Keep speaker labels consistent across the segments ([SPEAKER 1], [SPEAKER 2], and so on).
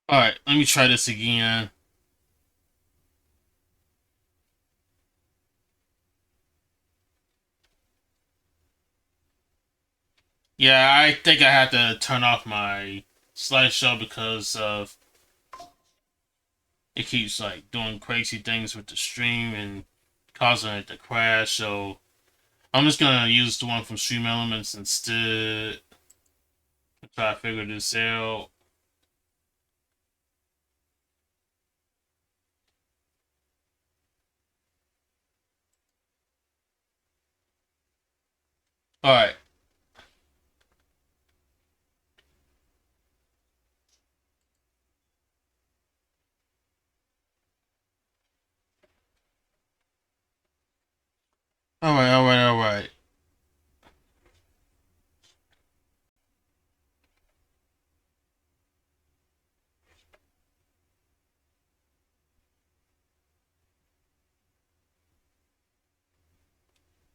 [SPEAKER 1] Alright, let me try this again. Yeah, I think I had to turn off my slideshow because of it keeps like doing crazy things with the stream and causing it to crash. So I'm just gonna use the one from Stream Elements instead to try to figure this out. Alright. Alright.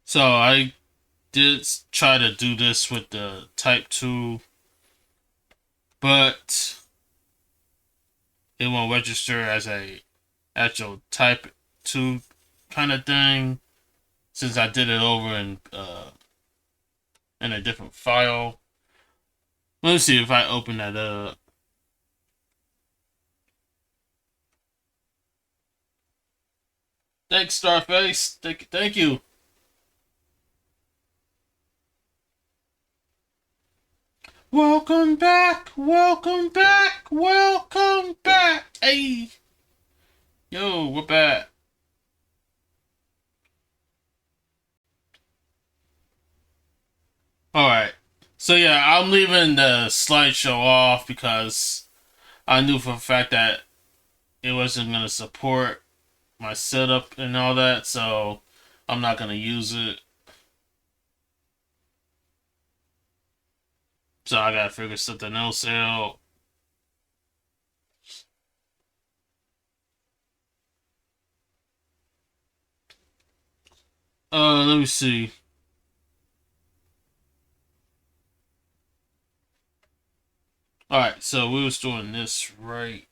[SPEAKER 1] So I did try to do this with the Type 2, but it won't register as a actual Type 2 kind of thing since I did it over in a different file. Let me see if I open that up. Thanks, Starface. Thank you. Welcome back. Welcome back. Welcome back. Hey, yo, we're back. All right. So yeah, I'm leaving the slideshow off because I knew for a fact that it wasn't gonna support my setup and all that, so I'm not gonna use it. So I gotta figure something else out. Let me see. All right, so we was doing this right.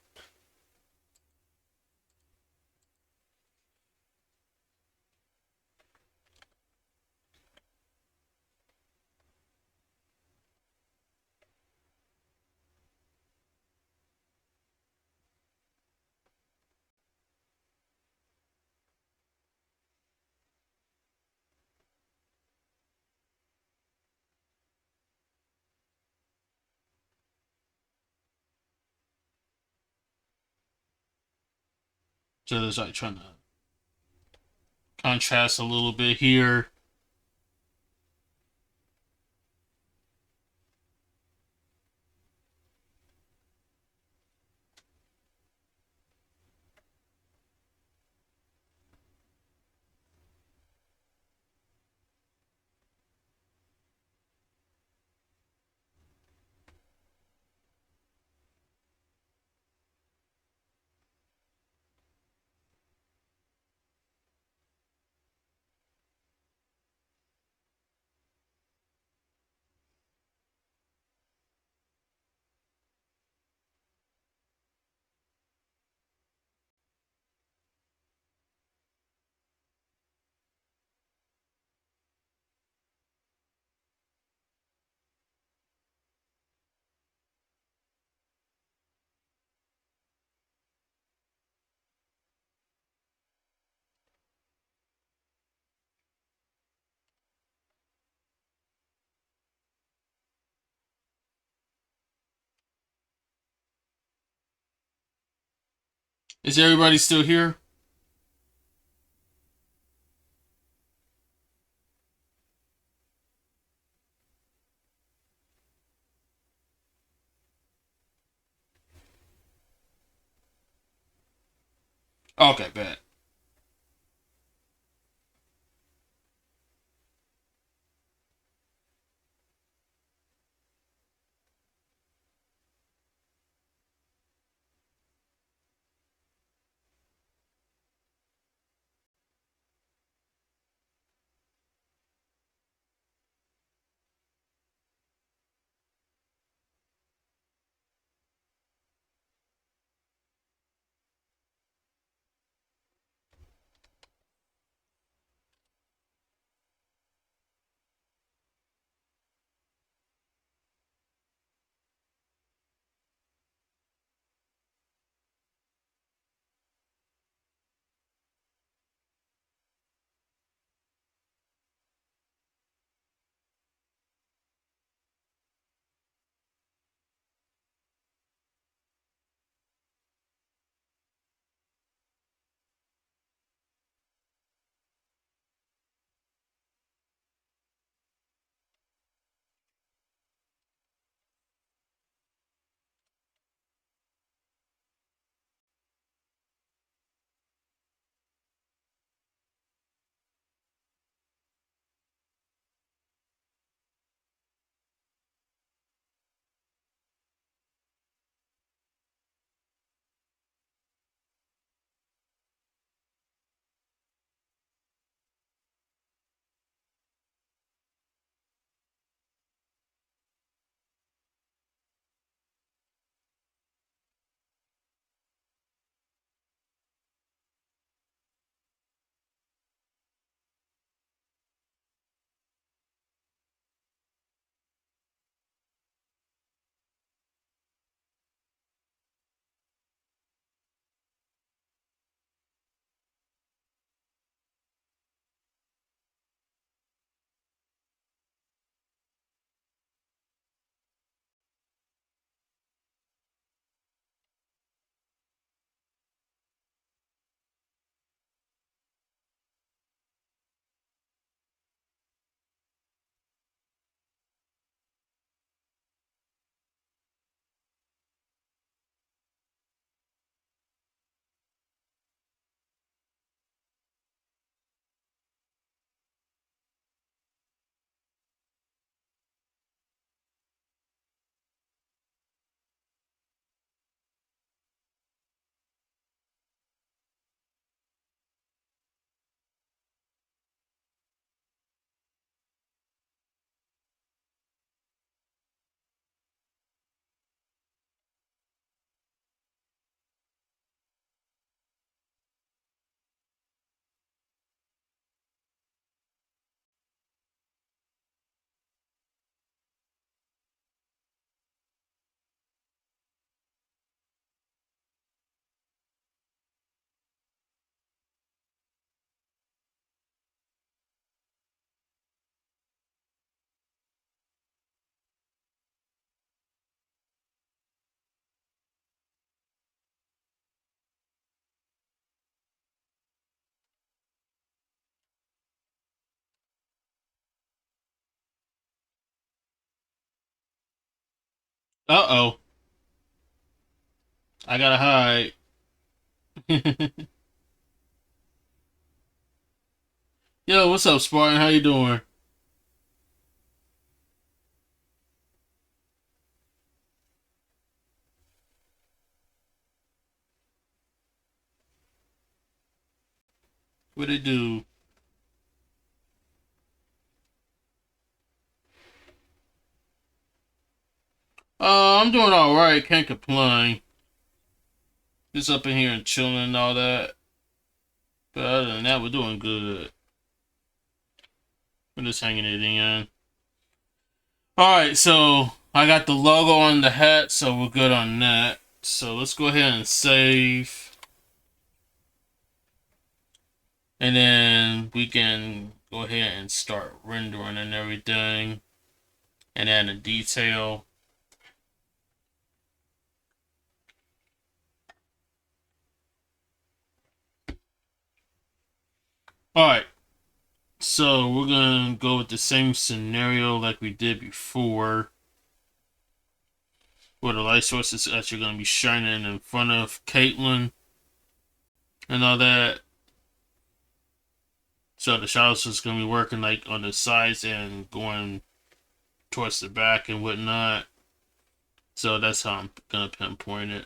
[SPEAKER 1] So there's like trying to contrast a little bit here. Is everybody still here? Okay, bad. Uh-oh. I gotta hide. Yo, what's up, Spartan? How you doing? What it do? I'm doing alright. Can't complain. Just up in here and chilling and all that. But other than that, we're doing good. We're just hanging it in. Alright, so I got the logo on the hat, so we're good on that. So let's go ahead and save. And then we can go ahead and start rendering and everything. And add a detail. Alright, so we're gonna go with the same scenario like we did before. Where the light source is actually gonna be shining in front of Caitlyn and all that. So the shadows is gonna be working like on the sides and going towards the back and whatnot. So that's how I'm gonna pinpoint it.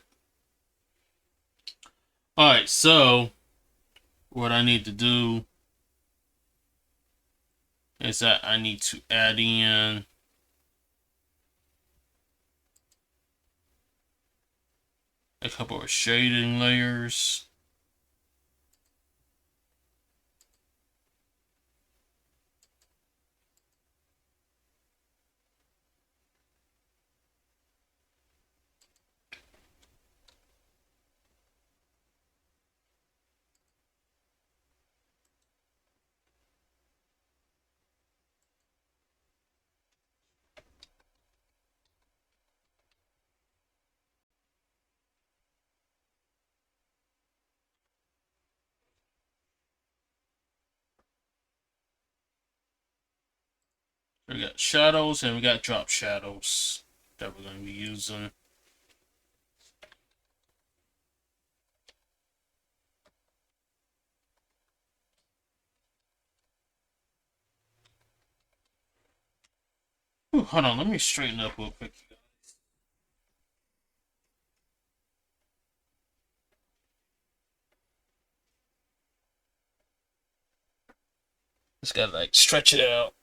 [SPEAKER 1] Alright, so what I need to do is that I need to add in a couple of shading layers. We got shadows and we got drop shadows that we're going to be using. Ooh, hold on, let me straighten up real quick. Just gotta like stretch it out.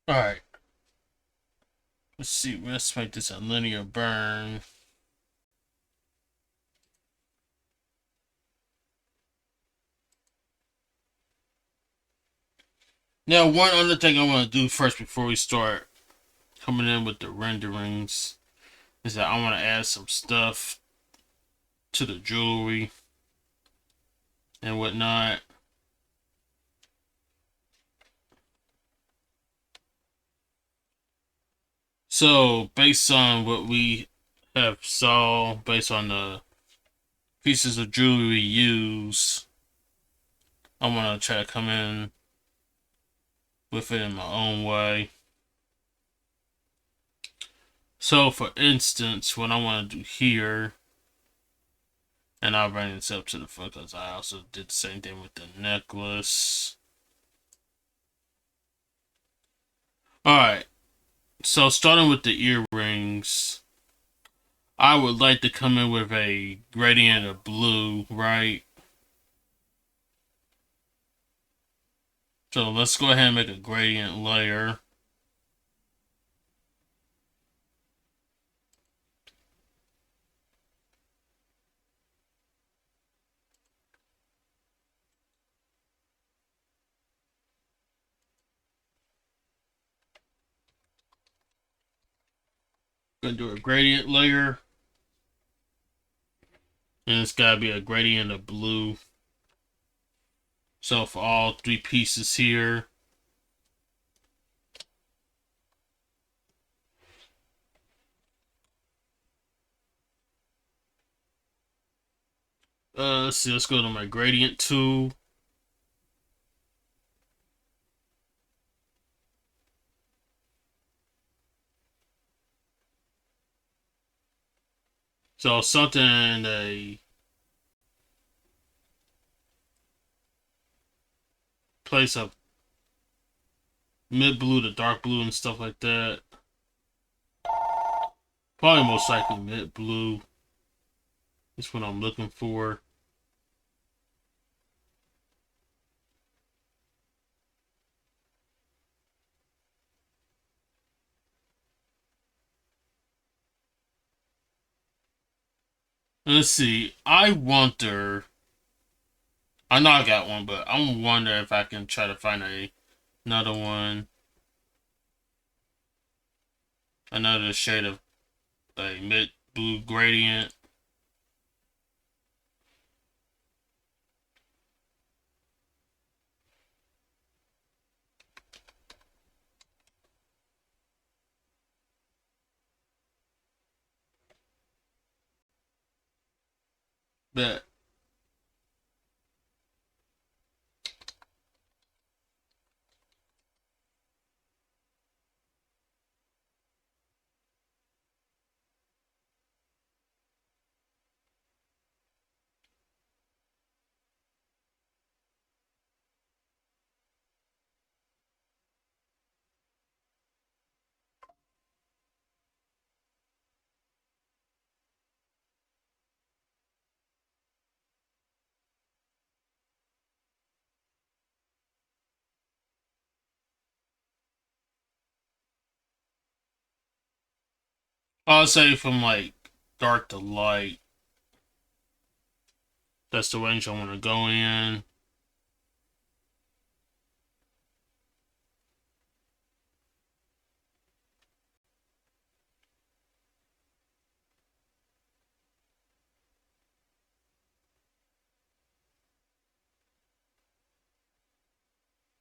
[SPEAKER 1] Alright. Let's see, let's make this a linear burn. Now, one other thing I want to do first before we start coming in with the renderings is that I want to add some stuff to the jewelry and whatnot. So, based on what we have saw, based on the pieces of jewelry we use, I want to try to come in with it in my own way. So, for instance, what I want to do here, and I'll bring this up to the front because I also did the same thing with the necklace. Alright, so starting with the earrings, I would like to come in with a gradient of blue, right? So let's go ahead and make a gradient layer. Gonna do a gradient layer. And it's gotta be a gradient of blue. So for all three pieces here. Let's see. Let's go to my gradient tool. So something in a place of mid blue to dark blue and stuff like that. Probably most likely mid blue. That's what I'm looking for. Let's see. I wonder. I know I got one, but I'm wondering if I can try to find another one, another shade of a mid blue gradient. But I'll say from like dark to light. That's the range I want to go in.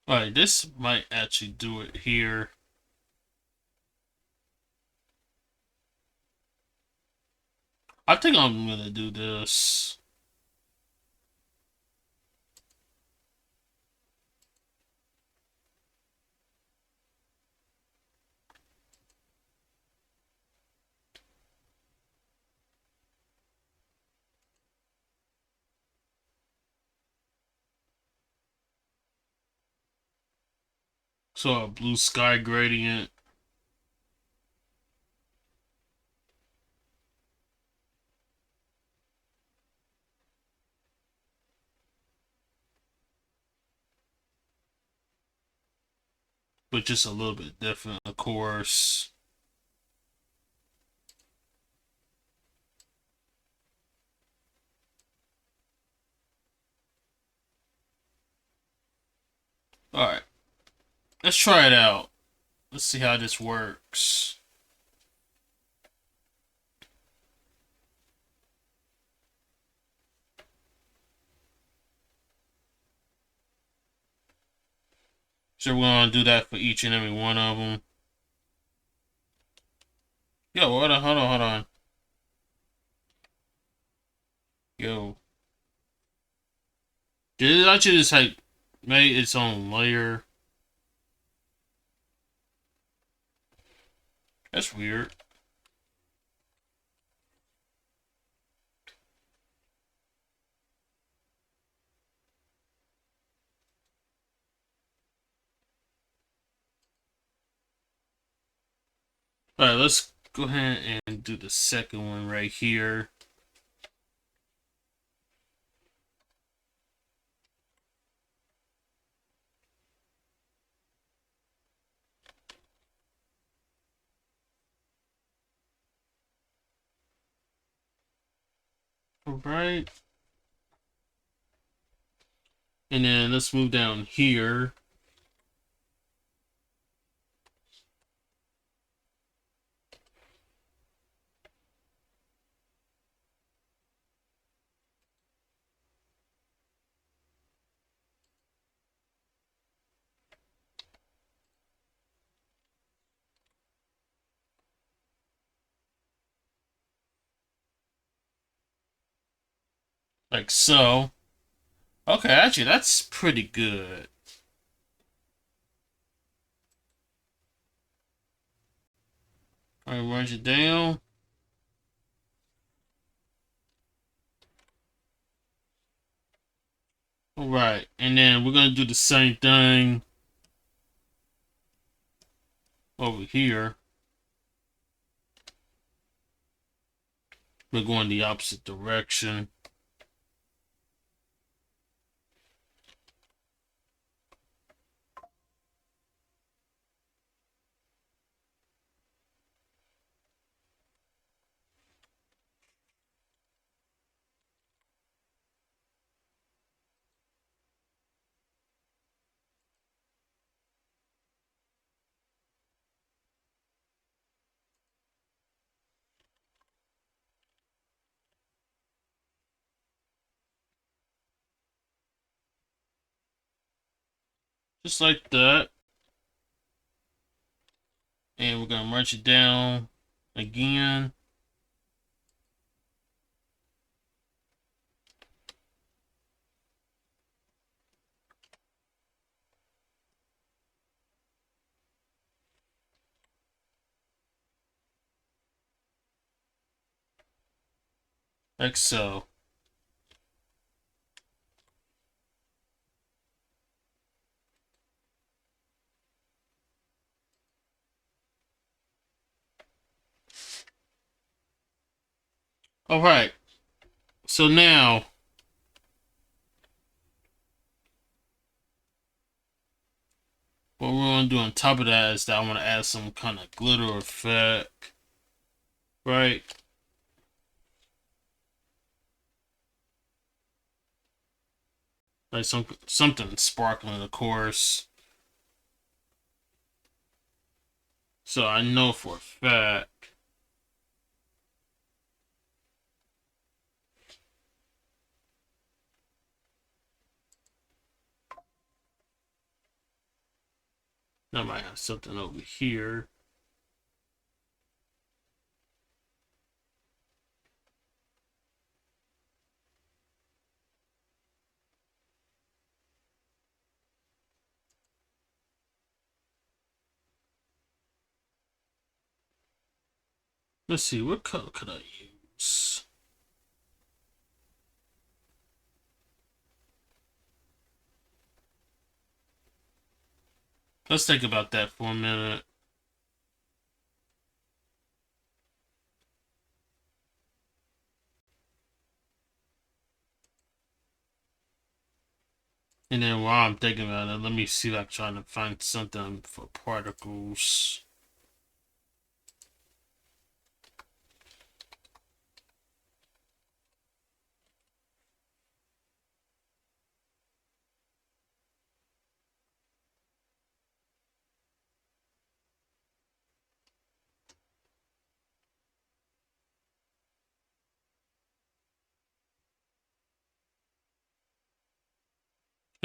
[SPEAKER 1] Alright, this might actually do it here. I think I'm gonna do this. So a blue sky gradient. But just a little bit different, of course. Alright, let's try it out. Let's see how this works. So we're gonna do that for each and every one of them. Yo, hold on. Yo. Did it actually just like made its own layer? That's weird. Alright, let's go ahead and do the second one right here. Alright. And then let's move down here. like so. Okay, actually, that's pretty good. All right, write it down. All right, and then we're gonna do the same thing over here. We're going the opposite direction. Just like that. And we're gonna merge it down again. Like so. All right. So now, what we're gonna do on top of that is that I want to add some kind of glitter effect, right? Like something sparkling, of course. So I know for a fact. I might have something over here. Let's see, what color could I use? Let's think about that for a minute. And then while I'm thinking about it, let me see if I'm trying to find something for particles.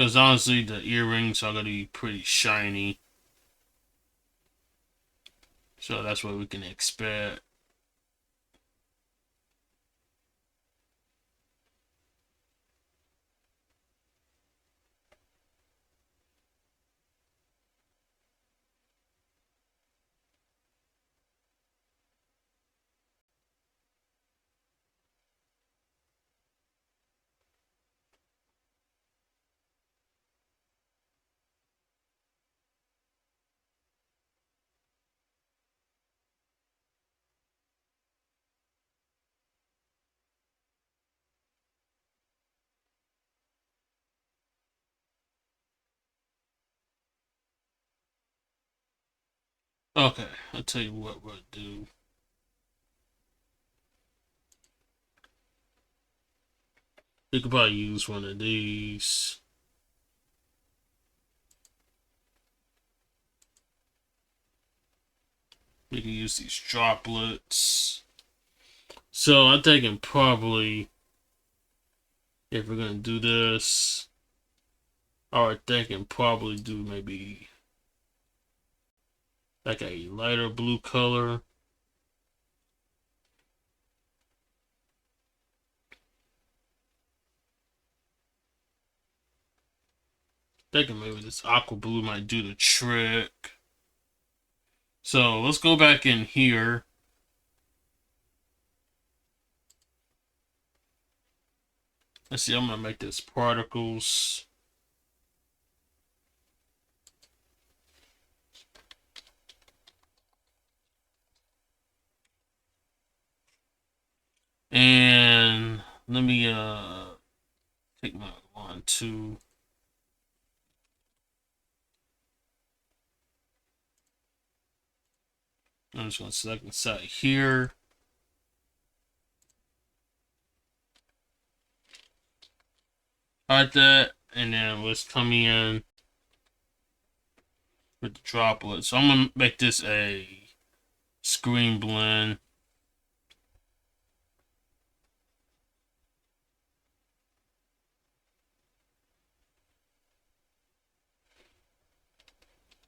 [SPEAKER 1] Because honestly, the earrings are going to be pretty shiny. So that's what we can expect. Okay, I'll tell you what we'll do. We could probably use one of these. We can use these droplets. So I'm thinking probably if we're gonna do this, I would thinking probably do maybe like a lighter blue color. Thinking maybe this aqua blue might do the trick. So let's go back in here. Let's see, I'm gonna make this particles. And let me take my 1, 2. I'm just gonna select inside here. Hide that, and then let's come in with the droplet. So I'm gonna make this a screen blend.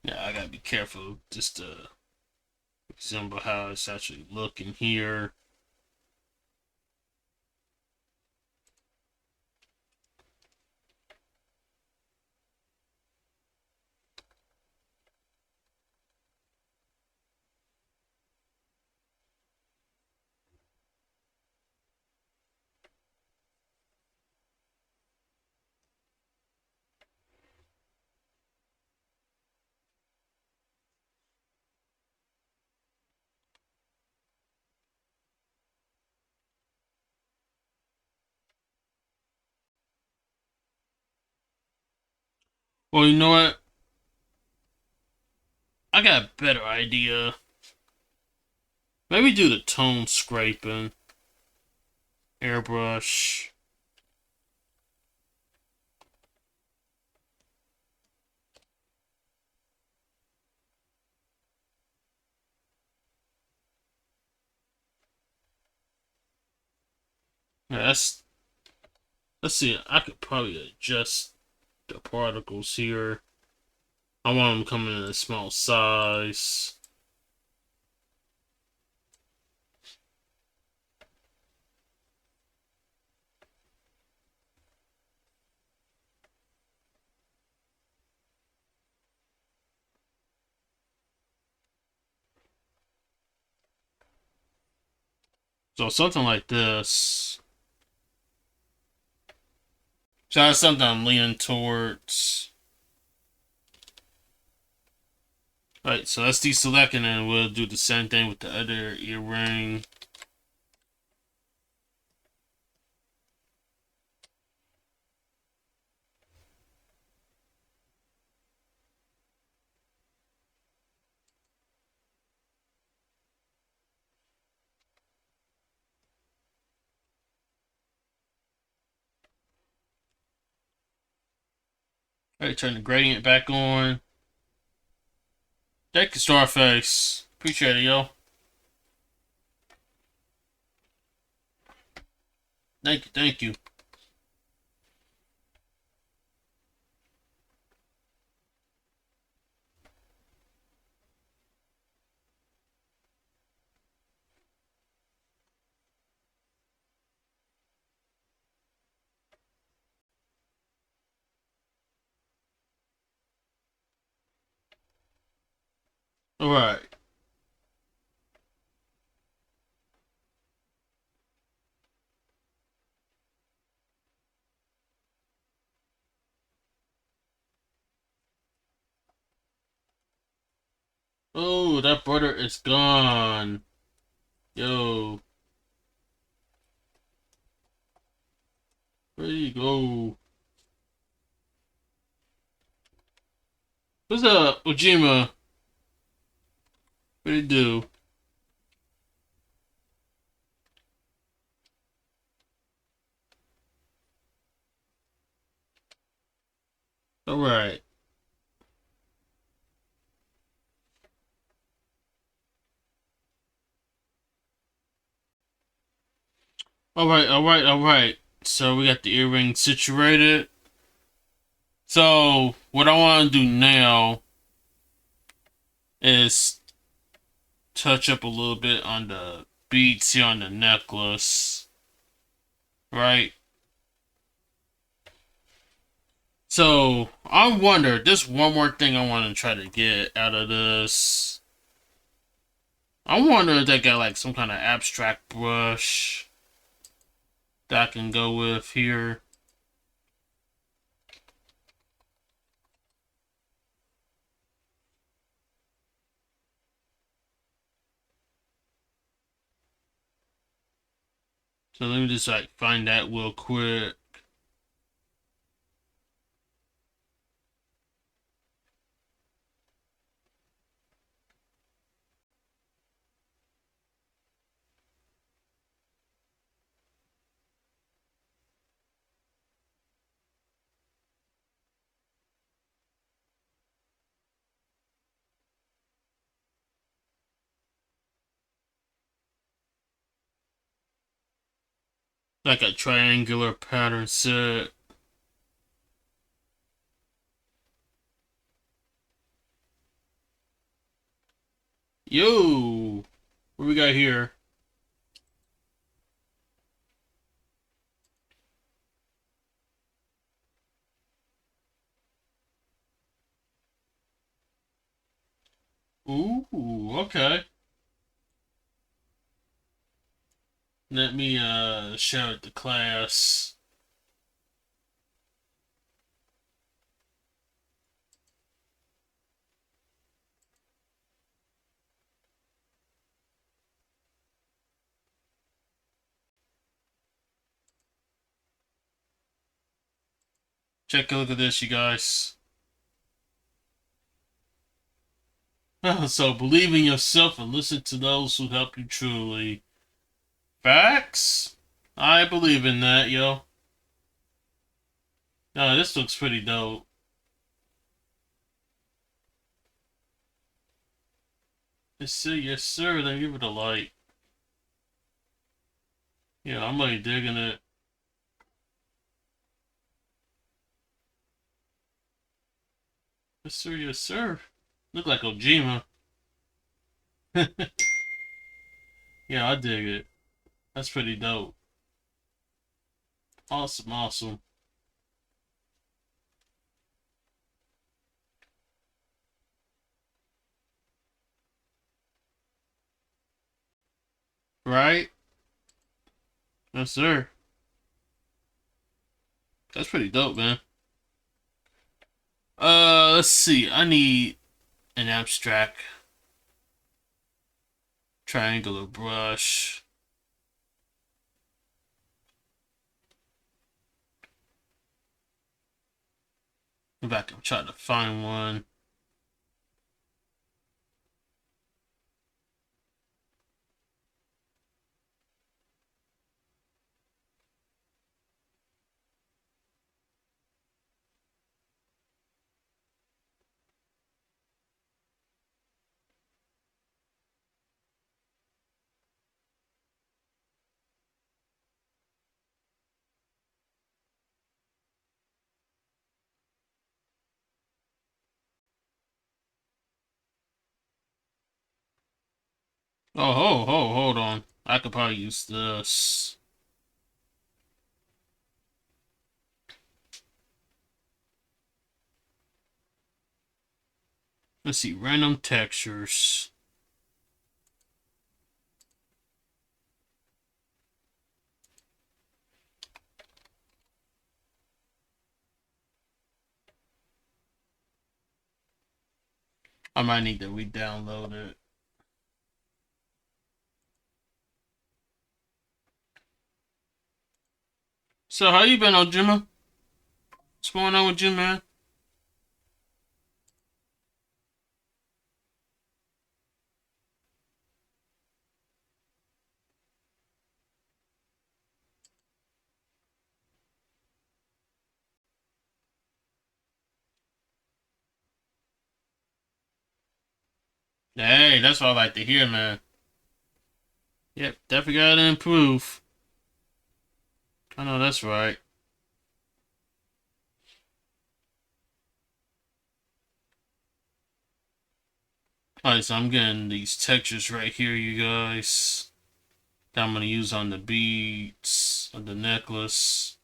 [SPEAKER 1] Yeah, I gotta be careful just to resemble how it's actually looking here. Well, you know what? I got a better idea. Maybe do the tone scraping. Airbrush. Yeah, let's see. I could probably adjust the particles here. I want them coming in a small size. So something like this. So that's something I'm leaning towards. Alright, so let's deselect and then we'll do the same thing with the other earring. Alright, turn the gradient back on. Thank you, Starface. Appreciate it, yo. Thank you, thank you. Alright. Oh, that butter is gone. Yo. Where you go? What's up, Ojima? What do you do? Alright. Alright, alright, alright. So we got the earring situated. So what I want to do now is touch up a little bit on the beads here on the necklace. Right? So I wonder. This one more thing I want to try to get out of this. I wonder if they got like some kind of abstract brush that I can go with here. So let me just like find that real quick. Like a triangular pattern set. Yo, what we got here? Ooh, okay. Let me show it to class. Take a look at this, you guys. So believe in yourself and listen to those who help you truly. Facts? I believe in that, yo. No, this looks pretty dope. Yes, sir. Then give it a like. Yeah, I'm really digging it. Yes, sir. Yes, sir. Look like Ojima. Yeah, I dig it. That's pretty dope. Awesome, awesome. Right? Yes, sir. That's pretty dope, man. Let's see. I need an abstract triangular brush. Go back and try to find one. Oh, hold on. I could probably use this. Let's see, random textures. I might need to re-download it. So how you been, Ojima? What's going on with you, man? Hey, that's what I like to hear, man. Yep, definitely gotta improve. I know that's right. Alright, so I'm getting these textures right here, you guys. That I'm gonna use on the beads, on the necklace.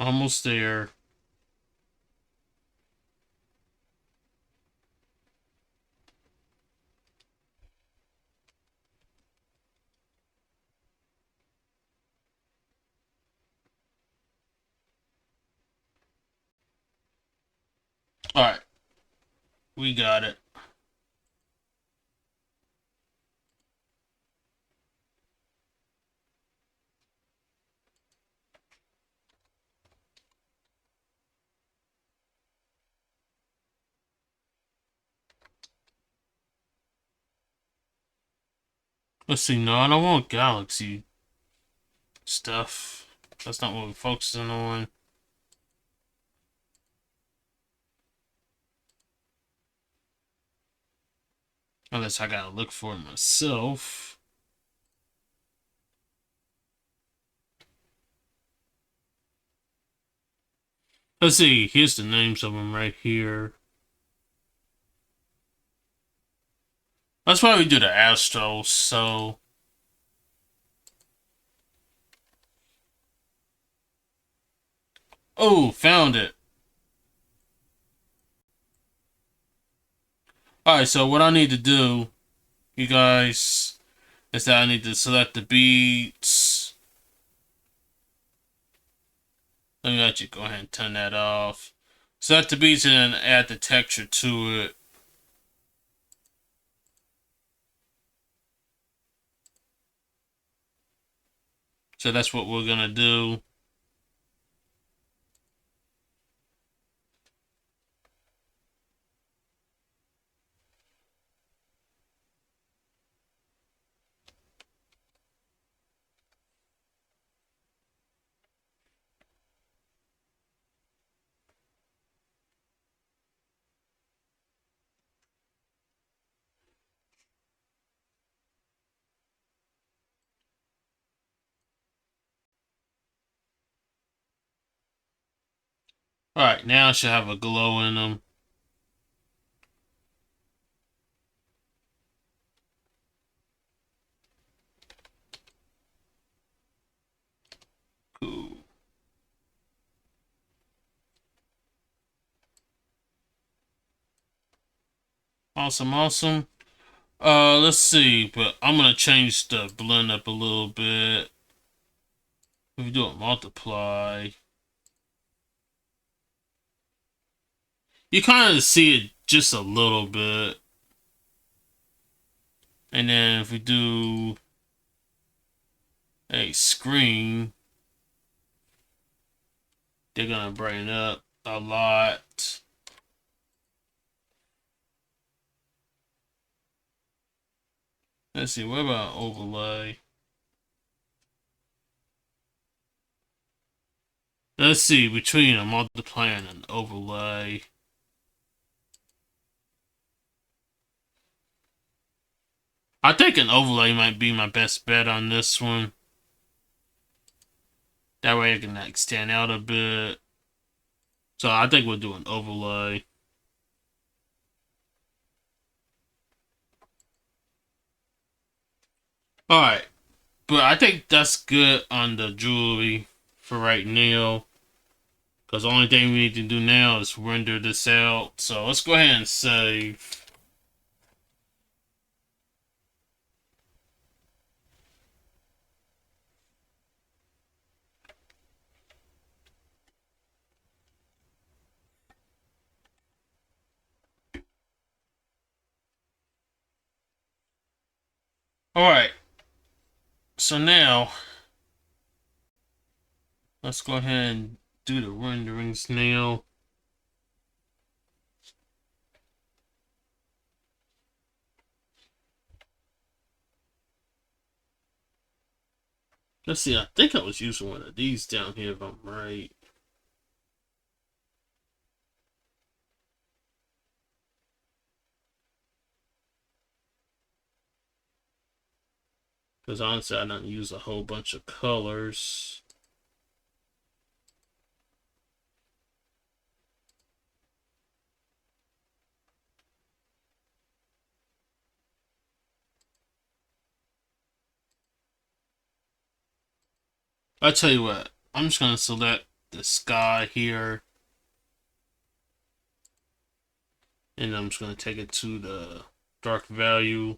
[SPEAKER 1] Almost there. Alright, we got it. Let's see, no, I don't want galaxy stuff. That's not what we're focusing on. Unless I gotta look for it myself. Let's see, here's the names of them right here. Let's probably do the Astros, so... Oh, found it. Alright, so what I need to do, you guys, is that I need to select the beats. Let me let you go ahead and turn that off. Select the beats and then add the texture to it. So that's what we're gonna do. Alright, now I should have a glow in them. Cool. Awesome, awesome. Let's see, but I'm gonna change the blend up a little bit. If we do a multiply, you kind of see it just a little bit. And then if we do a screen, they're gonna brighten up a lot. Let's see, what about overlay? Let's see, between a multiply and an overlay. I think an overlay might be my best bet on this one. That way I can like stand out a bit. So I think we'll do an overlay. Alright. But I think that's good on the jewelry for right now. Because the only thing we need to do now is render this out. So let's go ahead and save. Alright. So now, let's go ahead and do the renderings now. Let's see, I think I was using one of these down here if I'm right. Because honestly, I don't use a whole bunch of colors. I tell you what, I'm just gonna select the sky here. And I'm just going to take it to the dark value.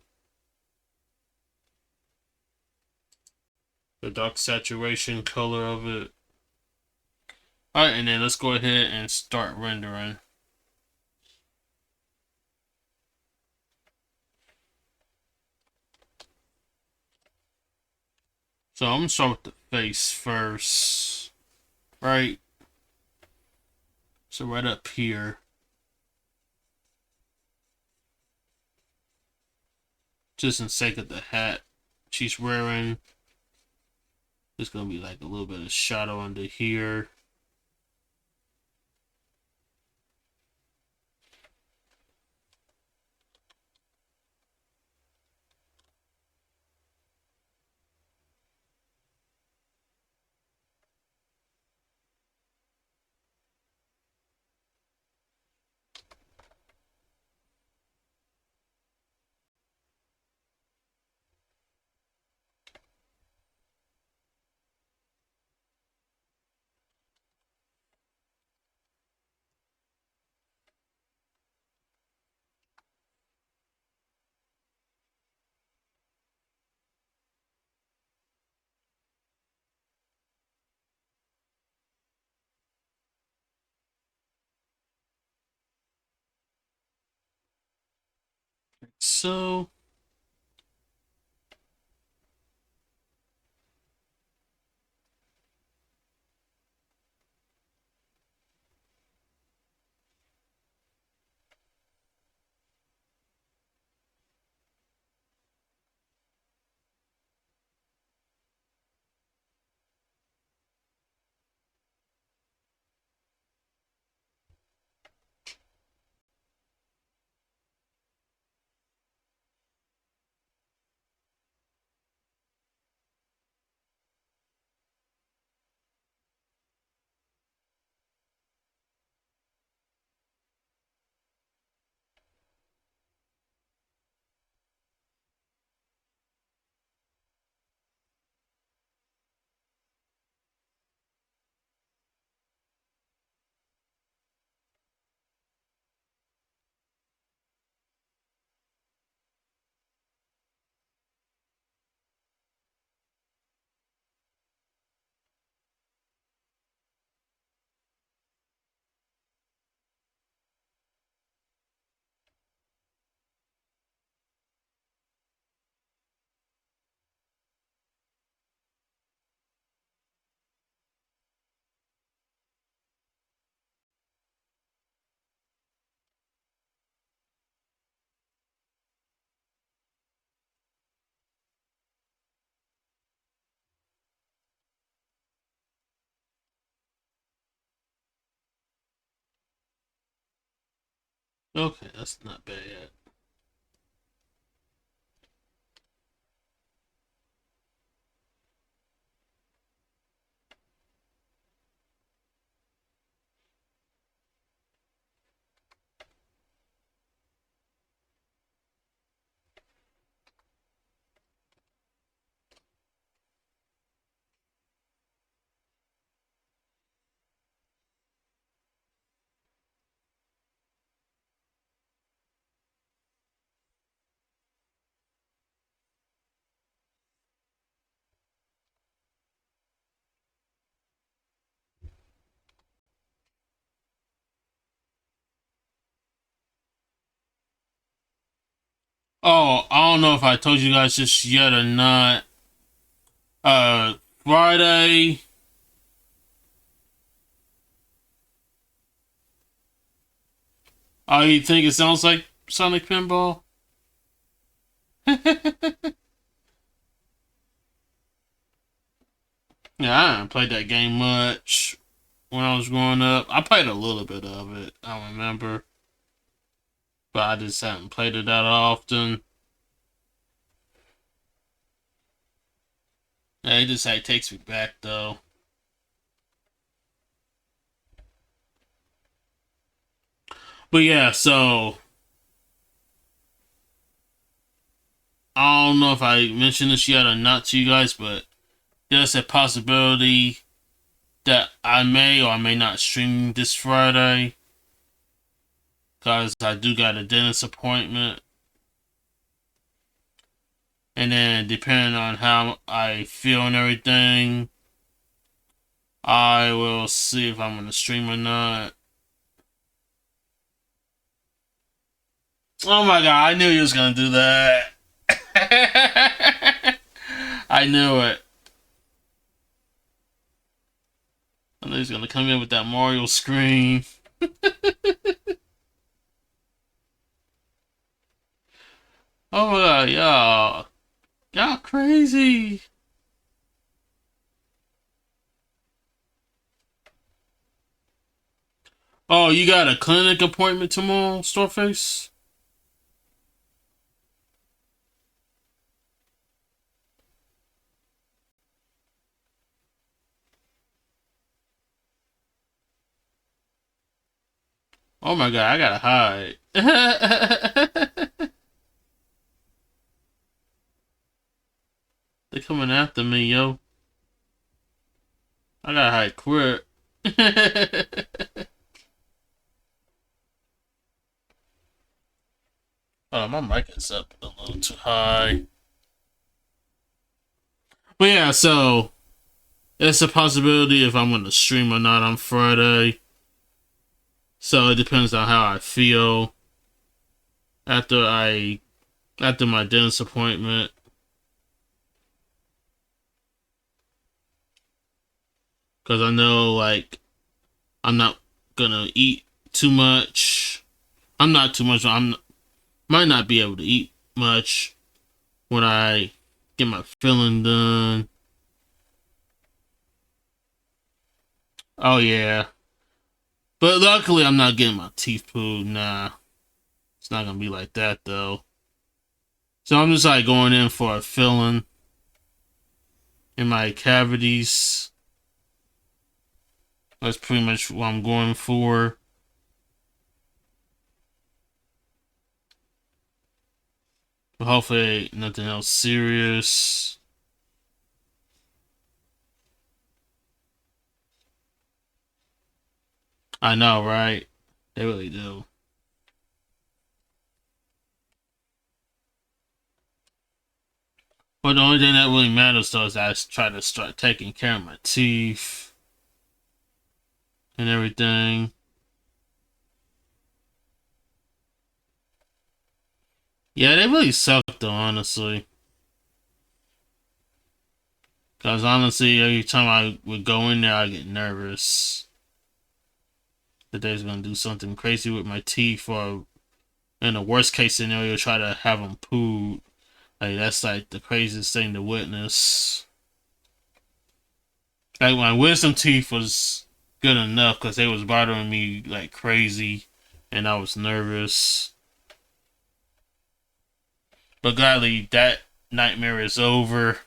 [SPEAKER 1] The dark saturation color of it. Alright, and then let's go ahead and start rendering. So I'm gonna start with the face first. Right. So right up here. Just in sake of the hat she's wearing. There's gonna be like a little bit of shadow under here. So okay, that's not bad. Oh, I don't know if I told you guys this yet or not. Friday. Oh, you think it sounds like Sonic Pinball? Yeah, I didn't play that game much when I was growing up. I played a little bit of it, I remember. But I just haven't played it that often. Yeah, it just like takes me back though. But yeah, so I don't know if I mentioned this yet or not to you guys, but there's a possibility that I may or may not stream this Friday because I do got a dentist appointment. And then depending on how I feel and everything, I will see if I'm gonna stream or not. Oh my god, I knew he was gonna do that. I knew it. I knew he's gonna come in with that Mario screen. Oh my god, y'all crazy. Oh, you got a clinic appointment tomorrow, Starface? Oh my god, I gotta hide. They coming after me, yo. I gotta hide quick. Oh, my mic is up a little too high. But yeah, so it's a possibility if I'm gonna stream or not on Friday. So it depends on how I feel after I after my dentist appointment. Cause I know like I'm not gonna eat too much. I'm not too much. I'm might not be able to eat much when I get my filling done. Oh yeah. But luckily I'm not getting my teeth pulled. Nah. It's not gonna be like that though. So I'm just like going in for a filling in my cavities. That's pretty much what I'm going for. But hopefully nothing else serious. I know, right? They really do. But the only thing that really matters though is I try to start taking care of my teeth and everything. Yeah, they really suck though, honestly. Cause honestly, every time I would go in there, I get nervous that they're gonna do something crazy with my teeth, or in the worst case scenario, try to have them pulled. Like that's like the craziest thing to witness. Like my wisdom teeth was good enough because they was bothering me like crazy, and I was nervous. But gladly, that nightmare is over.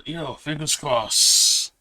[SPEAKER 1] Yo, fingers crossed.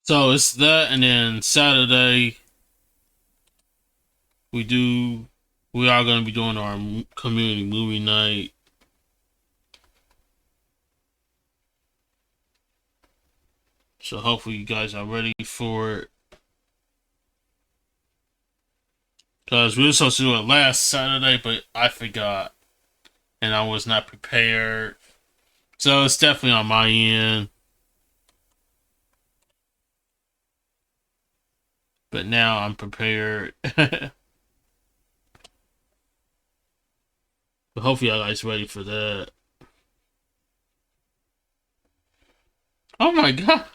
[SPEAKER 1] So it's that, and then Saturday we do we are going to be doing our community movie night. So hopefully you guys are ready for it. Because we were supposed to do it last Saturday, but I forgot. And I was not prepared. So it's definitely on my end. But now I'm prepared. But hopefully you guys ready for that. Oh my god.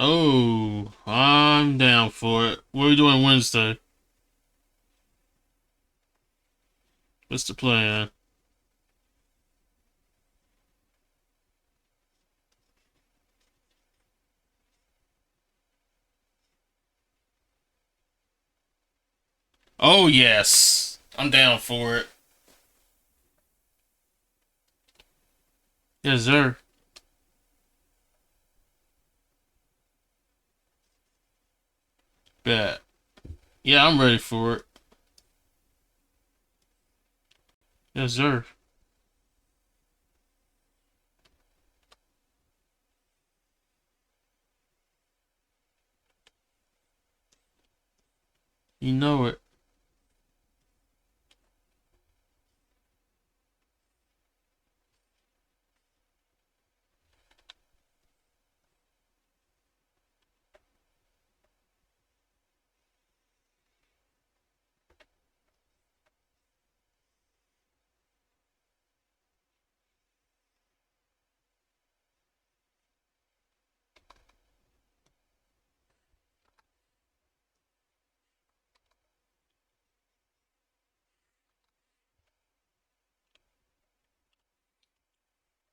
[SPEAKER 1] Oh, I'm down for it. What are we doing Wednesday? What's the plan? Oh, yes. I'm down for it. Yes, sir. Bet. Yeah, I'm ready for it. Yes, sir. You know it.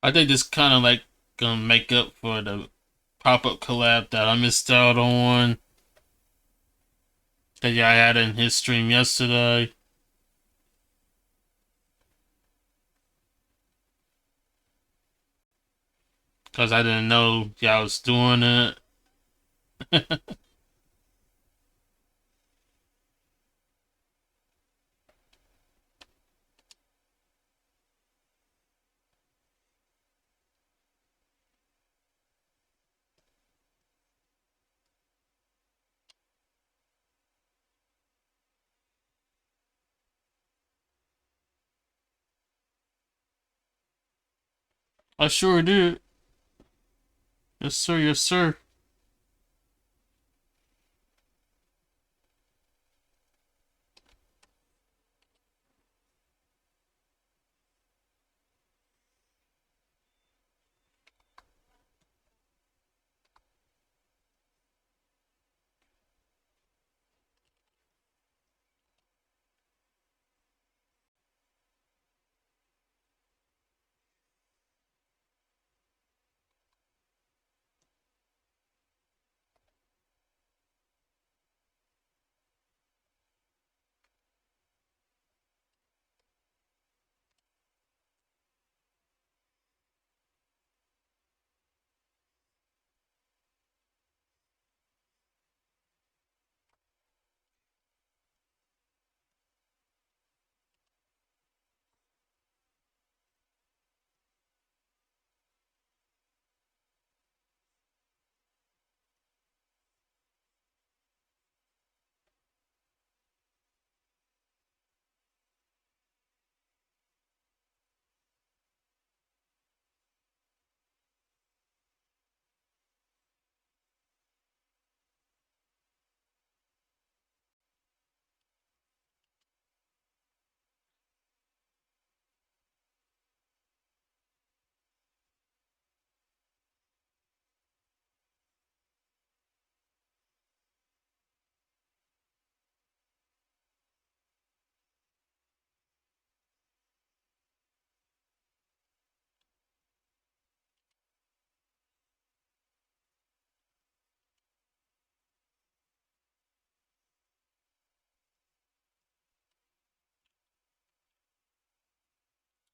[SPEAKER 1] I think this kind of like gonna make up for the pop-up collab that I missed out on that y'all had in his stream yesterday. Cause I didn't know y'all was doing it. I sure did. Yes, sir. Yes, sir.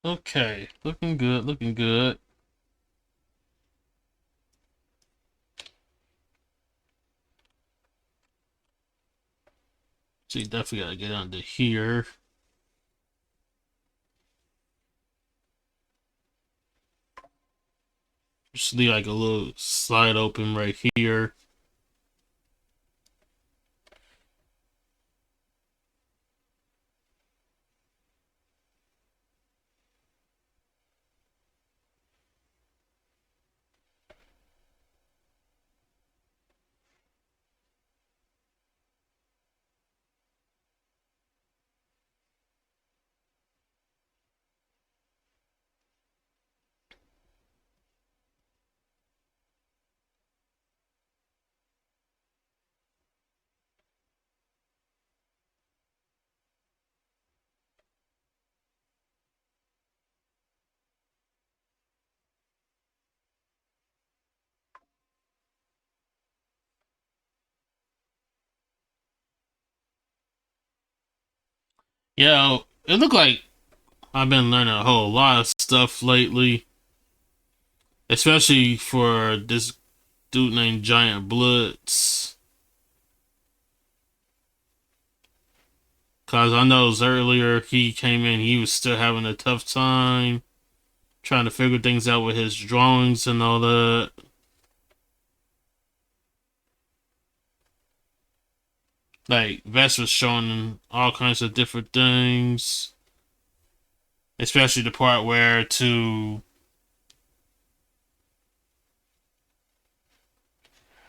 [SPEAKER 1] Okay, looking good, looking good. So you definitely gotta get under here. Just leave like a little slide open right here. Yeah, it looked like I've been learning a whole lot of stuff lately, especially for this dude named Giant Blitz. Cause I know earlier he came in, he was still having a tough time trying to figure things out with his drawings and all that. Like Vest was showing him all kinds of different things, especially the part where to.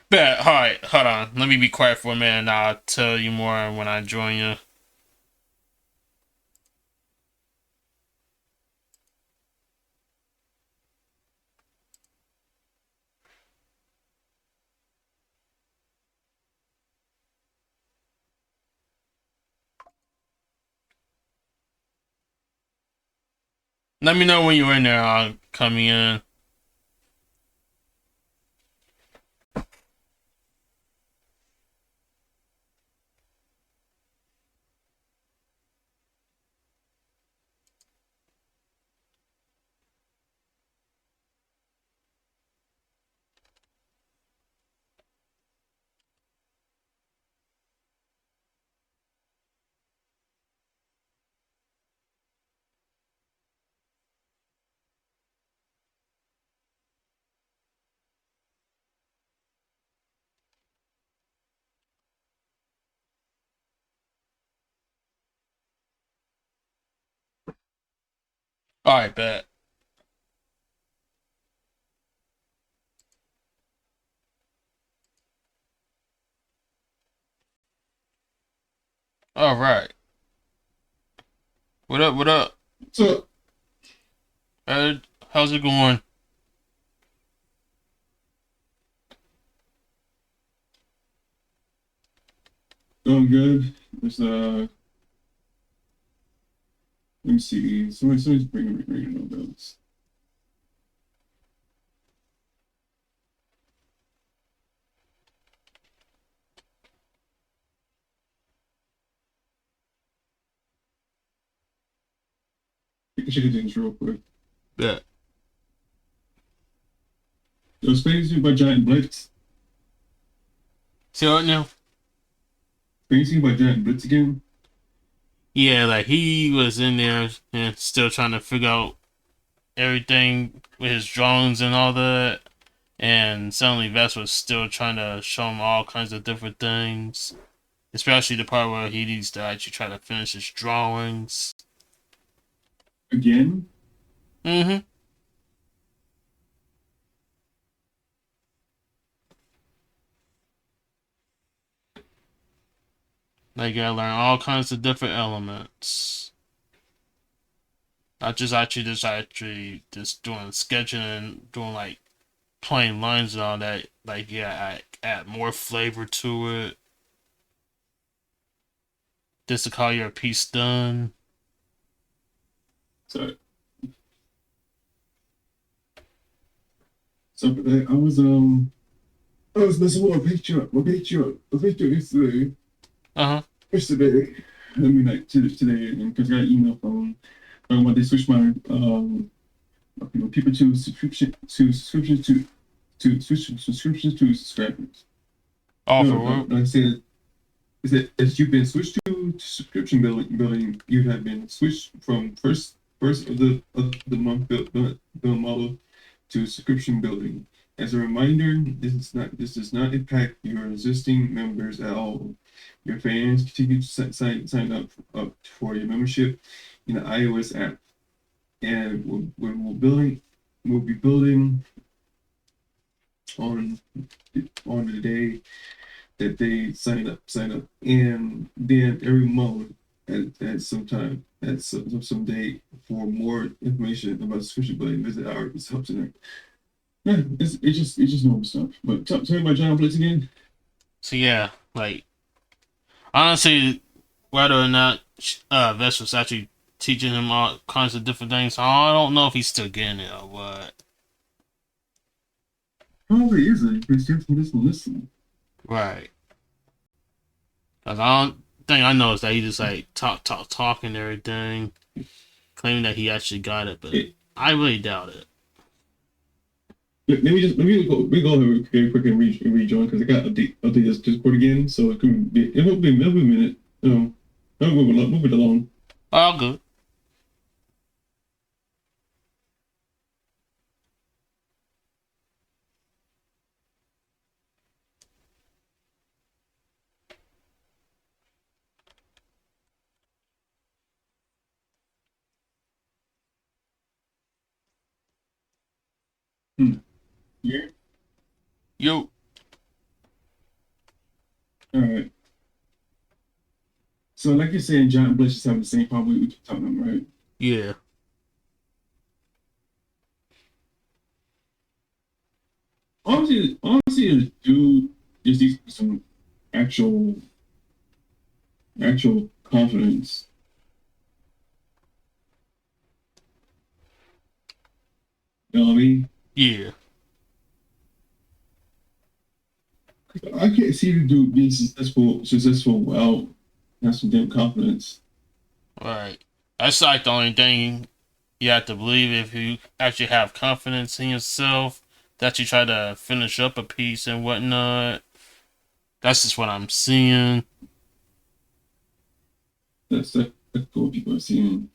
[SPEAKER 1] Bet, alright, hold on. Let me be quiet for a minute and I'll tell you more when I join you. Let me know when you're in there, I'll come in. Alright, bet. Alright. What up, what up?
[SPEAKER 2] What's up?
[SPEAKER 1] How's it going?
[SPEAKER 2] Doing good. There's let me see. Somebody's bringing no bells. I should do this real quick.
[SPEAKER 1] Bet.
[SPEAKER 2] So Space by Giant Blitz.
[SPEAKER 1] See what now?
[SPEAKER 2] Space by Giant Blitz again.
[SPEAKER 1] Yeah, like he was in there and still trying to figure out everything with his drawings and all that. And suddenly Vest was still trying to show him all kinds of different things. Especially the part where he needs to actually try to finish his drawings.
[SPEAKER 2] Again?
[SPEAKER 1] Mm-hmm. Like you gotta learn all kinds of different elements. Not just actually just doing sketching and doing like plain lines and all that. Like yeah, add more flavor to it. Just to call your piece done.
[SPEAKER 2] So, I was messing with my picture
[SPEAKER 1] Uh huh.
[SPEAKER 2] yesterday. I mean like today because I got an email from about they switched my people to subscriptions to subscribers.
[SPEAKER 1] Oh, for
[SPEAKER 2] No,
[SPEAKER 1] real?
[SPEAKER 2] like I said, is that as you've been switched to subscription building, you have been switched from first of the month bill model to subscription building. As a reminder, this does not impact your existing members at all. Your fans continue to sign up for your membership in the iOS app, and we'll be building on the day that they sign up, and then every month at some date for more information about subscription billing, visit our help center. Yeah, it's just normal stuff. But tell me about John Blitz again.
[SPEAKER 1] So yeah, like honestly, whether or not Vest was actually teaching him all kinds of different things, I don't know if he's still getting it or what.
[SPEAKER 2] Probably isn't because you have to listen.
[SPEAKER 1] Right. Cause I don't think I know is that he just like talk and everything, claiming that he actually got it, but I really doubt it.
[SPEAKER 2] Let me go here quick and rejoin because I got update this Discord again, so it'll be a minute. I'll move it along.
[SPEAKER 1] All good.
[SPEAKER 2] Yeah.
[SPEAKER 1] Yo.
[SPEAKER 2] All right. So like you're saying, John Bliss is having the same problem we keep talking about, right?
[SPEAKER 1] Yeah.
[SPEAKER 2] Honestly, this dude just needs some actual confidence. You know what I mean?
[SPEAKER 1] Yeah.
[SPEAKER 2] I can't see the dude being successful without have some damn confidence.
[SPEAKER 1] Right. That's like the only thing you have to believe if you actually have confidence in yourself that you try to finish up a piece and whatnot. That's just what I'm seeing.
[SPEAKER 2] That's what people are seeing.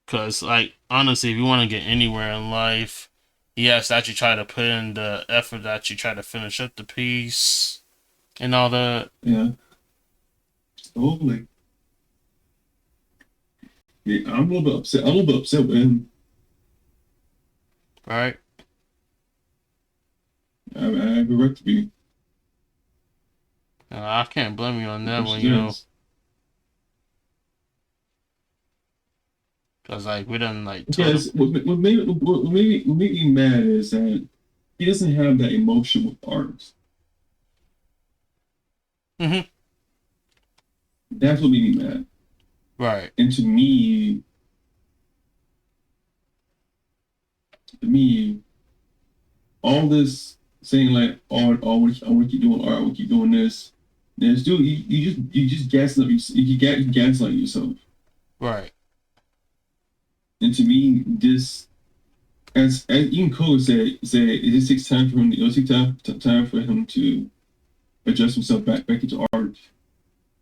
[SPEAKER 1] Because, like, honestly, if you want to get anywhere in life, you have to actually try to put in the effort that you try to finish up the piece and all that.
[SPEAKER 2] Yeah. Hopefully. Yeah, I'm a little bit upset. I'm a little bit upset with him.
[SPEAKER 1] Right?
[SPEAKER 2] I have a right to be.
[SPEAKER 1] I can't blame you on that one,
[SPEAKER 2] She
[SPEAKER 1] you know.
[SPEAKER 2] does.
[SPEAKER 1] Because, like, we done, like,
[SPEAKER 2] Because what made me mad is that he doesn't have that emotion with art.
[SPEAKER 1] Mm-hmm.
[SPEAKER 2] That's what made me mad.
[SPEAKER 1] Right.
[SPEAKER 2] And to me, all this saying like, oh, we keep doing art, we keep doing this. There's dude, you just gaslight you gaslight yourself.
[SPEAKER 1] Right.
[SPEAKER 2] And to me, this as even Cole said it takes time for him. It'll take time for him to adjust himself back into art.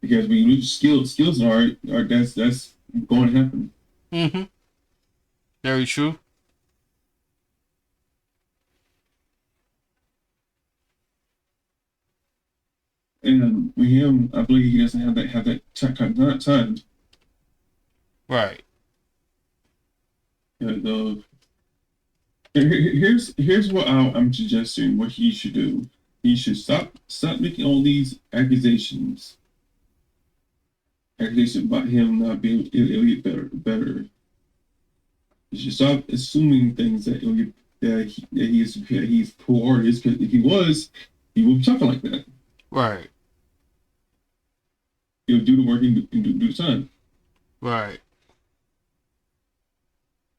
[SPEAKER 2] Because when you lose skills in art that's going to happen.
[SPEAKER 1] Mm-hmm. Very true.
[SPEAKER 2] And with him, I believe he doesn't have that time.
[SPEAKER 1] Right.
[SPEAKER 2] Here's what I'm suggesting. What he should do. He should stop making all these accusations about him not being it'll get better. You should stop assuming things that it'll get he's poor artist, because if he was, he would be talking like that.
[SPEAKER 1] Right.
[SPEAKER 2] He'll do the work and do the time.
[SPEAKER 1] Right.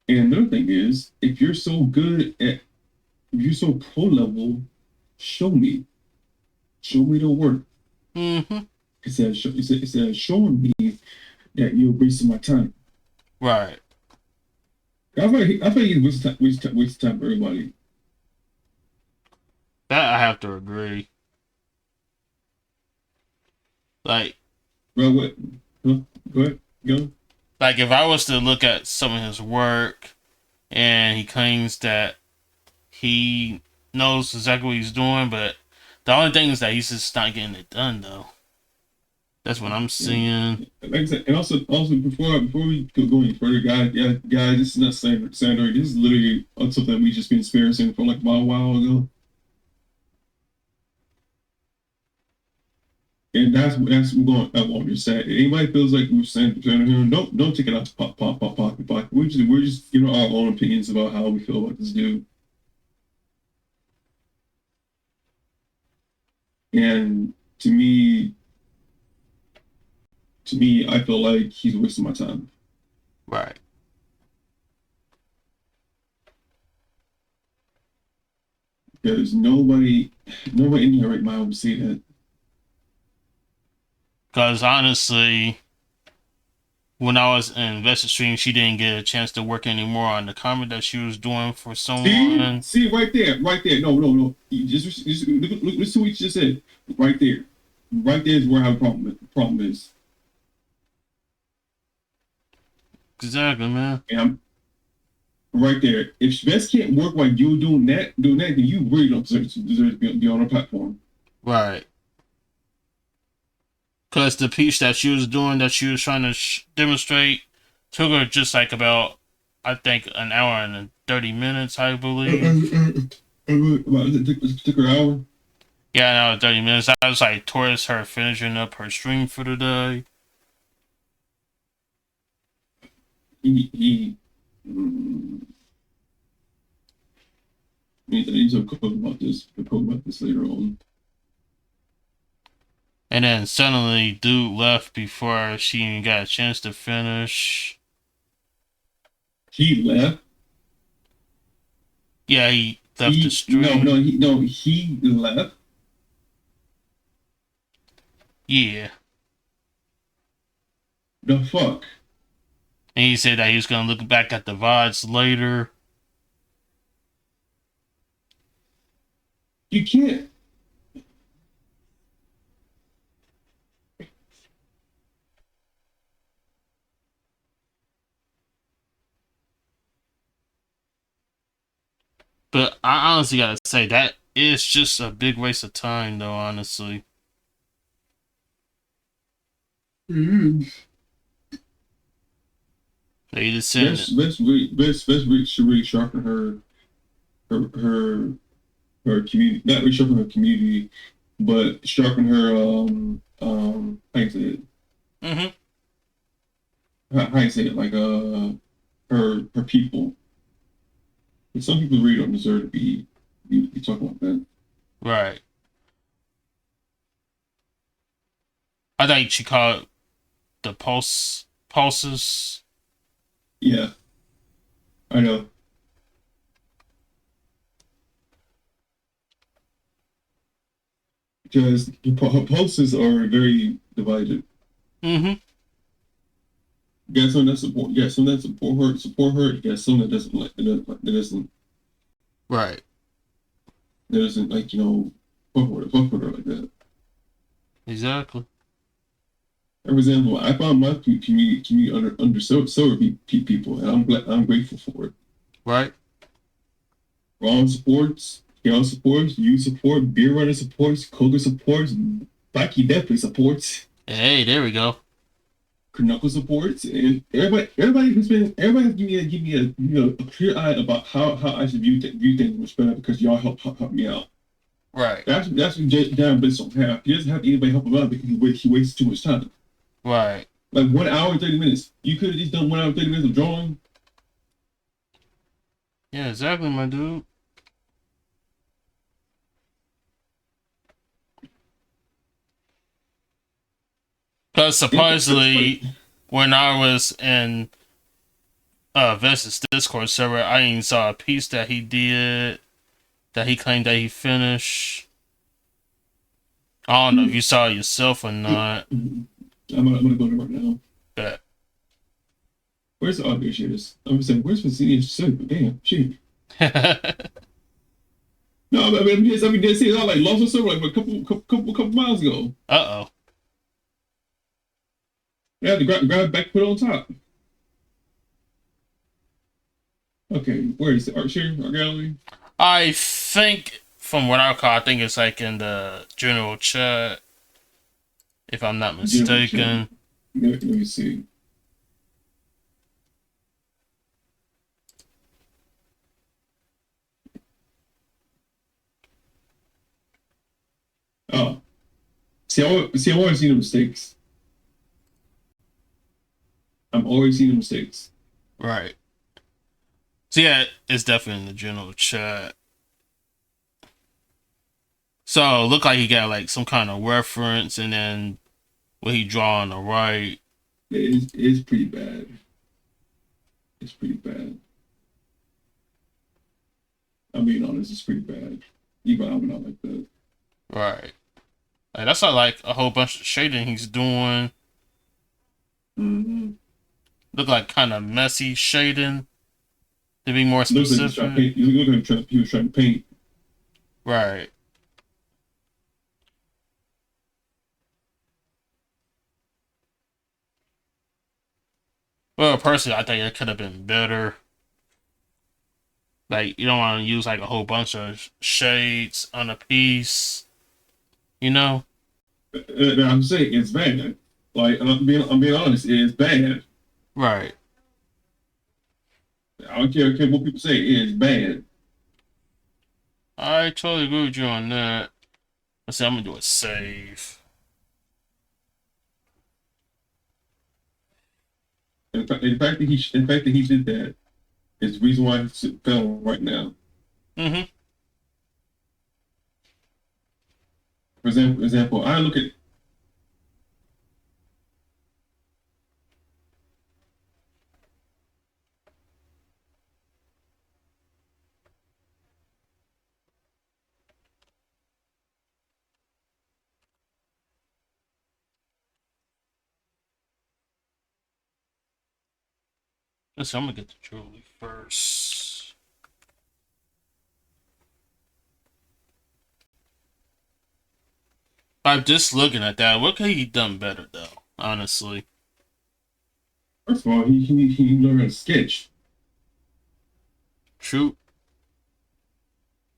[SPEAKER 2] And another thing is, if you're so pro level, show me the work.
[SPEAKER 1] Mm-hmm.
[SPEAKER 3] it said showing me that you're wasting my time.
[SPEAKER 1] Right.
[SPEAKER 3] I feel you waste time for everybody.
[SPEAKER 1] That I have to agree. Like,
[SPEAKER 3] Bro, what? Huh? Go ahead. Go.
[SPEAKER 1] like if I was to look at some of his work, and he claims that he knows exactly what he's doing, but the only thing is that he's just not getting it done, though. That's what I'm
[SPEAKER 3] Yeah.
[SPEAKER 1] seeing.
[SPEAKER 3] Like I said, and also before we go any further, guys, this is not standard. This is literally something we just been experiencing for like a while ago, and that's what I want to say. If anybody feels like we're saying here, don't take it out to pocket. We're just giving our own opinions about how we feel about this dude, and to me, I feel like he's wasting my time.
[SPEAKER 1] Right.
[SPEAKER 3] There's nobody in here right now would say that.
[SPEAKER 1] Because honestly, when I was in Vested Stream, she didn't get a chance to work anymore on the comment that she was doing for someone.
[SPEAKER 3] See, right there. No. You just look, listen to what you just said. Right there is where I have a problem. Problem is,
[SPEAKER 1] Exactly, man.
[SPEAKER 3] and I'm right there. If Best can't work while you're doing that, then you really don't deserve to be on our platform.
[SPEAKER 1] Right. Because the piece that she was doing, that she was trying to demonstrate, took her just like about, I think, an hour and 30 minutes, I believe.
[SPEAKER 3] It took her an hour.
[SPEAKER 1] Yeah, an hour and 30 minutes. I was like towards her finishing up her stream for the day.
[SPEAKER 3] He needs to talk about this. We'll talk about this later on.
[SPEAKER 1] And then suddenly, dude left before she even got a chance to finish.
[SPEAKER 3] He left.
[SPEAKER 1] Yeah, he left the stream.
[SPEAKER 3] He left.
[SPEAKER 1] Yeah.
[SPEAKER 3] The fuck.
[SPEAKER 1] And he said that he was going to look back at the VODs later.
[SPEAKER 3] You can't.
[SPEAKER 1] But I honestly gotta say, that is just a big waste of time, though, honestly.
[SPEAKER 3] Mm-hmm.
[SPEAKER 1] They just saying it.
[SPEAKER 3] Best should really sharpen her community. Not really sharpen her community, but sharpen her how you say it? How you say it? Like her people. And some people really don't deserve to be talking like that.
[SPEAKER 1] Right. I think she called the pulses.
[SPEAKER 3] Yeah, I know. Because her pulses are very divided.
[SPEAKER 1] Mm-hmm.
[SPEAKER 3] You got some that support. You got some that support her. You got some that doesn't like that doesn't.
[SPEAKER 1] Right.
[SPEAKER 3] That doesn't like fuck with her like that.
[SPEAKER 1] Exactly.
[SPEAKER 3] For example, I found my community under sober people, and I'm grateful for it.
[SPEAKER 1] Right.
[SPEAKER 3] Ron supports, Gail supports, you support, Beer Runner supports, Koga supports, Baki definitely supports.
[SPEAKER 1] Hey, there we go.
[SPEAKER 3] Knuckle supports, and everybody has given me a clear eye about how I should view things much better because y'all help me out.
[SPEAKER 1] Right.
[SPEAKER 3] That's what Dan Blitz don't have. He doesn't have anybody help him out because he wastes too much time.
[SPEAKER 1] Right.
[SPEAKER 3] Like 1 hour and 30 minutes. You could have just done 1 hour and 30 minutes of drawing.
[SPEAKER 1] Yeah, exactly, my dude. Because supposedly, when I was in Vestas Discord server, I even saw a piece that he did, that he claimed that he finished. I don't know if you saw it yourself or not.
[SPEAKER 3] I'm gonna go there right now.
[SPEAKER 1] But
[SPEAKER 3] Where's the there she is. I'm saying, where's Virginia Super? Damn, she. No, I mean, they say I like lost or something like a couple miles ago.
[SPEAKER 1] uh-oh.
[SPEAKER 3] They had to grab it back, put it on top. Okay, where is it? Art share, art gallery?
[SPEAKER 1] I think, from what I recall, I think it's like in the general chat, if I'm not mistaken.
[SPEAKER 3] Let me see. Oh, see, I'm always seeing the mistakes. I'm always seeing the mistakes.
[SPEAKER 1] Right. So yeah, it's definitely in the general chat. So it looked like he got like some kind of reference, and then what he draw on the right.
[SPEAKER 3] It's pretty bad. It's pretty bad. I'm being honest, it's pretty bad. Even I'm not like that.
[SPEAKER 1] Right. Like that's not like a whole bunch of shading he's doing.
[SPEAKER 3] Mm-hmm.
[SPEAKER 1] Look like kind of messy shading. To be more
[SPEAKER 3] Looks
[SPEAKER 1] specific.
[SPEAKER 3] like he was trying to paint.
[SPEAKER 1] Right. Well, personally, I think it could have been better. Like, you don't want to use like a whole bunch of shades on a piece, you know?
[SPEAKER 3] I'm saying it's bad. Like I'm being honest, it's bad.
[SPEAKER 1] Right.
[SPEAKER 3] I don't care what people say, it's bad.
[SPEAKER 1] I totally agree with you on that. Let's see, I'm gonna do a save.
[SPEAKER 3] In fact that he did that is the reason why he's failing right now.
[SPEAKER 1] Mm-hmm.
[SPEAKER 3] For example, I look at
[SPEAKER 1] Let's see, I'm gonna get the jewelry first. I'm just looking at that. What could he done better though? Honestly.
[SPEAKER 3] first of all, he learned how to sketch.
[SPEAKER 1] True.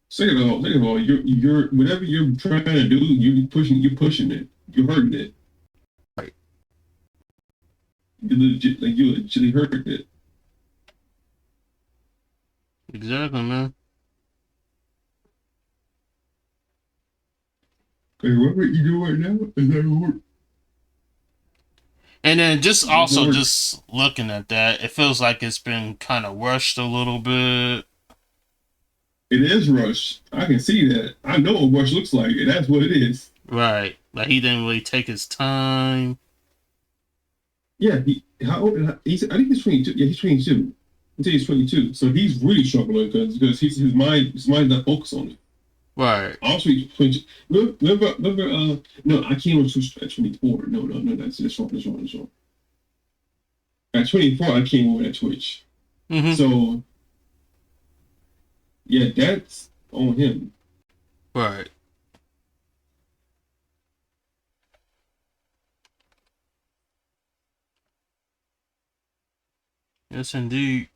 [SPEAKER 3] Second of all, you're whatever you're trying to do, you're pushing it. You're hurting it.
[SPEAKER 1] Right.
[SPEAKER 3] You legitimately hurting it.
[SPEAKER 1] Exactly, man.
[SPEAKER 3] Because whatever you do right now is not gonna work.
[SPEAKER 1] And then just also just looking at that, it feels like it's been kind of rushed a little bit.
[SPEAKER 3] It is rush. I can see that. I know what rush looks like, and that's what it is.
[SPEAKER 1] Right. Like he didn't really take his time.
[SPEAKER 3] Yeah, how old? I think he's 22. Yeah, he's 22. Until he's 22, so he's really struggling because his mind's not focused on it.
[SPEAKER 1] Right.
[SPEAKER 3] Also, he's 22. Remember, no, I came on Twitch at 24. No, that's wrong. At 24, I came over at Twitch.
[SPEAKER 1] Mm-hmm.
[SPEAKER 3] So, yeah, that's on him.
[SPEAKER 1] Right. Yes, indeed.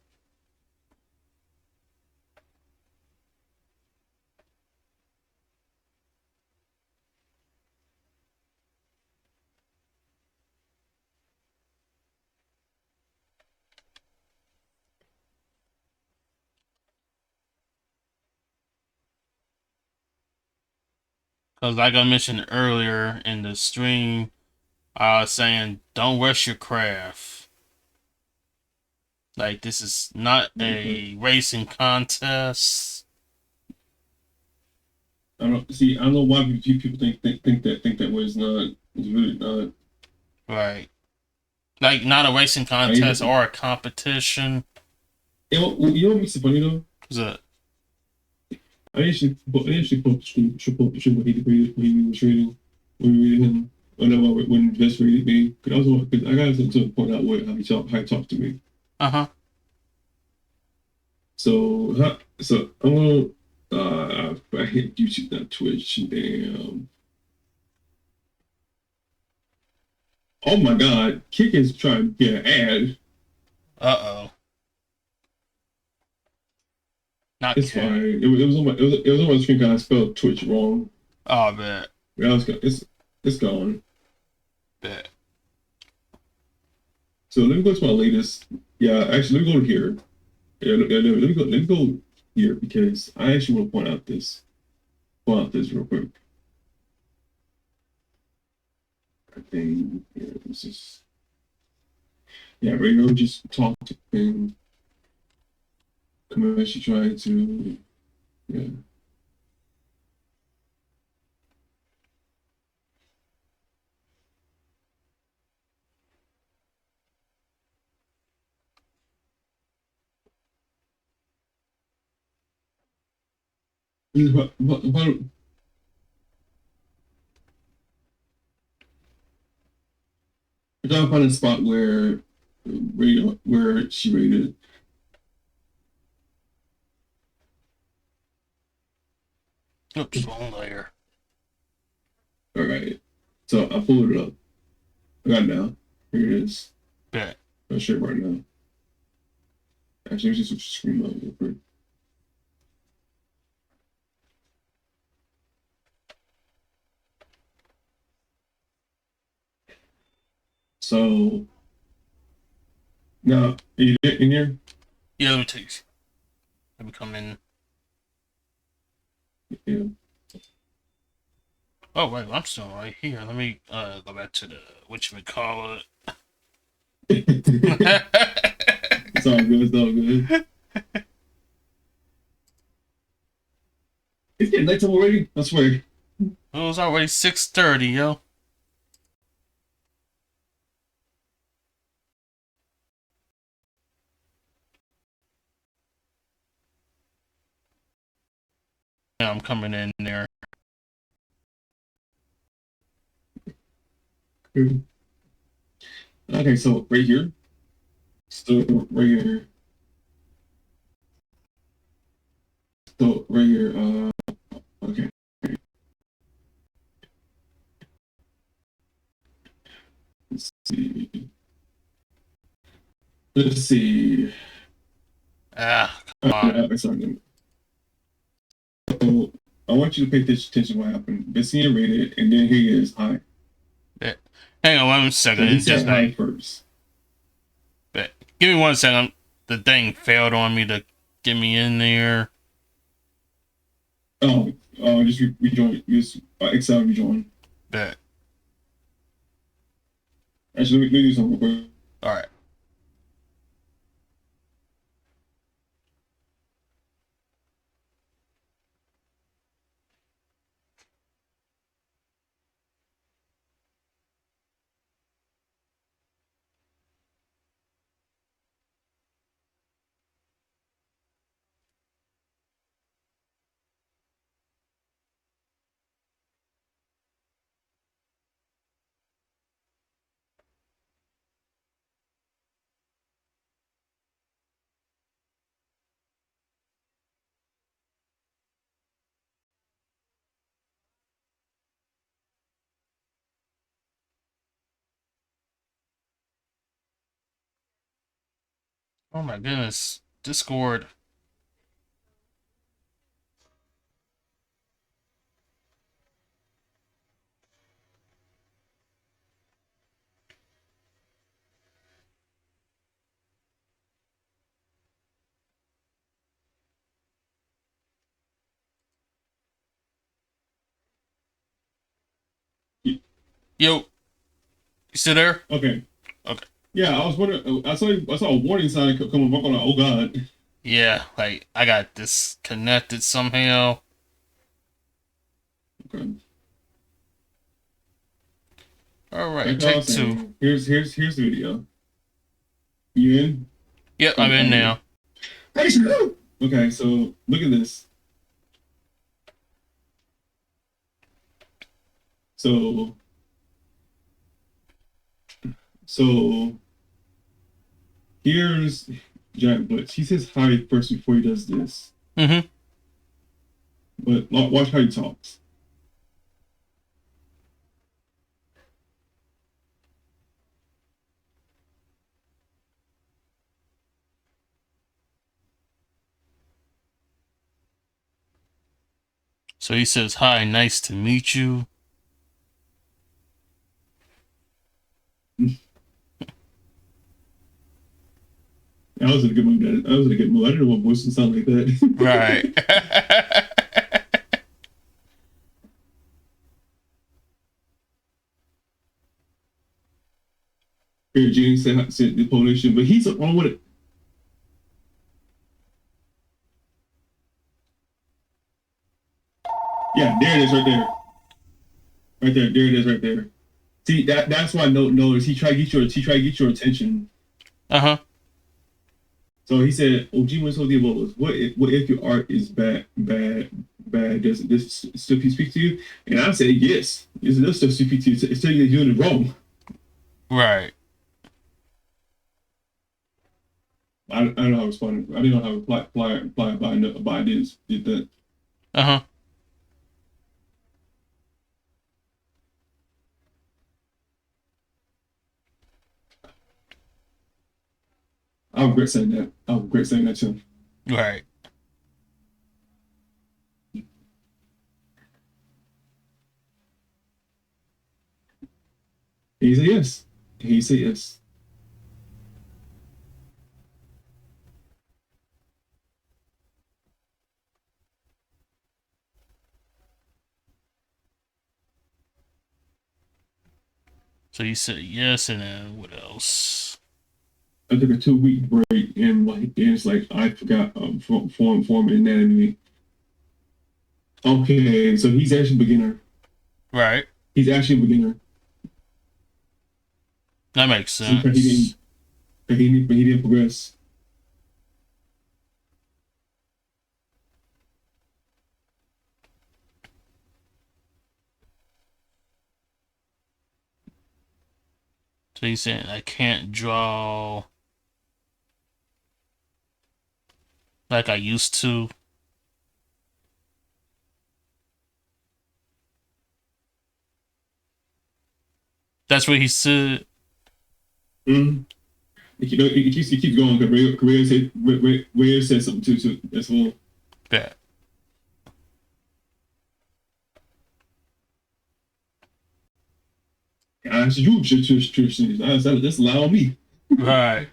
[SPEAKER 1] Because like I mentioned earlier in the stream, I was saying, don't rush your craft. Like, this is not a racing contest.
[SPEAKER 3] I don't know why people think that way. It's not. It's really not.
[SPEAKER 1] Right. Like, not a racing contest or a competition.
[SPEAKER 3] You know what makes it funny though?
[SPEAKER 1] What's that?
[SPEAKER 3] I actually put the stream what he was reading. when we read him. When Vince rated me, because I got to point out how he talked to me. So I'm gonna I hit YouTube, not Twitch. Damn. Oh my God, Kick is trying to get an ad.
[SPEAKER 1] Uh-oh. Not
[SPEAKER 3] It's
[SPEAKER 1] Kick.
[SPEAKER 3] fine. It was on my screen because I spelled Twitch wrong.
[SPEAKER 1] Oh, bet.
[SPEAKER 3] Yeah, it's gone.
[SPEAKER 1] Bet.
[SPEAKER 3] So let me go to my latest. Yeah, actually, let me go here. Yeah, let me go here because I actually want to point out this real quick. I think this is radio just talked and commercially trying to But I gotta find a spot where she rated.
[SPEAKER 1] Oops, wrong layer.
[SPEAKER 3] All right, so I pulled it up. I got it now. Here it is.
[SPEAKER 1] Bet.
[SPEAKER 3] I'll show you right now. Actually, let's just switch the screen mode real quick. So now, are you in here?
[SPEAKER 1] Yeah, let me come in.
[SPEAKER 3] Yeah.
[SPEAKER 1] Oh, wait, I'm still right here. Let me go back to the whatchamacallit.
[SPEAKER 3] It's all good. It's all good. It's getting nighttime already. I swear.
[SPEAKER 1] It was already 6:30, yo. Yeah, I'm coming in there.
[SPEAKER 3] Okay, so right here. So right here. So right here. Okay. Let's see. Let's see.
[SPEAKER 1] Ah, come on.
[SPEAKER 3] Sorry. So I want you to pay attention to what happened. Vincent rated, and then here is high.
[SPEAKER 1] Hang on 1 second.
[SPEAKER 3] So he said
[SPEAKER 1] Just
[SPEAKER 3] high
[SPEAKER 1] like,
[SPEAKER 3] first.
[SPEAKER 1] bet. Give me 1 second. The thing failed on me to get me in there.
[SPEAKER 3] Oh, just rejoin. Just Excel rejoin.
[SPEAKER 1] Bet.
[SPEAKER 3] Actually, let me do something real quick.
[SPEAKER 1] All right. Oh my goodness. Discord. Yo, you still there?
[SPEAKER 3] Okay.
[SPEAKER 1] Okay.
[SPEAKER 3] Yeah, I was wondering. I saw a warning sign come up on. Oh God.
[SPEAKER 1] Yeah, like I got disconnected somehow.
[SPEAKER 3] Okay.
[SPEAKER 1] All right,
[SPEAKER 3] Like
[SPEAKER 1] take 2.
[SPEAKER 3] Here's the video. You in?
[SPEAKER 1] Yep, I'm in now.
[SPEAKER 3] Okay, so look at this. So so here's Jack Blitz. He says hi first before he does this.
[SPEAKER 1] Mm-hmm.
[SPEAKER 3] But watch how he talks.
[SPEAKER 1] So he says, "Hi, nice to meet you."
[SPEAKER 3] I was in a good mood. I was in a good mood. I didn't know what voice would sound like that.
[SPEAKER 1] Right.
[SPEAKER 3] Here, James said the Polish, but he's on with it. Yeah, there it is, right there, right there. There it is, right there. See that's why I notice he tried to get your attention.
[SPEAKER 1] Uh-huh.
[SPEAKER 3] So he said, Ojima told the Ebolas, what if your art is bad? Does this still speak to you? And I said, yes. It does still speak to you. It's telling you you're doing it wrong.
[SPEAKER 1] Right.
[SPEAKER 3] I don't know how to respond. I didn't know how to reply, but I did that.
[SPEAKER 1] Uh-huh.
[SPEAKER 3] I regret saying that. I regret saying that to him.
[SPEAKER 1] Right.
[SPEAKER 3] He said yes. He said yes.
[SPEAKER 1] So he said yes, and then what else?
[SPEAKER 3] I took a 2-week break, and it's like I forgot form and anatomy. Okay, so he's actually a beginner.
[SPEAKER 1] Right.
[SPEAKER 3] He's actually a beginner.
[SPEAKER 1] That makes
[SPEAKER 3] So
[SPEAKER 1] sense.
[SPEAKER 3] he didn't progress.
[SPEAKER 1] So he's saying I can't draw like I used to. That's what he said.
[SPEAKER 3] Mm-hmm. It keeps going. Ray said something too. So that's all.
[SPEAKER 1] Yeah.
[SPEAKER 3] I said you should that's allow me.
[SPEAKER 1] Right.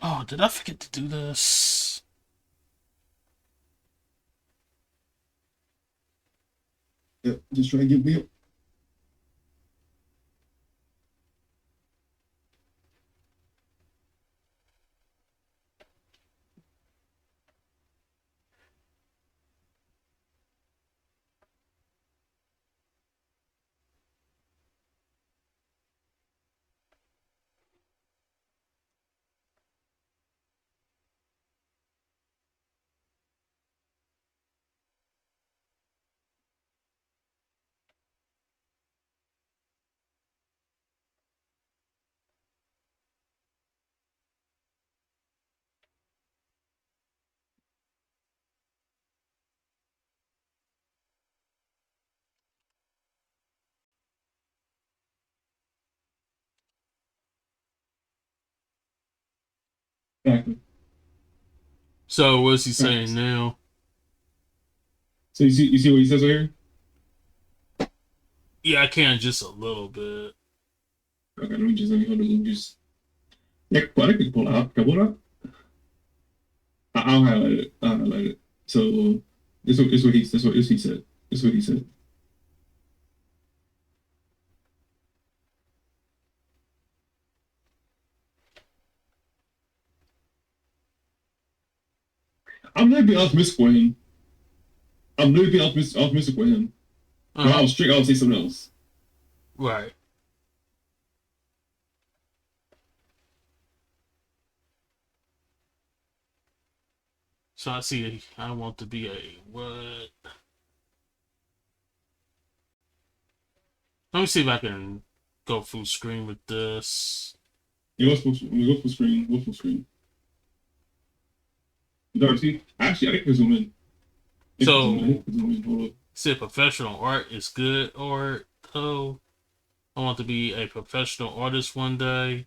[SPEAKER 1] Oh, did I forget to do this?
[SPEAKER 3] Yeah, just try to get me. Exactly.
[SPEAKER 1] So what's he saying now?
[SPEAKER 3] So you see what he says right here?
[SPEAKER 1] Yeah, I can just a little bit.
[SPEAKER 3] Okay, let me just. Yeah, I can pull out. Can I pull out? I'll highlight it. I'll highlight it. So this what he said. This what he said. I'm literally being optimistic with him. I'm literally being optimistic with him. If I was strict, I would say something else.
[SPEAKER 1] Right. So I see. I want to be a what? Let me see if I can go full screen with this.
[SPEAKER 3] Yeah, go full screen. Go full screen. Darcy, actually, I can zoom in.
[SPEAKER 1] So,
[SPEAKER 3] Hold up.
[SPEAKER 1] say professional art is good art, though. I want to be a professional artist one day.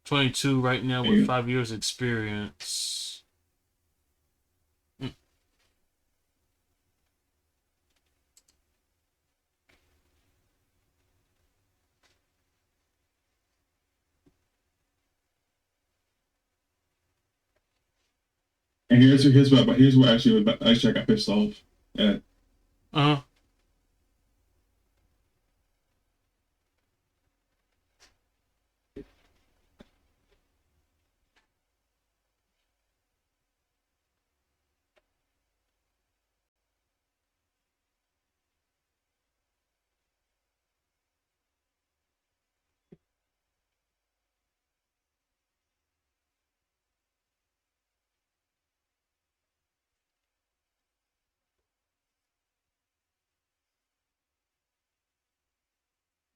[SPEAKER 1] 22 right now with
[SPEAKER 3] Yeah.
[SPEAKER 1] 5 years experience.
[SPEAKER 3] And here's where actually I got pissed off at.
[SPEAKER 1] Uh-huh.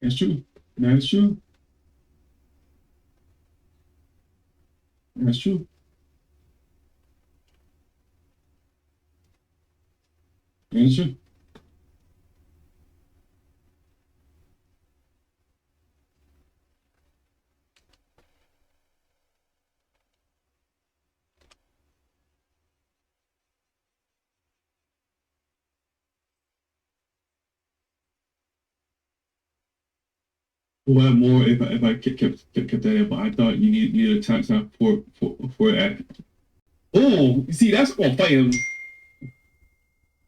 [SPEAKER 3] That's true. That's true. That's true. That's true. We'll have more if I kept that in, but I thought you needed a time for that. Oh, see, that's gonna fight him.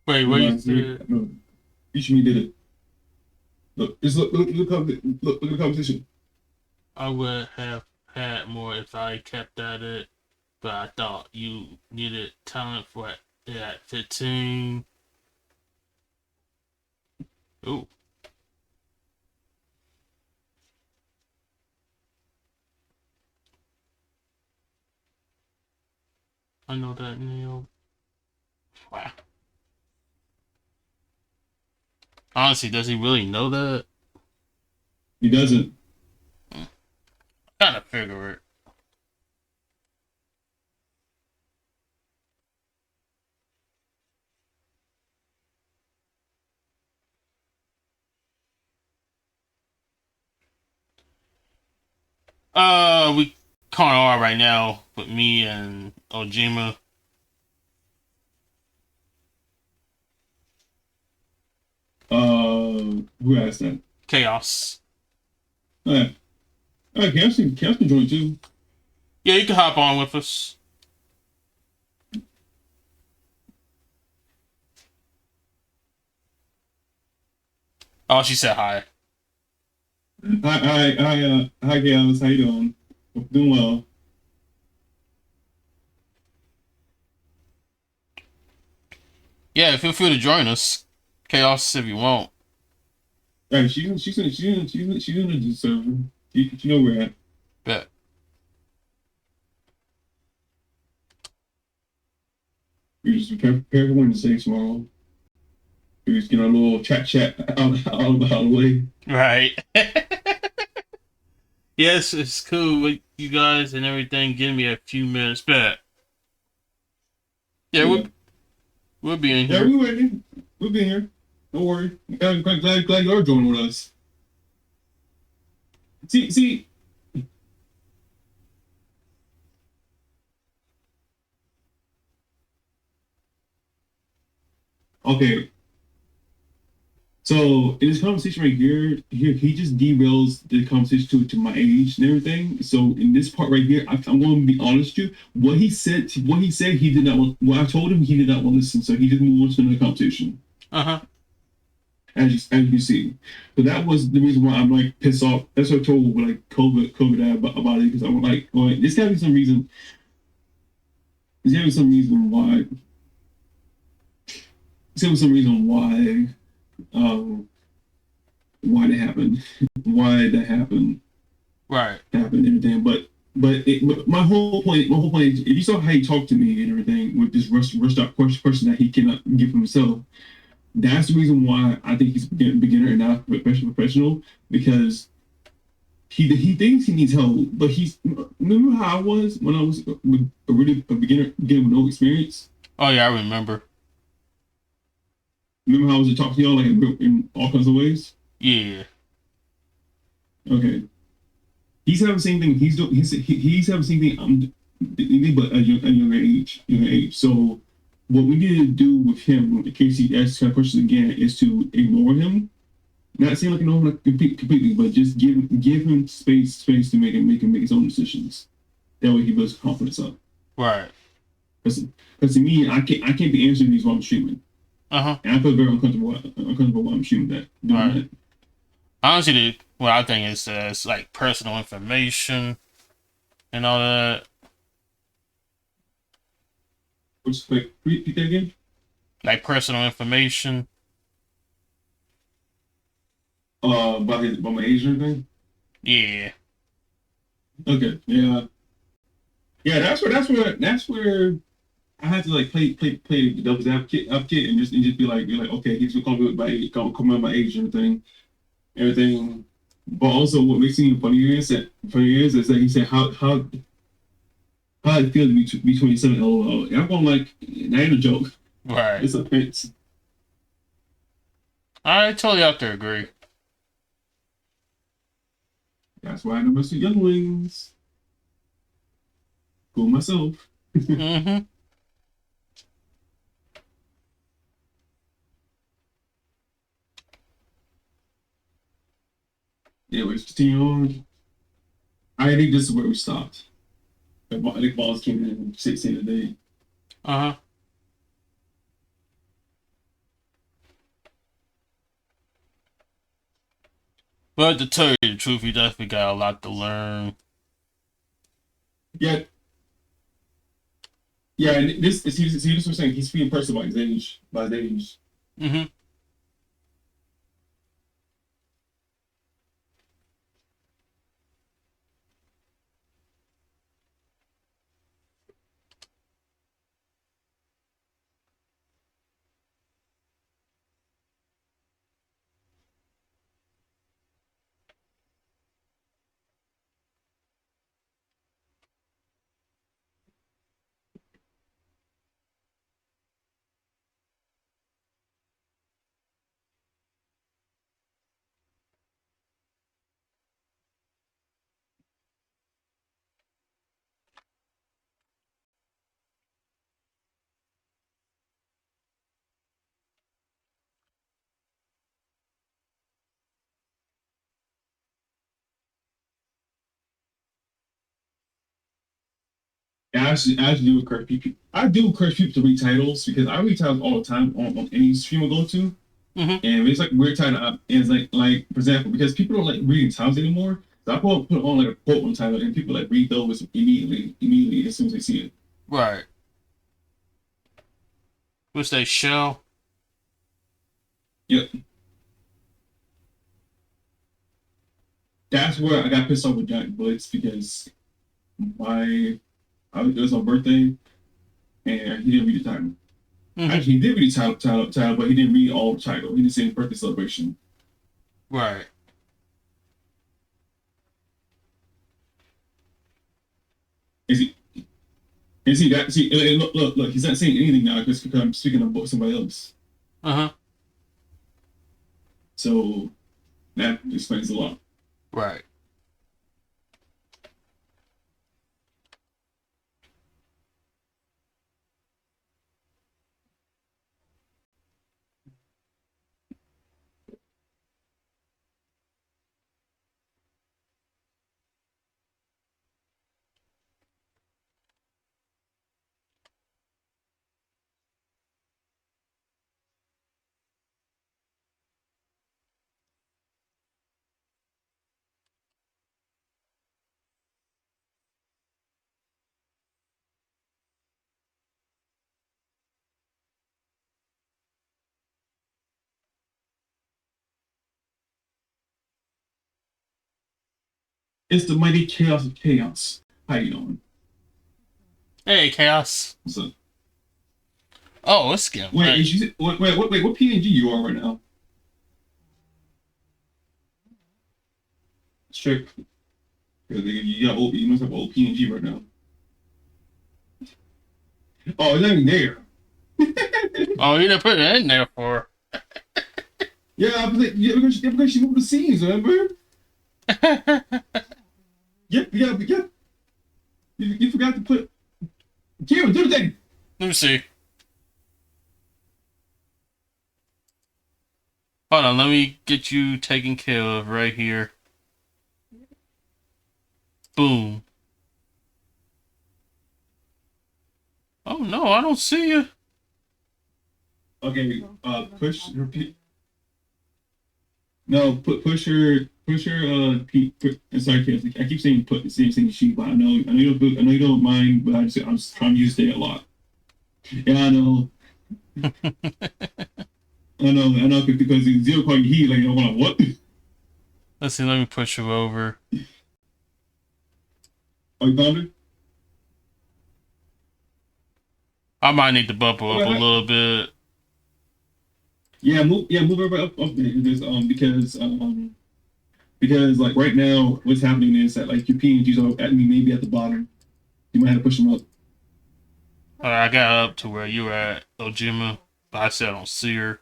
[SPEAKER 1] Wait, what you said?
[SPEAKER 3] No, Ishimi did it. Look, just look at the competition.
[SPEAKER 1] I would have had more if I kept at it, but I thought you needed talent for it at 15. Ooh. I know that, Neil. Wow. Honestly, does he really know that?
[SPEAKER 3] He doesn't.
[SPEAKER 1] Kind of figure it. We kind of are right now with me and Ojima.
[SPEAKER 3] Who asked that?
[SPEAKER 1] Chaos.
[SPEAKER 3] Alright. Alright, Cass can join too.
[SPEAKER 1] Yeah, you can hop on with us. Oh, she said hi.
[SPEAKER 3] Hi, Cass. How you doing? Doing well.
[SPEAKER 1] Yeah, feel free to join us. Chaos if you want.
[SPEAKER 3] Alright, she's in the server. You know where at.
[SPEAKER 1] Bet.
[SPEAKER 3] We just prepare for Wednesday tomorrow. We just get a little chat out of the way.
[SPEAKER 1] Right. Yes, it's cool with you guys and everything. Give me a few minutes back. Yeah, we'll be in
[SPEAKER 3] Yeah,
[SPEAKER 1] here.
[SPEAKER 3] we'll be here. Don't worry. I'm glad you're joining with us. See. Okay. So in this conversation right here, he just derails the conversation to my age and everything. So in this part right here, I'm going to be honest with you. What he said, he did not want. What I told him, he did not want to listen. So he just moved on to another conversation. As you see, so that was the reason why I'm like pissed off. That's what I told like COVID about it, because I'm like, there's gotta be some reason. There's gotta be some reason why. There's gotta be some reason why that happened,
[SPEAKER 1] Right.
[SPEAKER 3] happened and everything. But my whole point is, if you saw how he talked to me and everything this rushed out question that he cannot give himself. That's the reason why I think he's a beginner and not professional, because he thinks he needs help, but he's remember how I was when I was a beginner with no experience.
[SPEAKER 1] Oh yeah, I remember.
[SPEAKER 3] Remember how I was talking to y'all like in all kinds of ways.
[SPEAKER 1] Yeah.
[SPEAKER 3] Okay, he's having the same thing. He's having the same thing. But a younger age. So what we need to do with him, in case he asks kind of questions again, is to ignore him. Not saying like ignore him like completely, but just give him space to make his own decisions. That way he builds confidence up.
[SPEAKER 1] Right.
[SPEAKER 3] Because to me, I can't be answering these while I'm streaming.
[SPEAKER 1] Uh-huh.
[SPEAKER 3] And I feel very uncomfortable while I'm streaming that.
[SPEAKER 1] Right.
[SPEAKER 3] That.
[SPEAKER 1] Honestly, what I think is it's like personal information and all that.
[SPEAKER 3] Which like repeat that again?
[SPEAKER 1] Like personal information.
[SPEAKER 3] About my age and everything.
[SPEAKER 1] Yeah.
[SPEAKER 3] Okay. Yeah. Yeah. That's where I had to like play the devil's advocate and just be like okay, he's gonna come with my age and everything. But also, what makes me funny is that he said how it feels to be 27. LOL. And I'm going like, that ain't a joke.
[SPEAKER 1] Right.
[SPEAKER 3] It's a fence.
[SPEAKER 1] I totally have to agree.
[SPEAKER 3] That's why I know most younglings. Go myself.
[SPEAKER 1] Mm-hmm.
[SPEAKER 3] Anyways, continue on. I think this is where we stopped. I think balls came in and saved the day.
[SPEAKER 1] Uh-huh. But to tell you the truth, you definitely got a lot to learn.
[SPEAKER 3] Yeah. Yeah, and this was saying he's being personal by his age.
[SPEAKER 1] Mm-hmm.
[SPEAKER 3] I actually do encourage people. I do encourage people to read titles because I read titles all the time on any stream I go to.
[SPEAKER 1] Mm-hmm.
[SPEAKER 3] And it's like weird title and it's like for example, because people don't like reading titles anymore. So I put on like a quote on title and people like read those immediately as soon as they see it.
[SPEAKER 1] Right. Which they show.
[SPEAKER 3] Yep. That's where I got pissed off with Jack Blitz because it was my birthday and he didn't read the title.
[SPEAKER 1] Mm-hmm.
[SPEAKER 3] Actually, he did read the title, but he didn't read all the title. He didn't say birthday celebration.
[SPEAKER 1] Right.
[SPEAKER 3] Is he? Look, he's not saying anything now because I'm speaking about somebody else.
[SPEAKER 1] Uh-huh.
[SPEAKER 3] So that explains a lot.
[SPEAKER 1] Right.
[SPEAKER 3] It's the mighty chaos of chaos. How you doing?
[SPEAKER 1] Hey, Chaos.
[SPEAKER 3] What's up?
[SPEAKER 1] Oh, it's getting
[SPEAKER 3] Wait,
[SPEAKER 1] late.
[SPEAKER 3] is you, wait, what PNG you are right now? Let's check. 'Cause you got old, you must have old PNG right now. Oh, it's not even there.
[SPEAKER 1] Oh, you didn't put it in there for.
[SPEAKER 3] Yeah, I was like, yeah, because she moved the scenes, remember? Yep, yeah, yep. You forgot to put. Cameron, do the thing.
[SPEAKER 1] Let me see. Hold on, let me get you taken care of right here. Boom. Oh no, I don't see you.
[SPEAKER 3] Okay, repeat. No, push her. Sorry, Kelsey. I keep saying saying she, but I know you don't mind, but I'm just trying to use that a lot. Yeah, I know, I know, because it's zero call you heat, like, I'm like, what?
[SPEAKER 1] Let's see, let me push you over.
[SPEAKER 3] Oh, you found her?
[SPEAKER 1] I might need to bump her up a little bit.
[SPEAKER 3] Yeah, move everybody up there, because like right now, what's happening is that like your PNGs are at me maybe at the bottom. You might have to push them up.
[SPEAKER 1] Alright, I got up to where you were at, Ojima, but I still don't see her.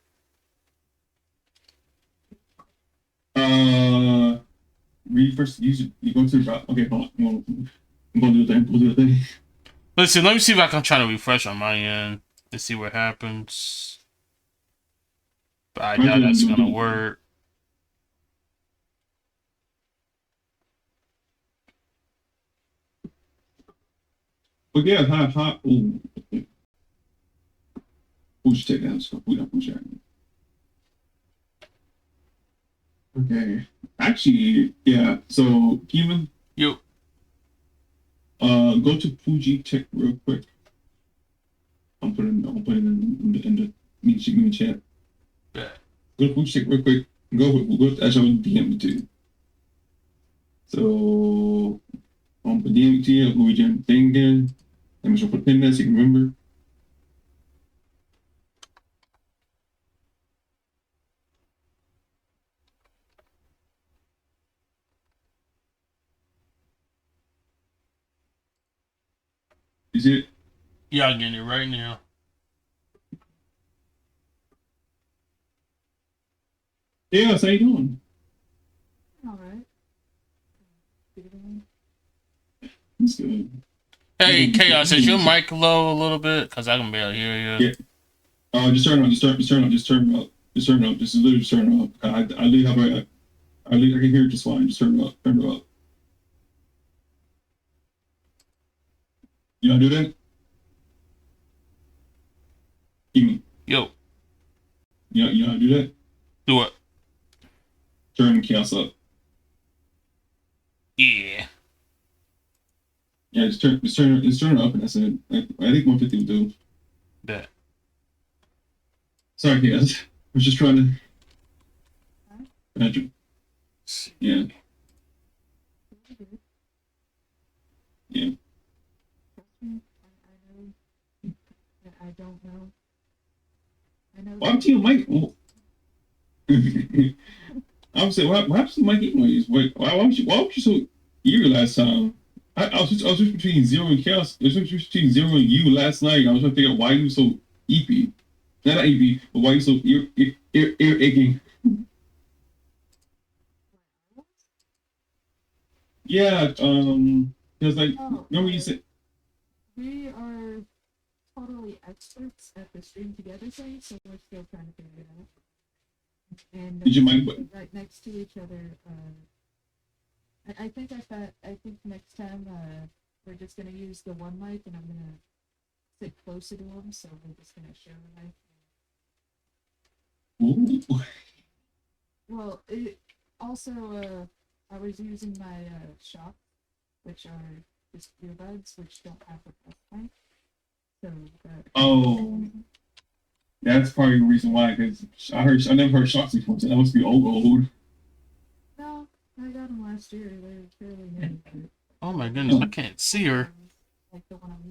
[SPEAKER 3] Read first. You go to the drop. Okay, hold on. I'm gonna do the thing. We'll do the thing.
[SPEAKER 1] Listen, let me see if I can try to refresh on my end and see what happens. But I doubt that's gonna work.
[SPEAKER 3] But yeah, hot. Ooh. Who should take that? So we don't push that. Okay. Actually, yeah. So, Kevin,
[SPEAKER 1] Yo,
[SPEAKER 3] go to Fuji Tech real quick. I'm putting in the meeting chat.
[SPEAKER 1] yeah.
[SPEAKER 3] Go to Fuji Tech real quick. Go to actually DM too. So, on the DM to you, go to thing again. I'm just gonna put a pin there so you can remember. Is it?
[SPEAKER 1] Yeah, I'm getting it right now.
[SPEAKER 3] Yeah, so how you doing?
[SPEAKER 4] All right.
[SPEAKER 3] That's good.
[SPEAKER 1] Hey, Chaos, is your mic low a little bit? Because I can barely hear you.
[SPEAKER 3] Yeah. Just turn it up. Just turn it up. Just literally just turn it up. I literally have I can hear it just fine. Just turn it up. Turn it up. You know how to do that? Gimme.
[SPEAKER 1] Yo,
[SPEAKER 3] You know how to do that?
[SPEAKER 1] do it.
[SPEAKER 3] Turn chaos up.
[SPEAKER 1] Yeah.
[SPEAKER 3] Yeah, just turn it up, and that's it. Like, I think 150 will do.
[SPEAKER 1] Bet.
[SPEAKER 3] Sorry, chaos. I was just trying to. Yeah. Yeah.
[SPEAKER 4] I don't know. I know.
[SPEAKER 3] Why happens to your mic? Oh. I would say, what happens to the mic anyways? Why was you so eerie last time? I was switching between Zero and Chaos. I was switching between Zero and you last night. I was trying to figure out why you were so eepy. Not eepy, but why you so ear aching. Yeah, because like, remember you said.
[SPEAKER 4] We are totally experts at the stream together thing, so we're still trying to figure it out. And
[SPEAKER 3] Did you mind?
[SPEAKER 4] right next to each other. I think next time we're just gonna use the one mic, and I'm gonna sit closer to him, so we're just gonna share a mic.
[SPEAKER 3] Ooh.
[SPEAKER 4] Well, it also I was using my Shock, which are just earbuds, which don't have a plus mic. So
[SPEAKER 3] Oh, that's probably the reason why. Because I never heard Shocks before. So that must be old.
[SPEAKER 4] No, I got them last year. They're fairly new.
[SPEAKER 1] Oh my goodness, I can't see her.
[SPEAKER 4] Like the one I'm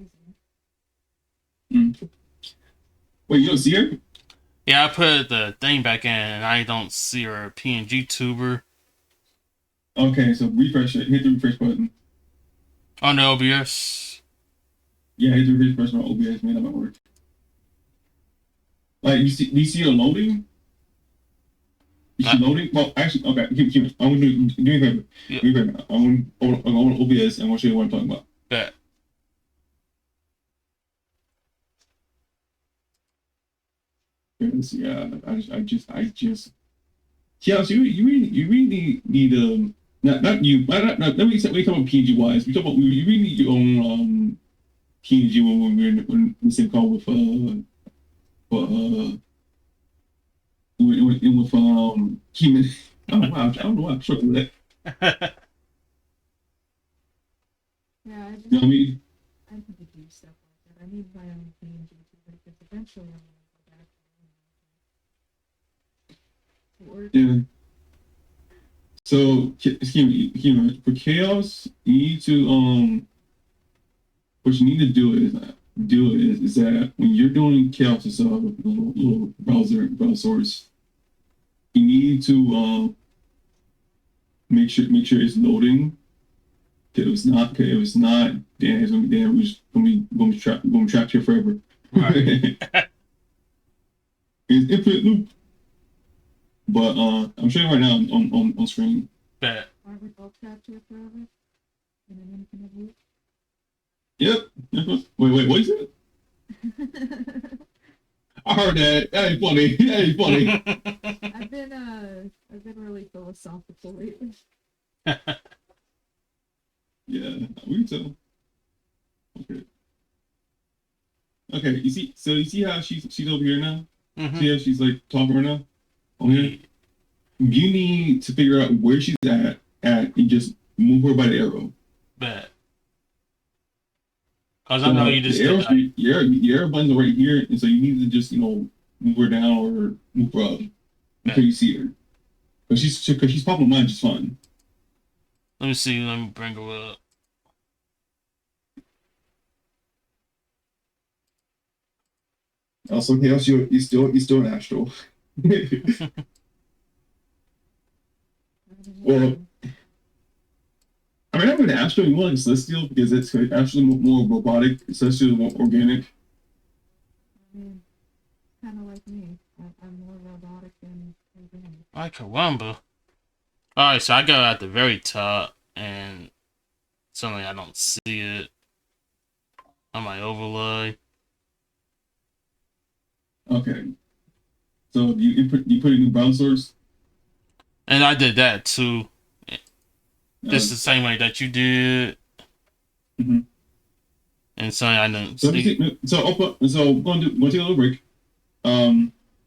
[SPEAKER 4] using.
[SPEAKER 3] Wait, you don't see her?
[SPEAKER 1] Yeah, I put the thing back in and I don't see her PNG tuber
[SPEAKER 3] Okay, so refresh it. Hit the refresh button.
[SPEAKER 1] on the OBS.
[SPEAKER 3] Yeah, hit the refresh button on OBS. Man, that might work. Like, do you see it loading? Is she loading? Well, actually, okay. I'm gonna do me a favor.
[SPEAKER 1] Yeah.
[SPEAKER 3] Do me a favor. I'm gonna OBS and I want to show you what I'm talking about.
[SPEAKER 1] Bet.
[SPEAKER 3] Yeah, I just. Yeah, so you really need not you not let me say we talk about PNG wise. We talk about you really need your own PNG when we're in the same call with with human. I don't know why I'm struggling with that.
[SPEAKER 4] Yeah, I just,
[SPEAKER 3] You know what I mean?
[SPEAKER 4] I need to do stuff like that. I need my own PNG tuber because eventually I'm gonna go back to work.
[SPEAKER 3] Yeah. So, excuse me, for chaos, you need to what you need to do is that when you're doing chaos as a little browsers, you need to make sure it's loading. Cause if it's not, then it's gonna be trapped here forever.
[SPEAKER 1] Right.
[SPEAKER 3] It's infinite loop. But I'm showing you right now on screen.
[SPEAKER 1] Bet.
[SPEAKER 4] Aren't we both trapped here forever? In an infinite loop?
[SPEAKER 3] Yep. Wait, what is it? I heard that. That ain't funny. That ain't funny.
[SPEAKER 4] I've been really philosophical lately.
[SPEAKER 3] Yeah, we can tell. Okay. Okay, you see how she's over here now?
[SPEAKER 1] Mhm.
[SPEAKER 3] See how she's like talking right now? On here? You need to figure out where she's at and just move her by the arrow.
[SPEAKER 1] Bet. Cause I know you just
[SPEAKER 3] the arrow,
[SPEAKER 1] did,
[SPEAKER 3] your arrow button's right here, and so you need to just move her down or move her up until you see her. Because she's popping mine just fine.
[SPEAKER 1] let me see. Let me bring her up.
[SPEAKER 3] Also, Chaos, you're still an astral. Well, I mean, I'm an astral. You want like celestial because it's actually more robotic. Celestial is more organic.
[SPEAKER 4] I mean, kind of like me. I'm more robotic than organic.
[SPEAKER 1] I caramba. Alright, so I go at the very top and suddenly I don't see it on my overlay.
[SPEAKER 3] Okay. So you put a new brown source.
[SPEAKER 1] And I did that too. Just
[SPEAKER 3] Uh,
[SPEAKER 1] the same way that you did.
[SPEAKER 3] Mhm.
[SPEAKER 1] And so I didn't
[SPEAKER 3] So
[SPEAKER 1] see.
[SPEAKER 3] we're going to take a little break. A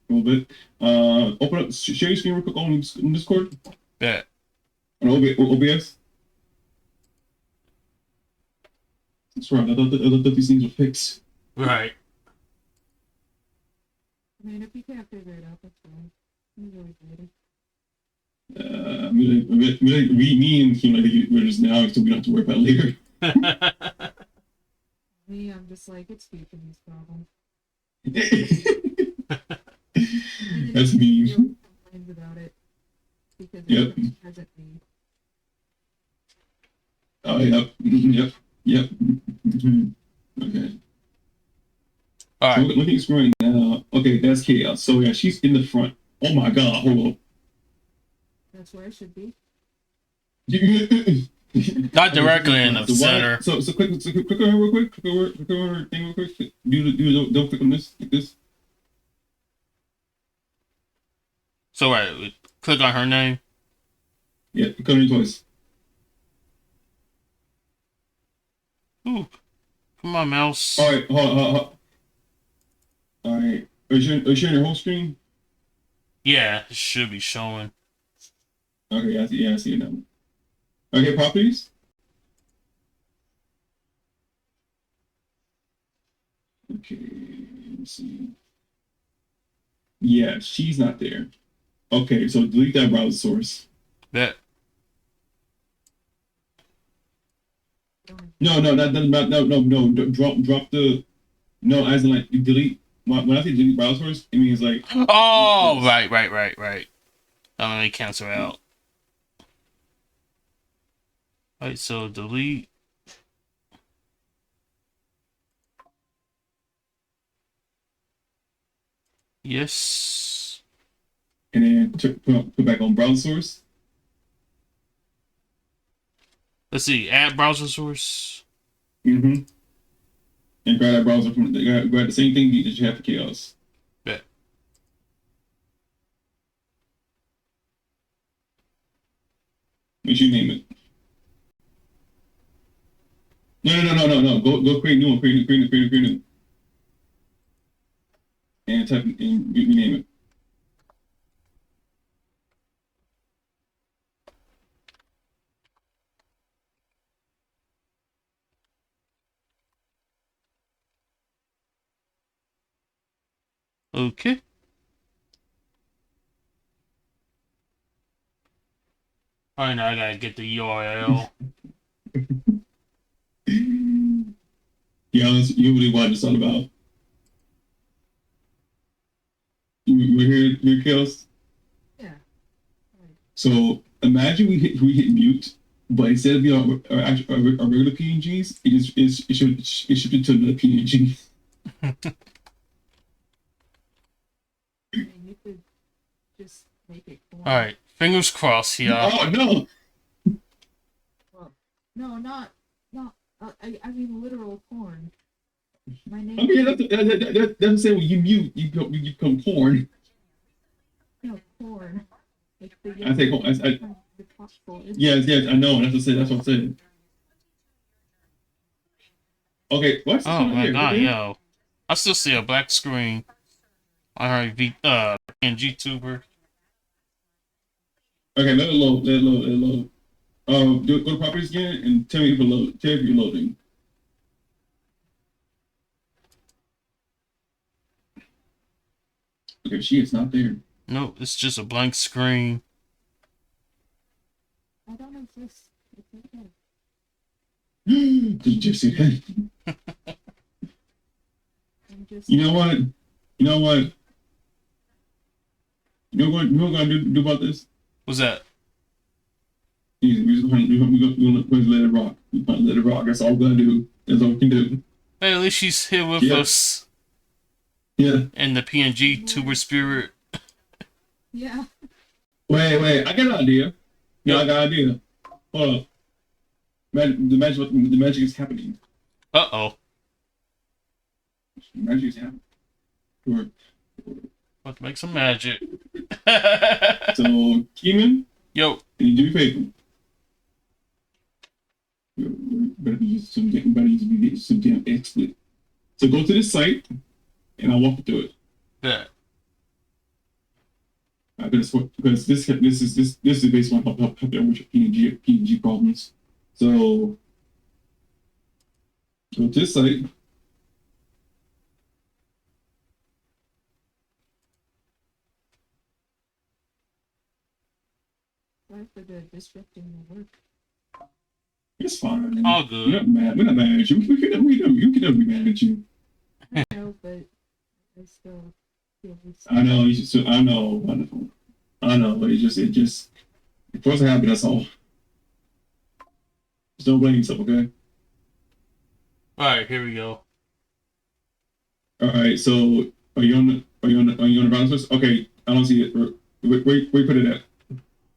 [SPEAKER 3] little bit. Open up. Share your screen real quick on Discord.
[SPEAKER 1] Bet.
[SPEAKER 3] On OBS. That's right. I thought these things were fixed.
[SPEAKER 1] Right.
[SPEAKER 4] I mean, if you can't figure it out, that's fine. I'm really good.
[SPEAKER 3] Me and him, like, we're just now, so we don't have to worry about it later.
[SPEAKER 4] Me, I'm just like, it's Japanese problem.
[SPEAKER 3] That's me.
[SPEAKER 4] Really complains about it because
[SPEAKER 3] Yep.
[SPEAKER 4] it doesn't need.
[SPEAKER 3] Oh, yep. Mhm. Okay. So
[SPEAKER 1] Alright.
[SPEAKER 3] looking at the screen right now. Okay, that's chaos. So yeah, she's in the front. Oh my god, hold up.
[SPEAKER 4] That's where it should be.
[SPEAKER 1] Not directly in the center.
[SPEAKER 3] So click on her real quick. Click on her thing real quick. Don't click on this. Like this.
[SPEAKER 1] So right, click on her name.
[SPEAKER 3] Yeah, click on her twice.
[SPEAKER 1] Ooh. Come on, mouse.
[SPEAKER 3] All right, hold on. All right. Are you sharing your whole screen?
[SPEAKER 1] Yeah, it should be showing.
[SPEAKER 3] Okay, I see it now. Okay, properties. Okay, let's see. Yeah, she's not there. Okay, so delete that browser source.
[SPEAKER 1] Bet.
[SPEAKER 3] No. Drop the. No, as in like you delete. when I say delete browser source, it means like
[SPEAKER 1] Oh, right. Let me cancel out. Alright, so delete. Yes.
[SPEAKER 3] and then put back on browser source.
[SPEAKER 1] Let's see. Add browser source.
[SPEAKER 3] Mm-hmm. And grab that browser from grab the same thing that you have for Chaos.
[SPEAKER 1] Yeah.
[SPEAKER 3] Make sure you name it. No. Go create a new one. Create a new. And type and rename it.
[SPEAKER 1] Okay. Alright, now I gotta get the URL.
[SPEAKER 3] Yeah, you really what it's all about. You hear Chaos?
[SPEAKER 4] Yeah. Right.
[SPEAKER 3] So imagine we hit mute, but instead of being our regular PNGs, it should be to another PNG.
[SPEAKER 4] And you could just make it corn.
[SPEAKER 1] Alright, fingers crossed here.
[SPEAKER 3] Oh no!
[SPEAKER 4] Well, no, not. I mean literal corn. My name.
[SPEAKER 3] I mean that's saying when you mute, you become corn.
[SPEAKER 4] No, corn. Like the
[SPEAKER 3] I say corn.
[SPEAKER 4] the popcorn.
[SPEAKER 3] Yes, I know. That's what I said. That's what I said. Okay, what's
[SPEAKER 1] Oh my god, yo. I still see a black screen on her PNG tuber.
[SPEAKER 3] Okay, let it load. Go to properties again and tell me if you're loading. Okay, she is not there.
[SPEAKER 1] No, it's just a blank screen.
[SPEAKER 4] I don't exist. It's okay.
[SPEAKER 3] Did you just see that?
[SPEAKER 4] I'm just.
[SPEAKER 3] You know what? You know what we're gonna do about this?
[SPEAKER 1] What's that?
[SPEAKER 3] We're gonna let it rock. We're gonna let it rock. That's all we're gonna do. That's all we can do.
[SPEAKER 1] Hey, at least she's here with
[SPEAKER 3] Yeah.
[SPEAKER 1] us
[SPEAKER 3] Yeah.
[SPEAKER 1] in the PNG tuber spirit.
[SPEAKER 4] Yeah.
[SPEAKER 3] Wait. I got an idea. Yeah, I got an idea. Hold up. The magic is happening.
[SPEAKER 1] Uh-oh.
[SPEAKER 3] Magic is happening. Sure.
[SPEAKER 1] Let's make some magic.
[SPEAKER 3] So, Keeman,
[SPEAKER 1] Yo.
[SPEAKER 3] can you do me a favor? Better be using some damn exploit. So go to this site, and I'll walk you through it.
[SPEAKER 1] Yeah.
[SPEAKER 3] Because this is based on help out with your PNG problems. So go to this site.
[SPEAKER 4] Sorry for the disrupting the work.
[SPEAKER 3] It's fine.
[SPEAKER 1] All
[SPEAKER 3] We're
[SPEAKER 1] good.
[SPEAKER 3] not mad. We're not mad at you. We can never be mad at you.
[SPEAKER 4] I know, but I still feel this.
[SPEAKER 3] I know. I know. Wonderful. I know. But it just it's supposed to happen. That's all. Just don't blame yourself, okay?
[SPEAKER 1] Alright, here we go.
[SPEAKER 3] All right. So are you on the browser? Okay. I don't see it. Where you put it at?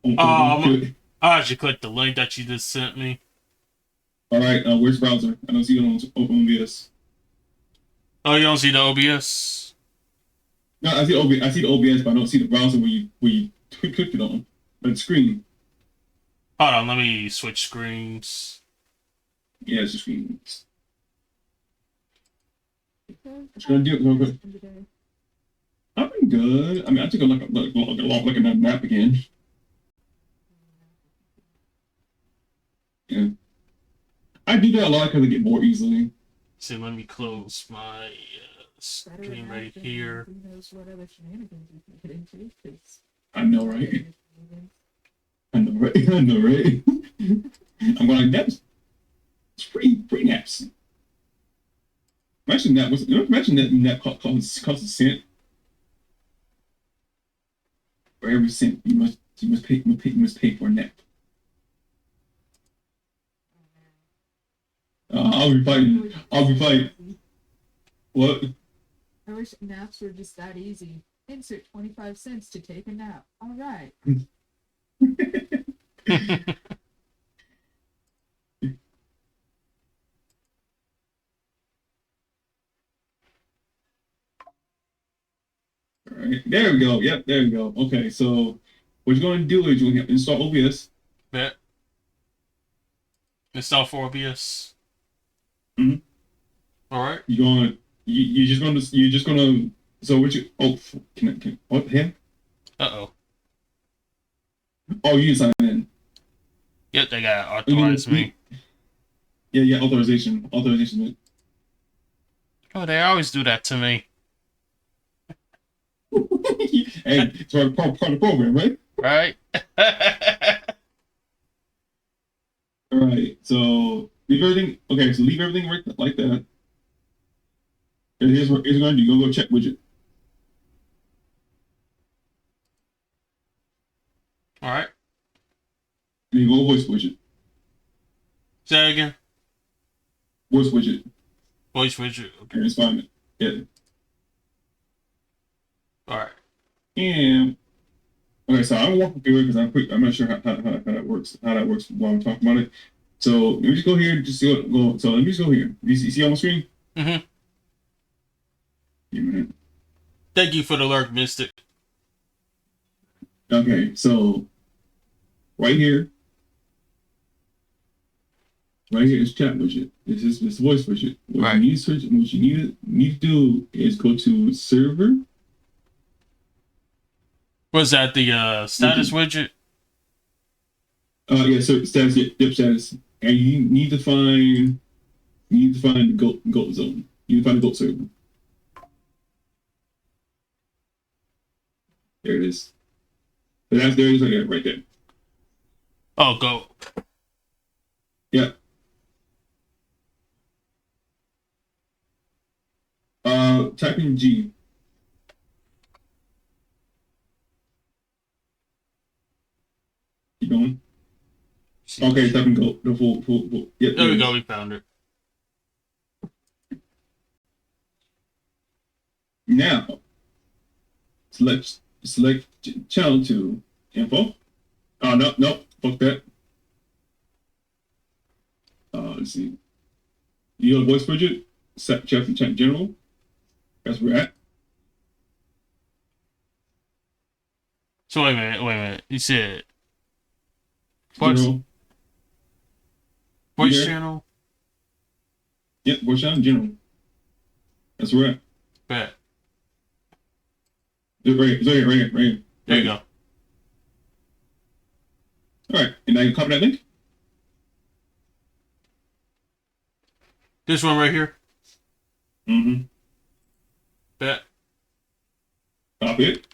[SPEAKER 1] I actually clicked the link that you just sent me.
[SPEAKER 3] All right. Where's browser? I don't see it on OBS.
[SPEAKER 1] Oh, you don't see the OBS?
[SPEAKER 3] No, I see the OBS, but I don't see the browser where you clicked it on. But the screen.
[SPEAKER 1] Hold on, let me switch screens.
[SPEAKER 3] Yeah, it's the screen.
[SPEAKER 4] What
[SPEAKER 3] you gonna do? I've been good. I mean, I took a nap again. Yeah. I do that a lot because I get bored easily.
[SPEAKER 1] So let me close my screen right here.
[SPEAKER 4] Who knows what other shenanigans we can get into? 'Cause
[SPEAKER 3] I know, right? I know, right? I know, right? I'm going like, that's free naps. Imagine that was imagine that costs a cent. For every cent you must pay for a nap. I'll be fighting. I'll be fighting. What?
[SPEAKER 4] I wish naps were just that easy. Insert 25 cents to take a nap. All right.
[SPEAKER 3] All right, there we go. Yep, there we go. Okay, so what you're going to do is you're going to install OBS.
[SPEAKER 1] Bet. Install for OBS.
[SPEAKER 3] Mhm.
[SPEAKER 1] All right.
[SPEAKER 3] You're just gonna. So what you? Oh, can what the hell?
[SPEAKER 1] Uh-oh.
[SPEAKER 3] Oh, you didn't sign in.
[SPEAKER 1] Yep, they got authorized me.
[SPEAKER 3] Yeah, authorization.
[SPEAKER 1] Oh, they always do that to me.
[SPEAKER 3] Hey, it's part of the program, right?
[SPEAKER 1] Right?
[SPEAKER 3] All right. So leave everything. Okay, so leave everything right like that. And here's what you're gonna do. You're gonna go check widget.
[SPEAKER 1] All right.
[SPEAKER 3] And you go voice widget.
[SPEAKER 1] Say that again.
[SPEAKER 3] Voice widget.
[SPEAKER 1] Voice widget. Okay.
[SPEAKER 3] Okay, it's fine. Yeah.
[SPEAKER 1] All right.
[SPEAKER 3] And okay, so I'm walking through it because I'm not sure how that works. How that works while I'm talking about it. So let me just go here and just go. So let me just go here. You see on the screen?
[SPEAKER 1] Mm-hmm.
[SPEAKER 3] Give me a minute.
[SPEAKER 1] Thank you for the lurk, Mystic.
[SPEAKER 3] Okay, so right here is chat widget. This is voice widget. What
[SPEAKER 1] Right.
[SPEAKER 3] you need to do is go to server.
[SPEAKER 1] Was that the status widget?
[SPEAKER 3] Yeah, so status, yep, status, and you need to find the goat zone. You need to find the goat server. There it is. So there it is right there.
[SPEAKER 1] Oh, go.
[SPEAKER 3] Yeah. Type in G. Keep going. Okay, type in go. The full. Yep.
[SPEAKER 1] There we go. We found it.
[SPEAKER 3] Now, select channel 2 info. Oh no, fuck that. Let's see. You go to voice widget, set chat general. That's where we're at.
[SPEAKER 1] So wait a minute. You said voice
[SPEAKER 3] General.
[SPEAKER 1] voice
[SPEAKER 3] Yeah.
[SPEAKER 1] channel.
[SPEAKER 3] Yep, voice channel general. That's where we're at.
[SPEAKER 1] Bet.
[SPEAKER 3] Right here.
[SPEAKER 1] There you go.
[SPEAKER 3] All right, and now you copy that link.
[SPEAKER 1] This one right here.
[SPEAKER 3] Mm-hmm.
[SPEAKER 1] Bet.
[SPEAKER 3] Copy it.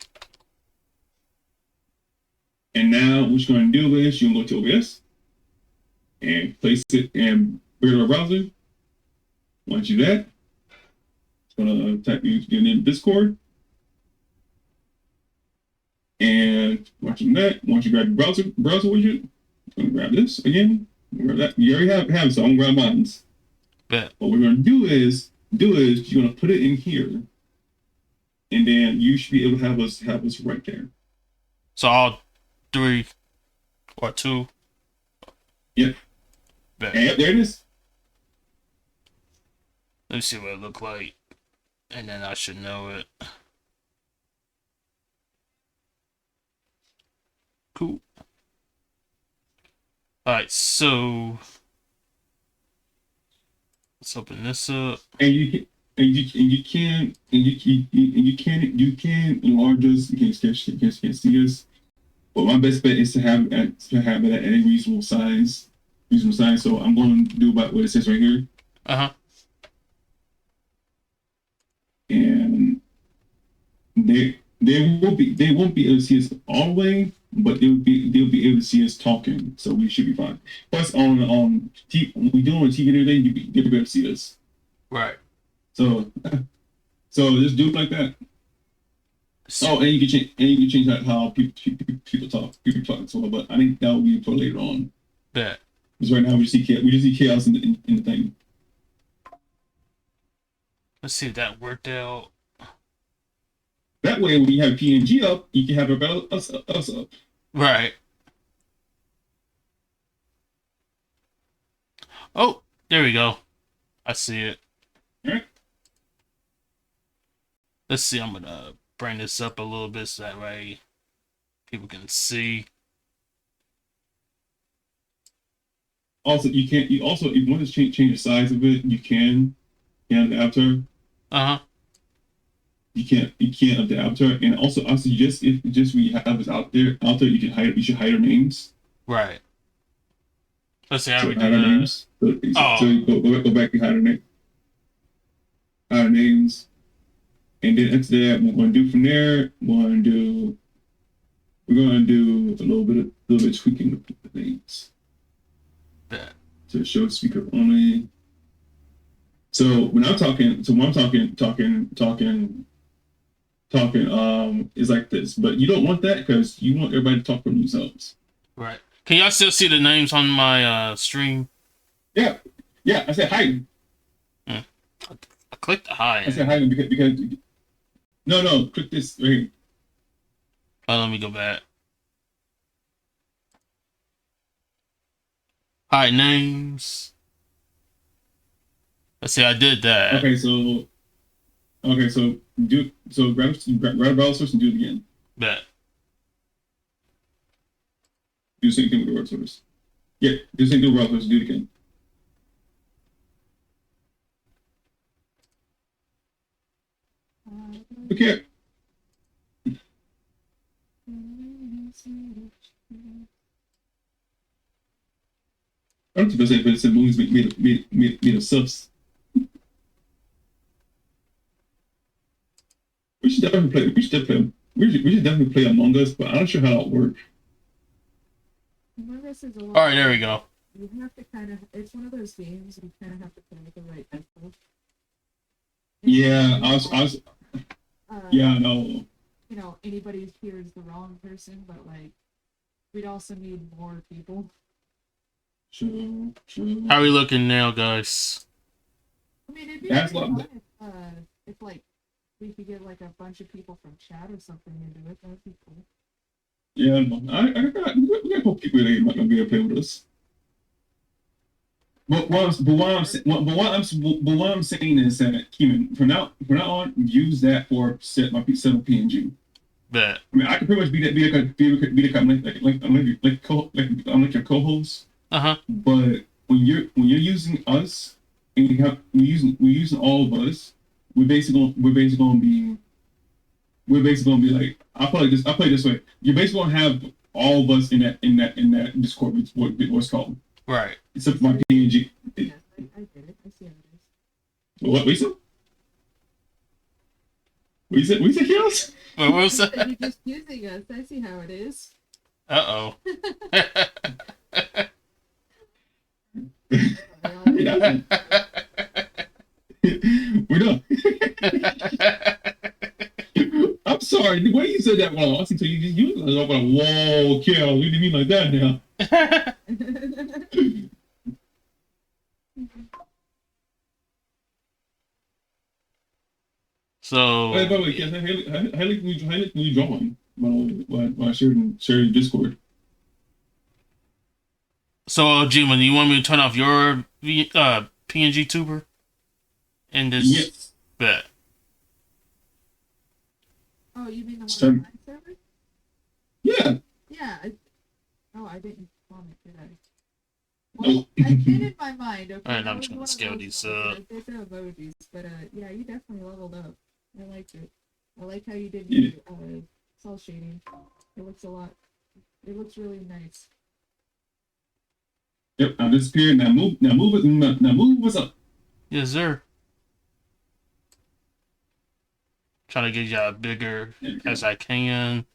[SPEAKER 3] And now what you're going to do is you're going to go to OBS and place it in regular browser. Once you do that, it's going to type your name in Discord. And once you do that, once you grab your browser widget, I'm going to grab this again. Grab that. You already have it, so I'm going to grab mine.
[SPEAKER 1] Bet.
[SPEAKER 3] What we're going to do is you're going to put it in here. And then you should be able to have us right there.
[SPEAKER 1] So all 3 or 2.
[SPEAKER 3] Yep.
[SPEAKER 1] Bet.
[SPEAKER 3] And yep, there it is.
[SPEAKER 1] Let me see what it look like, and then I should know it. Cool. All right, so let's open this up.
[SPEAKER 3] And you can enlarge us. You can't see us. But my best bet is to have it at a reasonable size. So I'm going to do about what it says right here. And they won't be able to see us all the way, but they'll be able to see us talking. So we should be fine. Plus on TV, when we do on TV and everything, they'll be able to see us.
[SPEAKER 1] Right.
[SPEAKER 3] So, so just do it like that. Oh, and you can change how people talk. People talk. So, but I think that will be for later on.
[SPEAKER 1] Bet.
[SPEAKER 3] Because right now we just see chaos in the thing.
[SPEAKER 1] Let's see if that worked out.
[SPEAKER 3] That way, when you have PNG up, you can have us up.
[SPEAKER 1] Right. Oh, there we go. I see it.
[SPEAKER 3] Alright.
[SPEAKER 1] Let's see. I'm gonna bring this up a little bit so that way people can see.
[SPEAKER 3] Also, you can't. You also, if you want to change the size of it, you can. And after
[SPEAKER 1] Uh huh.
[SPEAKER 3] you can't up the avatar. And also, I suggest if just we have us out there, you can hide. You should hide our names.
[SPEAKER 1] Right. Let's see how
[SPEAKER 3] So
[SPEAKER 1] we do
[SPEAKER 3] hide our
[SPEAKER 1] that.
[SPEAKER 3] names. So
[SPEAKER 1] Oh.
[SPEAKER 3] go back and hide our name. Hide our names. And then after that, we're going to do from there. We're going to do a little bit tweaking of the names
[SPEAKER 1] Bet.
[SPEAKER 3] to show speaker only. So when I'm talking, is like this, but you don't want that because you want everybody to talk for themselves.
[SPEAKER 1] Right. Can y'all still see the names on my stream?
[SPEAKER 3] Yeah, I said hide.
[SPEAKER 1] I clicked the hide.
[SPEAKER 3] I said hide because no, click this right here.
[SPEAKER 1] Oh, let me go back. Hide names. Let's see, I did that.
[SPEAKER 3] Okay, so grab a browser source and do it again.
[SPEAKER 1] Bet.
[SPEAKER 3] Do the same thing with the word source. Yeah, do the same thing with browser source. Do it again. Okay. I don't know if it's movies made of subs. We should definitely play. We should definitely play Among Us, but I'm not sure how that'll work.
[SPEAKER 4] Among Us is a lot.
[SPEAKER 1] All right, there we go.
[SPEAKER 4] You have to kind of. It's one of those games you kind of have to play with the right people.
[SPEAKER 3] Yeah, I was. Yeah, I know.
[SPEAKER 4] You know, anybody here is the wrong person, but like, we'd also need more people.
[SPEAKER 3] True.
[SPEAKER 1] How are we looking now, guys?
[SPEAKER 4] I mean, it'd be
[SPEAKER 3] That's
[SPEAKER 4] really
[SPEAKER 3] what-
[SPEAKER 4] fun if like we could get like a bunch of people from chat or something into it. That'd be cool.
[SPEAKER 3] Yeah, we got more people that ain't not gonna be able to play with us. But what I'm saying is that Keeman, from now on, use that for set of PNG.
[SPEAKER 1] Bet.
[SPEAKER 3] I mean, I can pretty much be like your co-host.
[SPEAKER 1] Uh-huh.
[SPEAKER 3] But when you're using us and we're using all of us, we're basically gonna be like I play this way. You're basically gonna have all of us in that Discord. What's called
[SPEAKER 1] Right.
[SPEAKER 3] except for my PNG.
[SPEAKER 4] Yes, I get it. I see how it is.
[SPEAKER 3] What you said? What you said, Chaos?
[SPEAKER 1] What was
[SPEAKER 4] You're
[SPEAKER 1] that?
[SPEAKER 4] just using us. I see how it is.
[SPEAKER 1] Uh-oh.
[SPEAKER 3] We're done. I'm sorry. The way you said that, well, I think so. You was like, whoa, Kel, you didn't mean like that now.
[SPEAKER 1] So,
[SPEAKER 3] By the way, Kel, how can you drawing? When I shared in Discord.
[SPEAKER 1] so G-Man, you want me to turn off your PNG tuber? In this
[SPEAKER 3] Yes.
[SPEAKER 1] bet.
[SPEAKER 4] Oh, you mean the one
[SPEAKER 3] So-
[SPEAKER 4] on my server?
[SPEAKER 3] Yeah.
[SPEAKER 4] Yeah. I didn't comment, did I?
[SPEAKER 3] No.
[SPEAKER 4] Well, I did in my mind. Okay.
[SPEAKER 1] Alright,
[SPEAKER 4] that
[SPEAKER 1] I'm
[SPEAKER 4] was
[SPEAKER 1] just gonna
[SPEAKER 4] one of
[SPEAKER 1] scale
[SPEAKER 4] those
[SPEAKER 1] these
[SPEAKER 4] ones,
[SPEAKER 1] up.
[SPEAKER 4] and I did the emojis, but yeah, you definitely leveled up. I liked it. I like how you did
[SPEAKER 3] Yeah.
[SPEAKER 4] your cell shading. It looks a lot. It looks really nice.
[SPEAKER 3] Yep. I disappeared. Now move. What's up?
[SPEAKER 1] Yes, sir. Trying to get y'all bigger as I can.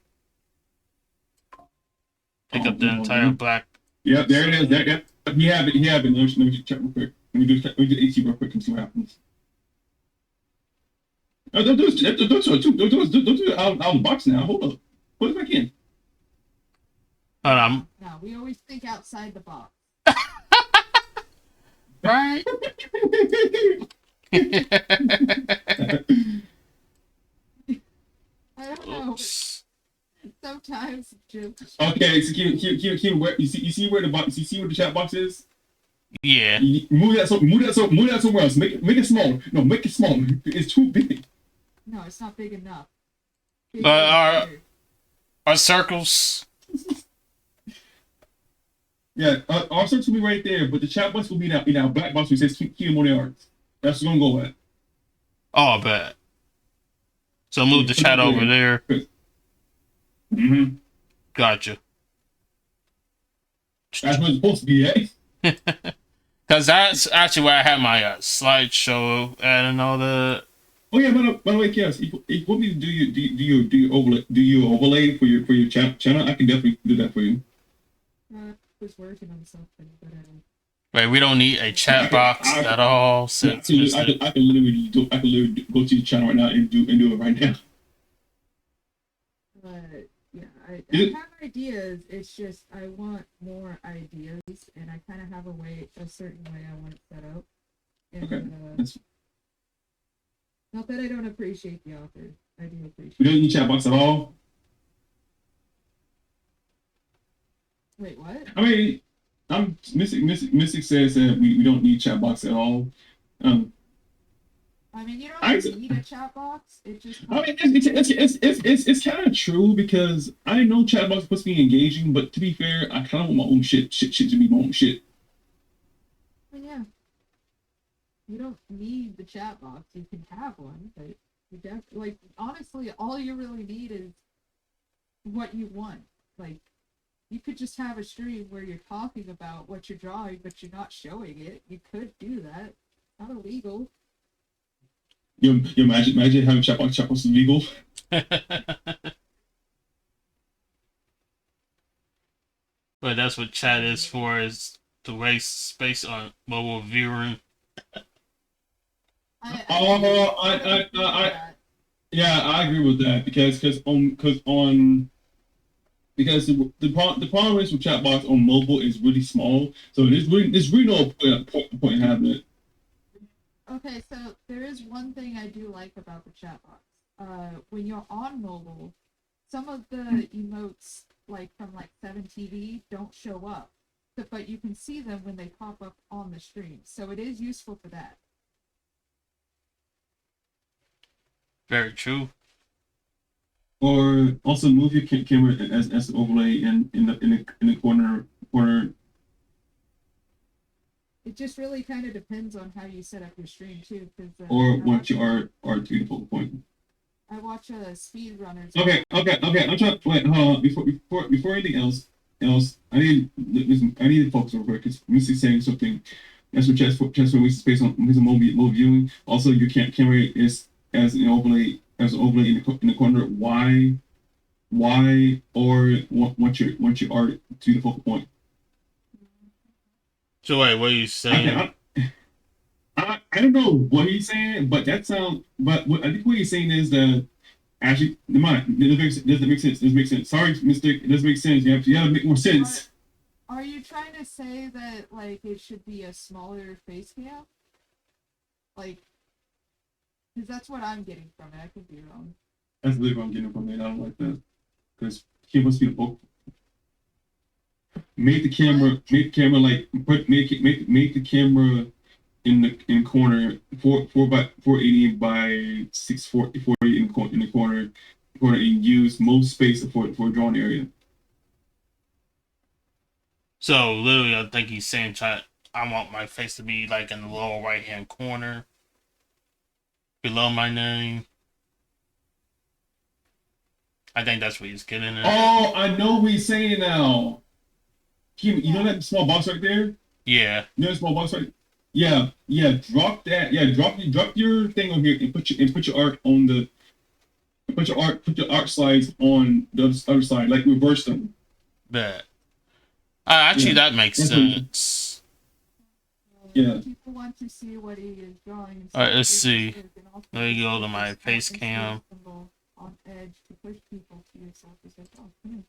[SPEAKER 1] Pick up the entire black.
[SPEAKER 3] Yeah, there it is. There. He have it. Let me just check real quick. Let me do HT real quick and see what happens. Don't do it. Don't do it out of the box now. Hold up. Put it back in.
[SPEAKER 1] Hold on.
[SPEAKER 4] No, we always think outside the box.
[SPEAKER 1] Right?
[SPEAKER 4] I don't know.
[SPEAKER 1] Oops.
[SPEAKER 4] Sometimes just
[SPEAKER 3] Okay, so keep where you see where the box, you see where the chat box is.
[SPEAKER 1] Yeah.
[SPEAKER 3] Move that somewhere else. Make it small. No, make it small. It's too big.
[SPEAKER 4] no, it's not big enough.
[SPEAKER 1] But
[SPEAKER 4] Bigger is better.
[SPEAKER 1] Our circles.
[SPEAKER 3] Yeah, our search will be right there, but the chat box will be in our black box which says keep on the arts. That's what's gonna go at.
[SPEAKER 1] Oh, I bet. So move the chat over there.
[SPEAKER 3] Mm-hmm.
[SPEAKER 1] Gotcha.
[SPEAKER 3] That's what it's supposed to be, eh?
[SPEAKER 1] Because that's actually where I had my slideshow and all the.
[SPEAKER 3] Oh yeah, by the way, yes. If you want me to do your overlay for your channel, I can definitely do that for you.
[SPEAKER 4] I was working on something, but
[SPEAKER 1] Right, we don't need a chat box at all.
[SPEAKER 3] I
[SPEAKER 1] Since
[SPEAKER 3] can literally go to your channel right now and do it right now.
[SPEAKER 4] yeah, I
[SPEAKER 3] Is it-
[SPEAKER 4] have ideas. It's just I want more ideas, and I kind of have a certain way I want it set up. And,
[SPEAKER 3] Okay, that's-
[SPEAKER 4] not that I don't appreciate the author. I do appreciate.
[SPEAKER 3] We don't need chat box at all.
[SPEAKER 4] Wait, what?
[SPEAKER 3] I mean, Mystic says that we don't need chat box at all.
[SPEAKER 4] I mean, you
[SPEAKER 3] I-
[SPEAKER 4] don't need a chat box. It just.
[SPEAKER 3] I mean, it's kind of true because I know chat box is supposed to be engaging, but to be fair, I kind of want my own shit to be my own shit.
[SPEAKER 4] Well, yeah. You don't need the chat box. You can have one, but you definitely honestly, all you really need is what you want. Like, you could just have a stream where you're talking about what you're drawing, but you're not showing it. You could do that. Not illegal.
[SPEAKER 3] You imagine having chat box is legal.
[SPEAKER 1] But that's what chat is for, is to waste space on mobile viewing.
[SPEAKER 3] Yeah, I agree with that because the problem is with chat box on mobile is really small, so there's really no point in having it.
[SPEAKER 4] Okay, so there is one thing I do like about the chat box. When you're on mobile, some of the emotes, like from 7TV, don't show up, but you can see them when they pop up on the stream. So it is useful for that.
[SPEAKER 1] Very true.
[SPEAKER 3] Or also move your camera as an overlay in the corner.
[SPEAKER 4] It just really kind of depends on how you set up your stream too, because
[SPEAKER 3] Or want your art to be the focal point.
[SPEAKER 4] I watch speedrunners.
[SPEAKER 3] Okay. I'm trying. Wait, hold on. Before anything else, I need to focus real quick because Missy's saying something. That's what chess for wastes space on his mobile viewing. Also, your camera is as an overlay in the corner. Why, or want your art to be the focal point?
[SPEAKER 1] So wait, what are you saying?
[SPEAKER 3] I don't know what he's saying, but I think what he's saying is that actually, never mind. It doesn't make sense. It doesn't make sense. Sorry, Mystic. It doesn't make sense. You have to make more sense.
[SPEAKER 4] Are you trying to say that it should be a smaller face cam? Because that's what I'm getting from it. I could be wrong.
[SPEAKER 3] That's literally what I'm getting from it. I don't like that because he wants to be the focal. Make the camera make the camera in the corner 480 by 640 in the corner and use most space for a drawing area.
[SPEAKER 1] So literally, I think he's saying, I want my face to be in the lower right hand corner, below my name. I think that's what he's getting at.
[SPEAKER 3] Oh, I know what he's saying now. You know that small box right there?
[SPEAKER 1] Yeah.
[SPEAKER 3] You know that small box right? Yeah. Drop that. Yeah, drop your thing on here and put your art on the. Put your art slides on the other side, reverse them.
[SPEAKER 1] Bet. Actually, that makes sense.
[SPEAKER 3] Yeah.
[SPEAKER 4] people want to see what he is drawing.
[SPEAKER 1] Alright, let's see.
[SPEAKER 4] And also
[SPEAKER 1] Let me go to
[SPEAKER 4] use
[SPEAKER 1] my
[SPEAKER 4] this
[SPEAKER 1] face
[SPEAKER 4] instant
[SPEAKER 1] cam.
[SPEAKER 4] symbol on edge to push people to yourself. It's like, oh, come here.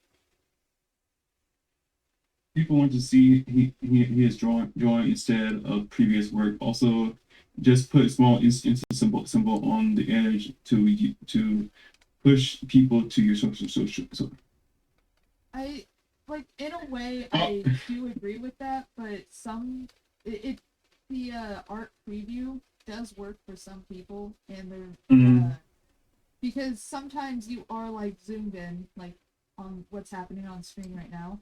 [SPEAKER 2] People want to see he is drawing instead of previous work. Also, just put a small instant symbol on the edge to push people to your social.
[SPEAKER 4] I like in a way
[SPEAKER 2] Oh.
[SPEAKER 4] I do agree with that, but the art preview does work for some people, and they're
[SPEAKER 2] Mhm.
[SPEAKER 4] because sometimes you are like zoomed in like on what's happening on screen right now,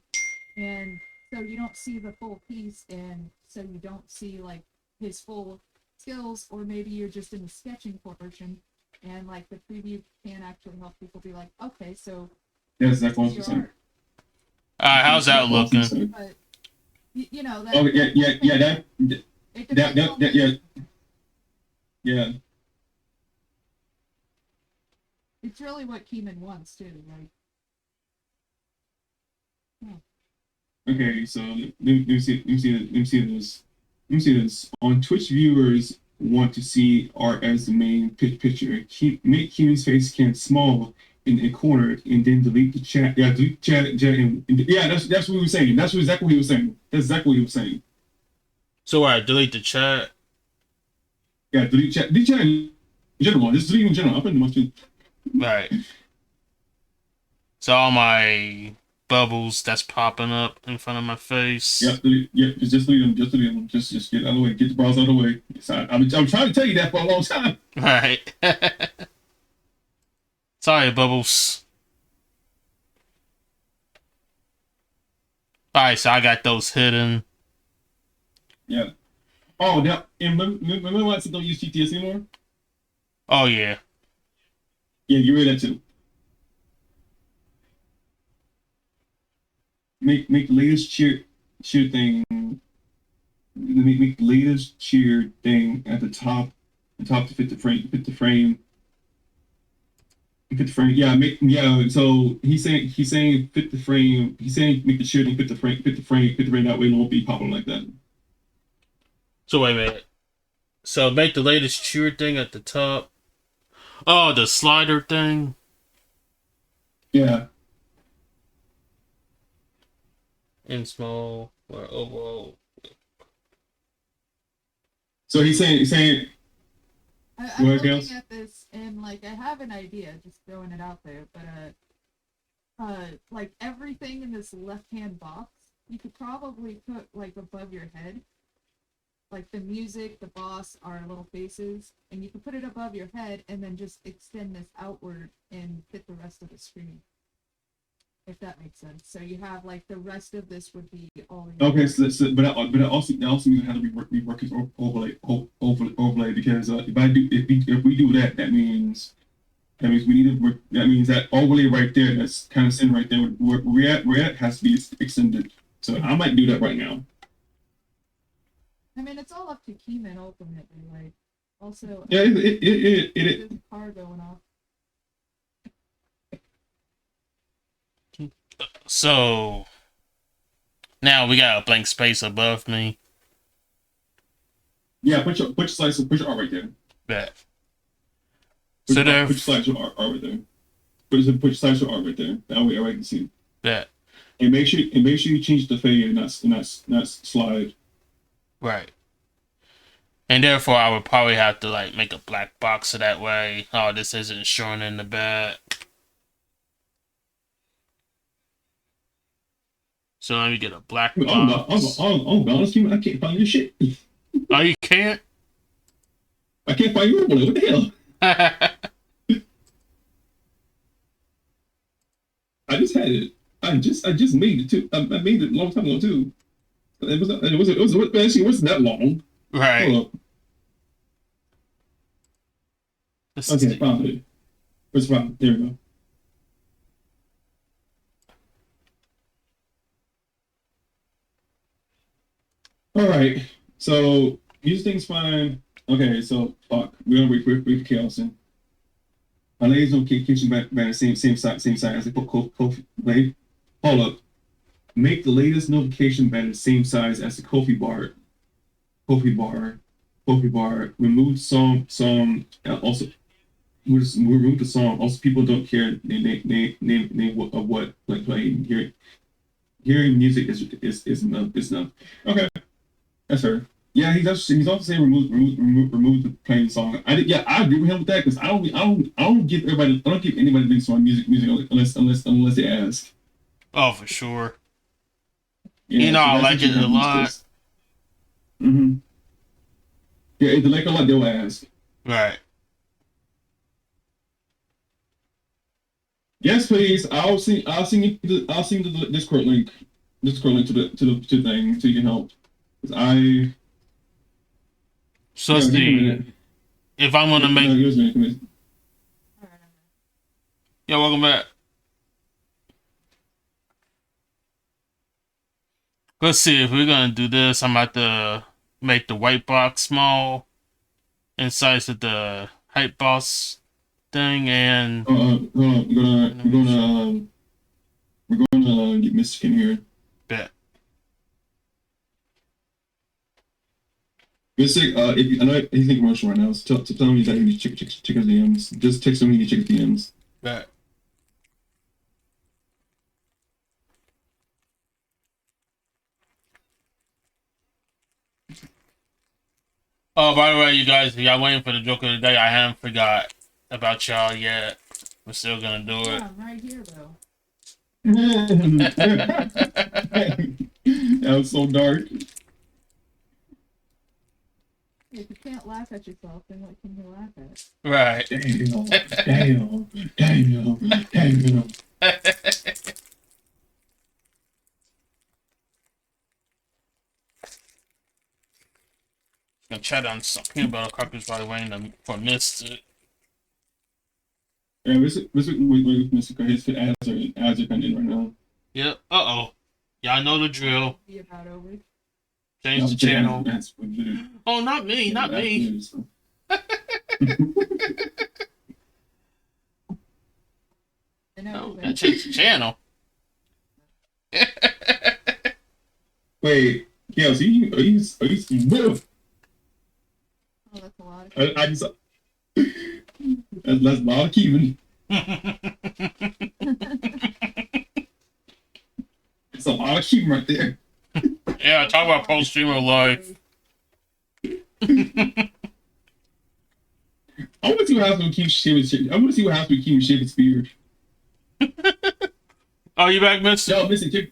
[SPEAKER 4] and so you don't see the full piece, and so you don't see like his full skills, or maybe you're just in the sketching portion, and like the preview can actually help people be like, okay, so
[SPEAKER 2] That's exactly what
[SPEAKER 4] this
[SPEAKER 2] I'm
[SPEAKER 4] is your
[SPEAKER 2] saying.
[SPEAKER 4] art.
[SPEAKER 1] Alright, how's that looking?
[SPEAKER 4] But you know that.
[SPEAKER 2] Oh yeah, yeah, yeah.
[SPEAKER 4] It
[SPEAKER 2] That
[SPEAKER 4] depends on
[SPEAKER 2] yeah,
[SPEAKER 4] the-
[SPEAKER 2] yeah.
[SPEAKER 4] It's really what Keeman wants too. Like,
[SPEAKER 2] Okay, so let me this. Let me see this. On Twitch, viewers want to see art as the main picture. Make Kiwi's face can small in a corner and then delete the chat. Yeah, delete chat. Yeah, that's what he was saying. That's exactly what he was saying. That's exactly what he was saying.
[SPEAKER 1] So I delete the chat.
[SPEAKER 2] Yeah, delete chat. Delete chat in general. Just delete in general. I'll put them up too.
[SPEAKER 1] Right. So all my bubbles that's popping up in front of my face.
[SPEAKER 2] Yeah, just delete them. Just delete them. Just get out of the way. Get the browser out of the way. I'm trying to tell you that for a long time.
[SPEAKER 1] Right. Sorry, bubbles. Alright, so I got those hidden.
[SPEAKER 2] Yeah. Oh, now, and remember when I said don't use TTS anymore?
[SPEAKER 1] Oh yeah.
[SPEAKER 2] Yeah, get rid of that too. Make the latest cheer thing. Make the latest cheer thing at the top to fit the frame. Fit the frame. Yeah. So he's saying fit the frame. He's saying make the cheer thing fit the frame. Fit the frame. That way it won't be popping like that.
[SPEAKER 1] So wait a minute. So make the latest cheer thing at the top. Oh, the slider thing.
[SPEAKER 2] Yeah.
[SPEAKER 1] In small or overall.
[SPEAKER 2] So he's saying
[SPEAKER 4] I'm
[SPEAKER 2] What
[SPEAKER 4] looking
[SPEAKER 2] else?
[SPEAKER 4] at this and like I have an idea, just throwing it out there, but like everything in this left-hand box, you could probably put like above your head. Like the music, the boss, our little faces, and you can put it above your head and then just extend this outward and fit the rest of the screen. If that makes sense. So you have like the rest of this would be all in
[SPEAKER 2] okay. But it also means it has to be rework overlay because if we do that, that means we need to work. That means that overlay right there, that's kind of sitting right there. Where we're at has to be extended. So I might do that right now.
[SPEAKER 4] I mean, it's all up to Keeman ultimately. Like, also,
[SPEAKER 2] Yeah, it
[SPEAKER 4] there's a car going off.
[SPEAKER 1] So now we got a blank space above me.
[SPEAKER 2] yeah. Put your slice put your art right there.
[SPEAKER 1] Bet.
[SPEAKER 2] Put
[SPEAKER 1] So
[SPEAKER 2] your,
[SPEAKER 1] there.
[SPEAKER 2] put your slice your art right there. Put your slice your art right there. That way everybody can see.
[SPEAKER 1] Bet.
[SPEAKER 2] And make sure you change the fade and not slide.
[SPEAKER 1] Right. And therefore, I would probably have to like make a black box so that way, oh, this isn't showing in the back. So let me get a black
[SPEAKER 2] I'm
[SPEAKER 1] box.
[SPEAKER 2] honest, I can't find your shit.
[SPEAKER 1] Oh, you can't?
[SPEAKER 2] I can't find your overlay. What the hell? I just had it. I just made it too. I made it a long time ago too. It wasn't that long.
[SPEAKER 1] Right.
[SPEAKER 2] Hold up.
[SPEAKER 1] Let's
[SPEAKER 2] Okay,
[SPEAKER 1] see.
[SPEAKER 2] found it. Where's the problem? There we go. All right. So these things fine. Okay, so fuck. We're gonna wait for chaos in. My ladies don't keep kitchen back the same side as the Kofi. Wait, hold up. Make the latest notification band the same size as the Kofi bar. Kofi Bar, remove song, also we remove the song. Also, people don't care. Name of what like playing. Hearing music is enough. Is enough. Okay, that's her. Yeah, he's also saying remove the playing song. I agree with him with that because I don't give anybody big song music unless they ask.
[SPEAKER 1] Oh, for sure.
[SPEAKER 2] Yeah,
[SPEAKER 1] You know,
[SPEAKER 2] so
[SPEAKER 1] I
[SPEAKER 2] that's
[SPEAKER 1] like
[SPEAKER 2] what you
[SPEAKER 1] it a
[SPEAKER 2] have to
[SPEAKER 1] lot.
[SPEAKER 2] discuss. Yeah, if they like a lot, they'll ask.
[SPEAKER 1] Right.
[SPEAKER 2] Yes, please. I'll send you the Discord link to the thing so you can help. 'Cause
[SPEAKER 1] So
[SPEAKER 2] yeah,
[SPEAKER 1] let's
[SPEAKER 2] give me a
[SPEAKER 1] see.
[SPEAKER 2] minute.
[SPEAKER 1] If I'm gonna
[SPEAKER 2] No,
[SPEAKER 1] make,
[SPEAKER 2] give us a minute. Give me-
[SPEAKER 4] Alright,
[SPEAKER 1] yeah, welcome back. Let's see if we're gonna do this. I'm about to make the white box small in size of the hype boss thing, and
[SPEAKER 2] Hold on. We're gonna get Mystic in here.
[SPEAKER 1] bet.
[SPEAKER 2] Mystic, I know he's in commercial right now. So tell him that he needs to check his DMs. Just text him he needs to check his DMs.
[SPEAKER 1] Bet. Oh, by the way, you guys, if y'all waiting for the joke of the day, I haven't forgot about y'all yet. We're still gonna do it.
[SPEAKER 4] yeah, I'm right here though.
[SPEAKER 2] That was so dark.
[SPEAKER 4] If you can't laugh at yourself, then what can you laugh at?
[SPEAKER 1] Right.
[SPEAKER 2] Damn.
[SPEAKER 1] Gonna chat on some peanut butter crackers by the way for Mystic.
[SPEAKER 2] Yeah, Mystic, his ads are kind of in right now.
[SPEAKER 1] Yep. Oh. Y'all know the drill.
[SPEAKER 4] Be about over.
[SPEAKER 1] Change the channel.
[SPEAKER 2] That's what it is.
[SPEAKER 1] Oh, not me. Not me.
[SPEAKER 4] I know.
[SPEAKER 1] No, I changed the channel.
[SPEAKER 2] Wait, yeah, so are you no,
[SPEAKER 4] Oh, that's a lot.
[SPEAKER 2] I just that's a lot of keeping. It's a lot of keeping right there.
[SPEAKER 1] Yeah, talk about post streamer life.
[SPEAKER 2] I want to see what happens when Keem shaving. I want to see what happens when Keem shaving his beard.
[SPEAKER 1] Oh, you back, Mister?
[SPEAKER 2] Yo, Missy, check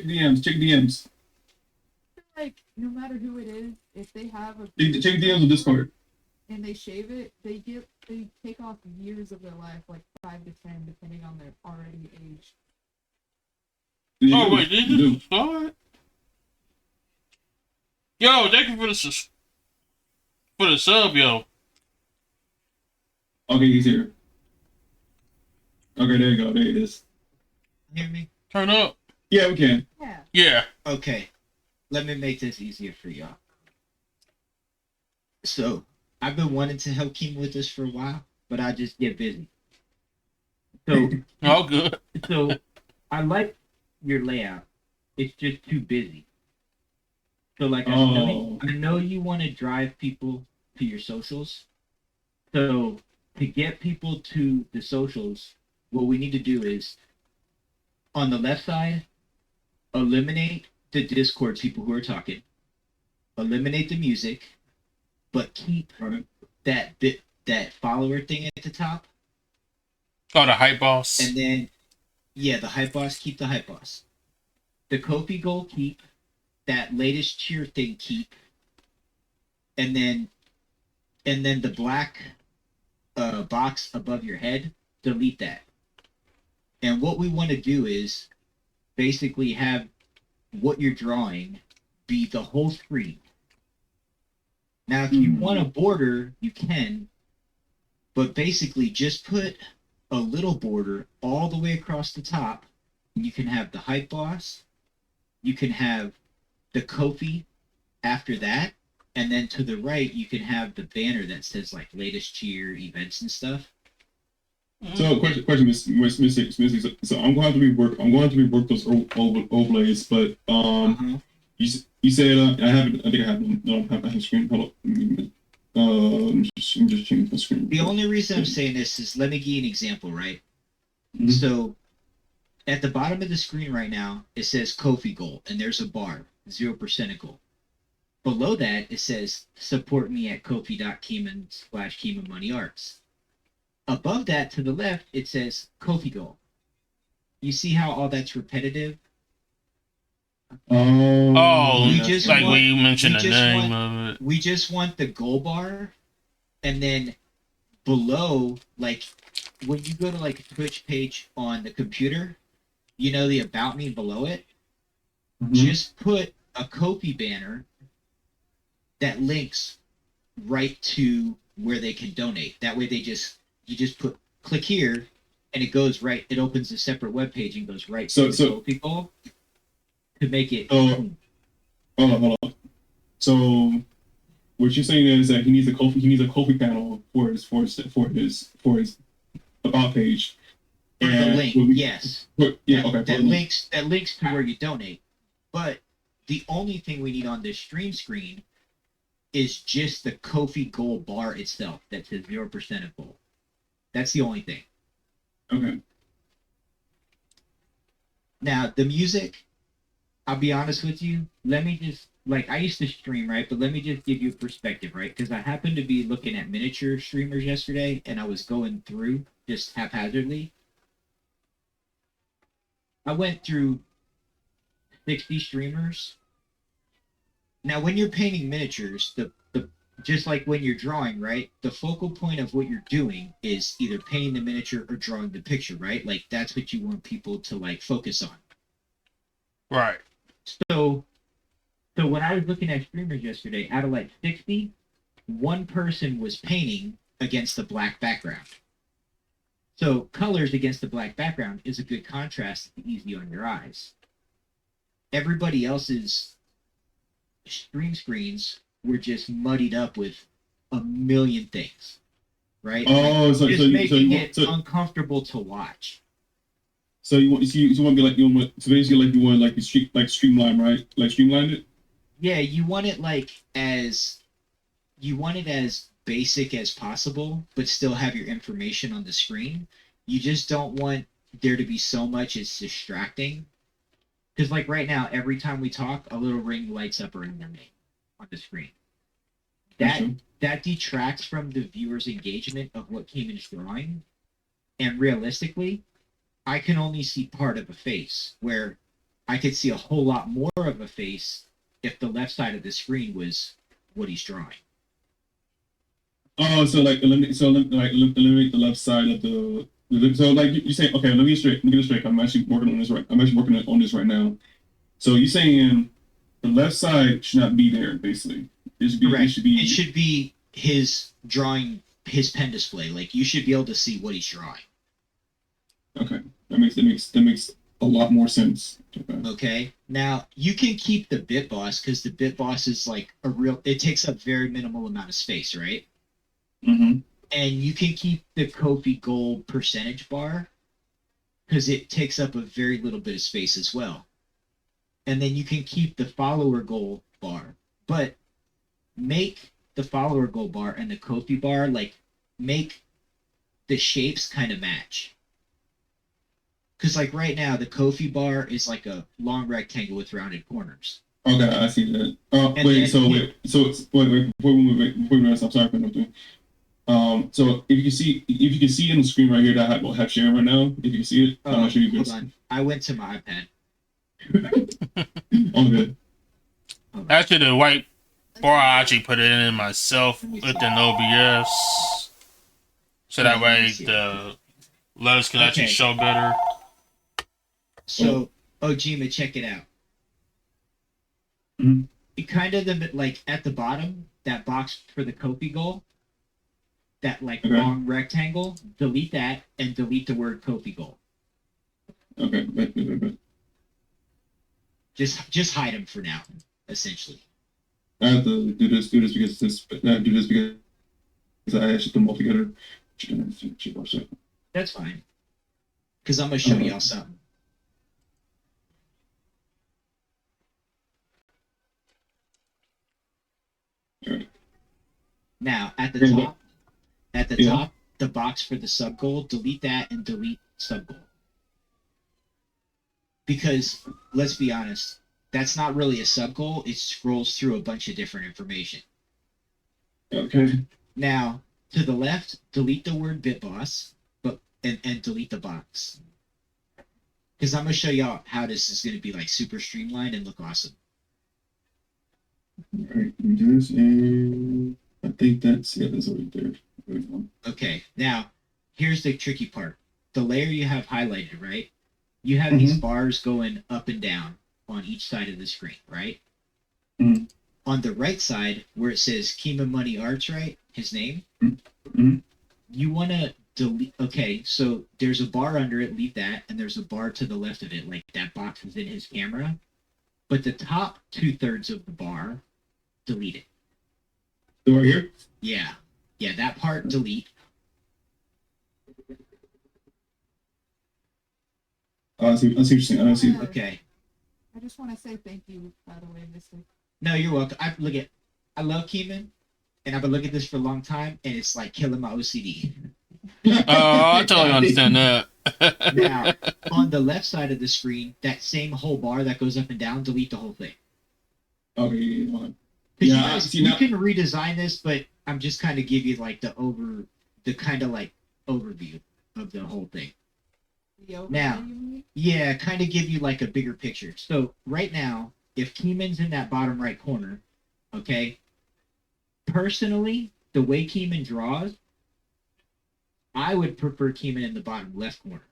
[SPEAKER 2] the DMs. Check the DMs.
[SPEAKER 4] Like, no matter who it is, if they have a
[SPEAKER 2] Check the DMs on Discord.
[SPEAKER 4] and they shave it, they take off years of their life, like 5 to 10, depending on their already age.
[SPEAKER 1] Oh wait, did you start? Yo, thank you for the sub, yo.
[SPEAKER 2] Okay, he's here. Okay, there you go. There it is.
[SPEAKER 5] Hear me?
[SPEAKER 1] Turn up.
[SPEAKER 2] Yeah, we can.
[SPEAKER 4] Yeah.
[SPEAKER 1] Yeah.
[SPEAKER 5] Okay. Let me make this easier for y'all. So, I've been wanting to help Keem with this for a while, but I just get busy. So,
[SPEAKER 1] All good.
[SPEAKER 5] I like your layout. It's just too busy. So, like,
[SPEAKER 2] Oh.
[SPEAKER 5] I know you want to drive people to your socials. So, to get people to the socials, what we need to do is, on the left side, eliminate the Discord people who are talking. Eliminate the music, but keep
[SPEAKER 2] Right.
[SPEAKER 5] that follower thing at the top.
[SPEAKER 1] Oh, the hype boss.
[SPEAKER 5] And then, yeah, the hype boss, keep the hype boss. The Kofi goal, keep. That latest cheer thing, keep. And then the black box above your head, delete that. And what we want to do is basically have what you're drawing be the whole screen. Now, if you want a border, you can, but basically just put a little border all the way across the top. You can have the hype boss, you can have the Kofi after that, and then to the right, you can have the banner that says like latest cheer events and stuff.
[SPEAKER 2] So, question, Miss Missy. So, I'm going to rework those overlays, but
[SPEAKER 5] Uh-huh.
[SPEAKER 2] you
[SPEAKER 3] You said I haven't. I think I have. No, I have a screen. Hold up. I'm just changing the screen.
[SPEAKER 5] The only reason I'm saying this is let me give you an example, right?
[SPEAKER 3] Mhm.
[SPEAKER 5] So at the bottom of the screen right now, it says Kofi goal, and there's a bar, 0% of goal. Below that, it says support me at kofi.keeman/Keeman Money Arts. Above that, to the left, it says Kofi goal. You see how all that's repetitive?
[SPEAKER 1] Oh,
[SPEAKER 5] We
[SPEAKER 3] yeah.
[SPEAKER 5] just
[SPEAKER 1] like
[SPEAKER 5] want-
[SPEAKER 1] when you mentioned
[SPEAKER 5] we
[SPEAKER 1] the
[SPEAKER 5] just
[SPEAKER 1] name of it.
[SPEAKER 5] We just want the goal bar, and then below, like when you go to like a Twitch page on the computer, you know the about me below it.
[SPEAKER 3] Mhm.
[SPEAKER 5] Just put a Kofi banner that links right to where they can donate. That way, you just click here, and it goes right. It opens a separate web page and goes right
[SPEAKER 3] So-
[SPEAKER 5] to the Kofi goal to make it.
[SPEAKER 3] Oh. Hold on. So what you're saying is that he needs a Kofi panel for his about page.
[SPEAKER 5] For the
[SPEAKER 3] And
[SPEAKER 5] link,
[SPEAKER 3] what we-
[SPEAKER 5] yes.
[SPEAKER 3] Yeah.
[SPEAKER 5] that,
[SPEAKER 3] Okay.
[SPEAKER 5] that links to where you donate. But the only thing we need on this stream screen is just the Kofi goal bar itself that says 0% of goal. That's the only thing.
[SPEAKER 3] Okay.
[SPEAKER 5] Now the music, I'll be honest with you. Let me just I used to stream, right? But let me just give you a perspective, right? Because I happened to be looking at miniature streamers yesterday, and I was going through just haphazardly. I went through 60 streamers. Now, when you're painting miniatures, the just like when you're drawing, right? The focal point of what you're doing is either painting the miniature or drawing the picture, right? Like that's what you want people to focus on.
[SPEAKER 1] Right.
[SPEAKER 5] So when I was looking at streamers yesterday, out of 60, one person was painting against the black background. So colors against the black background is a good contrast to easy on your eyes. Everybody else's stream screens were just muddied up with a million things, right?
[SPEAKER 3] Oh, so
[SPEAKER 5] just
[SPEAKER 3] so you
[SPEAKER 5] making
[SPEAKER 3] want
[SPEAKER 5] it uncomfortable to watch.
[SPEAKER 3] so you want to be like you want so basically you want the streamline, right? Like streamline it.
[SPEAKER 5] Yeah, you want it as basic as possible, but still have your information on the screen. You just don't want there to be so much it's distracting. Because right now, every time we talk, a little ring lights up around their name on the screen. That detracts from the viewer's engagement of what Keeman's drawing. And realistically, I can only see part of a face, where I could see a whole lot more of a face if the left side of the screen was what he's drawing.
[SPEAKER 3] Oh, so eliminate the left side of the so you say okay. Let me get it straight. I'm actually working on this right now. So you're saying the left side should not be there. Basically,
[SPEAKER 5] Correct.
[SPEAKER 3] It
[SPEAKER 5] should be his drawing, his pen display. You should be able to see what he's drawing.
[SPEAKER 3] Okay, that makes a lot more sense.
[SPEAKER 5] Okay. Now you can keep the bit boss because the bit boss is it takes up very minimal amount of space, right?
[SPEAKER 3] Mm-hmm.
[SPEAKER 5] And you can keep the Kofi gold percentage bar because it takes up a very little bit of space as well. And then you can keep the follower goal bar, but make the follower goal bar and the Kofi bar make the shapes kind of match. Because right now the Kofi bar is like a long rectangle with rounded corners.
[SPEAKER 3] Okay, I see that. Wait, before we move on, I'm sorry for interrupting. So if you can see in the screen right here that I have sharing right now, if you can see it, I'm not sure you can.
[SPEAKER 5] Hold on. I went to my iPad.
[SPEAKER 3] All good.
[SPEAKER 1] Actually, the white bar I actually put it in myself within OBS, so that way the letters can actually show better.
[SPEAKER 5] So, Ojima, check it out.
[SPEAKER 3] Mm-hmm.
[SPEAKER 5] It kind of at the bottom, that box for the Kofi goal, that long rectangle, delete that and delete the word Kofi goal.
[SPEAKER 3] Okay.
[SPEAKER 5] Just hide them for now, essentially.
[SPEAKER 3] I have to do this because I actually put them all together.
[SPEAKER 5] That's fine. Because I'm gonna show y'all something. Now at the
[SPEAKER 3] Yeah.
[SPEAKER 5] top,
[SPEAKER 3] Yeah.
[SPEAKER 5] top, the box for the sub goal, delete that and delete sub goal. Because let's be honest, that's not really a sub goal. It scrolls through a bunch of different information.
[SPEAKER 3] Okay.
[SPEAKER 5] Now, to the left, delete the word BitBoss, but and delete the box. Because I'm gonna show y'all how this is gonna be like super streamlined and look awesome.
[SPEAKER 3] All right. Let me do this, and I think that's already there. Wait, one.
[SPEAKER 5] Okay, now here's the tricky part. The layer you have highlighted, right? You have these bars going up and down on each side of the screen, right?
[SPEAKER 3] Mhm.
[SPEAKER 5] On the right side, where it says Kima Money Arts, right? His name.
[SPEAKER 3] Mhm.
[SPEAKER 5] You want to delete. Okay, so there's a bar under it. Leave that, and there's a bar to the left of it, like that box is in his camera. But the top 2/3 of the bar, delete it.
[SPEAKER 3] So right here.
[SPEAKER 5] Yeah, that part delete.
[SPEAKER 3] I see what you're saying. I see.
[SPEAKER 5] Okay.
[SPEAKER 4] I just want to say thank you, by the way, Mister.
[SPEAKER 5] No, you're welcome. I love Keeman, and I've been looking at this for a long time, and it's like killing my OCD.
[SPEAKER 1] Oh, I totally understand that.
[SPEAKER 5] Now, on the left side of the screen, that same whole bar that goes up and down, delete the whole thing.
[SPEAKER 3] Okay. Yeah. Hold on.
[SPEAKER 5] 'Cause
[SPEAKER 3] Yeah,
[SPEAKER 5] you guys,
[SPEAKER 3] see,
[SPEAKER 5] you
[SPEAKER 3] now-
[SPEAKER 5] can redesign this, but I'm just kind of give you like the kind of like overview of the whole thing. Now-
[SPEAKER 4] You mean?
[SPEAKER 5] Yeah, kind of give you like a bigger picture. So right now, if Keeman's in that bottom right corner, okay, personally, the way Keeman draws, I would prefer Keeman in the bottom left corner.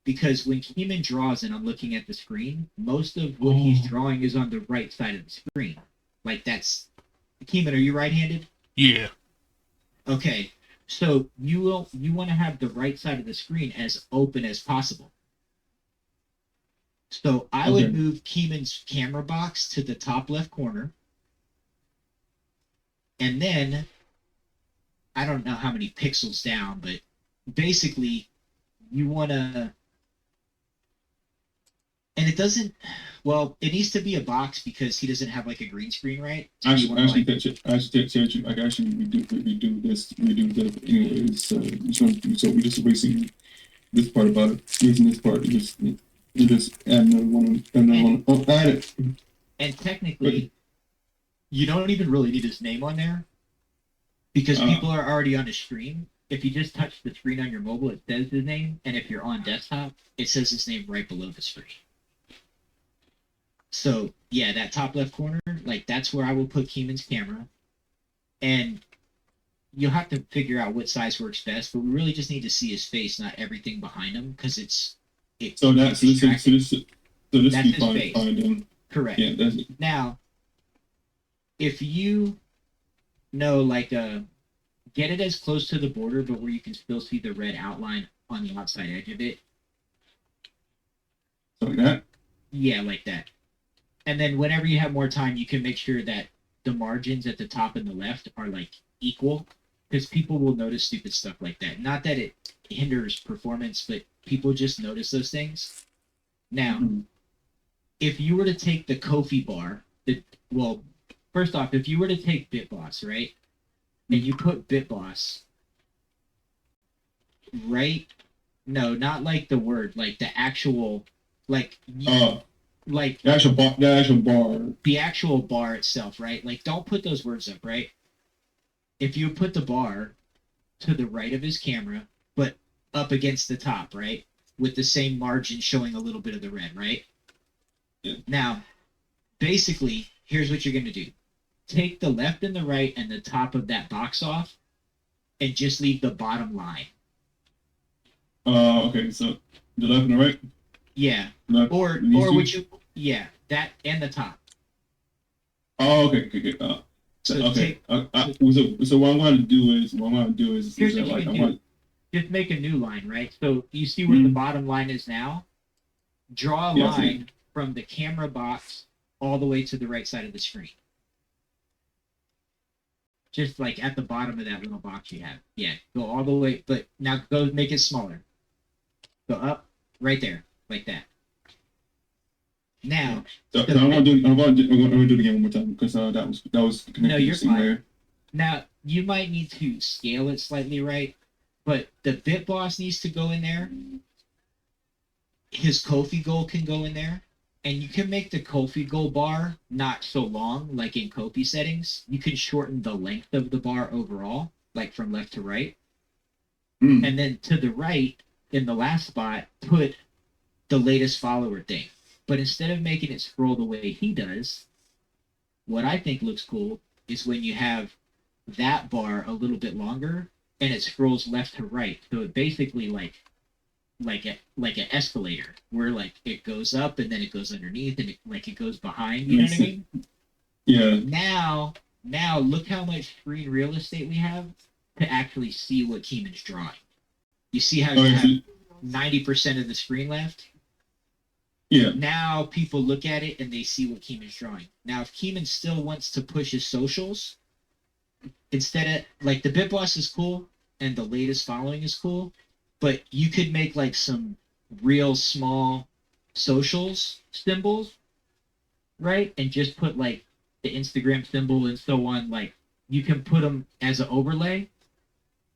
[SPEAKER 5] Because when Keeman draws and I'm looking at the screen, most of what he's drawing is on the right side of the screen. Like that's Keeman, are you right-handed?
[SPEAKER 1] Yeah.
[SPEAKER 5] Okay. So you want to have the right side of the screen as open as possible. So I would
[SPEAKER 3] Okay.
[SPEAKER 5] move Keeman's camera box to the top left corner. And then I don't know how many pixels down, but basically you want to, and it doesn't, well, it needs to be a box because he doesn't have like a green screen, right? So you wanna, like,
[SPEAKER 3] I actually redo this anyways. So we're just erasing this part about it, erasing this part. Just add another one. Oh, add it.
[SPEAKER 5] and technically, you don't even really need his name on there because people are already on his screen. If you just touch the screen on your mobile, it says his name, and if you're on desktop, it says his name right below the screen. So yeah, that top left corner, like that's where I will put Keeman's camera, and you'll have to figure out what size works best. But we really just need to see his face, not everything behind him, because it's
[SPEAKER 3] So this
[SPEAKER 5] distracting.
[SPEAKER 3] be
[SPEAKER 5] That's his
[SPEAKER 3] fine.
[SPEAKER 5] face.
[SPEAKER 3] Fine then.
[SPEAKER 5] Correct.
[SPEAKER 3] Yeah, that's it.
[SPEAKER 5] Now, if you know, like, get it as close to the border, but where you can still see the red outline on the outside edge of it.
[SPEAKER 3] So like that.
[SPEAKER 5] Yeah, like that. And then whenever you have more time, you can make sure that the margins at the top and the left are like equal, because people will notice stupid stuff like that. Not that it hinders performance, but people just notice those things. Now,
[SPEAKER 3] Mhm.
[SPEAKER 5] if you were to take the Kofi bar, first off, if you were to take BitBoss, right, and you put BitBoss right, no, not like the word, like the actual, like like
[SPEAKER 3] The actual bar.
[SPEAKER 5] the actual bar itself, right? Like, don't put those words up, right? If you put the bar to the right of his camera, but up against the top, right, with the same margin showing a little bit of the red, right?
[SPEAKER 3] Yeah.
[SPEAKER 5] Now, basically, here's what you're going to do. Take the left and the right and the top of that box off and just leave the bottom line.
[SPEAKER 3] Okay, so the left and the right.
[SPEAKER 5] Yeah.
[SPEAKER 3] Left,
[SPEAKER 5] Or
[SPEAKER 3] these two?
[SPEAKER 5] would you, yeah, that and the top.
[SPEAKER 3] Oh, okay.
[SPEAKER 5] So
[SPEAKER 3] Okay. So what I'm going to do is
[SPEAKER 5] Here's what you
[SPEAKER 3] like
[SPEAKER 5] can
[SPEAKER 3] I'm
[SPEAKER 5] do.
[SPEAKER 3] going.
[SPEAKER 5] Just make a new line, right? So you see where the bottom line is now? Draw a
[SPEAKER 3] Yeah, I see.
[SPEAKER 5] line from the camera box all the way to the right side of the screen. Just like at the bottom of that little box you have. Yeah, go all the way, but now go make it smaller. Go up, right there, like that. Now,
[SPEAKER 3] So I'm going to do it again one more time because that was
[SPEAKER 5] No, you're
[SPEAKER 3] connected
[SPEAKER 5] fine.
[SPEAKER 3] there.
[SPEAKER 5] Now you might need to scale it slightly, right? But the bit boss needs to go in there. His Kofi goal can go in there. And you can make the Kofi goal bar not so long, like in Kofi settings. You can shorten the length of the bar overall, like from left to right.
[SPEAKER 3] Mm.
[SPEAKER 5] And then to the right, in the last spot, put the latest follower thing. But instead of making it scroll the way he does, what I think looks cool is when you have that bar a little bit longer and it scrolls left to right. So it basically like an escalator where like it goes up and then it goes underneath and it goes behind. You know what I mean?
[SPEAKER 3] Yeah.
[SPEAKER 5] Now look how much screen real estate we have to actually see what Keeman's drawing. You see how you have 90% of the screen left?
[SPEAKER 3] Yeah.
[SPEAKER 5] Now people look at it and they see what Keeman's drawing. Now if Keeman still wants to push his socials, instead of like the Bit Boss is cool and the latest following is cool, but you could make like some real small socials symbols, right? And just put like the Instagram symbol and so on. Like you can put them as an overlay,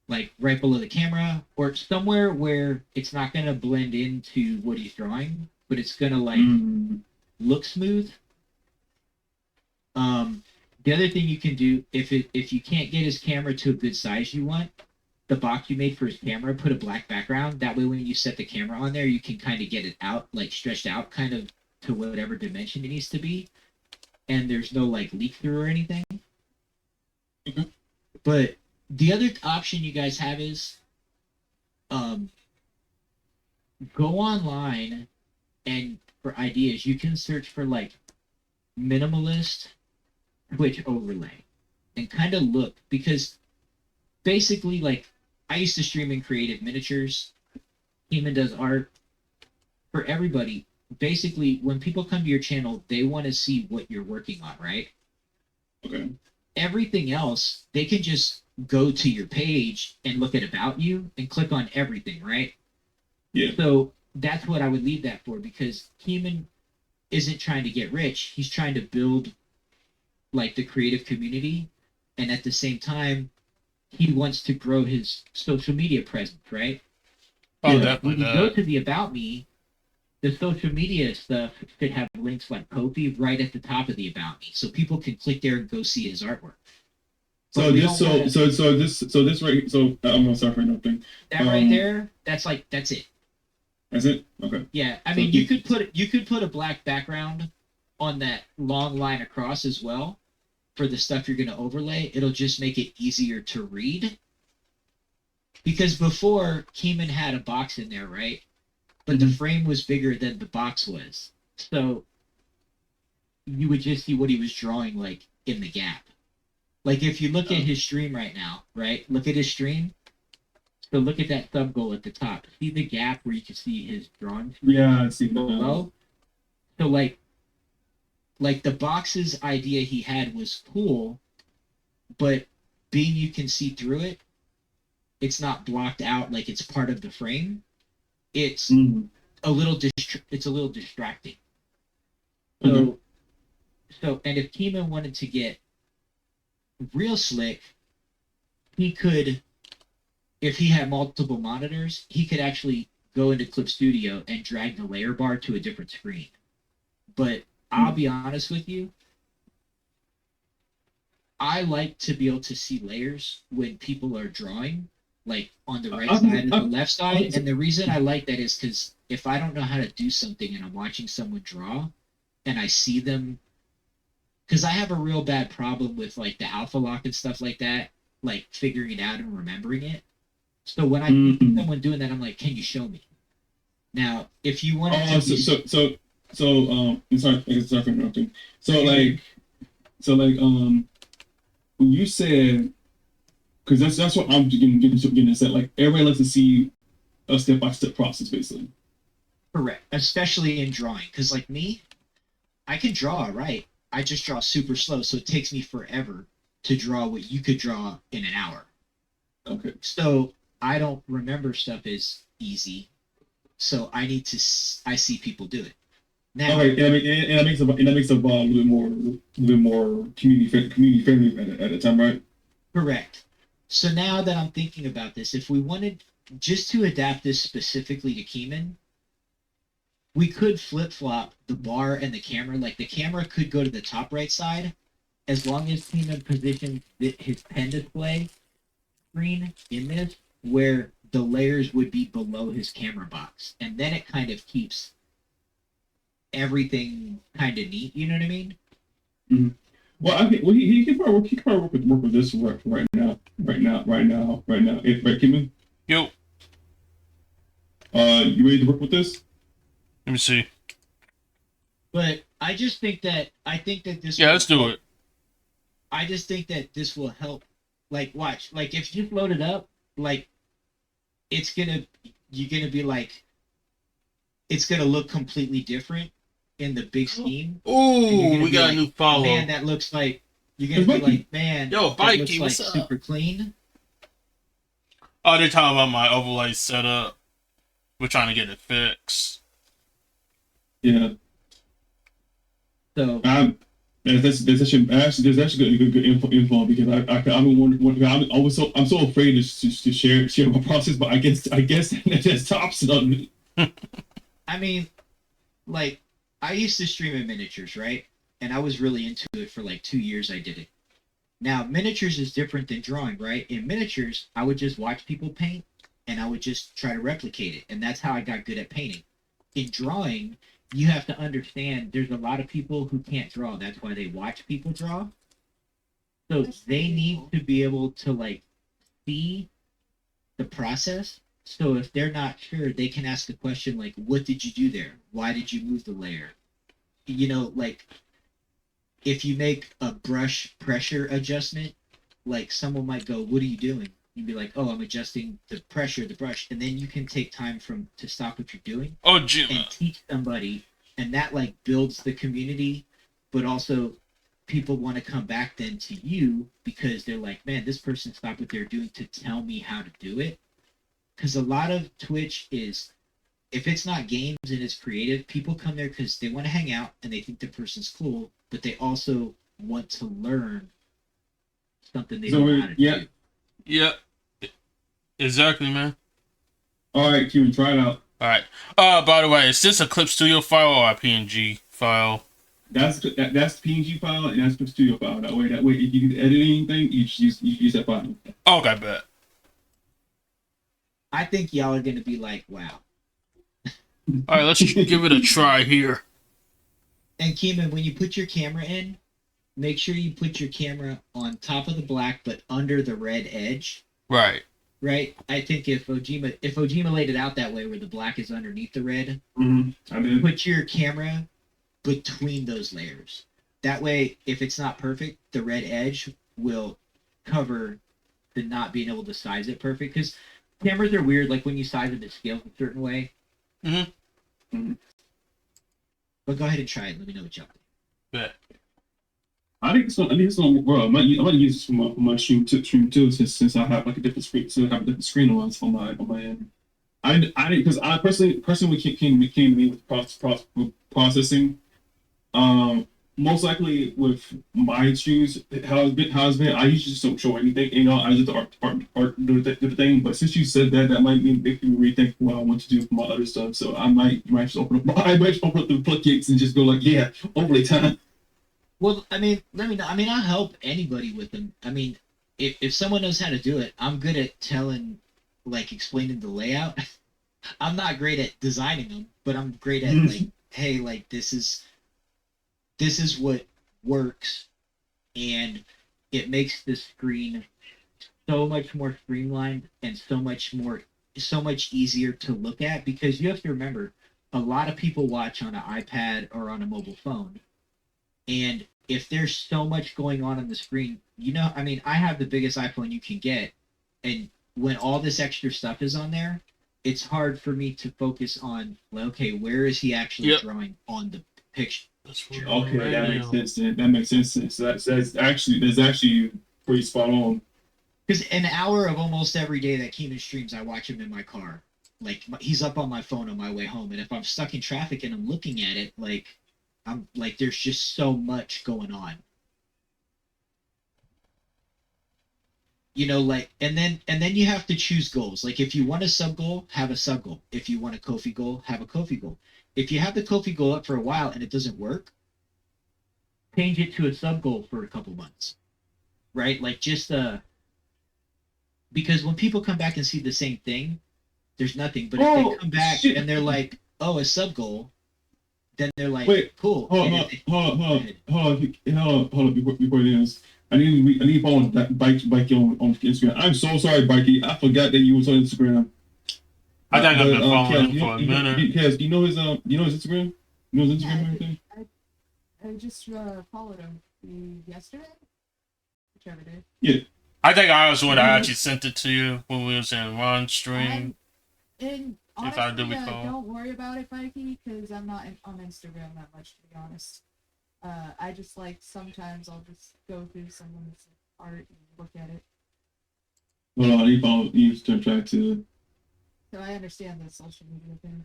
[SPEAKER 5] like right below the camera or somewhere where it's not going to blend into what he's drawing, but it's going to like look smooth. The other thing you can do, if you can't get his camera to a good size you want, the box you made for his camera, put a black background. That way when you set the camera on there, you can kind of get it out, like stretched out kind of to whatever dimension it needs to be. And there's no like leak through or anything.
[SPEAKER 3] Mhm.
[SPEAKER 5] But the other option you guys have is go online and for ideas, you can search for like minimalist Twitch overlay and kind of look, because basically like I used to stream in creative miniatures. Keeman does art for everybody. Basically, when people come to your channel, they want to see what you're working on, right?
[SPEAKER 3] Okay.
[SPEAKER 5] Everything else, they can just go to your page and look at about you and click on everything, right?
[SPEAKER 3] Yeah.
[SPEAKER 5] So that's what I would leave that for, because Keeman isn't trying to get rich. He's trying to build like the creative community, and at the same time, he wants to grow his social media presence, right?
[SPEAKER 1] Oh,
[SPEAKER 3] Yeah.
[SPEAKER 1] definitely
[SPEAKER 5] When you go
[SPEAKER 1] that.
[SPEAKER 5] to the About Me, the social media stuff should have links like Kofi right at the top of the About Me, so people can click there and go see his artwork.
[SPEAKER 3] So
[SPEAKER 5] But we
[SPEAKER 3] this,
[SPEAKER 5] don't wanna-
[SPEAKER 3] this right. So I'm gonna start for nothing.
[SPEAKER 5] that right there, that's it.
[SPEAKER 3] That's it. Okay.
[SPEAKER 5] Yeah, I
[SPEAKER 3] So
[SPEAKER 5] mean,
[SPEAKER 3] you-
[SPEAKER 5] you could put a black background on that long line across as well for the stuff you're going to overlay. It'll just make it easier to read. Because before, Keeman had a box in there, right? But the frame was bigger than the box was. So you would just see what he was drawing like in the gap. Like if you look at his stream right now, right? Look at his stream. So look at that sub goal at the top. See the gap where you can see his drawing
[SPEAKER 3] Yeah, I see.
[SPEAKER 5] below? So like the box's idea he had was cool, but being you can see through it, it's not blocked out like it's part of the frame. It's
[SPEAKER 3] Mhm.
[SPEAKER 5] a little distracting. So
[SPEAKER 3] Okay.
[SPEAKER 5] and if Keeman wanted to get real slick, he could, if he had multiple monitors, he could actually go into Clip Studio and drag the layer bar to a different screen. But I'll be honest with you, I like to be able to see layers when people are drawing, like on the right side and the left side. And the reason I like that is because if I don't know how to do something and I'm watching someone draw and I see them, because I have a real bad problem with like the alpha lock and stuff like that, like figuring it out and remembering it. So when I see someone doing that, I'm like, can you show me? Now, if you want to
[SPEAKER 3] Sorry for interrupting. When you said, because that's what I'm getting set. Like everybody likes to see a step-by-step process, basically.
[SPEAKER 5] correct, especially in drawing, because like me, I can draw, right? I just draw super slow, so it takes me forever to draw what you could draw in an hour.
[SPEAKER 3] Okay.
[SPEAKER 5] So I don't remember stuff as easy. So I need to. I see people do it. Now,
[SPEAKER 3] Okay, and that makes the ball a little bit more community friendly at a time, right?
[SPEAKER 5] Correct. So now that I'm thinking about this, if we wanted just to adapt this specifically to Keyman, we could flip flop the bar and the camera. Like the camera could go to the top right side, as long as Keyman positions his pen display screen in this, where the layers would be below his camera box, and then it kind of keeps everything kind of neat. You know what I mean?
[SPEAKER 3] Well, I think he can probably work with this right now. Right, Kimmy?
[SPEAKER 1] Yo,
[SPEAKER 3] You ready to work with this?
[SPEAKER 1] let me see.
[SPEAKER 5] But I think that this.
[SPEAKER 1] Yeah, let's do it.
[SPEAKER 5] I just think that this will help. Like, watch. Like, if you load it up, like, you're gonna be like, it's gonna look completely different in the big scheme. And you're
[SPEAKER 1] Ooh,
[SPEAKER 5] gonna
[SPEAKER 1] we
[SPEAKER 5] be
[SPEAKER 1] got
[SPEAKER 5] like,
[SPEAKER 1] a new follow.
[SPEAKER 5] Man, that looks like. You're gonna be like, man,
[SPEAKER 1] Yo,
[SPEAKER 5] that looks
[SPEAKER 1] Vikey,
[SPEAKER 5] like
[SPEAKER 1] what's up?
[SPEAKER 5] super clean.
[SPEAKER 1] Oh, they're talking about my overlay setup. We're trying to get it fixed.
[SPEAKER 3] Yeah.
[SPEAKER 5] So
[SPEAKER 3] There's actually good info because I'm so afraid to share my process, but I guess that stops it on.
[SPEAKER 5] I mean, like, I used to stream in miniatures, right? And I was really into it for like 2 years. I did it. Now, miniatures is different than drawing, right? In miniatures, I would just watch people paint and I would just try to replicate it. And that's how I got good at painting. In drawing, you have to understand there's a lot of people who can't draw. That's why they watch people draw. So
[SPEAKER 4] That's
[SPEAKER 5] they
[SPEAKER 4] really
[SPEAKER 5] need
[SPEAKER 4] cool.
[SPEAKER 5] to be able to, like, see the process. So if they're not sure, they can ask the question, like, what did you do there? Why did you move the layer? You know, like, if you make a brush pressure adjustment, like someone might go, "What are you doing?" You'd be like, "Oh, I'm adjusting the pressure of the brush," and then you can take time to stop what you're doing
[SPEAKER 1] Oh,
[SPEAKER 5] and
[SPEAKER 1] Jim.
[SPEAKER 5] teach somebody, and that like builds the community, but also people want to come back then to you because they're like, "Man, this person stopped what they're doing to tell me how to do it." Because a lot of Twitch is, if it's not games and it's creative, people come there because they want to hang out and they think the person's cool, but they also want to learn something they
[SPEAKER 3] So,
[SPEAKER 5] don't know how to
[SPEAKER 3] yeah.
[SPEAKER 5] do.
[SPEAKER 1] Yeah. Exactly, man.
[SPEAKER 3] All right, Cuban, try it out.
[SPEAKER 1] All right. By the way, is this a Clip Studio file or a PNG file?
[SPEAKER 3] That's the PNG file and that's the studio file. That way, if you need to edit anything, you just use that file.
[SPEAKER 1] Okay, bet.
[SPEAKER 5] I think y'all are gonna be like, wow.
[SPEAKER 1] All right, let's give it a try here.
[SPEAKER 5] And Keeman, when you put your camera in, make sure you put your camera on top of the black but under the red edge.
[SPEAKER 1] Right.
[SPEAKER 5] Right? I think if Ojima laid it out that way where the black is underneath the red,
[SPEAKER 3] I mean,
[SPEAKER 5] put your camera between those layers. That way, if it's not perfect, the red edge will cover the not being able to size it perfect. Because cameras are weird, like when you size it, it scales a certain way. But go ahead and try it. Let me know what y'all think.
[SPEAKER 1] Bet.
[SPEAKER 3] I think it's on. Well, I might use this for my stream too, since I have like a different screen, so I have a different screen on my end. I didn't because I personally came to me with processing. Most likely with my streams, how it's been. I usually just don't show anything. You know, I just art do the thing. But since you said that, that might make me rethink what I want to do for my other stuff. So I might just open up. I might just open up the floodgates and just go like, yeah, overlay time.
[SPEAKER 5] Well, I mean, let me know. I mean, I'll help anybody with them. I mean, if someone knows how to do it, I'm good at explaining the layout. I'm not great at designing them, but I'm great at like, hey, like this is what works, and it makes the screen so much more streamlined and so much easier to look at, because you have to remember a lot of people watch on an iPad or on a mobile phone, and if there's so much going on the screen, you know, I mean, I have the biggest iPhone you can get, and when all this extra stuff is on there, it's hard for me to focus on, well, okay, where is he actually drawing on the picture?
[SPEAKER 3] Okay, that makes sense. Then. That makes sense. That's actually pretty spot on.
[SPEAKER 5] Because an hour of almost every day that Keenan streams, I watch him in my car. Like, he's up on my phone on my way home, and if I'm stuck in traffic and I'm looking at it, like, I'm like, there's just so much going on. you know, like, and then you have to choose goals. Like, if you want a sub goal, have a sub goal. If you want a Kofi goal, have a Kofi goal. If you have the Kofi goal up for a while and it doesn't work, change it to a sub goal for a couple months, right? Like, just because when people come back and see the same thing, there's nothing. But if they come back and they're like, oh, a sub goal, then they're like,
[SPEAKER 3] Wait,
[SPEAKER 5] cool.
[SPEAKER 3] Hold on, before it ends. I need to follow that Bikey on Instagram. I'm so sorry, Bikey. I forgot that you was on Instagram.
[SPEAKER 1] I think I've been
[SPEAKER 3] But,
[SPEAKER 1] following
[SPEAKER 3] Kaz,
[SPEAKER 1] him for a minute.
[SPEAKER 3] Kaz, do you know his Instagram? You know his Instagram
[SPEAKER 4] Yeah,
[SPEAKER 3] and everything?
[SPEAKER 4] I just followed him yesterday, whichever day.
[SPEAKER 1] I think I was the one that actually sent it to you when we was in Ron's stream.
[SPEAKER 4] And
[SPEAKER 1] If I do
[SPEAKER 4] honestly,
[SPEAKER 1] recall.
[SPEAKER 4] don't worry about it, Mikey, because I'm not on Instagram that much, to be honest. I just like sometimes I'll just go through someone's art and look at it.
[SPEAKER 3] Hold on, I need to turn track to.
[SPEAKER 4] So I understand the social media thing.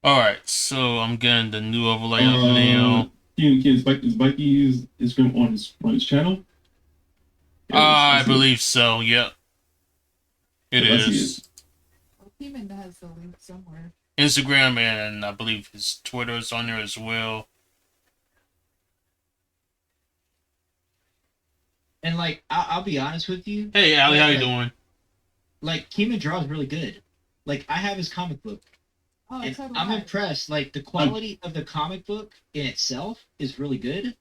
[SPEAKER 1] Alright, so I'm getting the new overlay up now.
[SPEAKER 3] Is Bikey's Instagram on his channel?
[SPEAKER 1] I believe so, yep. It
[SPEAKER 3] Yeah, I see
[SPEAKER 1] is.
[SPEAKER 4] Well, Keeman has the link somewhere.
[SPEAKER 1] Instagram and I believe his Twitter is on there as well.
[SPEAKER 5] And like, I'll be honest with you.
[SPEAKER 1] Hey, Ali, how you
[SPEAKER 5] Like,
[SPEAKER 1] doing?
[SPEAKER 5] Like, Keeman draws really good. Like, I have his comic book,
[SPEAKER 4] Oh,
[SPEAKER 5] and
[SPEAKER 4] so do
[SPEAKER 5] I'm
[SPEAKER 4] I.
[SPEAKER 5] impressed. Like, the quality of the comic book in itself is really good.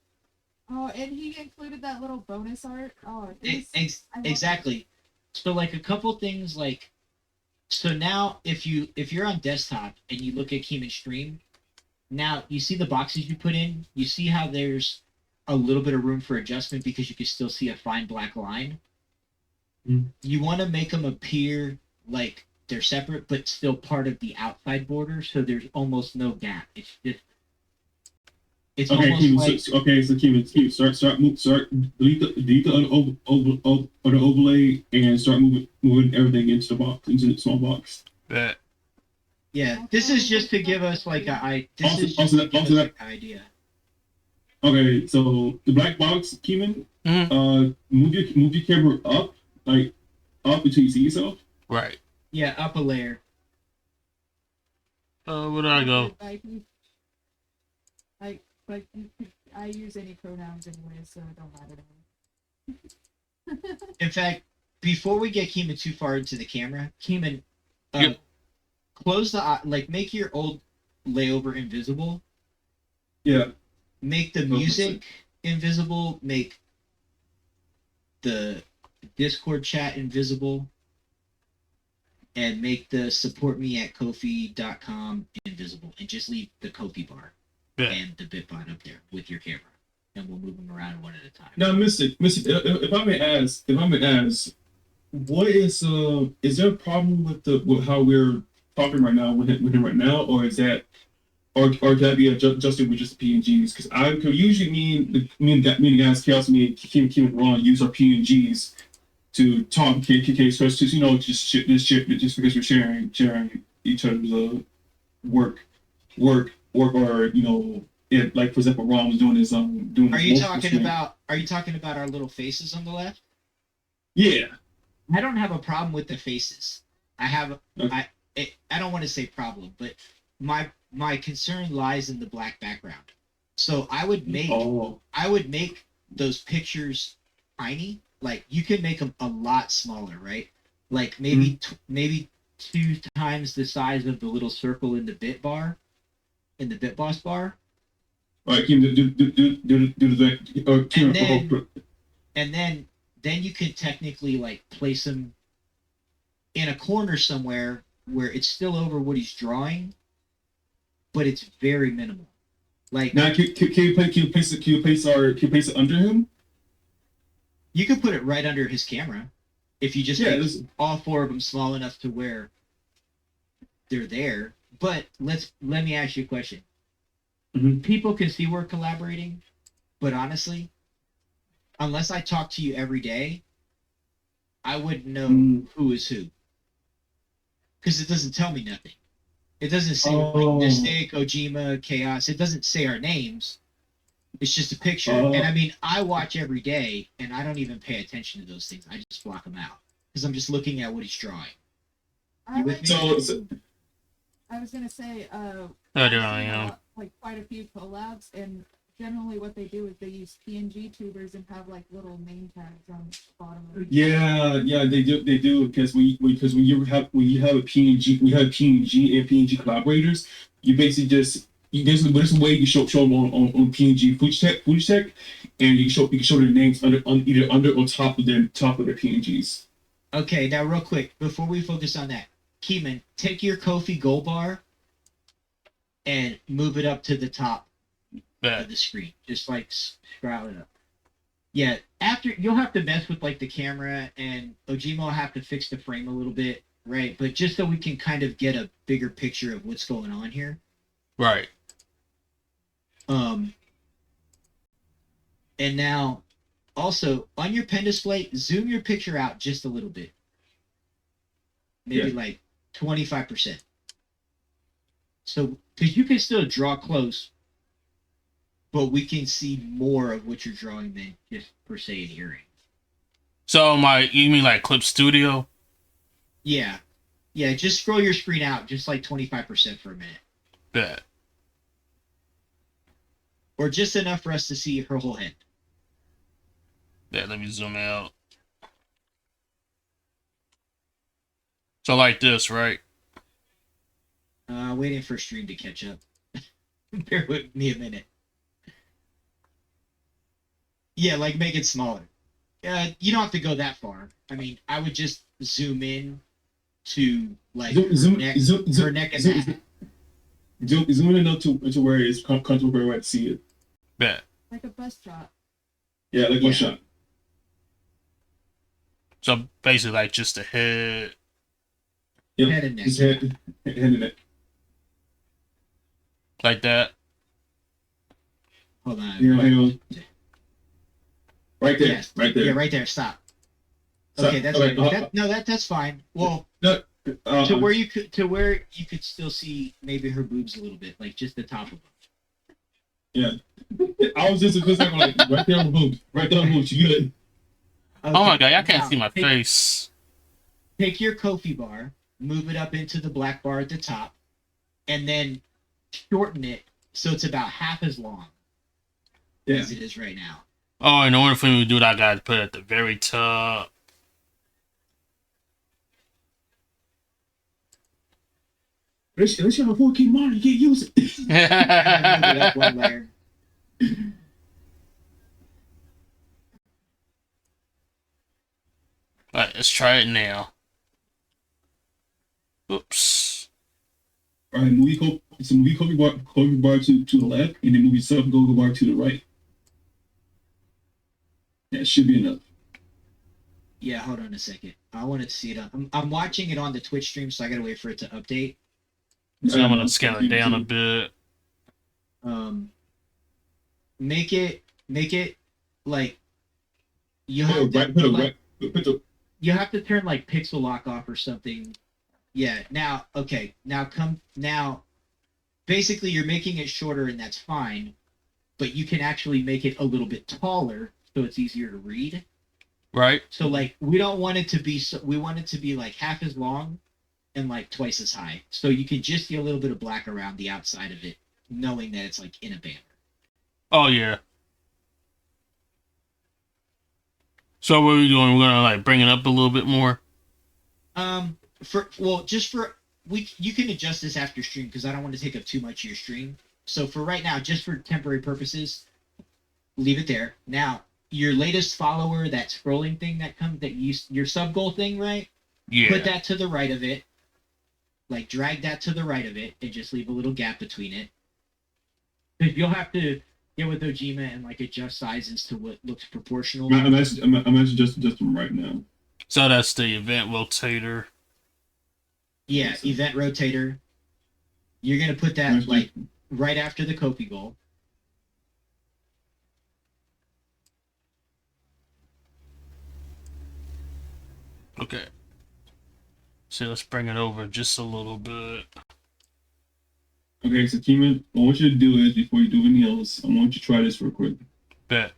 [SPEAKER 4] Oh, and he included that little bonus art. Oh, I love
[SPEAKER 5] Exactly. So, like, a couple things, like, so now if you're on desktop and you look at Keeman's stream, now you see the boxes you put in. You see how there's a little bit of room for adjustment because you can still see a fine black line.
[SPEAKER 3] Mm.
[SPEAKER 5] You want to make them appear like they're separate, but still part of the outside border, so there's almost no gap. It's
[SPEAKER 3] Okay,
[SPEAKER 5] almost
[SPEAKER 3] Keeman,
[SPEAKER 5] like
[SPEAKER 3] so Keeman, start, delete the other overlay and start moving everything into the small box.
[SPEAKER 1] Bet.
[SPEAKER 5] yeah. This is just to give us like an idea.
[SPEAKER 3] Okay, so the black box, Keeman,
[SPEAKER 1] Mhm.
[SPEAKER 3] move your camera up until you see yourself.
[SPEAKER 1] Right.
[SPEAKER 5] Yeah, up a layer.
[SPEAKER 1] Where do I go?
[SPEAKER 4] I use any pronouns anyway, so it don't matter to me.
[SPEAKER 5] In fact, before we get Keeman too far into the camera, Keeman,
[SPEAKER 1] Yep.
[SPEAKER 5] close the eye, like make your old layover invisible.
[SPEAKER 3] Yeah.
[SPEAKER 5] Make the music invisible. Make the Discord chat invisible. And make the support me at Ko-fi.com invisible. And just leave the Ko-fi bar
[SPEAKER 1] Bet.
[SPEAKER 5] and the Bitbot up there with your camera. And we'll move them around one at a time.
[SPEAKER 3] Now, Mystic, if I may ask, what is there a problem with how we're talking right now with him right now, or is that, or can that be adjusted with just PNGs? Because I could usually me and the guys, Chaos, me and Kim and Ron use our PNGs to talk KK first, just because we're sharing each other's work, or like for example, Ron was doing his doing.
[SPEAKER 5] Are you
[SPEAKER 3] multiple
[SPEAKER 5] talking
[SPEAKER 3] streams.
[SPEAKER 5] about our little faces on the left?
[SPEAKER 3] Yeah.
[SPEAKER 5] I don't have a problem with the faces. I
[SPEAKER 3] Okay.
[SPEAKER 5] don't want to say problem, but my concern lies in the black background. So I would make those pictures tiny. Like, you can make them a lot smaller, right? Like maybe maybe 2 times the size of the little circle in the bit bar, in the Bitboss bar.
[SPEAKER 3] All right, Kim, do the
[SPEAKER 5] And then you can technically like place them in a corner somewhere where it's still over what he's drawing, but it's very minimal. Like,
[SPEAKER 3] now, can you place it under him?
[SPEAKER 5] you could put it right under his camera if you just
[SPEAKER 3] Yeah,
[SPEAKER 5] make all 4 of them small enough to where they're there. But let me ask you a question.
[SPEAKER 3] Mhm.
[SPEAKER 5] People can see we're collaborating, but honestly, unless I talk to you every day, I wouldn't know who is who. Because it doesn't tell me nothing. It doesn't say like Mistake, Ojima, Chaos. It doesn't say our names. It's just a picture. And I mean, I watch every day, and I don't even pay attention to those things. I just block them out because I'm just looking at what he's drawing.
[SPEAKER 4] I
[SPEAKER 5] You with
[SPEAKER 4] like
[SPEAKER 5] me?
[SPEAKER 3] So
[SPEAKER 4] I was gonna say,
[SPEAKER 1] Oh,
[SPEAKER 4] I've
[SPEAKER 1] there
[SPEAKER 4] seen
[SPEAKER 1] I am.
[SPEAKER 4] like quite a few collabs, and generally what they do is they use PNG tubers and have like little name tags on the bottom of it.
[SPEAKER 3] yeah, they do because when you have a PNG and PNG collaborators, you basically just there's a way you show them on PNG footage tech, and you can show their names either under or top of their PNGs.
[SPEAKER 5] Okay, now real quick before we focus on that, Keeman, take your Kofi Gold bar and move it up to the top of
[SPEAKER 1] Bet.
[SPEAKER 5] the screen. Just like scroll it up. Yeah, after you'll have to mess with like the camera, and Ojima will have to fix the frame a little bit, right? But just so we can kind of get a bigger picture of what's going on here.
[SPEAKER 1] Right.
[SPEAKER 5] And now also on your pen display, zoom your picture out just a little bit. Maybe like 25%. So, because you can still draw close, but we can see more of what you're drawing than just per se adhering.
[SPEAKER 1] So you mean like Clip Studio?
[SPEAKER 5] Yeah. Yeah, just scroll your screen out just like 25% for a minute.
[SPEAKER 1] Bet.
[SPEAKER 5] Or just enough for us to see her whole head.
[SPEAKER 1] Yeah, let me zoom out. So like this, right?
[SPEAKER 5] Waiting for stream to catch up. Bear with me a minute. Yeah, like make it smaller. You don't have to go that far. I mean, I would just zoom in to like her neck and that.
[SPEAKER 3] Zoom in enough to where it's comfortable for everyone to see it.
[SPEAKER 1] Bet.
[SPEAKER 4] Like a bus shot.
[SPEAKER 3] Yeah, like one shot.
[SPEAKER 1] So basically like just the head.
[SPEAKER 3] Yep.
[SPEAKER 5] Head and neck.
[SPEAKER 3] His head and neck.
[SPEAKER 1] Like that.
[SPEAKER 5] Hold on.
[SPEAKER 3] Hang on. Right there.
[SPEAKER 5] Yes.
[SPEAKER 3] Right there.
[SPEAKER 5] Yeah, right there. Stop.
[SPEAKER 3] Stop.
[SPEAKER 5] Okay, that's
[SPEAKER 3] Okay,
[SPEAKER 5] good. That's fine. Well, to where you could still see maybe her boobs a little bit, like just the top of them.
[SPEAKER 3] Yeah. I was just like right there on the boobs. Right there on the boobs. You good?
[SPEAKER 1] Oh my god, I can't
[SPEAKER 5] now,
[SPEAKER 1] see my face.
[SPEAKER 5] Take your Kofi bar, move it up into the black bar at the top, and then shorten it so it's about half as long as it is right now.
[SPEAKER 1] Oh, in order for me to do that, I gotta put it at the very top.
[SPEAKER 3] Unless you have a 4K monitor, you can't use it.
[SPEAKER 5] Move it up one layer.
[SPEAKER 1] Alright, let's try it now. Oops.
[SPEAKER 3] Alright, movie Kobe bar to the left, and then movie sub Gogo bar to the right. That should be enough.
[SPEAKER 5] Yeah, hold on a second. I wanted to see it. I'm watching it on the Twitch stream, so I gotta wait for it to update.
[SPEAKER 1] So I'm gonna scale it down a bit.
[SPEAKER 5] Make it like you have to you have to turn like pixel lock off or something. Yeah. Now, okay. Now, basically, you're making it shorter, and that's fine. But you can actually make it a little bit taller, so it's easier to read.
[SPEAKER 1] Right.
[SPEAKER 5] So like we don't want it to be we want it to be like half as long and like twice as high. So you can just see a little bit of black around the outside of it, knowing that it's like in a banner.
[SPEAKER 1] Oh yeah. So what are we doing? We're gonna like bring it up a little bit more.
[SPEAKER 5] You can adjust this after stream because I don't want to take up too much of your stream. So for right now, just for temporary purposes, leave it there. Now, your latest follower, that scrolling thing your sub goal thing, right?
[SPEAKER 1] Yeah.
[SPEAKER 5] Put that to the right of it. Like drag that to the right of it and just leave a little gap between it. Because you'll have to get with Ojima and like adjust sizes to what looks proportional.
[SPEAKER 3] I'm actually just them right now.
[SPEAKER 1] So that's the event rotator.
[SPEAKER 5] Yeah, event rotator. You're gonna put that like right after the Kofi goal.
[SPEAKER 1] Okay. So let's bring it over just a little bit.
[SPEAKER 2] Okay, so Keeman, what I want you to do is before you do anything else, I want you to try this real quick.
[SPEAKER 1] Bet.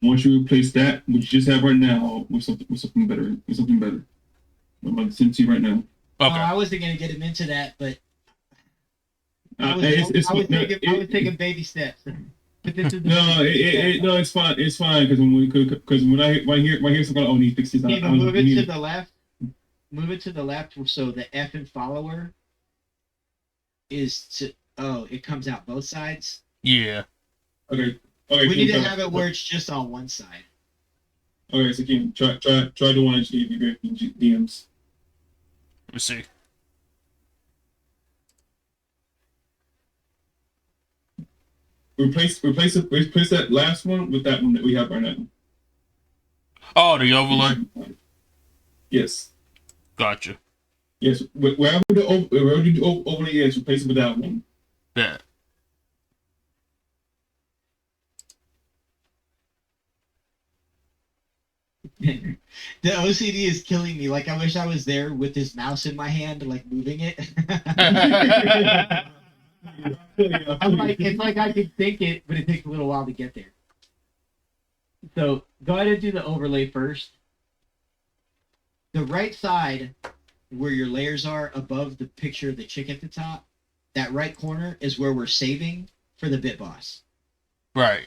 [SPEAKER 2] I want you to replace that what you just have right now with something better. With something better. I'm about to send it to you right now.
[SPEAKER 5] Oh,
[SPEAKER 1] Okay.
[SPEAKER 5] I wasn't gonna get him into that, but I was,
[SPEAKER 2] It's
[SPEAKER 5] I was
[SPEAKER 2] no,
[SPEAKER 5] taking baby steps. But this is the
[SPEAKER 2] no, it's fine. It's fine because when I hear something, oh, need to fix this.
[SPEAKER 5] Yeah, but move it to the left. Move it to the left so the F and follower is to. Oh, it comes out both sides.
[SPEAKER 1] Yeah.
[SPEAKER 2] Okay.
[SPEAKER 5] We need to have it where it's just on one side.
[SPEAKER 2] Okay, so Kim, try the one I just gave you back in DMs.
[SPEAKER 1] Let me see.
[SPEAKER 2] Replace that last one with that one that we have right now.
[SPEAKER 1] Oh, the overlay.
[SPEAKER 2] Yes.
[SPEAKER 1] Gotcha.
[SPEAKER 2] Yes. Wherever the overlay is, replace it with that one.
[SPEAKER 1] Bet.
[SPEAKER 5] The OCD is killing me. Like, I wish I was there with this mouse in my hand, like moving it. I'm like, it's like I can think it, but it takes a little while to get there. So go ahead and do the overlay first. The right side, where your layers are above the picture of the chick at the top, that right corner is where we're saving for the BitBoss.
[SPEAKER 1] Right.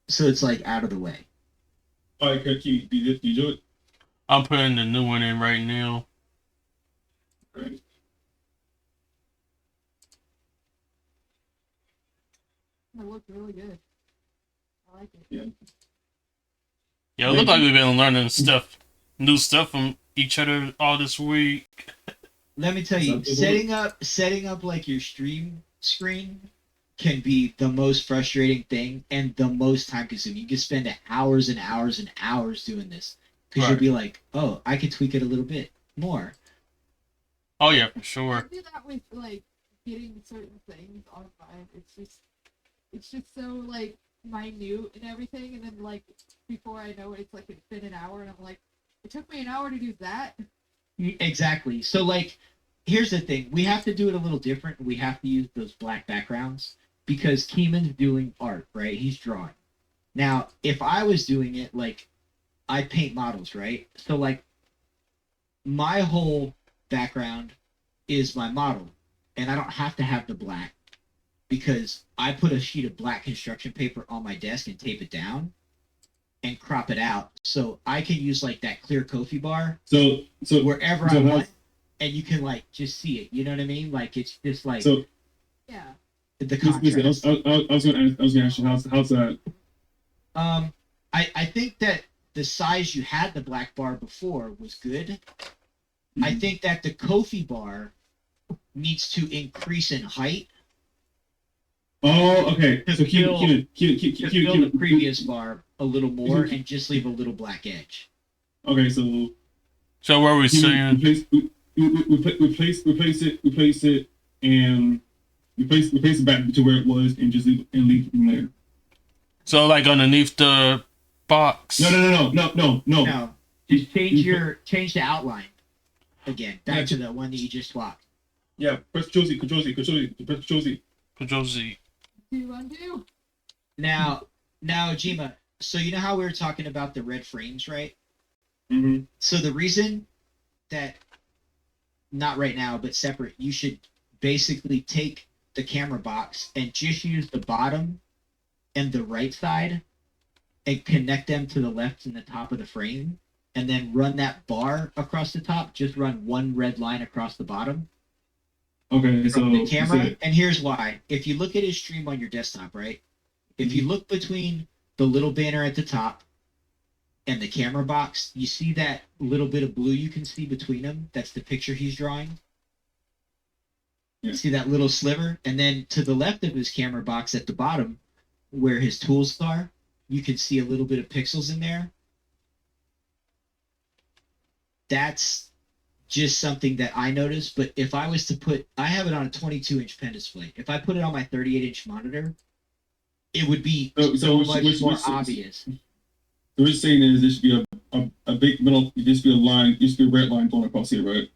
[SPEAKER 5] So it's like out of the way.
[SPEAKER 2] All right, Kirk, you do it.
[SPEAKER 1] I'm putting the new one in right now.
[SPEAKER 2] All right.
[SPEAKER 4] It looks really good. I like it.
[SPEAKER 2] Yeah.
[SPEAKER 1] Yeah, it looked like we've been learning new stuff from each other all this week.
[SPEAKER 5] Let me tell you, setting up like your stream screen can be the most frustrating thing and the most time consuming. You can spend hours and hours and hours doing this because you'll be like, oh, I could tweak it a little bit more.
[SPEAKER 1] Oh yeah, for
[SPEAKER 4] I
[SPEAKER 1] sure.
[SPEAKER 4] do that with like getting certain things on mine. It's just so like minute and everything, and then like before I know it, it's like it's been an hour, and I'm like, it took me an hour to do that.
[SPEAKER 5] Exactly. So like, here's the thing: we have to do it a little different. We have to use those black backgrounds because Keeman's doing art, right? He's drawing. Now, if I was doing it, like, I paint models, right? So like, my whole background is my model, and I don't have to have the black because I put a sheet of black construction paper on my desk and tape it down and crop it out, so I can use like that clear Kofi bar
[SPEAKER 2] So
[SPEAKER 5] wherever
[SPEAKER 2] so
[SPEAKER 5] I
[SPEAKER 2] how's-
[SPEAKER 5] want, and you can like just see it. You know what I mean? Like it's just like
[SPEAKER 2] so
[SPEAKER 4] Yeah.
[SPEAKER 5] the
[SPEAKER 2] listen,
[SPEAKER 5] contrast.
[SPEAKER 2] I was gonna ask you how's that?
[SPEAKER 5] I think that the size you had the black bar before was good. I think that the Kofi bar needs to increase in height
[SPEAKER 2] Oh, okay.
[SPEAKER 5] To
[SPEAKER 2] So
[SPEAKER 5] fill
[SPEAKER 2] keep
[SPEAKER 5] the previous bar a little more and just leave a little black edge.
[SPEAKER 2] Okay, so
[SPEAKER 1] So what are we saying?
[SPEAKER 2] replace it, and replace it back to where it was, and just leave it from there.
[SPEAKER 1] So like underneath the box.
[SPEAKER 2] No.
[SPEAKER 5] No, just change the outline again back to the one that you just swapped.
[SPEAKER 2] Yeah, press Control Z, press Control Z.
[SPEAKER 1] Control Z.
[SPEAKER 4] Do undo.
[SPEAKER 5] Now, Jima. So you know how we were talking about the red frames, right?
[SPEAKER 2] Mm-hmm.
[SPEAKER 5] So the reason that, not right now, but separate, you should basically take the camera box and just use the bottom and the right side and connect them to the left and the top of the frame, and then run that bar across the top. Just run one red line across the bottom
[SPEAKER 2] Okay, so
[SPEAKER 5] from the camera. And here's why. If you look at his stream on your desktop, right? If you look between the little banner at the top and the camera box, you see that little bit of blue you can see between them? That's the picture he's drawing.
[SPEAKER 2] Yeah.
[SPEAKER 5] See that little sliver? And then to the left of his camera box at the bottom, where his tools are, you can see a little bit of pixels in there. That's just something that I noticed. But if I was to put, I have it on a 22-inch pen display. If I put it on my 38-inch monitor, it would be so much more obvious.
[SPEAKER 2] So what you're saying is there should be a big middle, there should be a line, there should be a red line going across here, right?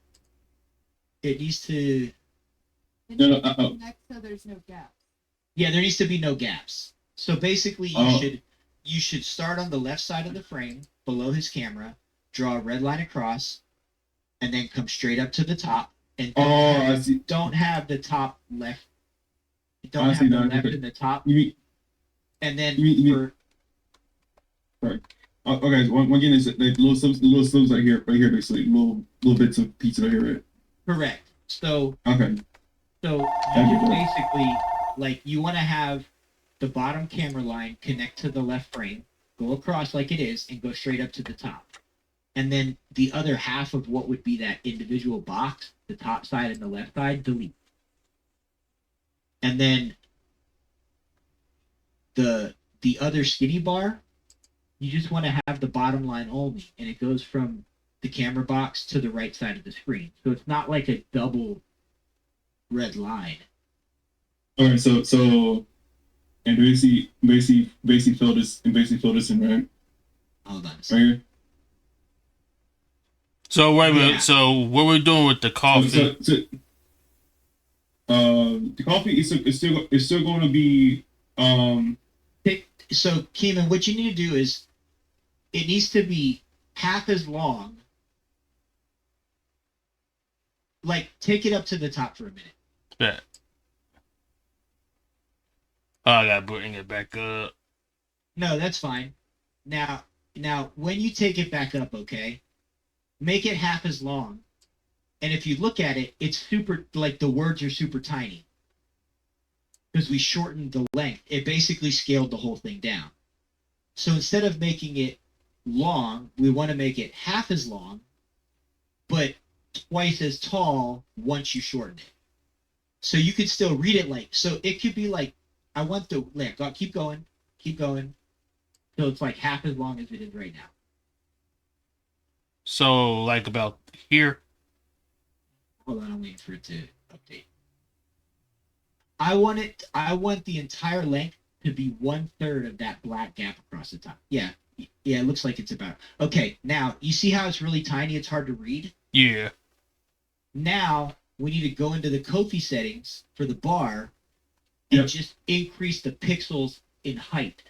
[SPEAKER 5] It needs to,
[SPEAKER 4] It
[SPEAKER 2] No,
[SPEAKER 4] needs
[SPEAKER 2] no,
[SPEAKER 4] to connect so there's no gaps.
[SPEAKER 5] Yeah, there needs to be no gaps. So basically, you should start on the left side of the frame below his camera, draw a red line across, and then come straight up to the top. And
[SPEAKER 2] I see.
[SPEAKER 5] don't have the top left. Don't
[SPEAKER 2] I
[SPEAKER 5] have
[SPEAKER 2] see
[SPEAKER 5] the
[SPEAKER 2] now,
[SPEAKER 5] left
[SPEAKER 2] okay.
[SPEAKER 5] in the top.
[SPEAKER 2] You mean
[SPEAKER 5] And then
[SPEAKER 2] you mean- okay? One again is like little subs right here, basically little bits of pizza right here, right?
[SPEAKER 5] correct. So
[SPEAKER 2] Okay.
[SPEAKER 5] you
[SPEAKER 2] Thank you,
[SPEAKER 5] just
[SPEAKER 2] bro.
[SPEAKER 5] basically like you want to have the bottom camera line connect to the left frame, go across like it is, and go straight up to the top. And then the other half of what would be that individual box, the top side and the left side, delete. And then the other skinny bar, you just want to have the bottom line only, and it goes from the camera box to the right side of the screen. So it's not like a double red line.
[SPEAKER 2] Okay. So and basically fill this in right
[SPEAKER 5] Hold on a
[SPEAKER 2] right
[SPEAKER 5] second.
[SPEAKER 2] here.
[SPEAKER 1] So wait a minute.
[SPEAKER 5] Yeah.
[SPEAKER 1] So what we're doing with the coffee?
[SPEAKER 2] The coffee is still going to be
[SPEAKER 5] So Keeman, what you need to do is it needs to be half as long. Like take it up to the top for a minute.
[SPEAKER 1] Bet. Oh, I gotta bring it back up.
[SPEAKER 5] No, that's fine. Now when you take it back up, okay, make it half as long. And if you look at it, it's super, like the words are super tiny. Because we shortened the length. It basically scaled the whole thing down. So instead of making it long, we want to make it half as long, but twice as tall once you shorten it. So you could still read it like, so it could be like, I want the, like, keep going. So it's like half as long as it is right now.
[SPEAKER 1] So like about here.
[SPEAKER 5] Hold on, I'm waiting for it to update. I want the entire length to be 1/3 of that black gap across the top. Yeah, it looks like it's about. Okay, now you see how it's really tiny, it's hard to read?
[SPEAKER 1] Yeah.
[SPEAKER 5] Now we need to go into the Kofi settings for the bar and
[SPEAKER 2] Yep.
[SPEAKER 5] just increase the pixels in height.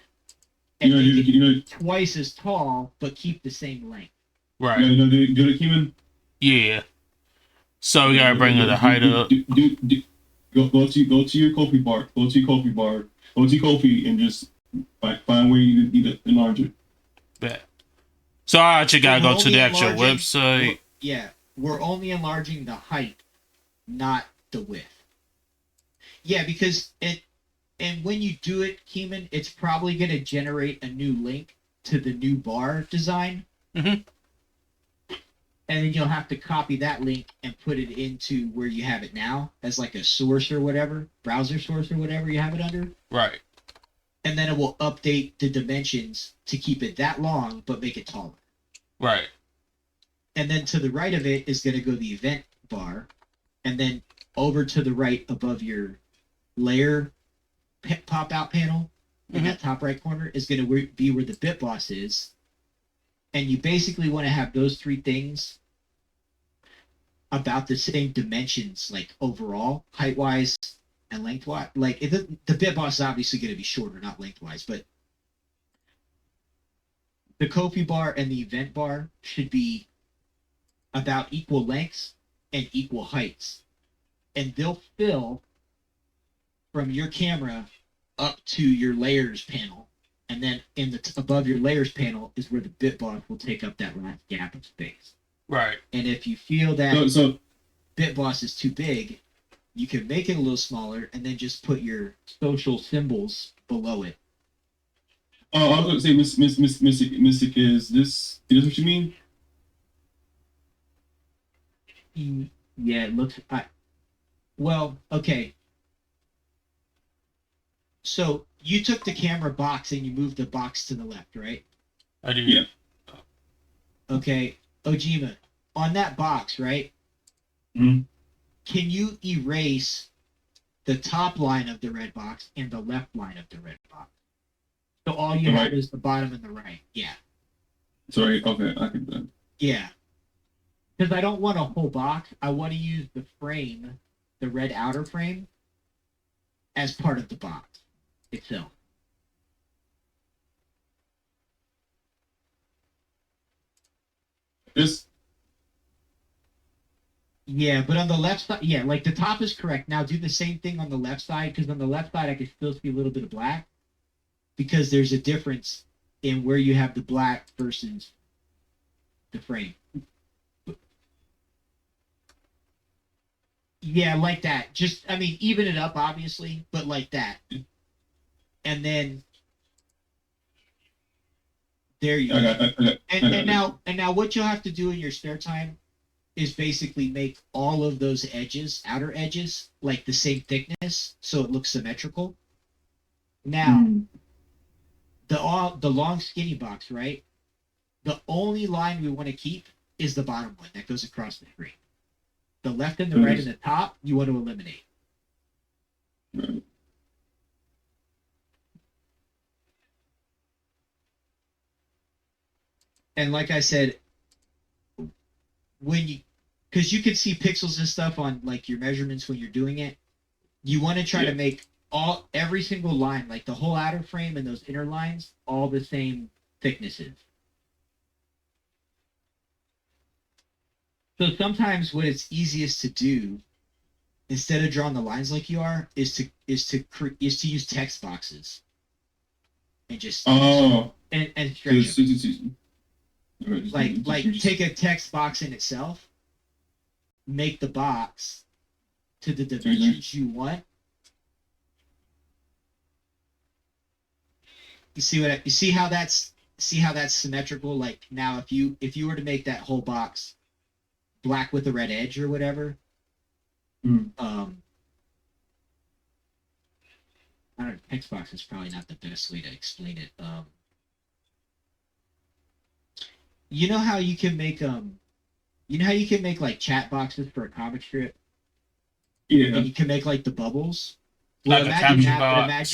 [SPEAKER 5] And
[SPEAKER 2] you know
[SPEAKER 5] make it
[SPEAKER 2] you know
[SPEAKER 5] twice as tall, but keep the same length.
[SPEAKER 1] Right.
[SPEAKER 2] you know do the Keeman.
[SPEAKER 1] Yeah. So we gotta bring the height up.
[SPEAKER 2] Go to your Kofi bar. Go to your Kofi bar. Go to Kofi and just find where you need to enlarge it.
[SPEAKER 1] Bet. So I actually gotta
[SPEAKER 5] We're
[SPEAKER 1] go to
[SPEAKER 5] only
[SPEAKER 1] the actual
[SPEAKER 5] enlarging-
[SPEAKER 1] website.
[SPEAKER 5] Yeah, we're only enlarging the height, not the width. Yeah, because and when you do it, Keeman, it's probably going to generate a new link to the new bar design.
[SPEAKER 1] Mhm.
[SPEAKER 5] And then you'll have to copy that link and put it into where you have it now as like a source or whatever, browser source or whatever you have it under.
[SPEAKER 1] Right.
[SPEAKER 5] And then it will update the dimensions to keep it that long, but make it taller.
[SPEAKER 1] Right.
[SPEAKER 5] And then to the right of it is going to go the event bar, and then over to the right above your layer pop out panel in that top right corner is going to be where the BitBoss is. And you basically want to have those three things about the same dimensions, like overall, height wise and lengthwise. Like the BitBoss is obviously going to be shorter, not lengthwise, but the Kofi bar and the event bar should be about equal lengths and equal heights. And they'll fill from your camera up to your layers panel. And then in the above your layers panel is where the BitBoss will take up that last gap of space.
[SPEAKER 1] Right.
[SPEAKER 5] And if you feel that
[SPEAKER 2] So
[SPEAKER 5] BitBoss is too big, you can make it a little smaller and then just put your social symbols below it.
[SPEAKER 2] I was gonna say Mystic is this what you mean?
[SPEAKER 5] Yeah, it looks. Well, okay. So you took the camera box and you moved the box to the left, right?
[SPEAKER 1] I do.
[SPEAKER 2] Yeah.
[SPEAKER 5] Okay, Ojima, on that box, right?
[SPEAKER 2] Mhm.
[SPEAKER 5] Can you erase the top line of the red box and the left line of the red box? So all you
[SPEAKER 2] The
[SPEAKER 5] have
[SPEAKER 2] right.
[SPEAKER 5] is the bottom and the right. Yeah.
[SPEAKER 2] Sorry. Okay, I can do that.
[SPEAKER 5] Yeah. Because I don't want a whole box. I want to use the frame the red outer frame as part of the box itself.
[SPEAKER 2] This
[SPEAKER 5] Yeah, but on the left side, yeah, like the top is correct. Now do the same thing on the left side, because on the left side I can still see a little bit of black, because there's a difference in where you have the black versus the frame. Yeah, like that. Just, I mean, even it up, obviously, but like that. And then there you
[SPEAKER 2] I
[SPEAKER 5] go.
[SPEAKER 2] got. I got
[SPEAKER 5] And now what you'll have to do in your spare time is basically make all of those edges, outer edges, like the same thickness, so it looks symmetrical. Now, the long skinny box, right? The only line we want to keep is the bottom one that goes across the screen. The left and the right and the top, you want to eliminate.
[SPEAKER 2] Right.
[SPEAKER 5] And like I said, when you, because you can see pixels and stuff on like your measurements when you're doing it, you want to try to make every single line, like the whole outer frame and those inner lines, all the same thicknesses. So sometimes what it's easiest to do, instead of drawing the lines like you are, is to use text boxes, and just and stretch them. Like take a text box in itself, make the box to the dimensions you want. You see how that's symmetrical. Like now, if you were to make that whole box black with a red edge or whatever, I don't know, text box is probably not the best way to explain it. You know how you can make like chat boxes for a comic strip?
[SPEAKER 2] Yeah.
[SPEAKER 5] And you can make like the bubbles. Well,
[SPEAKER 1] Like a
[SPEAKER 5] imagine
[SPEAKER 1] caption
[SPEAKER 5] that, but
[SPEAKER 1] box.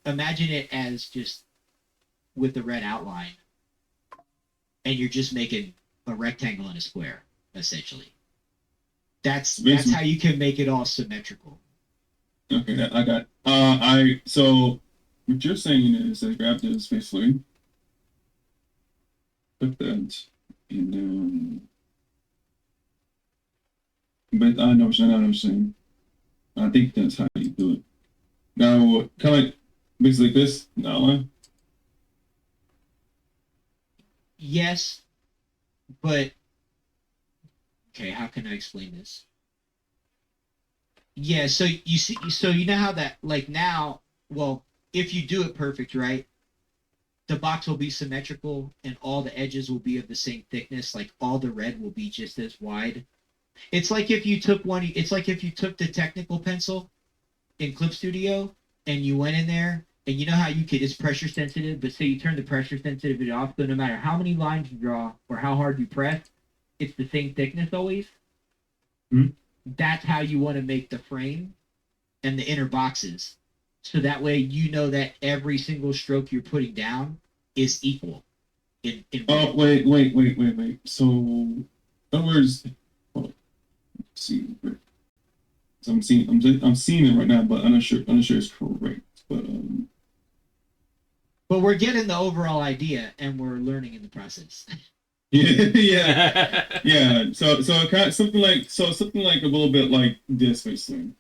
[SPEAKER 5] imagine it as just with the red outline. And you're just making a rectangle and a square, essentially. That's how you can make it all symmetrical.
[SPEAKER 2] Okay, I got. So what you're saying is I grab this basically, put that, and but I know what I'm saying. I think that's how you do it. Now, kind of like basically this outline.
[SPEAKER 5] Yes, but okay, how can I explain this? Yeah, so you know how that, like now, well, if you do it perfect, right, the box will be symmetrical and all the edges will be of the same thickness, like all the red will be just as wide. It's like if you took the technical pencil in Clip Studio and you went in there, and you know how it's pressure sensitive, but say you turn the pressure sensitivity off, so no matter how many lines you draw or how hard you press, it's the same thickness always. That's how you want to make the frame and the inner boxes. So that way you know that every single stroke you're putting down is equal.
[SPEAKER 2] Oh, wait. So, in other words, hold on. Let's see. So I'm seeing it right now, but I'm not sure it's correct.
[SPEAKER 5] But we're getting the overall idea, and we're learning in the process.
[SPEAKER 2] yeah. So kind of something like a little bit like this, basically.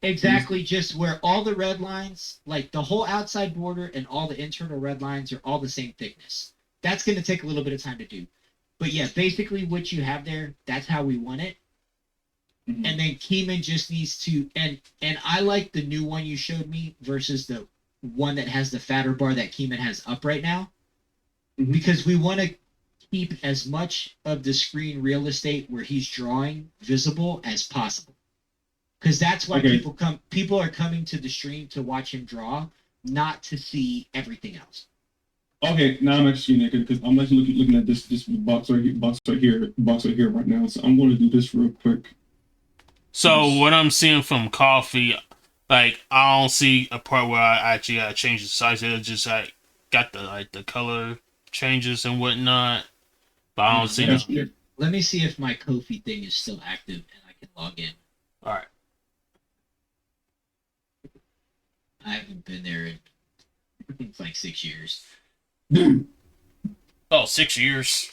[SPEAKER 5] Exactly, just where all the red lines, like the whole outside border and all the internal red lines, are all the same thickness. That's going to take a little bit of time to do. But yeah, basically what you have there, that's how we want it. Mm-hmm. And then Keeman just needs to, and I like the new one you showed me versus the one that has the fatter bar that Keeman has up right now. Mm-hmm. Because we want to keep as much of the screen real estate where he's drawing visible as possible. Because that's why people are coming to the stream to watch him draw, not to see everything else.
[SPEAKER 2] Okay, now I'm actually seeing it because I'm actually looking at this box right here right now. So I'm going to do this real quick.
[SPEAKER 1] So what I'm seeing from Coffee, like I don't see a part where I actually change the size. It's just like got the color changes and whatnot, but I don't see.
[SPEAKER 5] Let me see if my Ko-fi thing is still active and I can log in.
[SPEAKER 1] All right.
[SPEAKER 5] I haven't been there in I think it's like 6 years.
[SPEAKER 1] Oh, 6 years.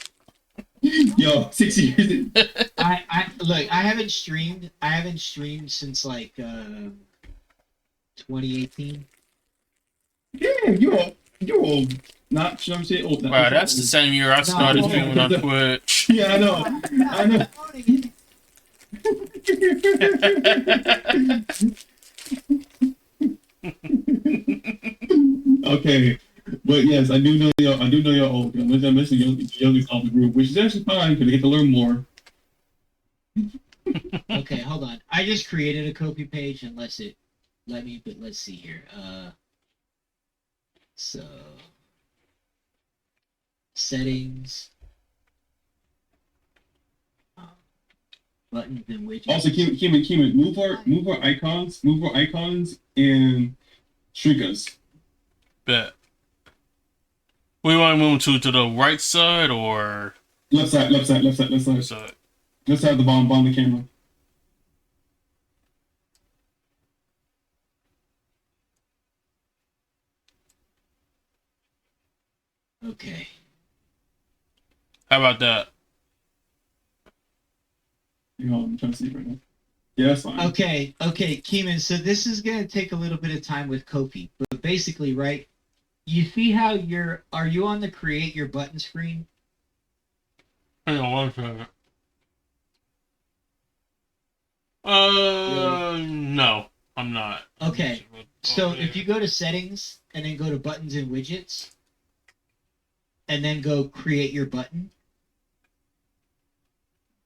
[SPEAKER 3] Yo, 6 years.
[SPEAKER 5] I look. I haven't streamed. I haven't streamed since like 2018.
[SPEAKER 3] Yeah, you're old. Not, you know what I'm saying? Old. Not,
[SPEAKER 1] Wow, that's the same year I started
[SPEAKER 5] No.
[SPEAKER 1] streaming on Twitch.
[SPEAKER 3] Yeah, I know. I know. Okay, but yes, I do know y'all. I do know y'all old. I'm missing youngest of the group, which is actually fine because they get to learn more.
[SPEAKER 5] Okay, hold on. I just created a Kofi page unless it let me. But let's see here. So settings, buttons and widgets.
[SPEAKER 3] Also, Keeman, move our icons, and shrink us.
[SPEAKER 1] Bet. We want to move to the right side or
[SPEAKER 3] Left side.
[SPEAKER 1] side?
[SPEAKER 3] Left side of the bottom of the camera.
[SPEAKER 5] Okay.
[SPEAKER 1] How about that?
[SPEAKER 3] You know, I'm trying to see right now. Yeah, that's fine.
[SPEAKER 5] Okay, Keeman. So this is gonna take a little bit of time with Kofi, but basically, right? You see how are you on the create your button screen?
[SPEAKER 1] Hang on one second. No, I'm not.
[SPEAKER 5] Okay. So
[SPEAKER 1] Oh,
[SPEAKER 5] if you go to settings and then go to buttons and widgets, and then go create your button,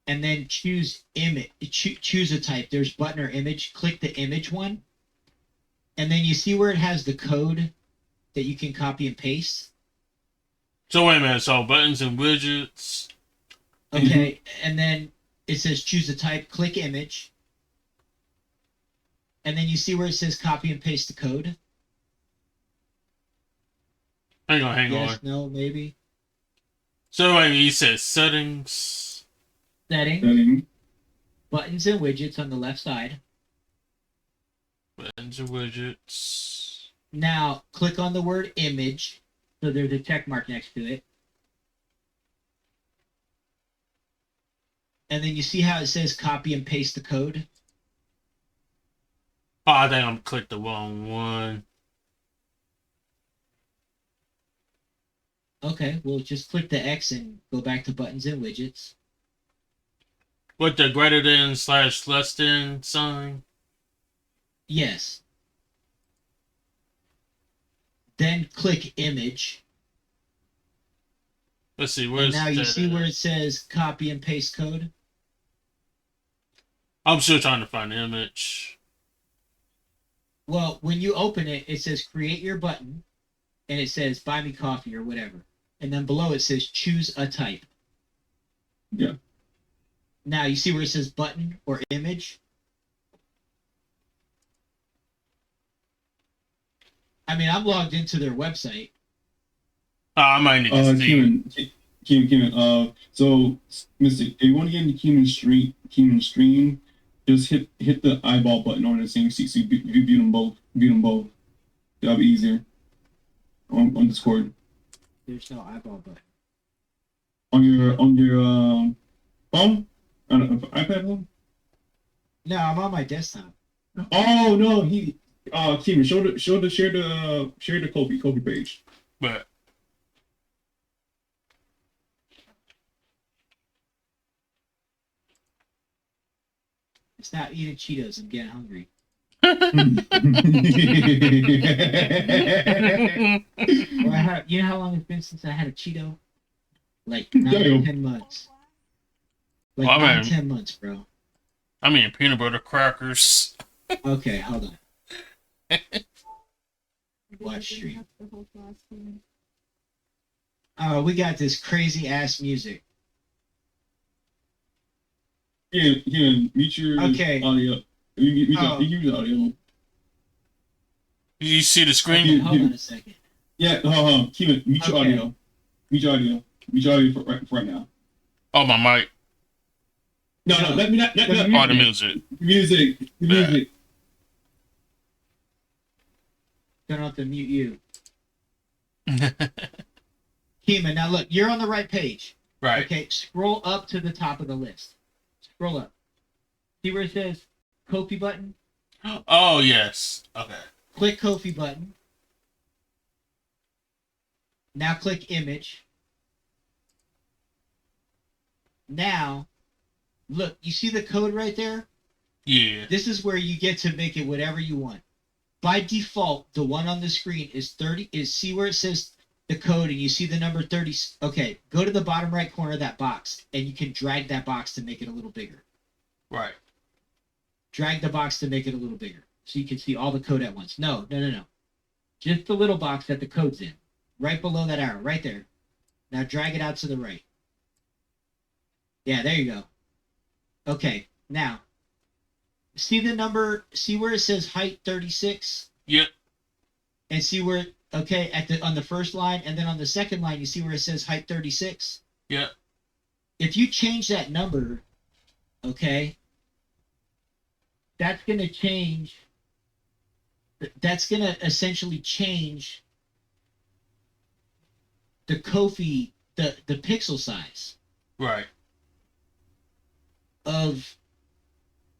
[SPEAKER 5] and then choose image, choose a type. There's button or image. Click the image one, and then you see where it has the code that you can copy and paste.
[SPEAKER 1] So wait a minute. So buttons and widgets.
[SPEAKER 5] Okay, and then it says choose a type. Click image, and then you see where it says copy and paste the code.
[SPEAKER 1] Hang on.
[SPEAKER 5] Yes, no, maybe.
[SPEAKER 1] So wait, you said settings.
[SPEAKER 5] Settings, buttons and widgets on the left side.
[SPEAKER 1] Buttons and widgets.
[SPEAKER 5] Now click on the word image. So there's a check mark next to it. And then you see how it says copy and paste the code?
[SPEAKER 1] Oh, I think I'm clicked the wrong one.
[SPEAKER 5] Okay, well just click the X and go back to buttons and widgets.
[SPEAKER 1] What the greater than / less than sign?
[SPEAKER 5] Yes. Then click image.
[SPEAKER 1] Let's see,
[SPEAKER 5] And
[SPEAKER 1] where's
[SPEAKER 5] now you
[SPEAKER 1] that
[SPEAKER 5] see
[SPEAKER 1] at?
[SPEAKER 5] where it says copy and paste code?
[SPEAKER 1] I'm still trying to find the image.
[SPEAKER 5] Well, when you open it, it says create your button, and it says buy me coffee or whatever. And then below it says choose a type.
[SPEAKER 3] Yeah.
[SPEAKER 5] Now you see where it says button or image? I mean, I'm logged into their website.
[SPEAKER 1] I might need to see.
[SPEAKER 3] Keeman. So, Mister, if you want to get into Keeman's stream, just hit the eyeball button on the same seat so you view them both. That'll be easier. On Discord.
[SPEAKER 5] There's no eyeball button.
[SPEAKER 3] On your phone? On an iPad phone?
[SPEAKER 5] No, I'm on my desktop.
[SPEAKER 3] Oh no, Keeman, share the Kofi page.
[SPEAKER 1] But
[SPEAKER 5] Stop eating Cheetos. I'm getting hungry. Well, you know how long it's been since I had a Cheeto? Like 9 or 10 months. Like
[SPEAKER 1] Well,
[SPEAKER 5] 9
[SPEAKER 1] man.
[SPEAKER 5] 10 months, bro.
[SPEAKER 1] I mean peanut butter crackers.
[SPEAKER 5] Okay, hold on. Watch stream.
[SPEAKER 4] That's the whole class thing.
[SPEAKER 5] Oh, we got this crazy ass music.
[SPEAKER 3] Keeman, mute your
[SPEAKER 5] Okay.
[SPEAKER 3] audio. You
[SPEAKER 5] Oh.
[SPEAKER 3] can use audio.
[SPEAKER 1] You see the
[SPEAKER 5] Okay,
[SPEAKER 1] screen?
[SPEAKER 5] hold on a second.
[SPEAKER 3] Yeah, Keeman, mute your
[SPEAKER 5] Okay.
[SPEAKER 3] audio. Mute your audio. Mute your audio for right now.
[SPEAKER 1] Oh, my mic.
[SPEAKER 3] No, not
[SPEAKER 1] Oh, the music.
[SPEAKER 3] music. The music.
[SPEAKER 5] Don't have to mute you. Keeman, now look, you're on the right page.
[SPEAKER 1] Right.
[SPEAKER 5] Okay, scroll up to the top of the list. Scroll up. See where it says Kofi button?
[SPEAKER 1] Oh, yes. Okay.
[SPEAKER 5] Click Kofi button. Now click image. Now, look, you see the code right there?
[SPEAKER 1] Yeah.
[SPEAKER 5] This is where you get to make it whatever you want. By default, the one on the screen is 30. See where it says the code and you see the number 30. Okay, go to the bottom right corner of that box and you can drag that box to make it a little bigger.
[SPEAKER 1] Right.
[SPEAKER 5] Drag the box to make it a little bigger so you can see all the code at once. No. Just the little box that the code's in. Right below that arrow, right there. Now drag it out to the right. Yeah, there you go. Okay, now see the number, see where it says height 36?
[SPEAKER 1] Yep.
[SPEAKER 5] And see where, okay, on the first line, and then on the second line, you see where it says height 36?
[SPEAKER 1] Yep.
[SPEAKER 5] If you change that number, okay, that's going to change, that's going to essentially change the Kofi, the pixel size
[SPEAKER 1] Right.
[SPEAKER 5] of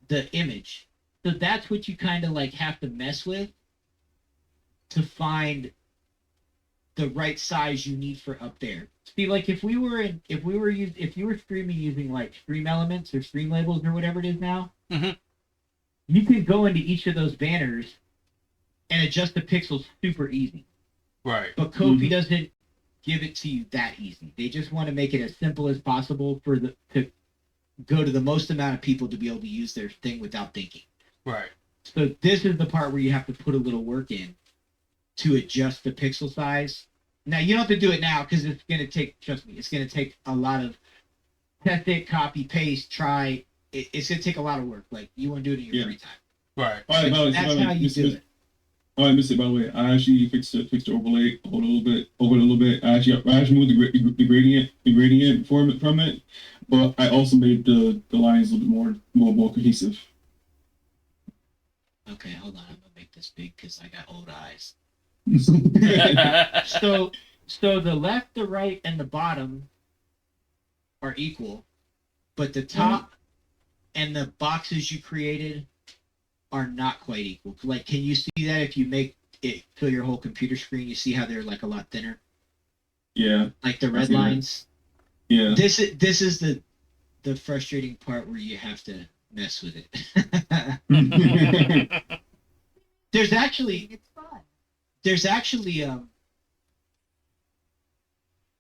[SPEAKER 5] the image. So that's what you kind of like have to mess with to find the right size you need for up there. See, like if you were streaming using like Stream Elements or Stream Labels or whatever it is now,
[SPEAKER 1] Mhm.
[SPEAKER 5] you can go into each of those banners and adjust the pixels super easy.
[SPEAKER 1] Right.
[SPEAKER 5] But Kofi doesn't give it to you that easy. They just want to make it as simple as possible to go to the most amount of people to be able to use their thing without thinking.
[SPEAKER 1] Right.
[SPEAKER 5] So this is the part where you have to put a little work in to adjust the pixel size. Now you don't have to do it now because it's going to take, trust me, it's going to take a lot of test it, copy, paste, try. It's going to take a lot of work. Like you want to do it in your free time.
[SPEAKER 1] Right.
[SPEAKER 3] All right,
[SPEAKER 5] That's how you do it.
[SPEAKER 3] Oh, I missed it. By the way, I actually fixed the overlay over a little bit. I actually moved the gradient from it, but I also made the lines a little bit more cohesive.
[SPEAKER 5] Okay, hold on. I'm gonna make this big because I got old eyes.
[SPEAKER 1] Right.
[SPEAKER 5] So the left, the right, and the bottom are equal, but the top and the boxes you created are not quite equal. Like, can you see that if you make it fill your whole computer screen? You see how they're like a lot thinner,
[SPEAKER 3] Yeah,
[SPEAKER 5] like the red
[SPEAKER 3] see that.
[SPEAKER 5] lines.
[SPEAKER 3] yeah.
[SPEAKER 5] This is the frustrating part where you have to mess with it. There's actually
[SPEAKER 4] It's fun.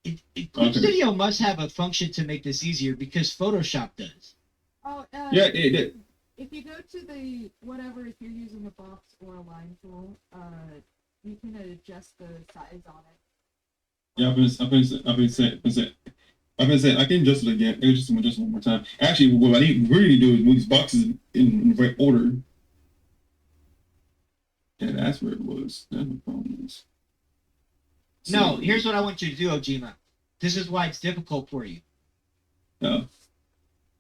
[SPEAKER 5] Clip
[SPEAKER 3] Okay.
[SPEAKER 5] Studio must have a function to make this easier because Photoshop does.
[SPEAKER 4] Oh,
[SPEAKER 3] Yeah, it.
[SPEAKER 4] if you go to the whatever, if you're using a box or a line tool, you can adjust the size on it.
[SPEAKER 3] Yeah, I've been saying I can adjust it again. I can adjust it one more time. Actually, what I really need to do is move these boxes in the right order. Yeah, that's where it was. That's the problem is.
[SPEAKER 5] No, here's what I want you to do, Ojima. This is why it's difficult for you.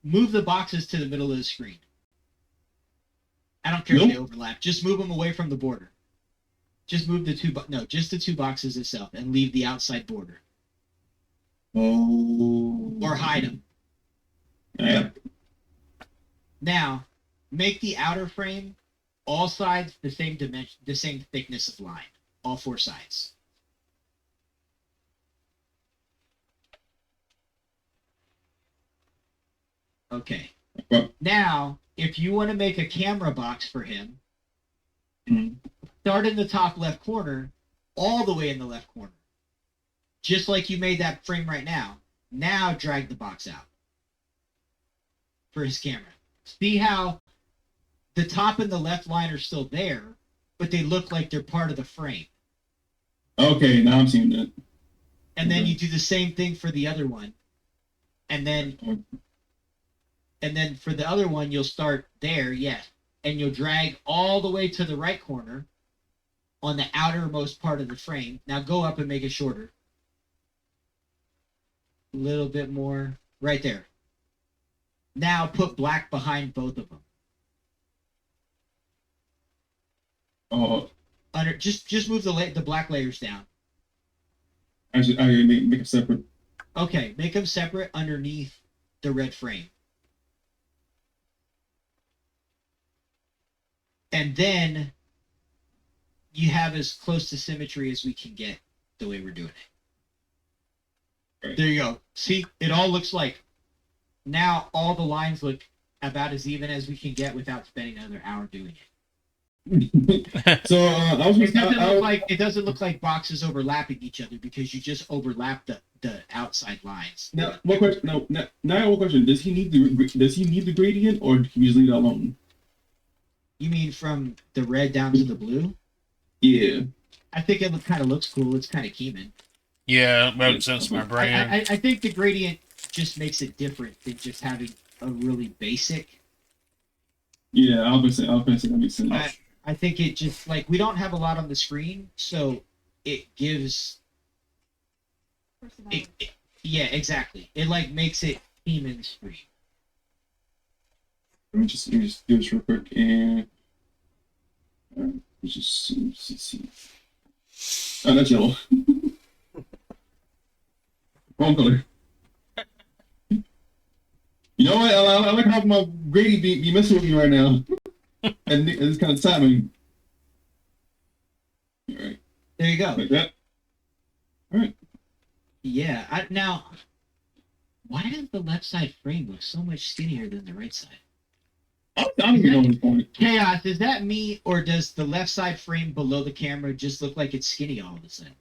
[SPEAKER 5] Move the boxes to the middle of the screen. I don't care if they overlap. Just move them away from the border. Just move the just the two boxes itself and leave the outside border.
[SPEAKER 3] Oh.
[SPEAKER 5] Or hide them.
[SPEAKER 3] Yeah.
[SPEAKER 5] Now, make the outer frame all sides the same dimension, the same thickness of line. All four sides. Okay.
[SPEAKER 3] Well,
[SPEAKER 5] Now, if you want to make a camera box for him,
[SPEAKER 3] Mhm.
[SPEAKER 5] start in the top left corner, all the way in the left corner. Just like you made that frame right now. Now drag the box out for his camera. See how the top and the left line are still there, but they look like they're part of the frame.
[SPEAKER 3] Okay, now I'm seeing that.
[SPEAKER 5] And then
[SPEAKER 3] Okay.
[SPEAKER 5] you do the same thing for the other one. And then for the other one, you'll start there, yes. And you'll drag all the way to the right corner on the outermost part of the frame. Now go up and make it shorter. A little bit more. Right there. Now put black behind both of them. Under just move the black layers down.
[SPEAKER 3] Actually, I make them separate.
[SPEAKER 5] Okay, make them separate underneath the red frame. And then you have as close to symmetry as we can get the way we're doing it.
[SPEAKER 3] Right.
[SPEAKER 5] There you go. See, it all looks like now all the lines look about as even as we can get without spending another hour doing it.
[SPEAKER 3] So I was
[SPEAKER 5] It doesn't look like boxes overlapping each other because you just overlap the outside lines.
[SPEAKER 3] now one question. No, now one question. Does he need the gradient, or can you just leave it alone?
[SPEAKER 5] You mean from the red down to the blue?
[SPEAKER 3] Yeah.
[SPEAKER 5] I think it kind of looks cool. It's kind of Keeman.
[SPEAKER 1] Yeah, it makes sense to my brain.
[SPEAKER 5] I think the gradient just makes it different than just having a really basic.
[SPEAKER 3] Yeah, I was gonna say that makes sense.
[SPEAKER 5] I think it just like we don't have a lot on the screen, so it gives.
[SPEAKER 4] Personality.
[SPEAKER 5] Yeah, exactly. It like makes it Keeman's screen.
[SPEAKER 3] Let me just do this real quick and let's just see. Oh, that's yellow. Wrong color. You know what? I like how my Grady be messing with me right now, and it's kind of timing. All right,
[SPEAKER 5] There you go.
[SPEAKER 3] like that. All right.
[SPEAKER 5] Yeah. Now, why does the left side frame look so much skinnier than the right side?
[SPEAKER 3] I don't even know this point.
[SPEAKER 5] Chaos, is that me, or does the left side frame below the camera just look like it's skinny all of a sudden?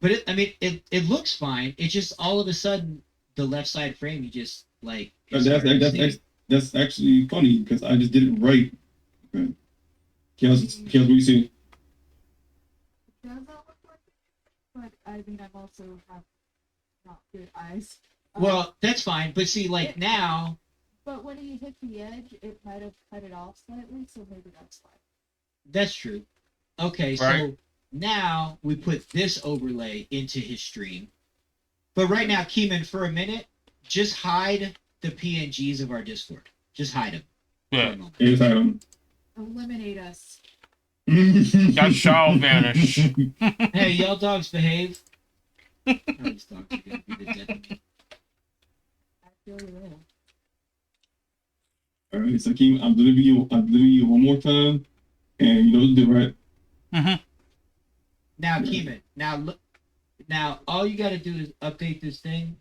[SPEAKER 5] But it looks fine. It just all of a sudden the left side frame you just like.
[SPEAKER 3] That's actually funny because I just did it right. Okay. Chaos, what do you see?
[SPEAKER 4] It does not look like it, but I mean, I'm also have not good eyes.
[SPEAKER 5] Well, that's fine. But see, like now,
[SPEAKER 4] But when he hit the edge, it might have cut it off slightly, so maybe that's fine.
[SPEAKER 5] that's true. Okay, so
[SPEAKER 1] Right.
[SPEAKER 5] now we put this overlay into his stream. But right now, Keeman, for a minute, just hide the PNGs of our Discord. Just hide them. For
[SPEAKER 1] Yeah.
[SPEAKER 5] a moment.
[SPEAKER 3] Here's item.
[SPEAKER 4] Eliminate us.
[SPEAKER 1] That shall vanish.
[SPEAKER 5] Hey, y'all dogs behave. Oh, these dogs are gonna be the death of me.
[SPEAKER 4] I feel you will.
[SPEAKER 3] All right, so Keem, I'm delivering you one more time, and you know what to do, right?
[SPEAKER 1] Mm-hmm.
[SPEAKER 5] Now, Keeman, now look. Now, all you got to do is update this thing,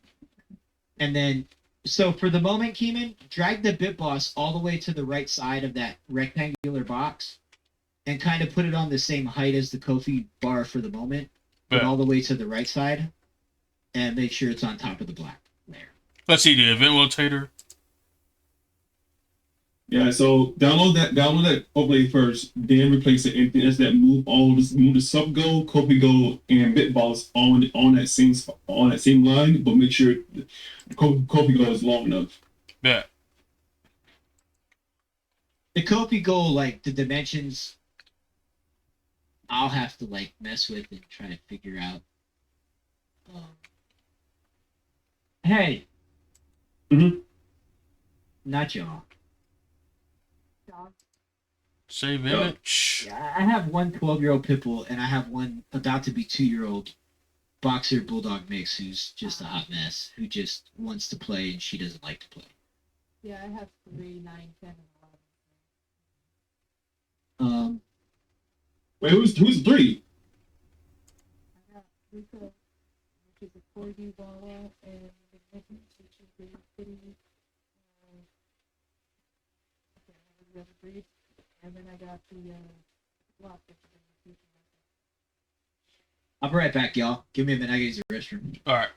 [SPEAKER 5] and then. So for the moment, Keeman, drag the bit boss all the way to the right side of that rectangular box, and kind of put it on the same height as the Kofi bar for the moment, but
[SPEAKER 1] Yeah.
[SPEAKER 5] all the way to the right side, and make sure it's on top of the black layer.
[SPEAKER 1] Let's see the event rotator.
[SPEAKER 3] Yeah, so download that overlay first, then replace it. Anything else that move the sub go, copy go, and bitboss on that same line, but make sure copy go is long enough.
[SPEAKER 1] Yeah.
[SPEAKER 5] The Kofi goal, like the dimensions, I'll have to like mess with and try to figure out. Hey.
[SPEAKER 3] Mhm.
[SPEAKER 5] Not y'all.
[SPEAKER 4] Dog.
[SPEAKER 1] Save
[SPEAKER 3] Yeah.
[SPEAKER 1] image.
[SPEAKER 5] I have one 12-year-old pitbull, and I have one about to be 2-year-old boxer bulldog mix who's just a hot mess, who just wants to play and she doesn't like to play.
[SPEAKER 4] Yeah, I have 3, 9, 10, and 11.
[SPEAKER 3] Wait, who's 3?
[SPEAKER 4] I got Luca, which is a corgi Walla, and Magnificence, which is a kitty. I can't remember the other breed. And then I got the Block, which is a future.
[SPEAKER 5] I'll be right back, y'all. Give me a minute. I gotta use the restroom.
[SPEAKER 1] All right.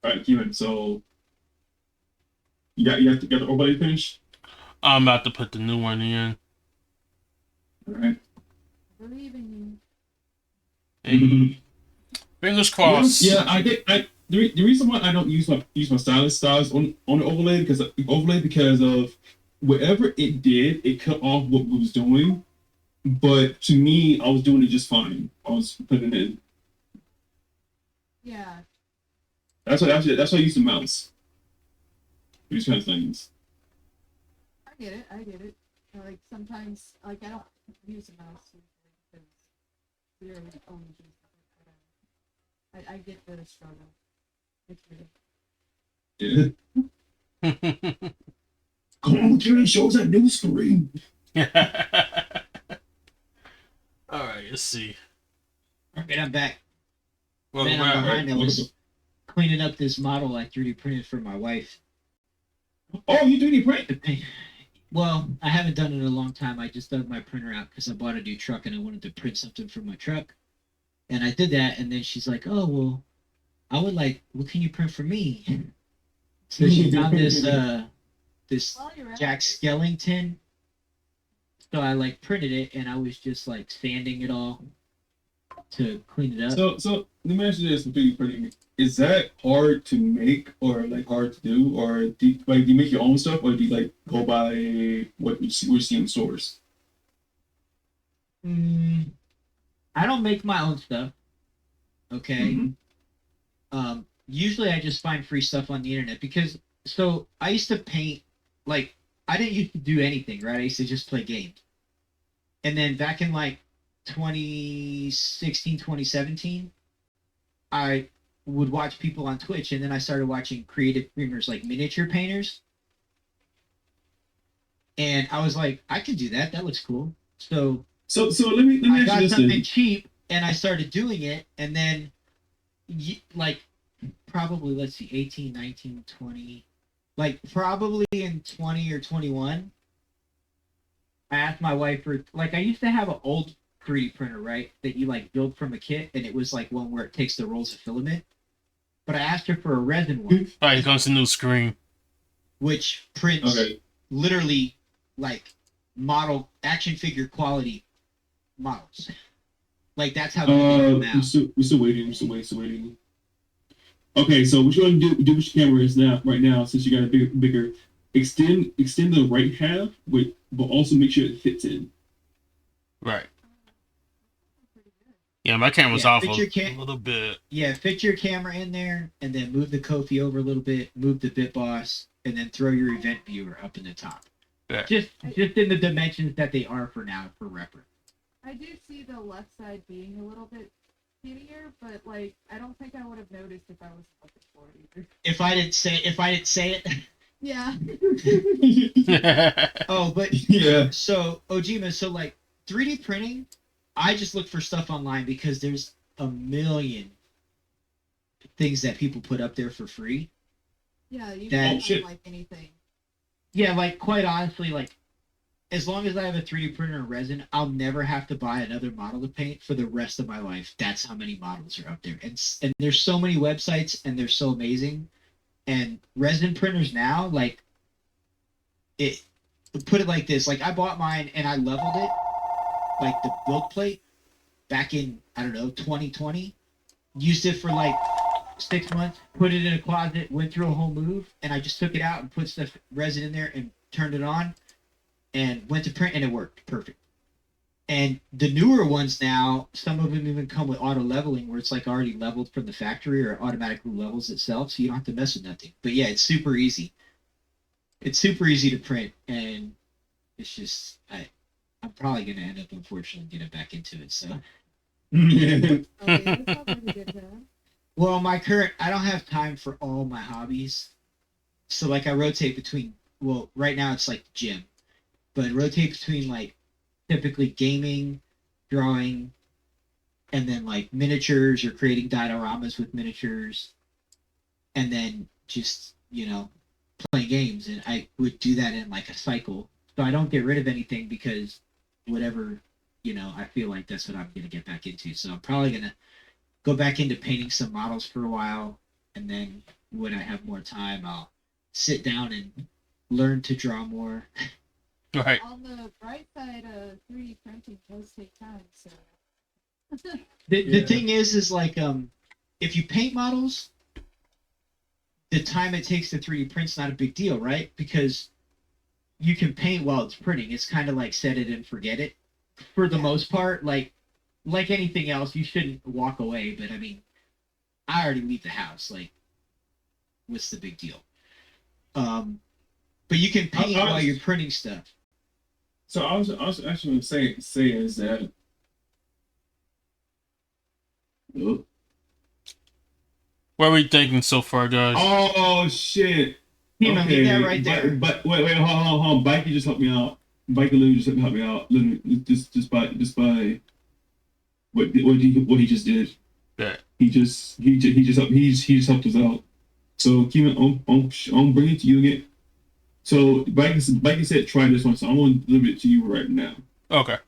[SPEAKER 3] All right, Keeman. So you got the overlay finished.
[SPEAKER 1] I'm about to put the new one in.
[SPEAKER 3] All right.
[SPEAKER 4] I believe in
[SPEAKER 1] Hey, fingers crossed.
[SPEAKER 3] Yeah, the reason why I don't use my stylus styles on the overlay because of whatever it did, it cut off what we was doing. But to me, I was doing it just fine. I was putting it in.
[SPEAKER 4] Yeah.
[SPEAKER 3] That's what I use the mouse. These kind of things.
[SPEAKER 4] I get it. I get it. Like sometimes, like I don't use a mouse usually because we already own things. I get the struggle. It's weird.
[SPEAKER 3] Yeah. Come on, Jerry, show us that new screen.
[SPEAKER 1] All right, let's see.
[SPEAKER 5] Alright, I'm back.
[SPEAKER 1] Welcome
[SPEAKER 5] Man, I'm
[SPEAKER 1] back.
[SPEAKER 5] behind. I was cleaning up this model I 3D printed for my wife.
[SPEAKER 3] Oh, you 3D print?
[SPEAKER 5] The paint. Well, I haven't done it in a long time. I just dug my printer out because I bought a new truck and I wanted to print something for my truck. And I did that, and then she's like, "Oh well, I would like. What can you print for me?" So she found this
[SPEAKER 4] While you're at
[SPEAKER 5] Jack
[SPEAKER 4] it,
[SPEAKER 5] Skellington. So I like printed it, and I was just like sanding it all to clean it up.
[SPEAKER 3] So let me ask you this: with 3D printing, is that hard to make or like hard to do, or do you make your own stuff, or do you like go by what you see in stores?
[SPEAKER 5] I don't make my own stuff. Okay.
[SPEAKER 3] Mhm.
[SPEAKER 5] Usually I just find free stuff on the internet because so I used to paint like I didn't used to do anything, right? I used to just play games. And then back in like 2016, 2017, I would watch people on Twitch and then I started watching creative streamers like miniature painters. And I was like, I can do that. That looks cool. So
[SPEAKER 3] So let me
[SPEAKER 5] I
[SPEAKER 3] ask you
[SPEAKER 5] got
[SPEAKER 3] this
[SPEAKER 5] something
[SPEAKER 3] then.
[SPEAKER 5] cheap and I started doing it and then like probably let's see 18 19 20 like probably in 20 or 21 I asked my wife for like I used to have an old 3D printer, right, that you like build from a kit and it was like one where it takes the rolls of filament, but I asked her for a resin one
[SPEAKER 1] All right, here comes the new screen.
[SPEAKER 5] which prints
[SPEAKER 3] Okay.
[SPEAKER 5] literally like model action figure quality models. Like that's how good they are now.
[SPEAKER 3] We're still waiting. Still waiting. Okay, so what you're gonna do with your camera is now, right now, since you got a bigger, extend the right half, but also make sure it fits in.
[SPEAKER 1] Right. Yeah, my camera's
[SPEAKER 5] Yeah,
[SPEAKER 1] off
[SPEAKER 5] fit
[SPEAKER 1] a
[SPEAKER 5] your cam-
[SPEAKER 1] little bit.
[SPEAKER 5] Yeah, fit your camera in there and then move the Kofi over a little bit, move the bit boss, and then throw your event viewer up in the top.
[SPEAKER 1] Yeah.
[SPEAKER 5] Just in the dimensions that they are for now for reference.
[SPEAKER 4] I do see the left side being a little bit skinnier, but like I don't think I would have noticed if I was looking for it either.
[SPEAKER 5] If I didn't say it.
[SPEAKER 4] Yeah.
[SPEAKER 5] Oh, but
[SPEAKER 3] Yeah.
[SPEAKER 5] so Ojima, so like 3D printing, I just look for stuff online because there's a million things that people put up there for free.
[SPEAKER 4] Yeah, you
[SPEAKER 5] That-
[SPEAKER 4] can
[SPEAKER 3] Oh, shit.
[SPEAKER 4] like anything.
[SPEAKER 5] Yeah, like quite honestly, like as long as I have a 3D printer and resin, I'll never have to buy another model to paint for the rest of my life. That's how many models are up there, and there's so many websites, and they're so amazing. And resin printers now, like it, put it like this: like I bought mine and I leveled it, like the build plate, back in I don't know 2020. Used it for like 6 months, put it in a closet, went through a whole move, and I just took it out and put stuff resin in there and turned it on. And went to print and it worked perfect. And the newer ones now, some of them even come with auto leveling where it's like already leveled from the factory or automatically levels itself, so you don't have to mess with nothing. But yeah, it's super easy. It's super easy to print, and it's just I'm probably gonna end up unfortunately getting back into it. So
[SPEAKER 4] Okay, that's already good though.
[SPEAKER 5] well, I don't have time for all my hobbies. So like I rotate between right now it's like gym. But rotate between like typically gaming, drawing, and then like miniatures or creating dioramas with miniatures, and then just playing games. And I would do that in like a cycle, so I don't get rid of anything because whatever I feel like that's what I'm gonna get back into. So I'm probably gonna go back into painting some models for a while, and then when I have more time, I'll sit down and learn to draw more.
[SPEAKER 1] Right.
[SPEAKER 4] On the bright side, 3D printing does take time, so.
[SPEAKER 5] The
[SPEAKER 3] Yeah.
[SPEAKER 5] thing is like if you paint models, the time it takes to 3D print's not a big deal, right? Because you can paint while it's printing. It's kind of like set it and forget it. For the most part, like anything else, you shouldn't walk away. But I mean, I already leave the house. Like, what's the big deal? But you can paint while you're printing stuff.
[SPEAKER 3] So I was actually going to say is that. Oh,
[SPEAKER 1] What are we thinking so far, guys?
[SPEAKER 3] oh shit!
[SPEAKER 5] Leave that right there.
[SPEAKER 3] But wait, hold on. Bikey just helped me out. Bikey literally just helped me out. Literally, just by what he just did.
[SPEAKER 1] Yeah.
[SPEAKER 3] He just helped us out. So keep it on bring it to you again. So Bikey said try this one, so I'm gonna deliver it to you right now.
[SPEAKER 1] Okay.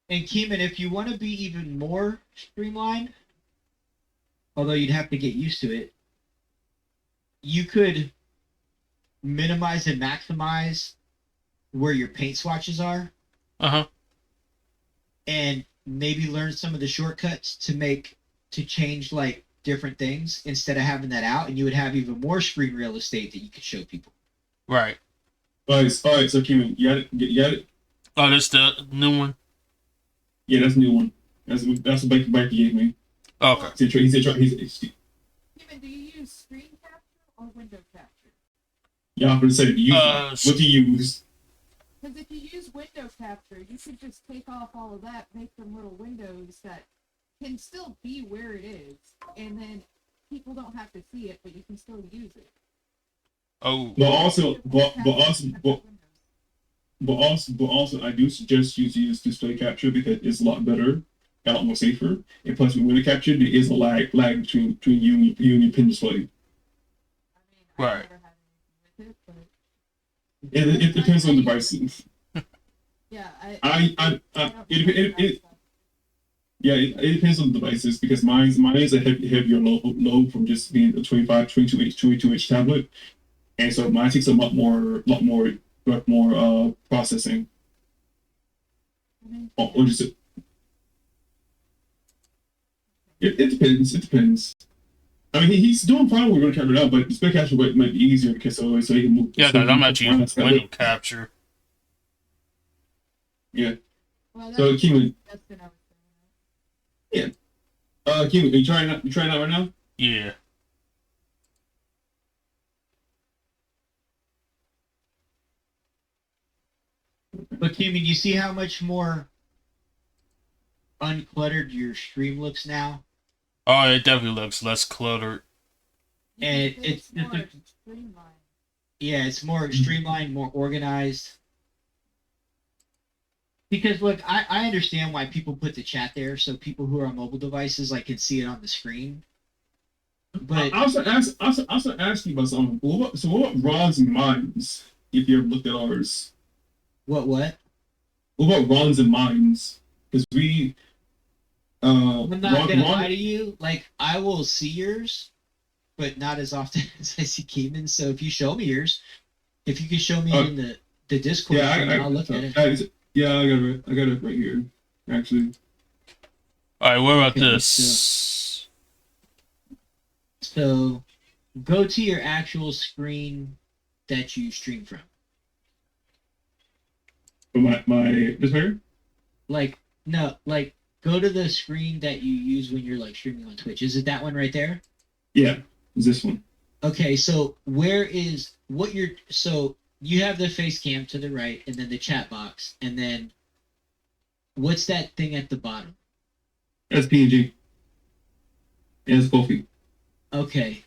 [SPEAKER 5] And Keeman, if you want to be even more streamlined, although you'd have to get used to it, you could minimize and maximize where your paint swatches are,
[SPEAKER 1] Uh-huh.
[SPEAKER 5] and maybe learn some of the shortcuts to change like different things instead of having that out, and you would have even more screen real estate that you could show people.
[SPEAKER 1] Right.
[SPEAKER 3] All right. So Keeman, you got it.
[SPEAKER 1] Oh, that's the new one?
[SPEAKER 3] Yeah, that's a new one. That's what Bikey gave me.
[SPEAKER 1] Okay.
[SPEAKER 3] He said
[SPEAKER 4] Steven, do you use screen capture or window capture?
[SPEAKER 3] yeah, I'm gonna say what do you use?
[SPEAKER 4] Because if you use window capture, you could just take off all of that, make them little windows that can still be where it is, and then people don't have to see it, but you can still use it.
[SPEAKER 1] Oh.
[SPEAKER 3] But also, I do suggest you use display capture because it's a lot better, a lot more safer. And plus, with window capture, there is a lag between you and your pin display.
[SPEAKER 4] I mean, I
[SPEAKER 1] Right.
[SPEAKER 4] never had anything with it, but
[SPEAKER 3] It depends on the devices.
[SPEAKER 4] yeah,
[SPEAKER 3] It depends on the devices because mine is a heavier load from just being a 22-inch tablet, and so mine takes a lot more processing. Or just it depends. It depends. I mean, he's doing fine with window capture now, but display capture might be easier because so he can move.
[SPEAKER 1] Yeah,
[SPEAKER 3] so
[SPEAKER 1] guys,
[SPEAKER 3] he
[SPEAKER 1] I'm
[SPEAKER 3] can
[SPEAKER 1] actually
[SPEAKER 3] run
[SPEAKER 1] using
[SPEAKER 3] his tablet.
[SPEAKER 1] window capture.
[SPEAKER 3] Yeah.
[SPEAKER 4] well,
[SPEAKER 3] So Keeman,
[SPEAKER 4] that's what I was saying.
[SPEAKER 3] Keeman, you trying that right now?
[SPEAKER 1] Yeah.
[SPEAKER 5] But Keeman, you see how much more uncluttered your stream looks now?
[SPEAKER 1] Oh, it definitely looks less cluttered.
[SPEAKER 5] And
[SPEAKER 4] Because
[SPEAKER 5] it's just
[SPEAKER 4] more streamlined.
[SPEAKER 5] Yeah, it's more streamlined, more organized. Because look, I understand why people put the chat there, so people who are on mobile devices like can see it on the screen. But
[SPEAKER 3] I also ask you about something. What about Ron's and Mines? If you ever looked at ours,
[SPEAKER 5] what?
[SPEAKER 3] what about Ron's and Mines? Because we,
[SPEAKER 5] I'm not gonna
[SPEAKER 3] Ron-
[SPEAKER 5] lie to you. Like I will see yours, but not as often as I see Keeman. So if you show me yours, if you can show me in the Discord,
[SPEAKER 3] yeah,
[SPEAKER 5] I'll look at it.
[SPEAKER 3] Yeah, I got it right here. Actually,
[SPEAKER 1] All right, what about
[SPEAKER 5] Okay,
[SPEAKER 1] this?
[SPEAKER 5] So go to your actual screen that you stream from.
[SPEAKER 3] but my this here.
[SPEAKER 5] Like no, like go to the screen that you use when you're like streaming on Twitch. Is it that one right there?
[SPEAKER 3] Yeah, it's this one.
[SPEAKER 5] Okay, so so you have the face cam to the right and then the chat box, and then what's that thing at the bottom?
[SPEAKER 3] That's PNG. Yeah, it's Kofi.
[SPEAKER 5] Okay.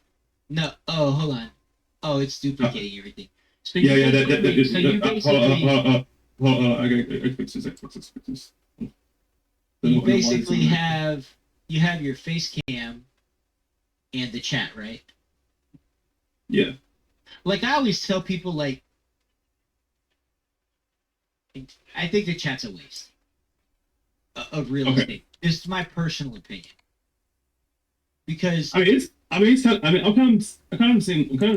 [SPEAKER 5] No, oh hold on. Oh, it's duplicating everything. So
[SPEAKER 3] Yeah,
[SPEAKER 5] you
[SPEAKER 3] that
[SPEAKER 5] basically- so you basically
[SPEAKER 3] hold on, I gotta fix this.
[SPEAKER 5] you basically have your face cam and the chat, right?
[SPEAKER 3] Yeah.
[SPEAKER 5] Like I always tell people, like I think the chat's a waste of real
[SPEAKER 3] Okay.
[SPEAKER 5] estate. It's my personal opinion. Because
[SPEAKER 3] I'm kind of the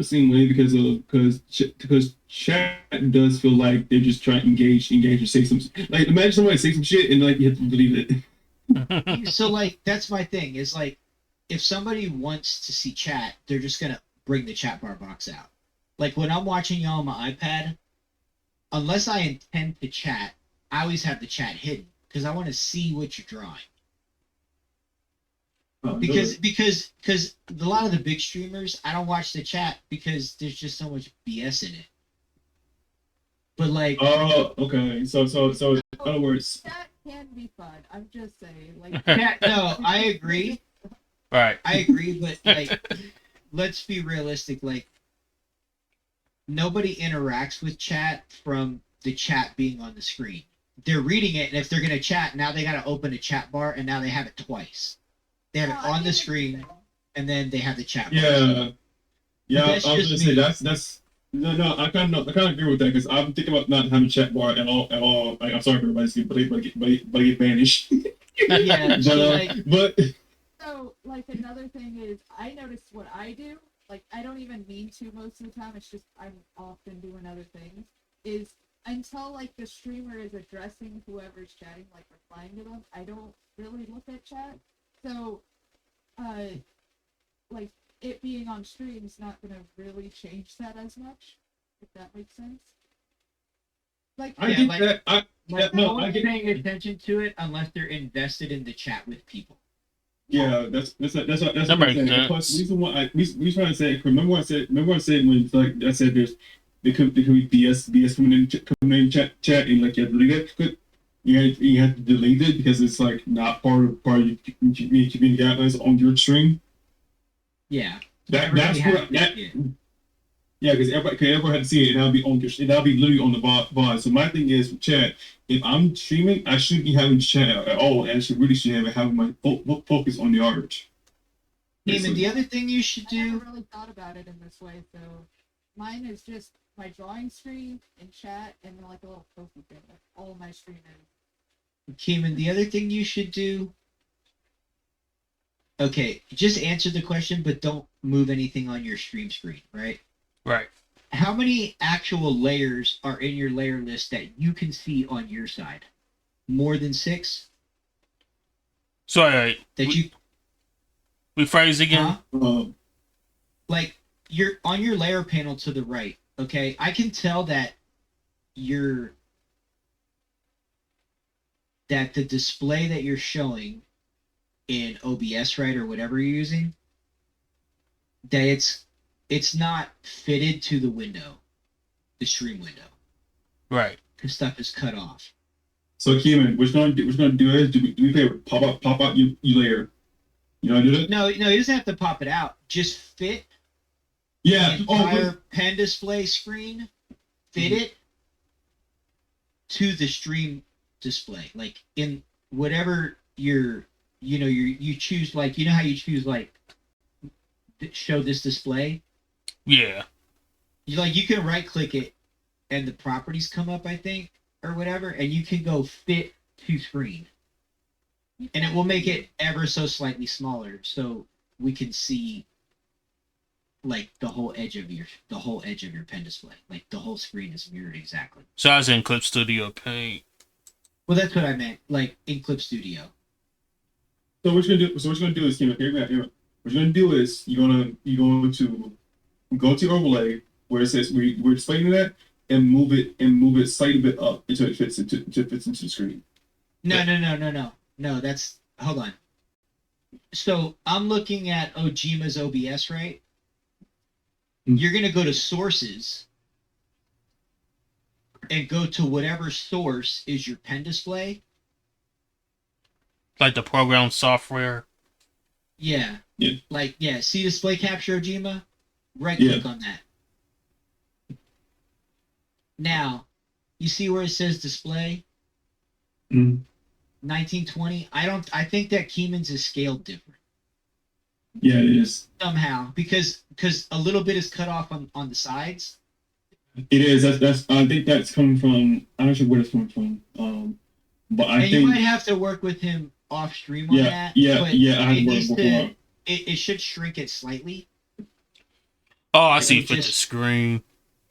[SPEAKER 3] same way because chat does feel like they're just trying to engage and say some like imagine somebody say some shit and like you have to believe it.
[SPEAKER 5] so like that's my thing is like if somebody wants to see chat, they're just gonna bring the chat bar box out. Like when I'm watching y'all on my iPad, unless I intend to chat, I always have the chat hidden because I want to see what you're drawing.
[SPEAKER 3] Oh,
[SPEAKER 5] Because a lot of the big streamers, I don't watch the chat because there's just so much BS in it. But like,
[SPEAKER 3] oh, okay. So in other words,
[SPEAKER 4] That can be fun. I'm just saying, like.
[SPEAKER 5] chat, no, I agree.
[SPEAKER 1] Right.
[SPEAKER 5] I agree, but like, let's be realistic. Like, nobody interacts with chat from the chat being on the screen. They're reading it, and if they're gonna chat, now they gotta open a chat bar, and now they have it twice. They have
[SPEAKER 4] No,
[SPEAKER 5] it
[SPEAKER 4] I
[SPEAKER 5] on
[SPEAKER 4] get
[SPEAKER 5] the
[SPEAKER 4] what you're
[SPEAKER 5] screen,
[SPEAKER 4] saying.
[SPEAKER 5] and then they have the chat bar.
[SPEAKER 3] yeah. I
[SPEAKER 5] That's
[SPEAKER 3] was
[SPEAKER 5] just
[SPEAKER 3] gonna
[SPEAKER 5] me.
[SPEAKER 3] say that's no. I kind of agree with that because I'm thinking about not having chat bar at all. Like, I'm sorry for everybody, but they get banished.
[SPEAKER 5] Yeah,
[SPEAKER 3] but,
[SPEAKER 5] so like,
[SPEAKER 3] but
[SPEAKER 4] So, like, another thing is, I notice what I do, like, I don't even mean to most of the time, it's just I'm often doing other things, is until, like, the streamer is addressing whoever's chatting, like, replying to them, I don't really look at chat. So, like, it being on stream is not gonna really change that as much, if that makes sense. Like,
[SPEAKER 3] I
[SPEAKER 5] Yeah,
[SPEAKER 3] think
[SPEAKER 5] like-
[SPEAKER 3] that
[SPEAKER 5] like
[SPEAKER 3] no,
[SPEAKER 5] no
[SPEAKER 3] I
[SPEAKER 5] one's
[SPEAKER 3] get
[SPEAKER 5] paying attention to it unless they're invested in the chat with people.
[SPEAKER 3] yeah. That's what
[SPEAKER 1] That
[SPEAKER 3] I'm
[SPEAKER 1] makes
[SPEAKER 3] saying.
[SPEAKER 1] sense.
[SPEAKER 3] Plus, the reason why we trying to say remember what I said when like I said there could be BS coming in chat and like you have to delete it. You have to delete it because it's like not part of your community guidelines on your stream.
[SPEAKER 5] Yeah.
[SPEAKER 3] That's
[SPEAKER 5] Everybody has
[SPEAKER 3] what
[SPEAKER 5] to
[SPEAKER 3] that
[SPEAKER 5] see it.
[SPEAKER 3] yeah, because everyone had to see it, and that'll be on your, that'll be literally on the VOD. So my thing is, chat. If I'm streaming, I shouldn't be having chat at all, and I should really should have having my focus on the art.
[SPEAKER 5] Eamon, the other thing you should
[SPEAKER 4] I
[SPEAKER 5] do.
[SPEAKER 4] never really thought about it in this way, so mine is just my drawing screen and chat and then like a little Kofi thing. That's all my stream is.
[SPEAKER 5] Keeman, the other thing you should do. Okay, just answer the question, but don't move anything on your stream screen, right?
[SPEAKER 1] Right.
[SPEAKER 5] How many actual layers are in your layer list that you can see on your side? More than 6?
[SPEAKER 1] Sorry.
[SPEAKER 5] That you
[SPEAKER 1] Rephrase again.
[SPEAKER 5] huh? Like you're on your layer panel to the right, okay? I can tell that that the display that you're showing in OBS, right, or whatever you're using, that it's not fitted to the window, the stream window,
[SPEAKER 1] Right.
[SPEAKER 5] because stuff is cut off.
[SPEAKER 3] So Keeman, what we're gonna do is do me a favor, pop out you layer. You know how to do that?
[SPEAKER 5] No, he doesn't have to pop it out. Just fit
[SPEAKER 3] Yeah.
[SPEAKER 5] the
[SPEAKER 3] Oh,
[SPEAKER 5] entire pen display screen, fit it to the stream display, like in whatever you choose, like how you choose like show this display.
[SPEAKER 1] Yeah.
[SPEAKER 5] You can right click it and the properties come up, I think, or whatever, and you can go fit to screen, and it will make it ever so slightly smaller so we can see like the whole edge of your pen display. Like the whole screen is mirrored exactly.
[SPEAKER 1] So I was in Clip Studio Paint.
[SPEAKER 5] Well, that's what I meant, like in Clip Studio.
[SPEAKER 3] So what you're gonna do? So what you're gonna do is, hear me out. What you're gonna do is you're going to go to overlay where it says we're displaying that and move it slightly bit up until it fits into the screen.
[SPEAKER 5] No. That's hold on. So I'm looking at Ojima's OBS, right? You're gonna go to sources and go to whatever source is your pen display.
[SPEAKER 1] Like the program software.
[SPEAKER 5] Yeah.
[SPEAKER 3] Yeah.
[SPEAKER 5] Like, yeah, see display capture Ojima? Right click on that. Now, you see where it says display? 1920? I think that Keyman's is scaled different.
[SPEAKER 3] Yeah, it is.
[SPEAKER 5] Somehow. Because a little bit is cut off on the sides.
[SPEAKER 3] It is. That's. I think that's coming from. I'm not sure where it's coming from. But I
[SPEAKER 5] and
[SPEAKER 3] think
[SPEAKER 5] you might have to work with him off stream on that. But
[SPEAKER 3] I
[SPEAKER 5] it
[SPEAKER 3] had
[SPEAKER 5] needs
[SPEAKER 3] worked
[SPEAKER 5] to.
[SPEAKER 3] before.
[SPEAKER 5] It should shrink it slightly.
[SPEAKER 1] Oh, I
[SPEAKER 5] It
[SPEAKER 1] see.
[SPEAKER 5] would
[SPEAKER 1] Fit the
[SPEAKER 5] just-
[SPEAKER 1] screen.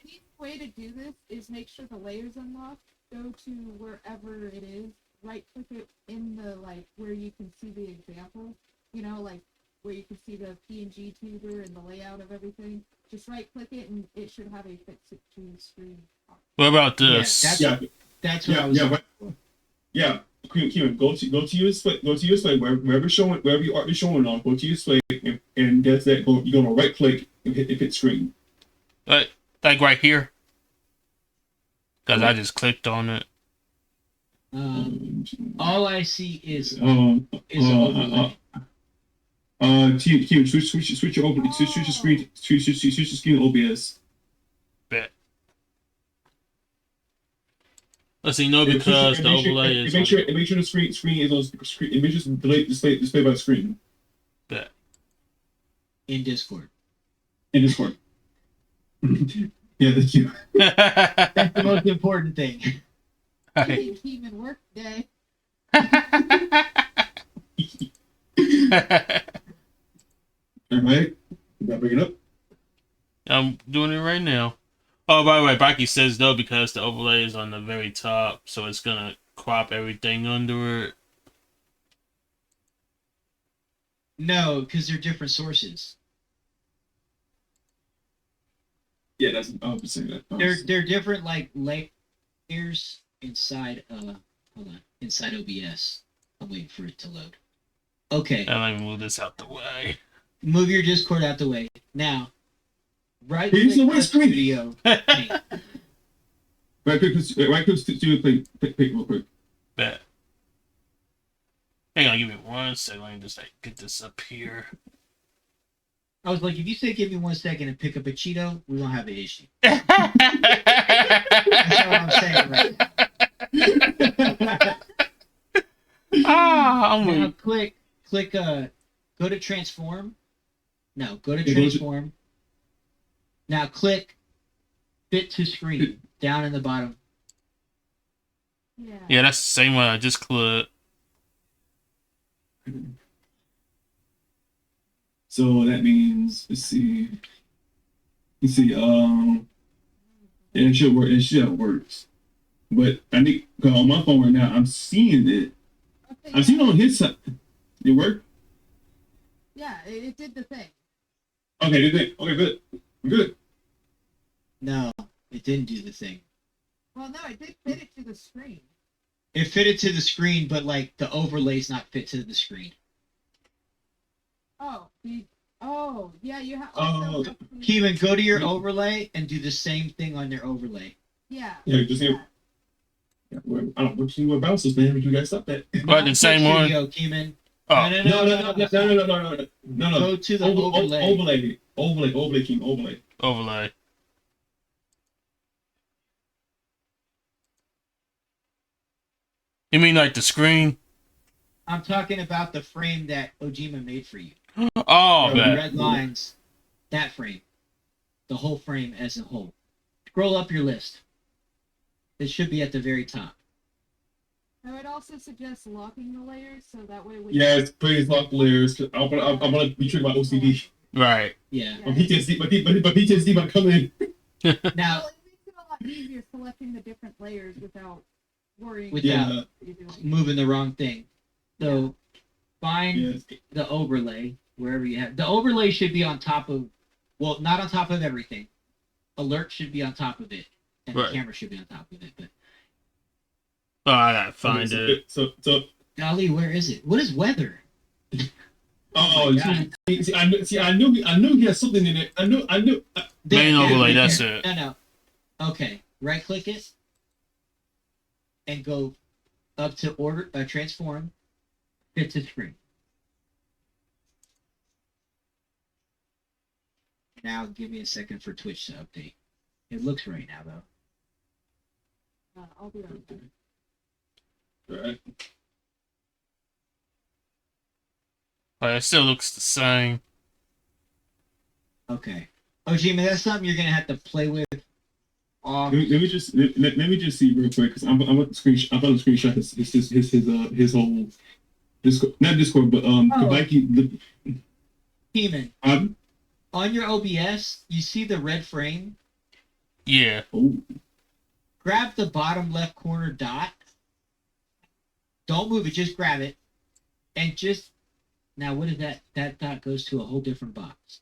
[SPEAKER 4] The easiest way to do this is make sure the layer's unlocked. Go to wherever it is. Right click it in the like where you can see the example. Like where you can see the PNG tuber and the layout of everything. Just right click it and it should have a fit to screen
[SPEAKER 1] What about
[SPEAKER 5] Yeah,
[SPEAKER 1] this?
[SPEAKER 5] that's what I
[SPEAKER 3] Yeah,
[SPEAKER 5] was.
[SPEAKER 3] yeah, but yeah. Kieran, go to your display. Go to your display wherever showing wherever your art is showing on. Go to your display and that's that. You're gonna right click and hit screen.
[SPEAKER 1] Like right here? Because I just clicked on it.
[SPEAKER 5] All I see is
[SPEAKER 3] Um.
[SPEAKER 5] an overlay.
[SPEAKER 3] Kieran, switch your switch your screen. Switch your screen to OBS.
[SPEAKER 1] Bet. Let's see, no, because the overlay is.
[SPEAKER 3] Make sure the screen is on screen. It makes sure display by the screen
[SPEAKER 1] Bet.
[SPEAKER 5] In Discord.
[SPEAKER 3] in Discord. Yeah, thank you.
[SPEAKER 5] That's the most important thing.
[SPEAKER 4] Team work day.
[SPEAKER 3] All right, you gotta bring it up.
[SPEAKER 1] I'm doing it right now. Oh, by the way, Baki says no because the overlay is on the very top, so it's gonna crop everything under it.
[SPEAKER 5] No, because they're different sources.
[SPEAKER 3] Yeah, that's I was saying that.
[SPEAKER 5] They're different like layers inside hold on, inside OBS. I'm waiting for it to load. Okay.
[SPEAKER 1] Let me move this out the way.
[SPEAKER 5] Move your Discord out the way. Now right
[SPEAKER 3] He's
[SPEAKER 5] click
[SPEAKER 3] the
[SPEAKER 5] on
[SPEAKER 3] screen.
[SPEAKER 5] Studio. Paint.
[SPEAKER 3] Right click to play real quick.
[SPEAKER 1] Bet. Hang on, give me 1 second. Let me just get this up here.
[SPEAKER 5] I was like, if you say give me 1 second and pick up a Cheeto, we won't have an issue.
[SPEAKER 1] That's
[SPEAKER 5] That's what I'm saying right
[SPEAKER 1] Ah, I'm
[SPEAKER 5] now.
[SPEAKER 1] weak.
[SPEAKER 5] Click go to transform. No, go to
[SPEAKER 3] Yeah,
[SPEAKER 5] transform. Now click fit to screen down in the bottom.
[SPEAKER 4] Yeah.
[SPEAKER 1] Yeah, that's the same one I just clicked.
[SPEAKER 3] So that means let's see. Yeah, it should work. It should have works. But I think cause on my phone right now, I'm seeing it.
[SPEAKER 4] Okay,
[SPEAKER 3] I'm seeing it on his side. It work?
[SPEAKER 4] yeah, it did the thing.
[SPEAKER 3] Okay, did it? Okay, good. Good.
[SPEAKER 5] No, it didn't do the thing.
[SPEAKER 4] Well, no, it did fit it to the screen.
[SPEAKER 5] It fitted to the screen, but like the overlay's not fit to the screen.
[SPEAKER 4] Yeah, you have.
[SPEAKER 3] Oh.
[SPEAKER 5] Kevin, go to your overlay and do the same thing on your overlay.
[SPEAKER 4] Yeah.
[SPEAKER 3] Yeah, just I don't know what you bounces, man. But you guys stop that.
[SPEAKER 1] But the same one.
[SPEAKER 5] Studio, Kevin.
[SPEAKER 1] Oh,
[SPEAKER 3] No.
[SPEAKER 5] Go to the overlay.
[SPEAKER 3] Overlay, King, overlay.
[SPEAKER 1] overlay. You mean like the screen?
[SPEAKER 5] I'm talking about the frame that Ojima made for you.
[SPEAKER 1] Oh,
[SPEAKER 5] The
[SPEAKER 1] bet.
[SPEAKER 5] red lines, that frame. The whole frame as a whole. Scroll up your list. It should be at the very top.
[SPEAKER 4] I would also suggest locking the layers so that way we.
[SPEAKER 3] Yes, please lock layers. I'm gonna be triggered by OCD.
[SPEAKER 1] Right.
[SPEAKER 5] Yeah.
[SPEAKER 3] My PTSD, but PTSD might come in.
[SPEAKER 5] Now,
[SPEAKER 4] Well, it makes it a lot easier selecting the different layers without worrying.
[SPEAKER 5] Without-
[SPEAKER 3] Yeah.
[SPEAKER 4] what you're doing.
[SPEAKER 5] moving the wrong thing. So, find
[SPEAKER 3] Yes.
[SPEAKER 5] the overlay wherever you have. The overlay should be on top of, well, not on top of everything. Alert should be on top of it, and
[SPEAKER 1] Right.
[SPEAKER 5] the camera should be on top of it. But
[SPEAKER 1] Oh, I gotta find it.
[SPEAKER 3] So
[SPEAKER 5] golly, where is it? What is weather?
[SPEAKER 3] oh,
[SPEAKER 5] my
[SPEAKER 3] see, I knew he had something in it. I knew.
[SPEAKER 1] Main overlay, that's it.
[SPEAKER 5] No. Okay, right click it, and go up to order transform, fit to screen. Now give me a second for Twitch to update. It looks right now though.
[SPEAKER 4] I'll be right back.
[SPEAKER 3] Right.
[SPEAKER 1] But it still looks the same.
[SPEAKER 5] Okay. Ojima, that's something you're gonna have to play with. Off.
[SPEAKER 3] Let me just see real quick because I'm about to screenshot. I'm about to screenshot his whole Discord, not Discord, but the Viking.
[SPEAKER 5] Demon. On your OBS, you see the red frame.
[SPEAKER 1] Yeah.
[SPEAKER 3] Oh,
[SPEAKER 5] Grab the bottom left corner dot. Don't move it, just grab it. And just now what is that? That dot goes to a whole different box.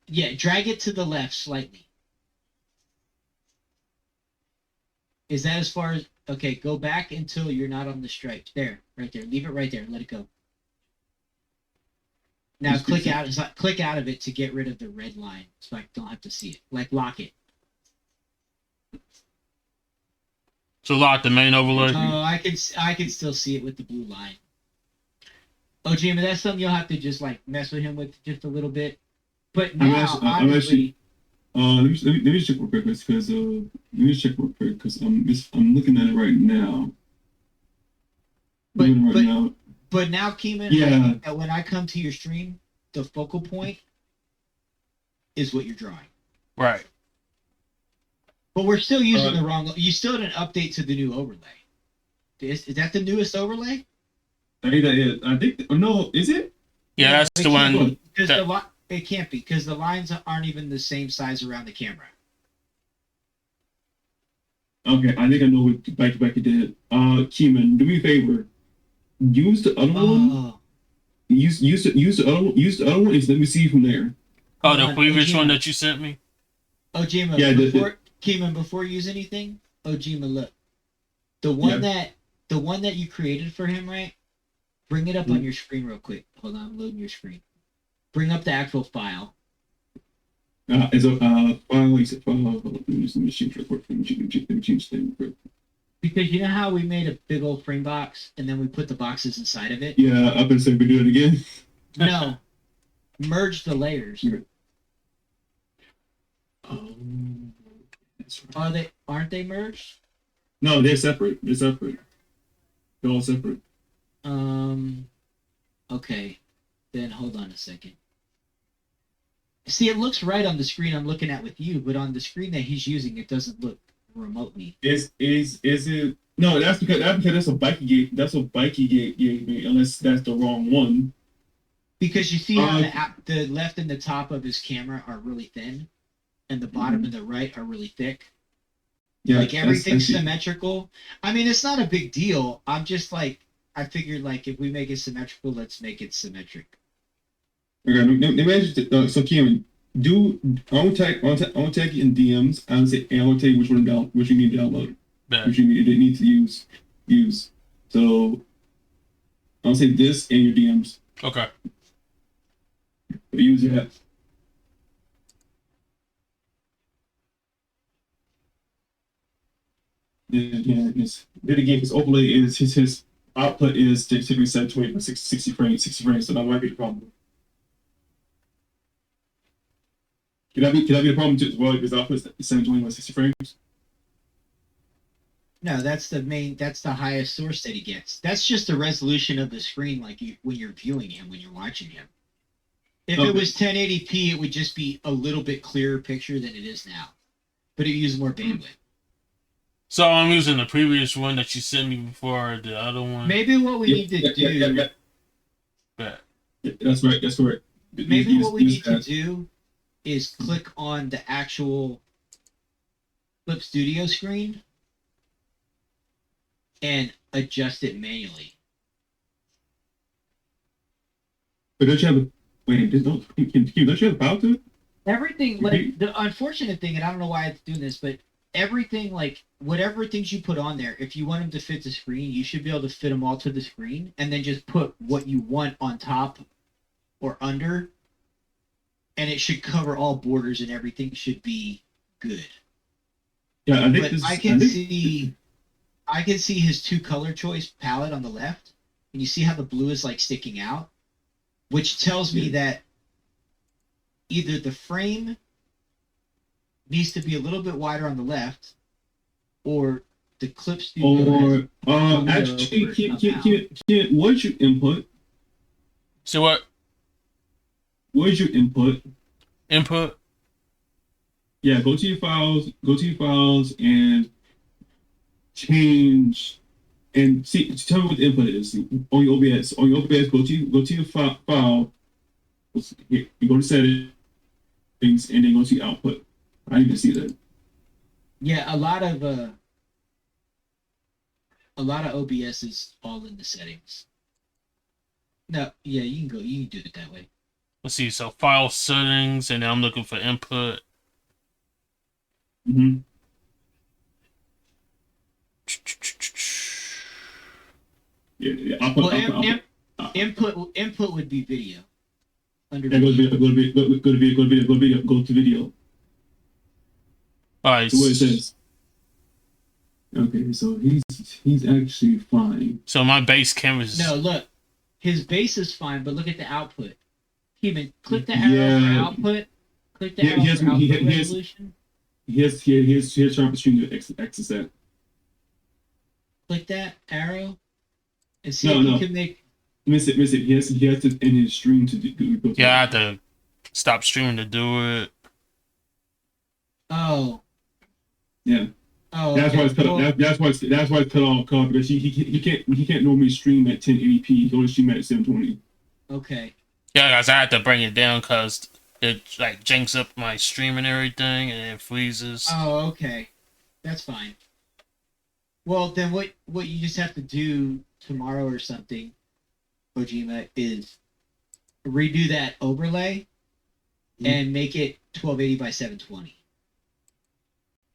[SPEAKER 5] Yeah, drag it to the left slightly. Is that as far as? Okay, go back until you're not on the stripe. There, right there. Leave it right there. Let it go. Now
[SPEAKER 2] Just
[SPEAKER 5] click
[SPEAKER 2] fix it.
[SPEAKER 5] out. It's like click out of it to get rid of the red line, so I don't have to see it. Like lock it.
[SPEAKER 1] So lock the main overlay.
[SPEAKER 5] Oh, I can still see it with the blue line. Oh, Jim, that's something you'll have to just like mess with him with just a little bit. But
[SPEAKER 2] I'm
[SPEAKER 5] now,
[SPEAKER 2] actually-
[SPEAKER 5] honestly,
[SPEAKER 2] let me check real quick because I'm looking at it right now.
[SPEAKER 5] But-
[SPEAKER 2] Looking
[SPEAKER 5] but-
[SPEAKER 2] now.
[SPEAKER 5] but now, Keeman,
[SPEAKER 2] Yeah.
[SPEAKER 5] when I come to your stream, the focal point is what you're drawing.
[SPEAKER 1] Right.
[SPEAKER 5] But we're still using
[SPEAKER 2] Uh,
[SPEAKER 5] the wrong. You still didn't update to the new overlay. Is that the newest overlay?
[SPEAKER 2] I think that is. I think. Oh, no, is it?
[SPEAKER 1] Yeah, that's
[SPEAKER 5] it
[SPEAKER 1] the
[SPEAKER 5] can't
[SPEAKER 1] one.
[SPEAKER 5] be, because
[SPEAKER 1] that-
[SPEAKER 5] it can't be because the lines aren't even the same size around the camera.
[SPEAKER 2] Okay, I think I know what back you did. Keeman, do me a favor. Use the other one.
[SPEAKER 5] Oh,
[SPEAKER 2] Use the other one. And let me see from there.
[SPEAKER 1] Oh,
[SPEAKER 5] hold
[SPEAKER 1] the
[SPEAKER 5] on,
[SPEAKER 1] previous
[SPEAKER 5] Ojima.
[SPEAKER 1] one that you sent me.
[SPEAKER 5] Ojima,
[SPEAKER 2] Yeah,
[SPEAKER 5] before Keeman, before you use anything, Ojima, look, the one that you created for him, right? Bring it up on your screen real quick. Hold on, I'm loading your screen. Bring up the actual file.
[SPEAKER 2] It's a file. He said file. Let me change real quick. Let me change the thing real quick.
[SPEAKER 5] Because you know how we made a big old frame box and then we put the boxes inside of it?
[SPEAKER 2] Yeah, I've been saying we do it again.
[SPEAKER 5] No. Merge the layers.
[SPEAKER 2] That's right.
[SPEAKER 5] Aren't they merged?
[SPEAKER 2] No, they're separate. They're separate. They're all separate.
[SPEAKER 5] Okay. Then hold on a second. See, it looks right on the screen I'm looking at with you, but on the screen that he's using, it doesn't look remotely.
[SPEAKER 2] Is it? No, that's because that's a bikey gate. That's a bikey gate me. Unless that's the wrong one.
[SPEAKER 5] Because you see how
[SPEAKER 2] Uh,
[SPEAKER 5] the left and the top of his camera are really thin, and the bottom and the right are really thick.
[SPEAKER 2] Yeah,
[SPEAKER 5] Like everything's
[SPEAKER 2] that's it.
[SPEAKER 5] symmetrical. I mean, it's not a big deal. I'm just like, I figured like if we make it symmetrical, let's make it symmetric.
[SPEAKER 2] Okay, let me ask you. So Kim, I want to tag you in DMs. I would say, and I will tell you which you need to download,
[SPEAKER 1] Bet.
[SPEAKER 2] which you need to use. So I'll say this in your DMs.
[SPEAKER 1] Okay.
[SPEAKER 2] Use that. Yeah, then again, his overlay is his output is typically 720 by 60 frames, so that might be the problem. Could that be a problem too as well? Because output is 720 by 60 frames.
[SPEAKER 5] No, that's the highest source that he gets. That's just the resolution of the screen, like when you're viewing him, when you're watching him. If it
[SPEAKER 2] Okay.
[SPEAKER 5] was 1080p, it would just be a little bit clearer picture than it is now, but it uses more bandwidth.
[SPEAKER 1] So I'm using the previous one that you sent me before the other one.
[SPEAKER 5] Maybe what we need to do.
[SPEAKER 2] Yeah.
[SPEAKER 1] Bet.
[SPEAKER 2] Yeah, that's right. That's correct.
[SPEAKER 5] Maybe what we
[SPEAKER 2] Use
[SPEAKER 5] need to
[SPEAKER 2] that.
[SPEAKER 5] do is click on the actual Clip Studio screen and adjust it manually.
[SPEAKER 2] But don't you have a wait? Don't you have a file to it?
[SPEAKER 5] Everything, like the unfortunate thing, and I don't know why it's doing this, but everything, like whatever things you put on there, if you want them to fit the screen, you should be able to fit them all to the screen, and then just put what you want on top or under, and it should cover all borders, and everything should be good.
[SPEAKER 2] Yeah, I think
[SPEAKER 5] But
[SPEAKER 2] this.
[SPEAKER 5] I can see his two color choice palette on the left, and you see how the blue is like sticking out, which tells me that either the frame needs to be a little bit wider on the left, or the Clip Studio
[SPEAKER 2] Or
[SPEAKER 5] has
[SPEAKER 2] actually,
[SPEAKER 5] somehow.
[SPEAKER 2] what's your input?
[SPEAKER 1] So what?
[SPEAKER 2] Where's your input?
[SPEAKER 1] Input?
[SPEAKER 2] Yeah, go to your files. Go to your files and change and see. Tell me what the input is on your OBS. On your OBS, go to your file. Here, you go to settings and then go to your output. I need to see that.
[SPEAKER 5] Yeah, a lot of OBS is all in the settings. No, yeah, you can do it that way.
[SPEAKER 1] let's see. So file settings, and then I'm looking for input.
[SPEAKER 3] Mm-hmm. Yeah.
[SPEAKER 5] Well, input would be video. Under
[SPEAKER 3] Yeah, go to
[SPEAKER 5] video.
[SPEAKER 3] video. Go to video.
[SPEAKER 1] All right.
[SPEAKER 3] So what it says. Okay, so he's actually fine.
[SPEAKER 1] So my base camera is
[SPEAKER 5] No, look. His base is fine, but look at the output. Human, click the arrow for
[SPEAKER 3] Yeah.
[SPEAKER 5] output. Click the
[SPEAKER 3] He-
[SPEAKER 5] arrow
[SPEAKER 3] he has-
[SPEAKER 5] for output
[SPEAKER 3] he has-
[SPEAKER 5] resolution.
[SPEAKER 3] Here's trying to stream the access that.
[SPEAKER 5] Click that arrow. And see
[SPEAKER 3] No,
[SPEAKER 5] if
[SPEAKER 3] no.
[SPEAKER 5] you can make.
[SPEAKER 3] Miss it. He has to end his stream to go to
[SPEAKER 1] yeah. I have to stop streaming to do it.
[SPEAKER 5] Oh.
[SPEAKER 3] Yeah.
[SPEAKER 5] Oh.
[SPEAKER 3] That's
[SPEAKER 5] okay.
[SPEAKER 3] why it's cut.
[SPEAKER 5] Well,
[SPEAKER 3] That's why it's cut off. Because he can't normally stream at 1080p. He can only stream at 720.
[SPEAKER 5] okay.
[SPEAKER 1] Yeah, guys, I had to bring it down because it like janks up my stream and everything, and it freezes.
[SPEAKER 5] Oh, okay. That's fine. Well, then what you just have to do tomorrow or something, Ojima, is redo that overlay and make it 1280 by 720.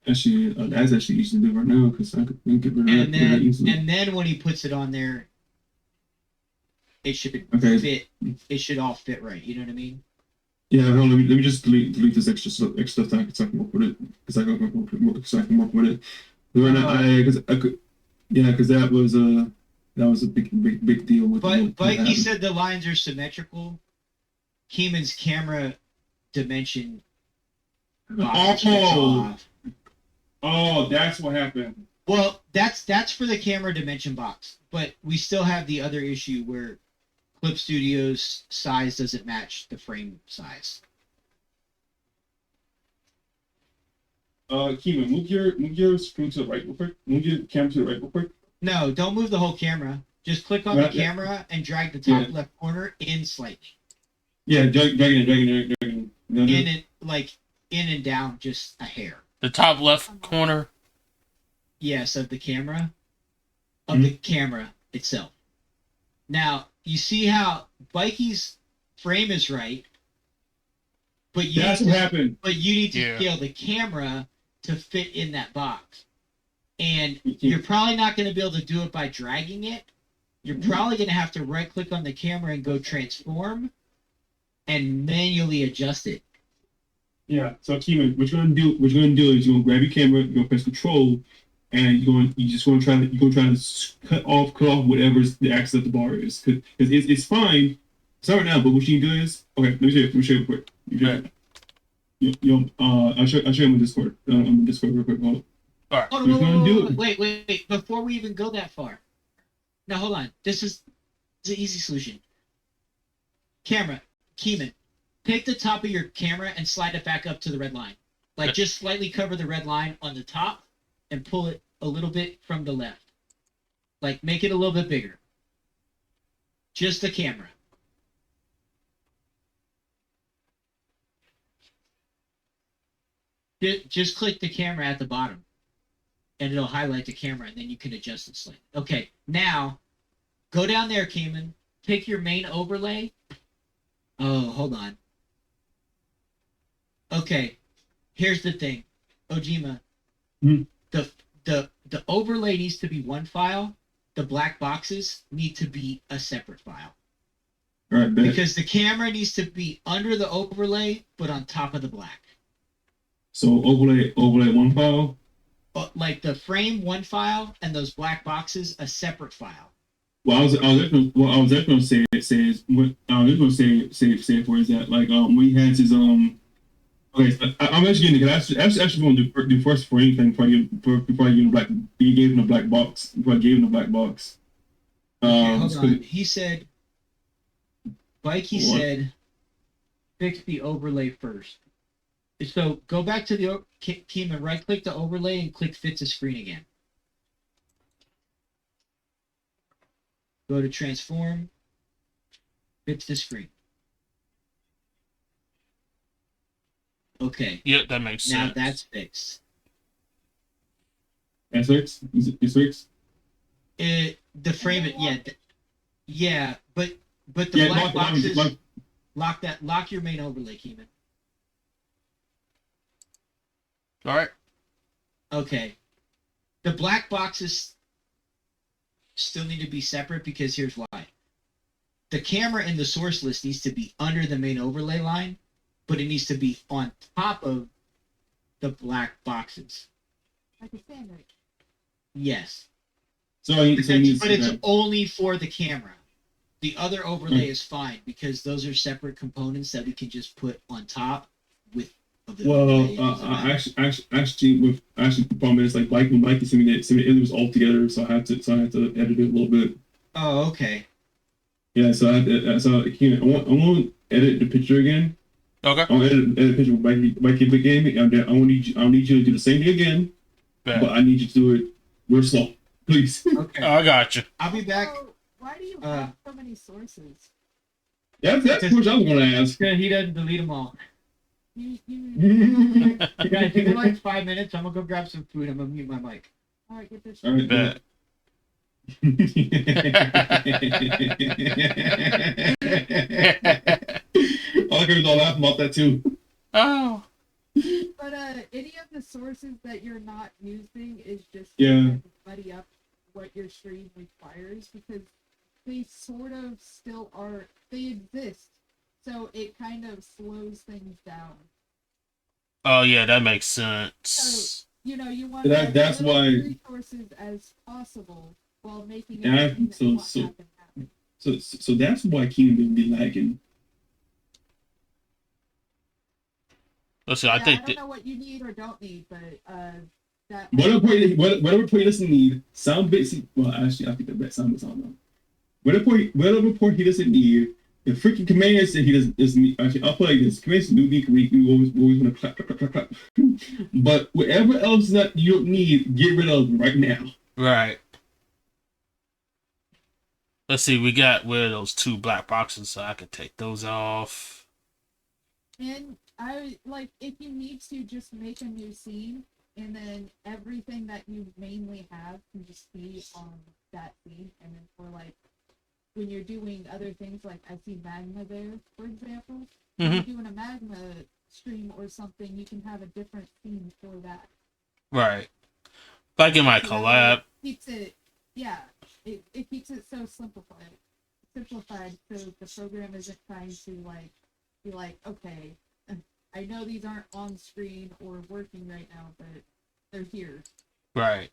[SPEAKER 3] Actually, that's actually easy to do right now because I can get rid of that easily.
[SPEAKER 5] And then when he puts it on there, it should
[SPEAKER 3] Okay.
[SPEAKER 5] fit. It should all fit right. You know what I mean?
[SPEAKER 3] Yeah, hold on, let me just delete this extra stuff so I can work with it. Because I can work with it. Right now, because that was a big deal with.
[SPEAKER 5] But he said the lines are symmetrical. Keeman's camera dimension box fits off.
[SPEAKER 3] Oh, that's what happened.
[SPEAKER 5] Well, that's for the camera dimension box, but we still have the other issue where Clip Studio's size doesn't match the frame size.
[SPEAKER 3] Keeman, move your screen to the right real quick. Move your camera to the right real quick.
[SPEAKER 5] No, don't move the whole camera. Just click on
[SPEAKER 3] Right,
[SPEAKER 5] the
[SPEAKER 3] yeah.
[SPEAKER 5] camera and drag the top left corner in slightly.
[SPEAKER 3] Yeah, dragging.
[SPEAKER 5] In and down just a hair.
[SPEAKER 1] The top left corner.
[SPEAKER 5] Yes, of the camera. Of the camera itself. Now, you see how Bikey's frame is right, but you
[SPEAKER 3] That's what happened.
[SPEAKER 5] But you need to
[SPEAKER 1] Yeah.
[SPEAKER 5] scale the camera to fit in that box. And
[SPEAKER 3] You can't-
[SPEAKER 5] you're probably not going to be able to do it by dragging it. You're probably going to have to right click on the camera and go transform and manually adjust it.
[SPEAKER 3] Yeah. So Keeman, what you're gonna do is you're gonna grab your camera, you're gonna press Control, and you're gonna try to cut off whatever's the axis of the bar is, because it's fine. It's not right now, but what you can do is let me show you real quick. I'll show you on Discord. On Discord real quick.
[SPEAKER 1] All right.
[SPEAKER 5] Oh,
[SPEAKER 3] We're gonna do it.
[SPEAKER 5] wait. Before we even go that far. Now, hold on. This is the easy solution. Camera. Keeman. Take the top of your camera and slide it back up to the red line. Like, just slightly cover the red line on the top and pull it a little bit from the left. Like, make it a little bit bigger. Just the camera. Just click the camera at the bottom. And it'll highlight the camera, and then you can adjust it slightly. Okay, now, go down there, Keeman. Pick your main overlay. Oh, hold on. Okay, here's the thing, Ojima.
[SPEAKER 3] Hmm.
[SPEAKER 5] The overlay needs to be one file. The black boxes need to be a separate file.
[SPEAKER 3] All right, bet.
[SPEAKER 5] Because the camera needs to be under the overlay, but on top of the black.
[SPEAKER 3] So overlay one file.
[SPEAKER 5] Like the frame one file and those black boxes a separate file.
[SPEAKER 3] What I was actually going to say for is that when he has his okay, so I'm actually going to do first for anything before he gave him a black box.
[SPEAKER 5] Okay, hold on. He said,
[SPEAKER 3] What?
[SPEAKER 5] said, fix the overlay first. So go back to the team and right click the overlay and click fit to screen again. Go to transform, fit to screen. Okay,
[SPEAKER 1] Yep, that makes sense.
[SPEAKER 5] now that's fixed.
[SPEAKER 3] That's fixed. It's fixed.
[SPEAKER 5] The frame, yeah, but the black boxes. Lock your main overlay, Keeman.
[SPEAKER 1] All right.
[SPEAKER 5] Okay. The black boxes still need to be separate because here's why. The camera in the source list needs to be under the main overlay line, but it needs to be on top of the black boxes.
[SPEAKER 4] Like a sandwich.
[SPEAKER 5] Yes.
[SPEAKER 3] So
[SPEAKER 5] But it's only for the camera. The other overlay is fine because those are separate components that we can just put on top with the overlay.
[SPEAKER 3] Actually, the problem is like when Mikey sent me it was all together, so I had to edit it a little bit.
[SPEAKER 5] Oh, okay.
[SPEAKER 3] Yeah, so I want to edit the picture again.
[SPEAKER 1] Okay.
[SPEAKER 3] I want to edit the picture with Mikey Big Game, and then I need you to do the same thing again,
[SPEAKER 1] Bet.
[SPEAKER 3] but I need you to do it real slow, please.
[SPEAKER 5] Okay.
[SPEAKER 1] I got you.
[SPEAKER 5] I'll be back.
[SPEAKER 4] So, why do you have so many sources?
[SPEAKER 3] That's what I was gonna ask.
[SPEAKER 5] Yeah, he doesn't delete them all.
[SPEAKER 4] You
[SPEAKER 5] Guys, give me like 5 minutes. I'm gonna go grab some food. I'm gonna mute my mic.
[SPEAKER 4] all right, get this.
[SPEAKER 3] All right.
[SPEAKER 1] Bet.
[SPEAKER 3] All I all laughing about that too.
[SPEAKER 1] Oh.
[SPEAKER 4] But any of the sources that you're not using is just
[SPEAKER 3] Yeah.
[SPEAKER 4] to kind of muddy up what your stream requires because they sort of still are. They exist, so it kind of slows things down.
[SPEAKER 1] Oh yeah, that makes sense.
[SPEAKER 4] You know, you want
[SPEAKER 3] That's
[SPEAKER 4] as little
[SPEAKER 3] why-
[SPEAKER 4] resources as possible while making
[SPEAKER 3] Yeah,
[SPEAKER 4] everything that you want
[SPEAKER 3] so-
[SPEAKER 4] happen.
[SPEAKER 3] So that's why Kingdom be lagging.
[SPEAKER 1] Listen,
[SPEAKER 4] Yeah,
[SPEAKER 1] I think
[SPEAKER 4] don't
[SPEAKER 1] that
[SPEAKER 4] know what you need or don't need, but that.
[SPEAKER 3] Whatever point he doesn't need, sound bits. Well, actually, I think the best sound bits on though. Whatever point he doesn't need, the freaking commands that he doesn't need. Actually, I'll play this. Commands new we always want to clap, clap, clap, clap, clap. But whatever else that you don't need, get rid of right now.
[SPEAKER 1] right. Let's see, we got rid of those 2 black boxes, so I could take those off.
[SPEAKER 4] And I like if you need to just make a new scene, and then everything that you mainly have can just be on that scene, and then for like when you're doing other things, like I see magma there, for example. When you're doing a magma stream or something, you can have a different scene for that.
[SPEAKER 1] Right. Like in my
[SPEAKER 4] So that
[SPEAKER 1] collab.
[SPEAKER 4] keeps it, yeah. It keeps it so simplified, so the program isn't trying to like be like, okay, I know these aren't on screen or working right now, but they're here.
[SPEAKER 1] Right.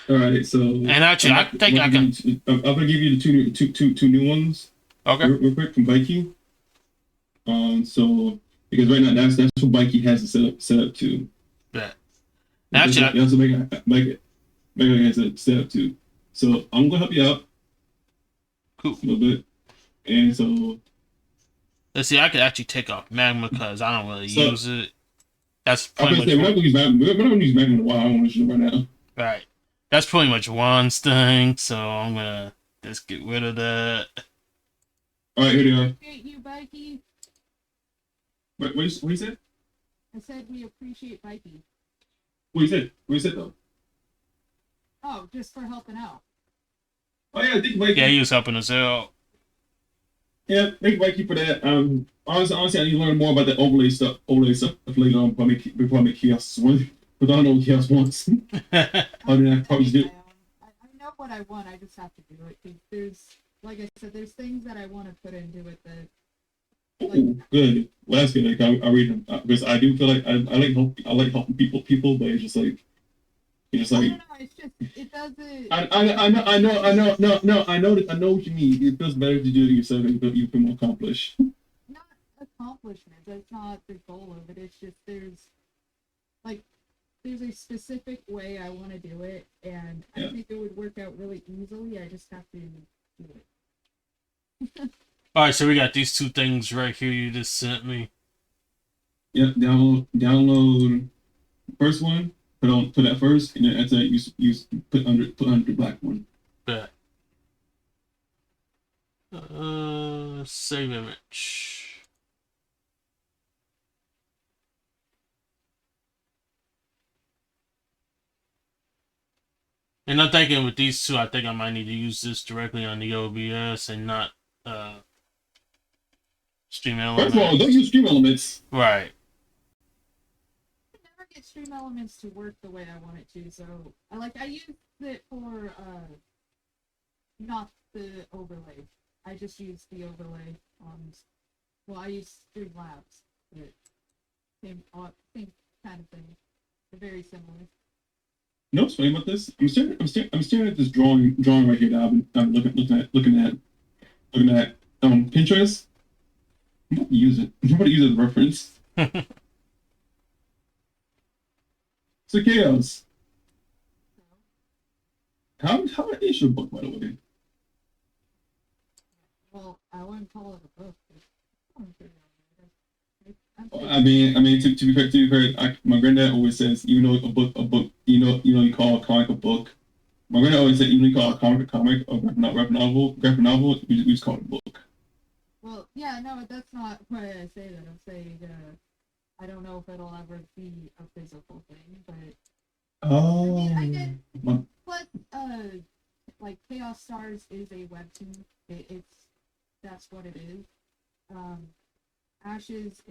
[SPEAKER 3] All right, so
[SPEAKER 1] And actually, I think I can.
[SPEAKER 3] I'm gonna give you the two new ones.
[SPEAKER 1] Okay.
[SPEAKER 3] Real quick from Mikey. So because right now that's what Mikey has it set up to.
[SPEAKER 1] Bet. Actually,
[SPEAKER 3] That's what make it has it set up to. So I'm gonna help you out
[SPEAKER 1] cool.
[SPEAKER 3] a little bit, and so
[SPEAKER 1] Let's see, I could actually take off magma because I don't really
[SPEAKER 3] So-
[SPEAKER 1] use it. That's
[SPEAKER 3] I'm
[SPEAKER 1] pretty
[SPEAKER 3] gonna say we're not
[SPEAKER 1] much
[SPEAKER 3] gonna use Magma. We're not gonna use Magma in a while. I don't want to use it right now.
[SPEAKER 1] right. That's pretty much Juan's thing, so I'm gonna just get rid of that.
[SPEAKER 3] All right, here they are.
[SPEAKER 4] Appreciate you, Mikey.
[SPEAKER 3] What you said?
[SPEAKER 4] I said we appreciate Mikey.
[SPEAKER 3] What you said? What you said though?
[SPEAKER 4] Oh, just for helping out.
[SPEAKER 3] Oh yeah, thank you, Mikey.
[SPEAKER 1] Yeah, he was helping us out.
[SPEAKER 3] Yeah, thank you, Mikey, for that. Honestly, I need to learn more about the overlay stuff later on before I make Chaos one. But I don't know what Chaos wants. Other than that, probably
[SPEAKER 4] I
[SPEAKER 3] do.
[SPEAKER 4] know what I want. I just have to do it. 'Cause there's, like I said, there's things that I want to put into it that.
[SPEAKER 3] Ooh, good. Well, that's good. Like I read them because I do feel like I like helping people, but it's just like
[SPEAKER 4] I don't know. It's just it doesn't.
[SPEAKER 3] I know what you mean. It feels better to do it yourself and you feel more accomplished.
[SPEAKER 4] Not accomplishment. That's not the goal of it. It's just there's a specific way I want to do it, and
[SPEAKER 3] Yeah.
[SPEAKER 4] I think it would work out really easily. I just have to do it.
[SPEAKER 1] All right, so we got these 2 things right here you just sent me.
[SPEAKER 3] Yep, download first one, put that first, and then after that use put under the black one.
[SPEAKER 1] Bet. Save image. And I'm thinking with these 2, I think I might need to use this directly on the OBS and not Stream
[SPEAKER 3] First of all, don't
[SPEAKER 1] elements.
[SPEAKER 3] use stream elements.
[SPEAKER 1] Right.
[SPEAKER 4] I never get Stream Elements to work the way I want it to, so I use it for not the overlay. I just use the overlay on. Well, I use Streamlabs. But same kind of thing. They're very similar.
[SPEAKER 3] You know what's funny about this? I'm staring at this drawing right here that I've been looking at Pinterest. I'm about to use it. I'm about to use it as a reference. So Chaos. How is your book, by the way?
[SPEAKER 4] Well, I wouldn't call it a book. But I'm pretty
[SPEAKER 3] I mean, to be fair, my granddad always says, even though a book, you call a comic a book. My granddad always said, even though you call a comic, or graphic novel, we just call it a book.
[SPEAKER 4] Well, yeah, no, that's not why I say that. I'm saying I don't know if it'll ever be a physical thing, but
[SPEAKER 3] Oh.
[SPEAKER 4] I get.
[SPEAKER 3] My-
[SPEAKER 4] Plus, like Chaos Stars is a webtoon. That's what it is. Ashes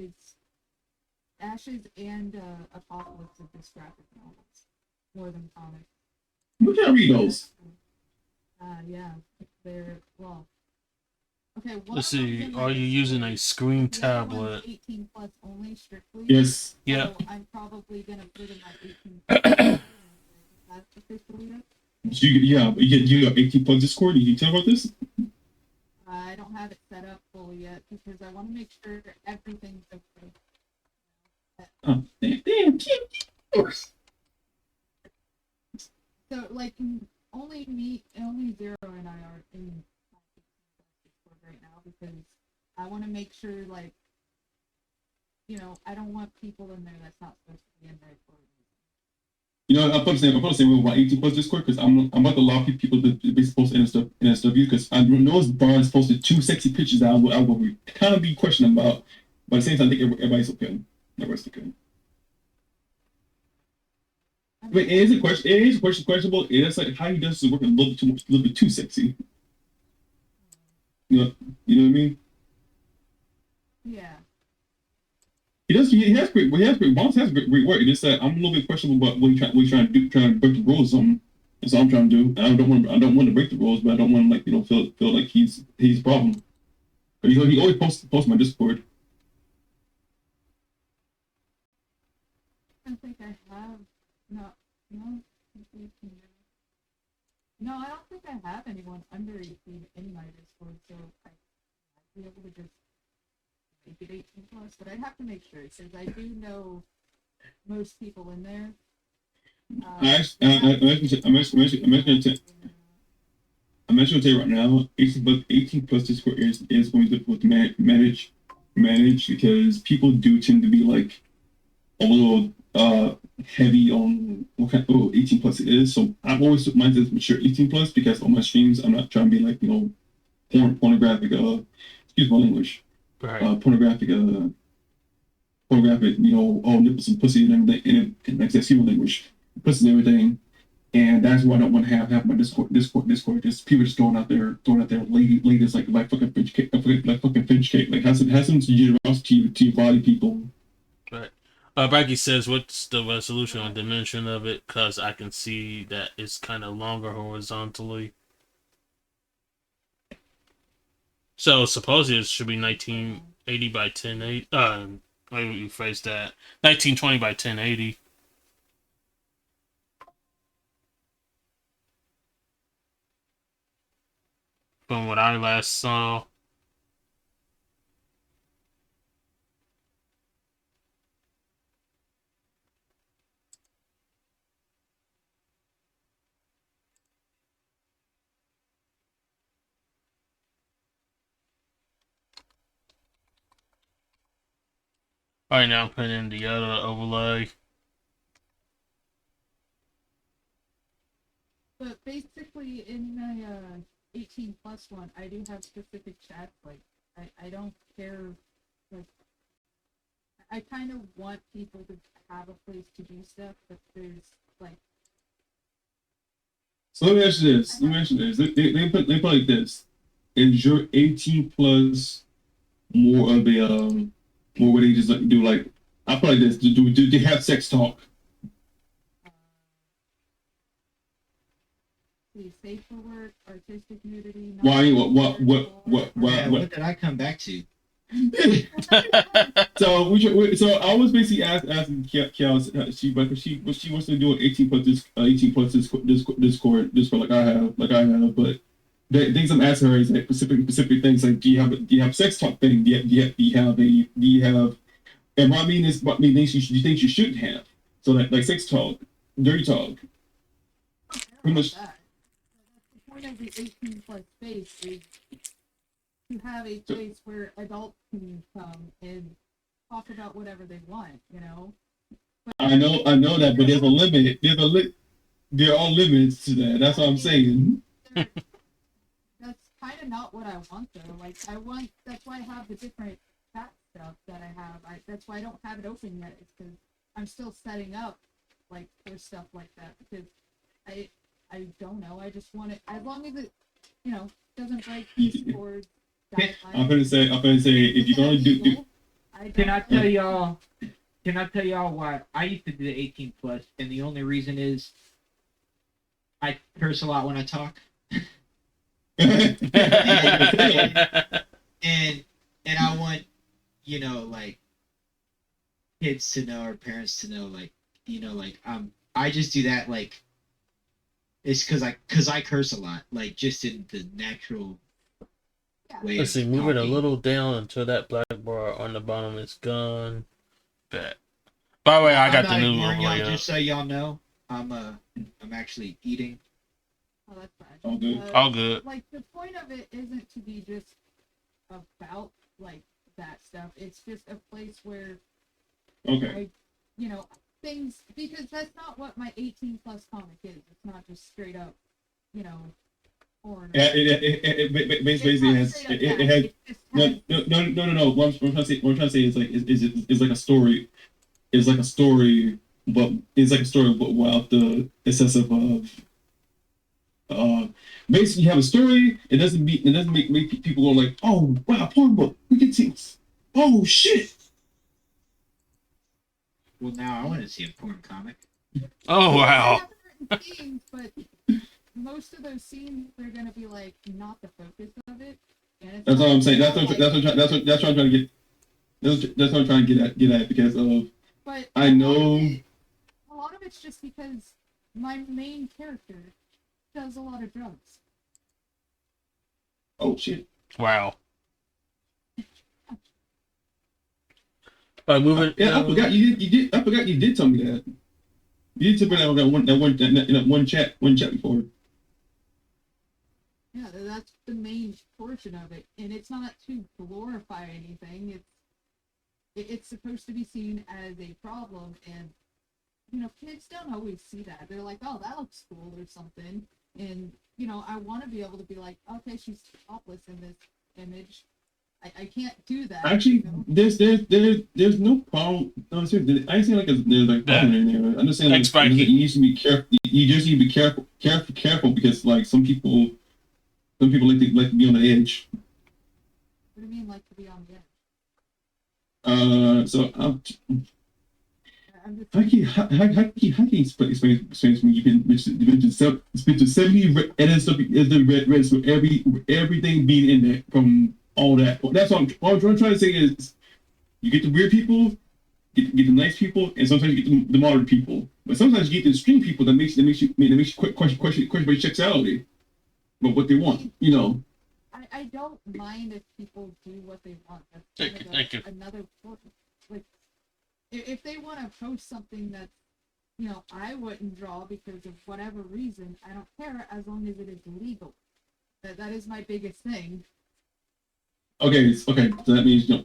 [SPEAKER 4] and Apocalypse are just graphic novels more than comics.
[SPEAKER 3] We can't read those.
[SPEAKER 4] Yeah, they're well. Okay, one
[SPEAKER 1] Let's
[SPEAKER 4] of them's
[SPEAKER 1] see.
[SPEAKER 4] in my
[SPEAKER 1] Are you using a
[SPEAKER 4] Discord.
[SPEAKER 1] screen
[SPEAKER 4] The other one's
[SPEAKER 1] tablet?
[SPEAKER 4] 18 plus only strictly.
[SPEAKER 3] Yes.
[SPEAKER 1] Yeah.
[SPEAKER 4] So I'm probably gonna put in my 18 plus. That's official yet.
[SPEAKER 3] You got 18 plus Discord. You can tell about this.
[SPEAKER 4] I don't have it set up fully yet because I want to make sure everything's okay.
[SPEAKER 3] Oh, damn.
[SPEAKER 4] So like only Zero and I are in my Discord right now because I want to make sure like I don't want people in there that's not supposed to be in there for a reason.
[SPEAKER 3] You know, I'm about to say with my 18 plus Discord because I'm about to allow people to be supposed to NSW because I know Barnes posted 2 sexy pictures that I will kind of be questioning about, but at the same time, I think everybody's okay. Everybody's okay. But it is a question. It is a question questionable. It's like how he does his work a little bit too much, a little bit too sexy. You know what I mean?
[SPEAKER 4] Yeah.
[SPEAKER 3] He does. He has great. He has great. Bonds has great work. It's that I'm a little bit questionable about what he's trying to do. Trying to break the rules on. That's all I'm trying to do. I don't want to break the rules, but I don't want to feel like he's a problem. But he always posts my Discord.
[SPEAKER 4] I think I have no. No, I don't think I have anyone under 18 in my Discord, so I'd be able to just make it 18 plus. But I'd have to make sure because I do know most people in there.
[SPEAKER 3] I'm actually gonna tell you right now, 18 plus Discord is going to be difficult to manage because people do tend to be like a little heavy on what kind of 18 plus it is. So I've always took mine as mature 18 plus because on my streams I'm not trying to be like pornographic excuse my language.
[SPEAKER 1] Right.
[SPEAKER 3] Pornographic nipples and pussy and everything and like that's human language. Pussy and everything. And that's why I don't want to have my Discord. Just people just throwing out there, ladies like fucking Finch cake, like has some generosity to your body, people.
[SPEAKER 1] Right. Braggy says, "What's the resolution or dimension of it?" Because I can see that it's kind of longer horizontally. So supposedly it should be 1980 by 1080. Let me rephrase that. 1920 by 1080. From what I last saw. Alright, now I'm putting in the other overlay.
[SPEAKER 4] But basically, in my 18 plus one, I do have specific chats. Like, I don't care. Like, I kind of want people to have a place to do stuff, but there's like.
[SPEAKER 3] So let me ask you this. They put like this. Is your 18 plus more of a more where they just like, do like I feel like this. Do they have sex talk?
[SPEAKER 4] The safer work, artistic nudity.
[SPEAKER 3] Why?
[SPEAKER 5] Yeah,
[SPEAKER 3] What?
[SPEAKER 5] what did I come back to?
[SPEAKER 3] So I was basically asking Kiel, she wants to do an 18 plus Discord like I have, but the things I'm asking her is like specific things like do you have sex talk thing? Do you have and what I mean is what I mean things you think you shouldn't have. So like sex talk, dirty talk.
[SPEAKER 4] I
[SPEAKER 3] Pretty
[SPEAKER 4] don't
[SPEAKER 3] much-
[SPEAKER 4] want that. That's the point of the 18 plus space is to have a place where adults can come and talk about whatever they want, you know?
[SPEAKER 3] I know that, but there's a limit. There are limits to that. That's what I'm saying.
[SPEAKER 4] That's kind of not what I want though. Like that's why I have the different chat stuff that I have. That's why I don't have it open yet. It's because I'm still setting up like for stuff like that because I don't know. I just want it as long as it doesn't break Discord
[SPEAKER 3] I'm gonna say if you only do
[SPEAKER 5] Can I tell y'all? Can I tell y'all why I used to do the 18 plus, and the only reason is I curse a lot when I talk, and I want like kids to know or parents to know like I just do that like it's because I curse a lot like just in the natural way.
[SPEAKER 1] Let's
[SPEAKER 5] of
[SPEAKER 1] see, move it a
[SPEAKER 5] talking.
[SPEAKER 1] little down until that black bar on the bottom is gone. Bet. By the way, I got the
[SPEAKER 5] I'm not
[SPEAKER 1] new
[SPEAKER 5] ignoring
[SPEAKER 1] overlay
[SPEAKER 5] y'all,
[SPEAKER 1] up.
[SPEAKER 5] just so y'all know. I'm actually eating.
[SPEAKER 4] Oh, that's fine.
[SPEAKER 3] All good.
[SPEAKER 1] All good.
[SPEAKER 4] Like the point of it isn't to be just about like that stuff. It's just a place where
[SPEAKER 3] okay.
[SPEAKER 4] things because that's not what my 18 plus comic is. It's not just straight up, porn.
[SPEAKER 3] It basically has it has no. What I'm trying to say is like is like a story. It's like a story, but it's like a story, but without the excessive of. Basically, you have a story. It doesn't make people go like, oh wow, porn book. We can see. Oh shit.
[SPEAKER 5] Well, now I want to see a porn comic.
[SPEAKER 1] Oh
[SPEAKER 4] I
[SPEAKER 1] wow.
[SPEAKER 4] have written scenes, but most of those scenes are gonna be like not the focus of it. And it's
[SPEAKER 3] That's
[SPEAKER 4] not
[SPEAKER 3] what I'm saying.
[SPEAKER 4] like,
[SPEAKER 3] That's what I'm trying to get. That's what I'm trying to get at because of.
[SPEAKER 4] But
[SPEAKER 3] I know.
[SPEAKER 4] a lot of it's just because my main character does a lot of drugs.
[SPEAKER 3] Oh shit.
[SPEAKER 1] Wow. Alright, moving.
[SPEAKER 3] Yeah, I forgot you did. I forgot you did tell me that. You did tell me that one chat before.
[SPEAKER 4] Yeah, that's the main portion of it, and it's not to glorify anything. It's supposed to be seen as a problem, and kids don't always see that. They're like, "Oh, that looks cool" or something, and I want to be able to be like, "Okay, she's topless in this image." I can't do that.
[SPEAKER 3] Actually, there's no problem. No, seriously, I see like there's like problem in there. I'm just saying like
[SPEAKER 1] X-Spike.
[SPEAKER 3] you need to be careful. You just need to be careful because like some people like to be on the edge.
[SPEAKER 4] What do you mean, like to be on the edge?
[SPEAKER 3] So
[SPEAKER 4] I'm just
[SPEAKER 3] how can you explain to me? You've been to 70 edits of the red so everything being in there from all that. That's all I'm trying to say is you get the weird people, get the nice people, and sometimes you get the moderate people. But sometimes you get the extreme people that makes you question your sexuality, but what they want,
[SPEAKER 4] I don't mind if people do what they want. That's
[SPEAKER 1] Thank you.
[SPEAKER 4] Another point. Like, if they want to post something that's, I wouldn't draw because of whatever reason, I don't care as long as it is legal. That is my biggest thing.
[SPEAKER 3] Okay. So that means you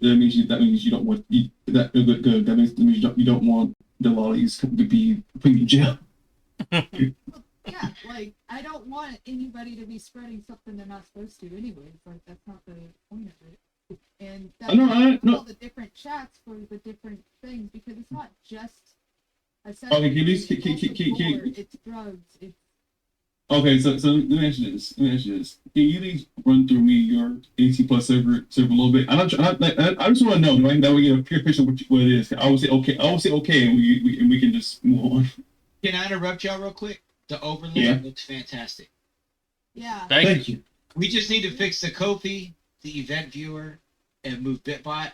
[SPEAKER 3] don't want that good. That means you don't want the lollies to be put in jail.
[SPEAKER 4] Yeah, like I don't want anybody to be spreading something they're not supposed to, anyways. Like that's not the point of it. And that's all the different chats for the different things because it's not just a
[SPEAKER 3] Okay, can you
[SPEAKER 4] it's drugs.
[SPEAKER 2] Okay, so let me ask you this. Let me ask you this. Can you at least run through me your 18 plus server a little bit? I just want to know, right? That we get a clear picture of what it is. I would say okay. I would say okay, and we can just move on.
[SPEAKER 5] Can I interrupt y'all real quick? The overlay
[SPEAKER 2] Yeah.
[SPEAKER 5] looks fantastic.
[SPEAKER 4] Yeah.
[SPEAKER 1] Thank you.
[SPEAKER 2] you.
[SPEAKER 5] We just need to fix the Kofi, the event viewer, and move Bitbot,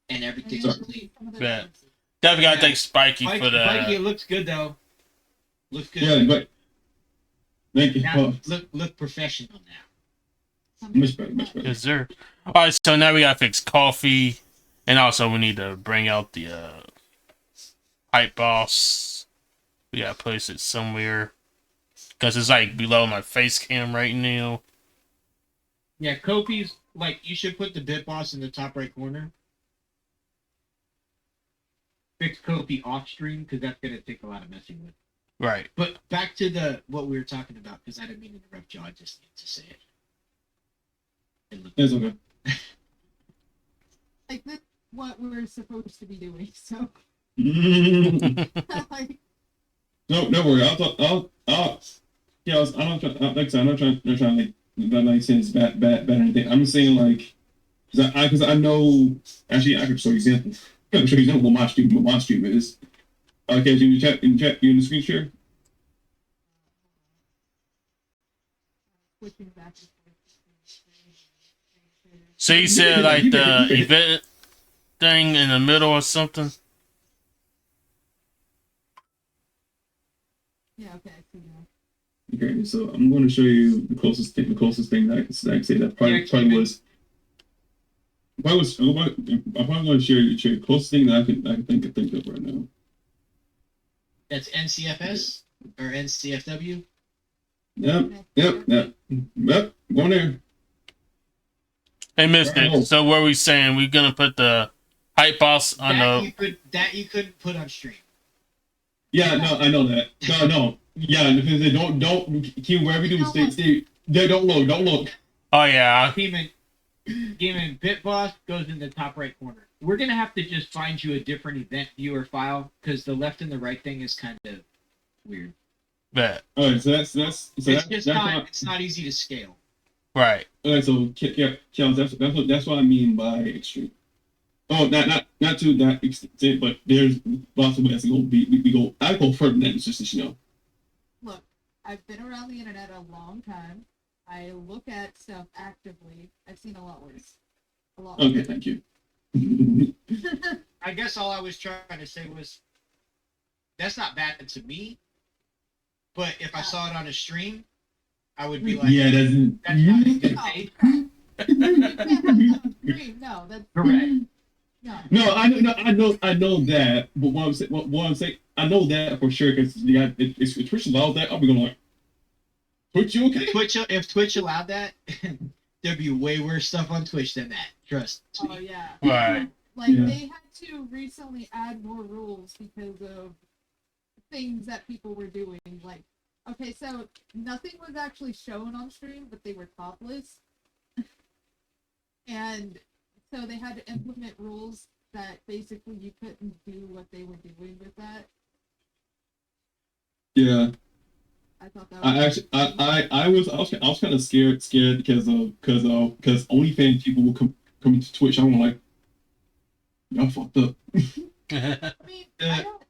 [SPEAKER 5] and everything's
[SPEAKER 2] Sorry.
[SPEAKER 5] clean.
[SPEAKER 4] Some of the
[SPEAKER 1] Yeah.
[SPEAKER 4] differences.
[SPEAKER 1] Definitely gotta
[SPEAKER 5] Yeah.
[SPEAKER 1] thank Spiky
[SPEAKER 5] Mikey,
[SPEAKER 1] for
[SPEAKER 5] Mikey, it
[SPEAKER 1] the.
[SPEAKER 5] looks good though. Looks good.
[SPEAKER 2] Yeah, but thank you.
[SPEAKER 5] Now, look professional now.
[SPEAKER 4] Some
[SPEAKER 2] Much better, much better.
[SPEAKER 1] Yes, sir. Alright, so now we gotta fix coffee. And also we need to bring out the hype boss. We gotta place it somewhere. Because it's like below my face cam right now.
[SPEAKER 5] Yeah, Kofi's like you should put the bit boss in the top right corner. Fix Kofi off stream because that's gonna take a lot of messing with.
[SPEAKER 1] Right.
[SPEAKER 5] But back to the what we were talking about because I didn't mean to interrupt you. I just need to say it. It looked
[SPEAKER 2] It's okay.
[SPEAKER 4] Like this, what we're supposed to be doing. So, like,
[SPEAKER 2] No, don't worry. Yeah, I'm not trying. Like I said, I'm not trying like not like saying it's bad or anything. I'm saying like, because I know. Actually, I could show you example. I can show you example what my stream is. Okay, you in the chat, you in the screen share.
[SPEAKER 4] switching back and forth.
[SPEAKER 1] So you said like the event thing in the middle or something?
[SPEAKER 4] Yeah. Okay. I see now.
[SPEAKER 2] Okay, so I'm going to show you the closest thing that I can say that probably was. I'm probably going to share the closest thing that I can think of right now.
[SPEAKER 5] That's NCFS or NCFW.
[SPEAKER 2] Yep. Going there.
[SPEAKER 1] Hey, Mystic.
[SPEAKER 2] Wow.
[SPEAKER 1] So what are we saying? We're gonna put the hype boss on
[SPEAKER 5] That you couldn't put on stream.
[SPEAKER 2] Yeah, no, I know that. No. Yeah, because they don't keep wherever you do stay. They don't look.
[SPEAKER 1] Oh yeah.
[SPEAKER 5] Game and Bit Boss goes in the top right corner. We're gonna have to just find you a different event viewer file because the left and the right thing is kind of weird.
[SPEAKER 1] Bet.
[SPEAKER 2] All right, so that's
[SPEAKER 5] It's not easy to scale.
[SPEAKER 1] Right.
[SPEAKER 2] okay. So yeah, that's what I mean by extreme. Oh, not to that extent, but there's lots of ways to go. We go. I go further than that. It's just that you know.
[SPEAKER 4] Look, I've been around the internet a long time. I look at stuff actively. I've seen a lot worse. A lot
[SPEAKER 2] Okay,
[SPEAKER 4] worse.
[SPEAKER 2] thank you.
[SPEAKER 5] I guess all I was trying to say was that's not bad to me. But if I saw it on a stream, I would be like,
[SPEAKER 2] Yeah, doesn't.
[SPEAKER 5] that's not a good
[SPEAKER 4] No,
[SPEAKER 5] taste.
[SPEAKER 4] you can't have that on screen. No, that's
[SPEAKER 5] Correct.
[SPEAKER 4] no.
[SPEAKER 2] No, I know that, but what I'm saying, I know that for sure because yeah, it's Twitch allows that. I'll be going like, Twitch, you okay?
[SPEAKER 5] If Twitch allowed that, there'd be way worse stuff on Twitch than that. Trust me.
[SPEAKER 4] Oh yeah.
[SPEAKER 1] Right.
[SPEAKER 4] Like
[SPEAKER 2] Yeah.
[SPEAKER 4] they had to recently add more rules because of things that people were doing. Like, okay, so nothing was actually shown on stream, but they were topless, and so they had to implement rules that basically you couldn't do what they were doing with that.
[SPEAKER 2] Yeah.
[SPEAKER 4] I thought that
[SPEAKER 2] I
[SPEAKER 4] was
[SPEAKER 2] actually, I was kind of scared because OnlyFans people will come to Twitch. I'm like, y'all fucked up.
[SPEAKER 4] I mean, I don't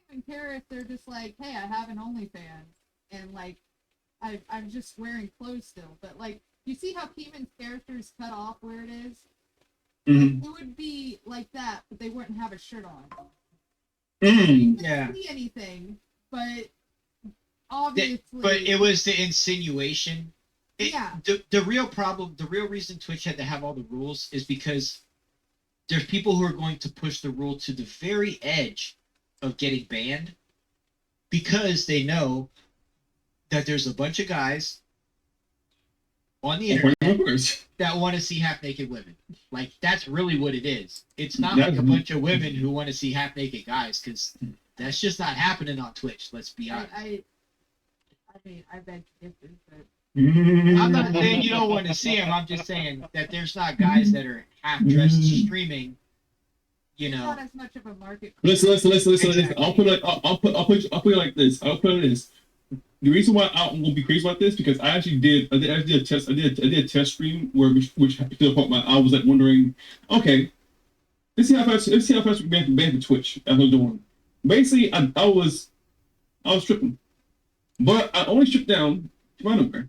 [SPEAKER 4] even care if they're just like, hey, I have an OnlyFans, and like, I'm just wearing clothes still. But like, you see how Keeman's character's cut off where it is?
[SPEAKER 2] Mhm.
[SPEAKER 4] It would be like that, but they wouldn't have a shirt on.
[SPEAKER 2] Mm.
[SPEAKER 5] Yeah.
[SPEAKER 4] See anything, but obviously.
[SPEAKER 5] But it was the insinuation.
[SPEAKER 4] Yeah.
[SPEAKER 5] The real problem, the real reason Twitch had to have all the rules is because there's people who are going to push the rule to the very edge of getting banned because they know that there's a bunch of guys on the internet
[SPEAKER 2] Of course.
[SPEAKER 5] that want to see half naked women. Like that's really what it is. It's not
[SPEAKER 2] That's-
[SPEAKER 5] like a bunch of women who want to see half naked guys because that's just not happening on Twitch. Let's be honest.
[SPEAKER 4] I mean, I beg to differ, but
[SPEAKER 5] I'm not saying you don't want to see them. I'm just saying that there's not guys that are half dressed streaming. You
[SPEAKER 4] it's
[SPEAKER 5] know,
[SPEAKER 4] not as much of a market.
[SPEAKER 2] Listen.
[SPEAKER 5] Exactly.
[SPEAKER 2] I'll put it like this.
[SPEAKER 3] the reason why I won't be crazy about this because I did a test. I did a test stream which to the point I was like wondering, okay, let's see how fast we can ban for Twitch. As I was doing. Basically, I was tripping, but I only stripped down to my number.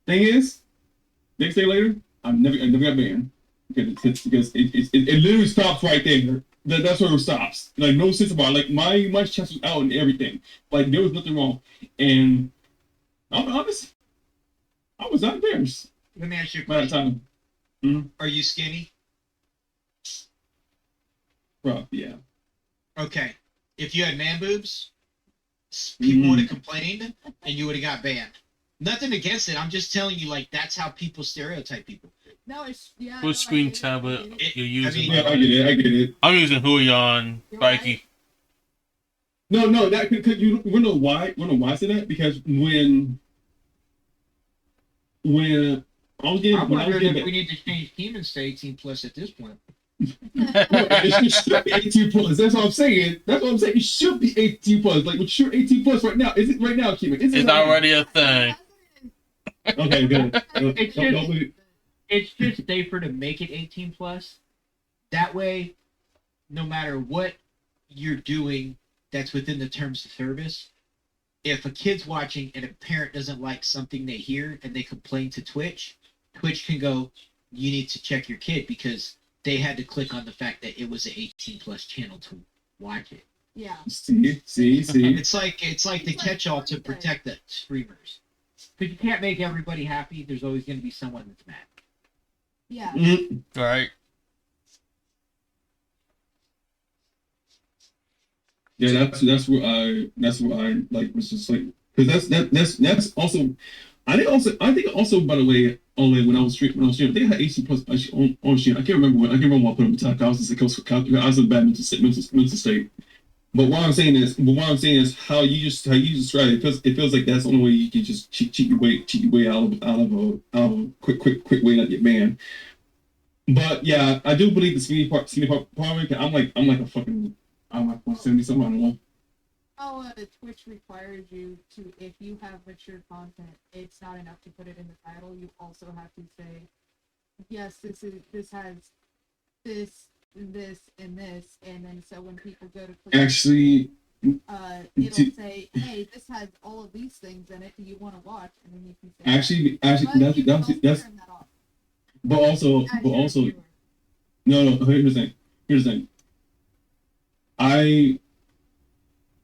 [SPEAKER 3] Thing is, next day later, I never got banned because it literally stops right there. That's where it stops. Like no sense about it. Like my chest was out and everything. Like there was nothing wrong, and I'm honest, I was not embarrassed
[SPEAKER 5] Let me ask you a
[SPEAKER 3] by that
[SPEAKER 5] question.
[SPEAKER 3] time.
[SPEAKER 5] Are you skinny?
[SPEAKER 3] Bro, yeah.
[SPEAKER 5] Okay. If you had man boobs, people
[SPEAKER 3] Mm.
[SPEAKER 5] would have complained and you would have got banned. Nothing against it. I'm just telling you, like, that's how people stereotype people.
[SPEAKER 4] No, it's yeah.
[SPEAKER 1] What
[SPEAKER 4] no,
[SPEAKER 1] screen
[SPEAKER 4] I get it, I
[SPEAKER 1] tablet
[SPEAKER 4] get it.
[SPEAKER 1] you're using?
[SPEAKER 3] Yeah, I get it.
[SPEAKER 1] I'm using Huion
[SPEAKER 4] You're
[SPEAKER 1] Mikey.
[SPEAKER 3] No, that could you know why? You know why I say that? Because when I was getting
[SPEAKER 5] I'm
[SPEAKER 3] when I was
[SPEAKER 5] wondering
[SPEAKER 3] getting
[SPEAKER 5] if we need to change Demons to 18 plus at this point.
[SPEAKER 3] it should be 18 plus. That's what I'm saying. That's what I'm saying. It should be 18 plus. Like, what's your 18 plus right now? Is it right now, Keeman? Is it
[SPEAKER 1] It's
[SPEAKER 3] right now?
[SPEAKER 1] already a thing.
[SPEAKER 3] Okay, good.
[SPEAKER 5] It's
[SPEAKER 3] Don't-
[SPEAKER 5] just-
[SPEAKER 3] don't-
[SPEAKER 5] It's just safer to make it 18 plus. That way, no matter what you're doing that's within the terms of service, if a kid's watching and a parent doesn't like something they hear and they complain to Twitch, Twitch can go, you need to check your kid because they had to click on the fact that it was an 18 plus channel to watch it.
[SPEAKER 4] Yeah.
[SPEAKER 3] See.
[SPEAKER 5] It's like the
[SPEAKER 4] It's like
[SPEAKER 5] catch-all to
[SPEAKER 4] Fortnite.
[SPEAKER 5] protect the streamers. Because you can't make everybody happy. There's always going to be someone that's mad.
[SPEAKER 4] Yeah.
[SPEAKER 3] Mhm.
[SPEAKER 1] Right.
[SPEAKER 3] Yeah, that's what I like was just like because that's also I think also by the way only when I was streaming I think I had 18 plus actually on stream. I can't remember when I put up the top. I was just I was in a bad mental state. But what I'm saying is how you describe it. It feels like that's the only way you can just cheat your way out of a quick way not to get banned. But yeah, I do believe the skinny part. I'm like a fucking. I'm like 170 something. I don't know.
[SPEAKER 4] Oh, Twitch requires you to, if you have mature content, it's not enough to put it in the title. You also have to say, yes, this has this, and this, and then so when people go to click,
[SPEAKER 3] Actually,
[SPEAKER 4] it'll say, hey, this has all of these things in it. Do you want to watch? And then you can say,
[SPEAKER 3] actually,
[SPEAKER 4] but you can also
[SPEAKER 3] that's.
[SPEAKER 4] turn that off
[SPEAKER 3] But also,
[SPEAKER 4] as you're a viewer.
[SPEAKER 3] no. Here's the thing.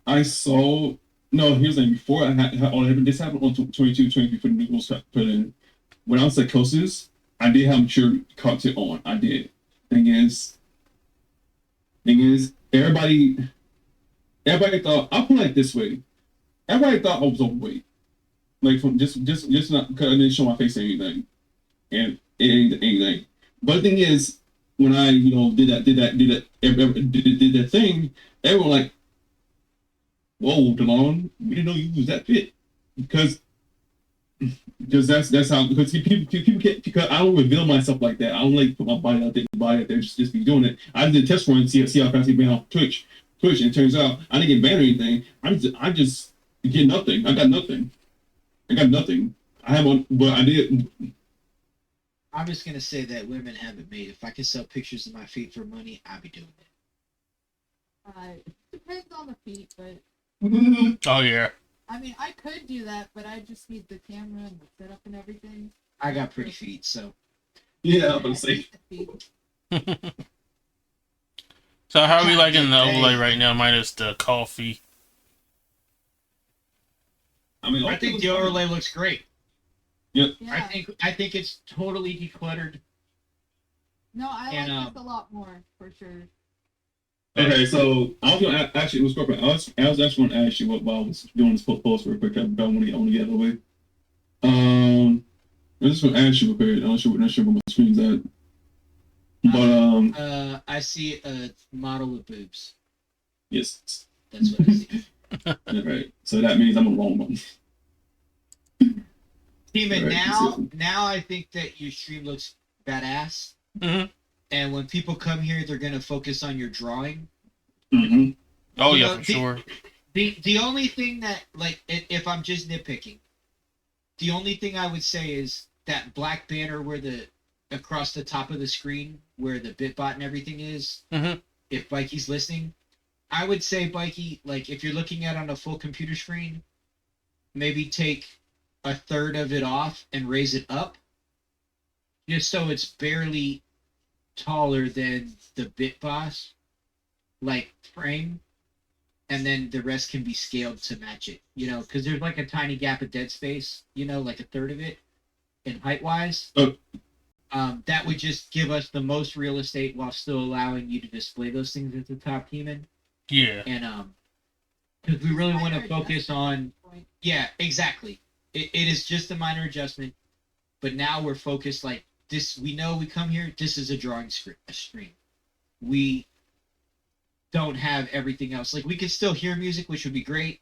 [SPEAKER 3] I saw no. Here's the thing. Before I had all this happened on 22, 23 for the new rules put in. When I was psychosis, I did have mature content on. I did. Thing is, everybody thought I'll put it like this way. Everybody thought I was overweight. Like from just not because I didn't show my face or anything, and anything. But the thing is, when I did that thing, everyone like, whoa, Delon, we didn't know you was that fit because that's how because people can't because I don't reveal myself like that. I don't like put my body out there just be doing it. I did a test run and see how fast he been on Twitch, and it turns out I didn't get banned or anything. I just get nothing. I got nothing. I have on, but I did.
[SPEAKER 5] I'm just going to say that women have it made. If I could sell pictures of my feet for money, I'd be doing it.
[SPEAKER 4] Depends on the feet, but
[SPEAKER 1] Oh yeah.
[SPEAKER 4] I mean, I could do that, but I just need the camera and the setup and everything.
[SPEAKER 5] I got pretty feet, so.
[SPEAKER 3] Yeah, I'm gonna say.
[SPEAKER 4] Feet.
[SPEAKER 1] So how are we liking the
[SPEAKER 5] Hey.
[SPEAKER 1] overlay right now minus the coffee?
[SPEAKER 3] I mean,
[SPEAKER 5] I think the overlay looks great.
[SPEAKER 4] Yeah.
[SPEAKER 5] I think it's totally decluttered.
[SPEAKER 4] No, I
[SPEAKER 5] And,
[SPEAKER 4] like this a lot more for sure.
[SPEAKER 3] Okay, so I was gonna actually, it was corporate. I was actually gonna ask you while I was doing this post real quick. I want to get out of the way. I just want to ask you real quick. I'm not sure where my screen's at. But
[SPEAKER 5] I see a model of boobs.
[SPEAKER 3] yes,
[SPEAKER 5] That's what I see.
[SPEAKER 3] yeah, right. So that means I'm on the wrong one.
[SPEAKER 5] Demon,
[SPEAKER 3] Right,
[SPEAKER 5] now I think that your stream looks badass.
[SPEAKER 1] Mhm.
[SPEAKER 5] And when people come here, they're gonna focus on your drawing.
[SPEAKER 3] Mm-hmm.
[SPEAKER 1] Oh
[SPEAKER 5] You
[SPEAKER 1] yeah,
[SPEAKER 5] know,
[SPEAKER 1] for sure.
[SPEAKER 5] The only thing that, like, if I'm just nitpicking, the only thing I would say is that black banner where the across the top of the screen where the bitbot and everything is.
[SPEAKER 1] Mhm.
[SPEAKER 5] If Bikey's listening, I would say, Bikey, like, if you're looking at on a full computer screen, maybe take a third of it off and raise it up, just so it's barely taller than the bitboss like frame, and then the rest can be scaled to match it. You know, because there's like a tiny gap of dead space. You know, like a third of it in height wise.
[SPEAKER 3] Oh.
[SPEAKER 5] That would just give us the most real estate while still allowing you to display those things at the top, Keenan.
[SPEAKER 1] Yeah.
[SPEAKER 5] And because we really want to
[SPEAKER 4] Minor
[SPEAKER 5] focus on,
[SPEAKER 4] Point.
[SPEAKER 5] yeah, exactly. It is just a minor adjustment, but now we're focused like this. We know we come here. This is a drawing screen. We don't have everything else. Like, we can still hear music, which would be great.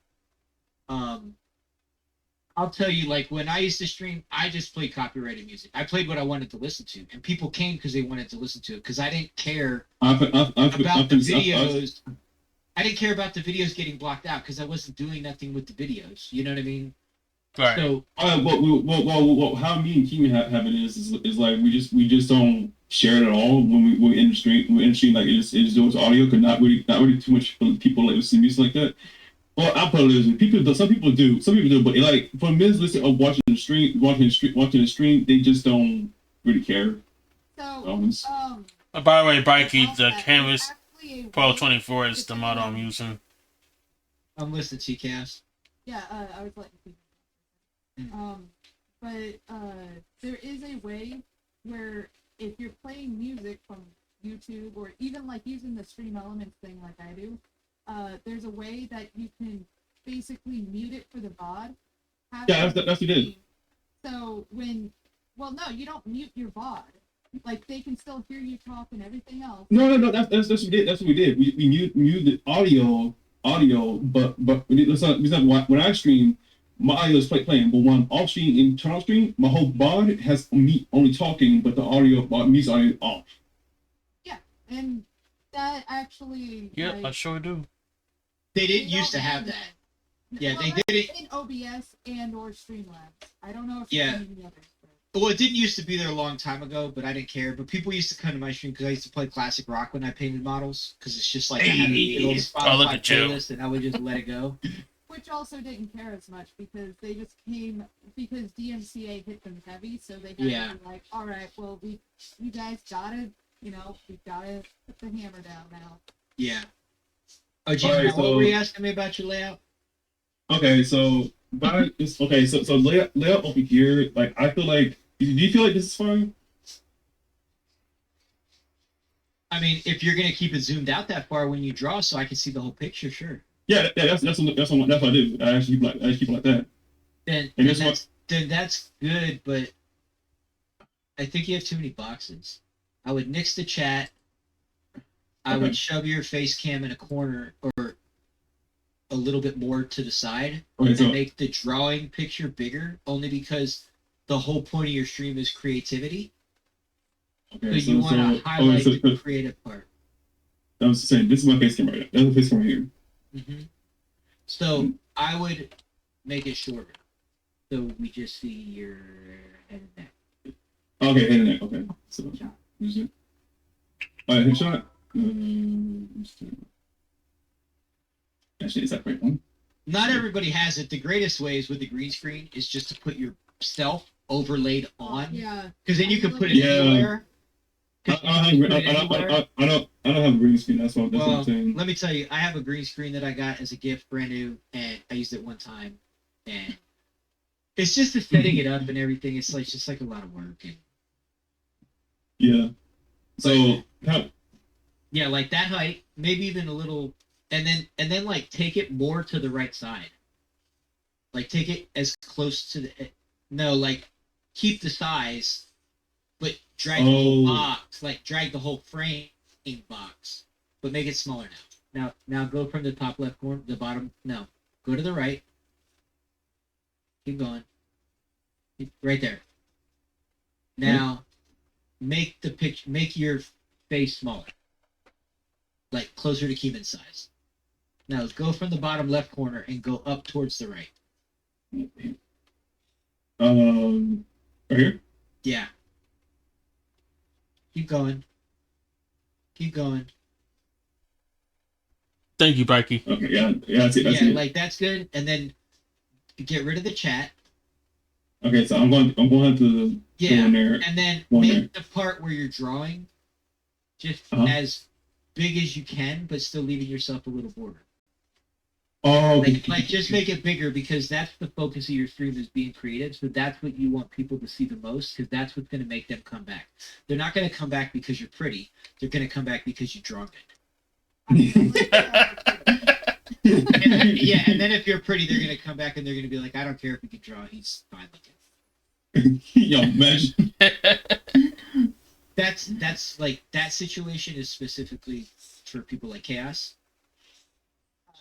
[SPEAKER 5] I'll tell you, like, when I used to stream, I just played copyrighted music. I played what I wanted to listen to, and people came because they wanted to listen to it. Because I didn't care about the videos. I didn't care about the videos getting blocked out because I wasn't doing nothing with the videos. You know what I mean?
[SPEAKER 1] Right.
[SPEAKER 5] So
[SPEAKER 3] Well, how me and Keegan have it is like we just don't share it at all when we're in the stream. We're in the stream, like it just goes audio, because not really too much people like listen to music like that. Well, I'll put it this way. Some people do, but like for minutes listen of watching the stream, they just don't really care.
[SPEAKER 4] So,
[SPEAKER 1] By the way, Bikey,
[SPEAKER 4] about
[SPEAKER 1] the
[SPEAKER 4] that,
[SPEAKER 1] Canvas
[SPEAKER 4] there's actually a
[SPEAKER 1] Pro
[SPEAKER 4] way
[SPEAKER 1] 24 is
[SPEAKER 4] to
[SPEAKER 1] the
[SPEAKER 4] do
[SPEAKER 1] model
[SPEAKER 4] that.
[SPEAKER 1] I'm using.
[SPEAKER 5] I'm listening to you, Cass.
[SPEAKER 4] Yeah, I was letting you. There is a way where if you're playing music from YouTube or even like using the Stream Elements thing like I do, there's a way that you can basically mute it for the VOD.
[SPEAKER 3] Yeah, that's what it is.
[SPEAKER 4] So no, you don't mute your VOD. Like, they can still hear you talk and everything else.
[SPEAKER 3] No. That's what we did. That's what we did. We mute the audio, but when I stream, my audio is playing. But when I'm off stream and turn off stream, my whole bod has me only talking, but the audio, me's audio off.
[SPEAKER 4] Yeah, and that actually.
[SPEAKER 1] Yeah,
[SPEAKER 4] like,
[SPEAKER 1] I sure do.
[SPEAKER 5] They didn't
[SPEAKER 4] you
[SPEAKER 5] used to
[SPEAKER 4] don't
[SPEAKER 5] have
[SPEAKER 4] need
[SPEAKER 5] that. Yeah,
[SPEAKER 4] well,
[SPEAKER 5] they
[SPEAKER 4] that's
[SPEAKER 5] did it.
[SPEAKER 4] in OBS and or Streamlabs. I don't know if
[SPEAKER 5] Yeah.
[SPEAKER 4] it's in the others. But...
[SPEAKER 5] Well, it didn't used to be there a long time ago, but I didn't care. But people used to come to my stream because I used to play classic rock when I painted models, because it's just like I had a little
[SPEAKER 1] Oh, look
[SPEAKER 5] Spotify
[SPEAKER 1] at you.
[SPEAKER 5] playlist, and I would just let it go.
[SPEAKER 4] Which also didn't care as much because they just came because DMCA hit them heavy, so they had
[SPEAKER 5] Yeah.
[SPEAKER 4] to be like, all right, well, you guys gotta, we gotta put the hammer down now.
[SPEAKER 5] Yeah. Oh, geez,
[SPEAKER 3] Alright,
[SPEAKER 5] what
[SPEAKER 3] so-
[SPEAKER 5] were you asking me about your layout?
[SPEAKER 3] Okay, so so layout over here. Like I feel like, do you feel like this is fine?
[SPEAKER 5] I mean, if you're gonna keep it zoomed out that far when you draw, so I can see the whole picture, sure.
[SPEAKER 3] Yeah, that's what I do. I actually keep it like that.
[SPEAKER 5] Then
[SPEAKER 3] And
[SPEAKER 5] then
[SPEAKER 3] this
[SPEAKER 5] that's good, but I think you have too many boxes. I would nix the chat. I
[SPEAKER 3] Okay.
[SPEAKER 5] would shove your face cam in a corner or a little bit more to the side,
[SPEAKER 3] Okay,
[SPEAKER 5] and
[SPEAKER 3] so
[SPEAKER 5] make the drawing picture bigger, only because the whole point of your stream is creativity.
[SPEAKER 3] okay,
[SPEAKER 5] So you want to highlight the creative part.
[SPEAKER 3] I was saying this is my face camera. That's the face camera here.
[SPEAKER 5] Mm-hmm. So I would make it shorter, so we just see your head and neck.
[SPEAKER 3] Okay, head and neck. Okay, so
[SPEAKER 4] Shot.
[SPEAKER 3] use it. All right, headshot. Actually, is that the right one?
[SPEAKER 5] Not everybody has it. The greatest way is with the green screen is just to put yourself overlaid on,
[SPEAKER 4] Yeah.
[SPEAKER 5] because then you can put it
[SPEAKER 3] Yeah.
[SPEAKER 5] anywhere.
[SPEAKER 3] I don't have a green screen. That's what
[SPEAKER 5] Well,
[SPEAKER 3] I'm saying.
[SPEAKER 5] let me tell you, I have a green screen that I got as a gift, brand new, and I used it one time, and it's just the setting it up and everything. It's like just like a lot of work, and
[SPEAKER 3] Yeah. So
[SPEAKER 5] yeah, like that height, maybe even a little, and then like take it more to the right side. Like take it as close to the like keep the size, but drag the whole box, like drag the whole frame box, but make it smaller now. Now go from the top left corner, the bottom. No, go to the right. Keep going. Right there. Now, make your face smaller, like closer to Keeman's size. No, go from the bottom left corner and go up towards the right.
[SPEAKER 3] Right here.
[SPEAKER 5] Yeah. Keep going. Keep going.
[SPEAKER 1] Thank you, Bikey.
[SPEAKER 3] Okay, yeah, that's it. That's
[SPEAKER 5] Yeah,
[SPEAKER 3] it.
[SPEAKER 5] like that's good. And then get rid of the chat.
[SPEAKER 3] Okay, so I'm going to go
[SPEAKER 5] Yeah.
[SPEAKER 3] in there.
[SPEAKER 5] And then
[SPEAKER 3] One
[SPEAKER 5] make the part where you're drawing just
[SPEAKER 3] Uh-huh.
[SPEAKER 5] as big as you can, but still leaving yourself a little border.
[SPEAKER 3] Oh, okay.
[SPEAKER 5] Like just make it bigger because that's the focus of your stream is being creative. So that's what you want people to see the most because that's what's going to make them come back. They're not going to come back because you're pretty. They're going to come back because you draw good. And then, yeah, and then if you're pretty, they're going to come back and they're going to be like, I don't care if he can draw. He's fine looking.
[SPEAKER 3] Yo, imagine.
[SPEAKER 5] That's like that situation is specifically for people like Chaos.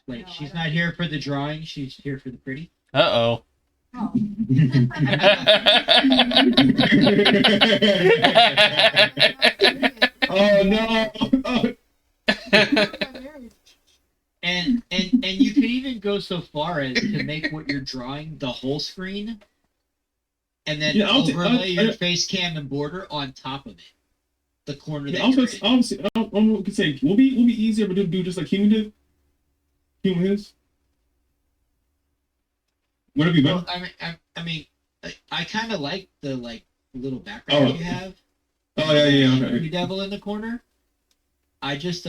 [SPEAKER 5] Like
[SPEAKER 4] No,
[SPEAKER 5] she's
[SPEAKER 4] I
[SPEAKER 5] not
[SPEAKER 4] don't-
[SPEAKER 5] here for the drawing, she's here for the pretty.
[SPEAKER 1] Uh-oh.
[SPEAKER 4] Oh.
[SPEAKER 3] Oh no! Oh,
[SPEAKER 5] And you could even go so far as to make what you're drawing the whole screen, and then
[SPEAKER 3] Yeah,
[SPEAKER 5] overlay your face cam and border on top of it. The corner that
[SPEAKER 3] yeah,
[SPEAKER 5] you're in.
[SPEAKER 3] obviously, I don't know what to say. Will be easier to do just like Human did. Human is. Would it be better?
[SPEAKER 5] Well, I mean, I kind of like the little background
[SPEAKER 3] Oh.
[SPEAKER 5] you have.
[SPEAKER 3] Oh yeah, okay.
[SPEAKER 5] You devil in the corner. I just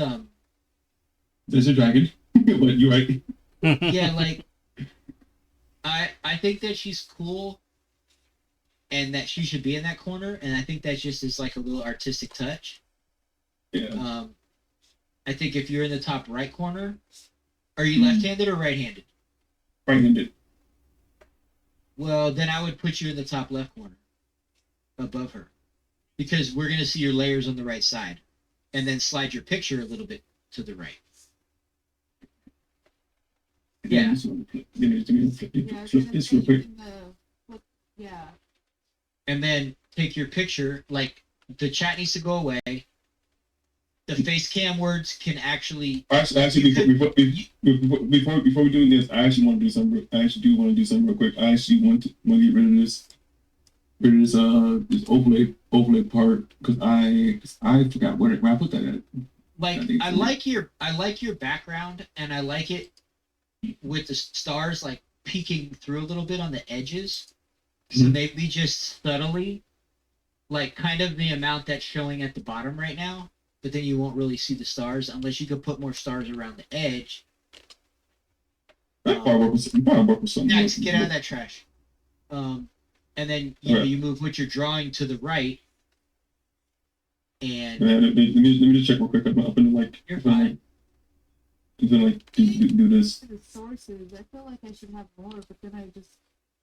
[SPEAKER 3] There's a dragon, but you're right.
[SPEAKER 5] yeah, like I think that she's cool and that she should be in that corner, and I think that just is like a little artistic touch.
[SPEAKER 3] Yeah.
[SPEAKER 5] I think if you're in the top right corner, are you left-handed or right-handed?
[SPEAKER 3] Right-handed.
[SPEAKER 5] Well, then I would put you in the top left corner above her because we're going to see your layers on the right side, and then slide your picture a little bit to the right. Yeah.
[SPEAKER 3] Flip this real quick.
[SPEAKER 4] Yeah.
[SPEAKER 5] And then take your picture, like the chat needs to go away. The face cam words can actually
[SPEAKER 3] Actually, before we do this, I actually want to do something. I actually do want to do something real quick. I actually want to get rid of this this overlay part because I forgot where I put that at.
[SPEAKER 5] like
[SPEAKER 3] think
[SPEAKER 5] I
[SPEAKER 3] so.
[SPEAKER 5] like your background, and I like it with the stars like peeking through a little bit on the edges. So
[SPEAKER 3] Mhm.
[SPEAKER 5] maybe just subtly, like kind of the amount that's showing at the bottom right now, but then you won't really see the stars unless you could put more stars around the edge.
[SPEAKER 3] That probably work with something.
[SPEAKER 5] Next, get out of that trash. And then
[SPEAKER 3] Alright.
[SPEAKER 5] you move what you're drawing to the right, and
[SPEAKER 3] Let me just check real quick. I'm gonna like.
[SPEAKER 5] You're
[SPEAKER 3] I'm gonna,
[SPEAKER 5] fine.
[SPEAKER 3] I'm gonna like do this.
[SPEAKER 4] The sources, I feel like I should have more, but then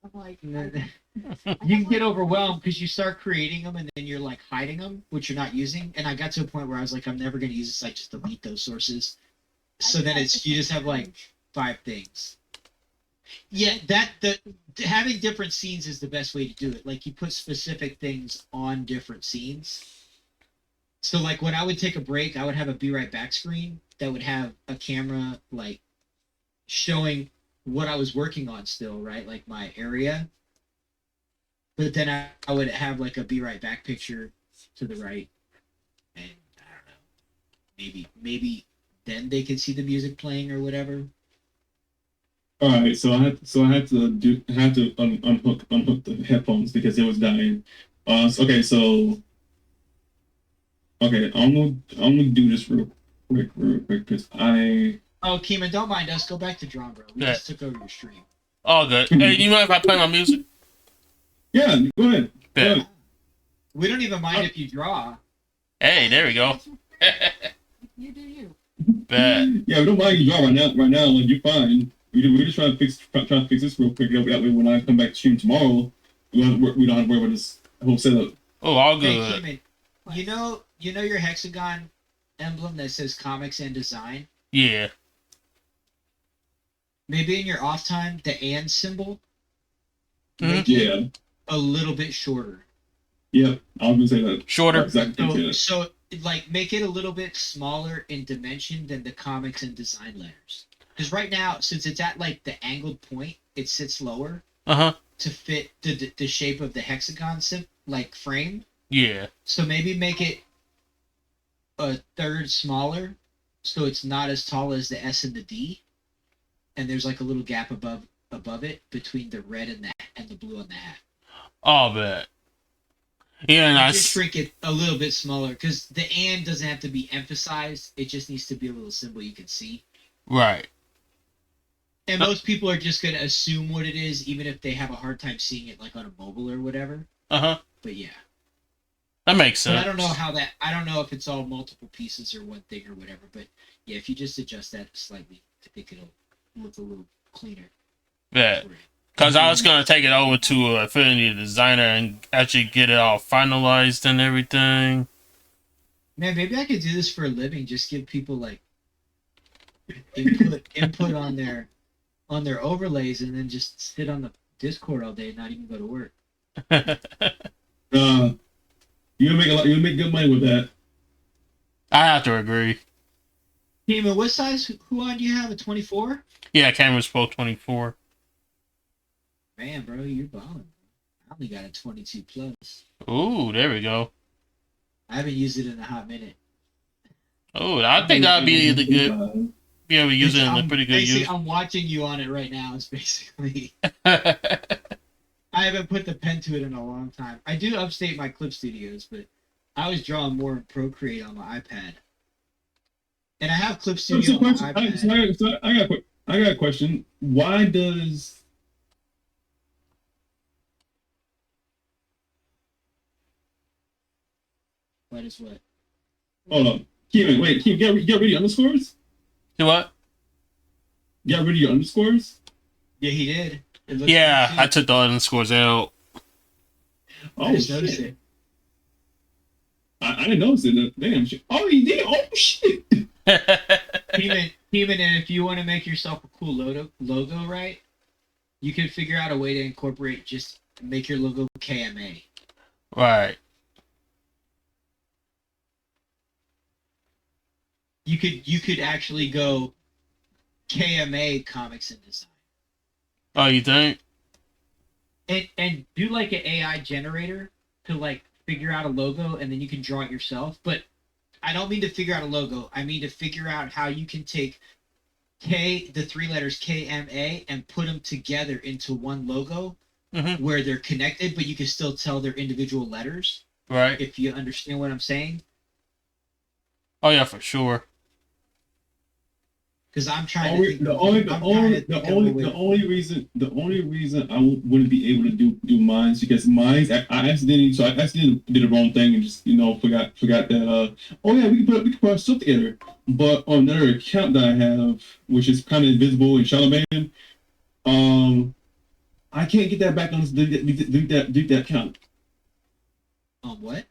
[SPEAKER 4] I'm like,
[SPEAKER 5] you can get overwhelmed because you start creating them and then you're like hiding them, which you're not using. And I got to a point where I was like, I'm never going to use this. I just delete those sources. So then you just have like 5 things. Yeah, having different scenes is the best way to do it. Like you put specific things on different scenes. So like when I would take a break, I would have a be right back screen that would have a camera like showing what I was working on still, right? Like my area. But then I would have like a be right back picture to the right. And I don't know. Maybe then they could see the music playing or whatever.
[SPEAKER 3] All right, so I had to unhook the headphones because it was dying. Okay, I'm gonna do this real quick because I.
[SPEAKER 5] Oh, Keeman, don't mind us. Go back to drawing, bro. We
[SPEAKER 1] Yeah.
[SPEAKER 5] just took over your stream.
[SPEAKER 1] All good. Hey, you mind if I play my music?
[SPEAKER 3] Yeah, go ahead.
[SPEAKER 1] Bet.
[SPEAKER 5] We don't even mind if you draw.
[SPEAKER 1] Hey, there we go.
[SPEAKER 4] you do you.
[SPEAKER 1] Bet.
[SPEAKER 3] Yeah, we don't mind you draw right now. Like you're fine. We're just trying to fix this real quick. That way, when I come back to stream tomorrow, we don't have to worry about this whole setup.
[SPEAKER 1] Oh, all
[SPEAKER 5] Hey,
[SPEAKER 1] good.
[SPEAKER 5] Keeman, you know your hexagon emblem that says comics and design?
[SPEAKER 1] Yeah.
[SPEAKER 5] Maybe in your off time, the and symbol,
[SPEAKER 1] Mhm.
[SPEAKER 5] make it
[SPEAKER 3] Yeah.
[SPEAKER 5] a little bit shorter.
[SPEAKER 3] Yep. I was gonna say that.
[SPEAKER 1] Shorter.
[SPEAKER 3] Exactly.
[SPEAKER 5] So like make it a little bit smaller in dimension than the comics and design letters. Because right now, since it's at like the angled point, it sits lower
[SPEAKER 1] Uh-huh.
[SPEAKER 5] to fit the shape of the hexagon like frame.
[SPEAKER 1] Yeah.
[SPEAKER 5] So maybe make it a third smaller, so it's not as tall as the S and the D, and there's like a little gap above it between the red and the blue on the hat.
[SPEAKER 1] I'll bet. Yeah, and I
[SPEAKER 5] Just shrink it a little bit smaller because the "and" doesn't have to be emphasized. It just needs to be a little symbol you can see.
[SPEAKER 1] right.
[SPEAKER 5] And most people are just gonna assume what it is, even if they have a hard time seeing it, like on a mobile or whatever.
[SPEAKER 1] Uh-huh.
[SPEAKER 5] But yeah,
[SPEAKER 1] That makes
[SPEAKER 5] but
[SPEAKER 1] sense.
[SPEAKER 5] I don't know how that. I don't know if it's all multiple pieces or one thing or whatever. But yeah, if you just adjust that slightly, I think it'll look a little cleaner.
[SPEAKER 1] Yeah. Because I was going to take it over to Affinity Designer and actually get it all finalized and everything.
[SPEAKER 5] Man, maybe I could do this for a living. Just give people like input on their overlays, and then just sit on the Discord all day and not even go to work.
[SPEAKER 3] You'll make a lot. You'll make good money with that.
[SPEAKER 1] I have to agree.
[SPEAKER 5] Demon, what size Huan do you have? A 24?
[SPEAKER 1] Yeah, Camera's Pro 24.
[SPEAKER 5] Man, bro, you're balling. I only got a 22 plus.
[SPEAKER 1] Ooh, there we go.
[SPEAKER 5] I haven't used it in a hot minute.
[SPEAKER 1] Oh, I think that'd be the good. Be able to use it in a pretty good use.
[SPEAKER 5] I'm watching you on it right now. It's basically.
[SPEAKER 1] uh
[SPEAKER 5] I haven't put the pen to it in a long time. I do upstate my clip studios, but I was drawing more in Procreate on my iPad. And I have Clip Studio on my iPad.
[SPEAKER 3] I got a question. Why does
[SPEAKER 5] What is what?
[SPEAKER 3] hold on, Keeman? Wait, Keeman, get rid of your underscores.
[SPEAKER 1] Do what?
[SPEAKER 3] Get rid of your underscores.
[SPEAKER 5] Yeah, he did. It looks
[SPEAKER 1] Yeah,
[SPEAKER 5] good,
[SPEAKER 1] I
[SPEAKER 5] too.
[SPEAKER 1] took the underscores out.
[SPEAKER 5] I
[SPEAKER 3] Oh
[SPEAKER 5] just noticed
[SPEAKER 3] shit!
[SPEAKER 5] it.
[SPEAKER 3] I didn't notice it. Damn shit! Oh, he did. Oh shit!
[SPEAKER 5] Human, and if you want to make yourself a cool logo, right? You could figure out a way to incorporate, just make your logo KMA.
[SPEAKER 1] Right.
[SPEAKER 5] You could actually go KMA Comics and Design.
[SPEAKER 1] Oh, you think?
[SPEAKER 5] And do like an AI generator to like figure out a logo, and then you can draw it yourself. But I don't mean to figure out a logo. I mean to figure out how you can take the three letters KMA and put them together into one logo
[SPEAKER 1] Mm-hmm.
[SPEAKER 5] where they're connected, but you can still tell they're individual letters.
[SPEAKER 1] Right.
[SPEAKER 5] If you understand what I'm saying,
[SPEAKER 1] Oh, yeah, for sure.
[SPEAKER 5] because I'm trying
[SPEAKER 3] Only,
[SPEAKER 5] to think.
[SPEAKER 3] the only,
[SPEAKER 5] I'm
[SPEAKER 3] the
[SPEAKER 5] trying
[SPEAKER 3] only,
[SPEAKER 5] to
[SPEAKER 3] the
[SPEAKER 5] think of a
[SPEAKER 3] only,
[SPEAKER 5] way-
[SPEAKER 3] the only reason I wouldn't be able to do mines because mines I accidentally did the wrong thing and just forgot that oh yeah we can put our stuff together, but on another account that I have which is kind of invisible in Shadowman, I can't get that back on delete that account.
[SPEAKER 5] On what?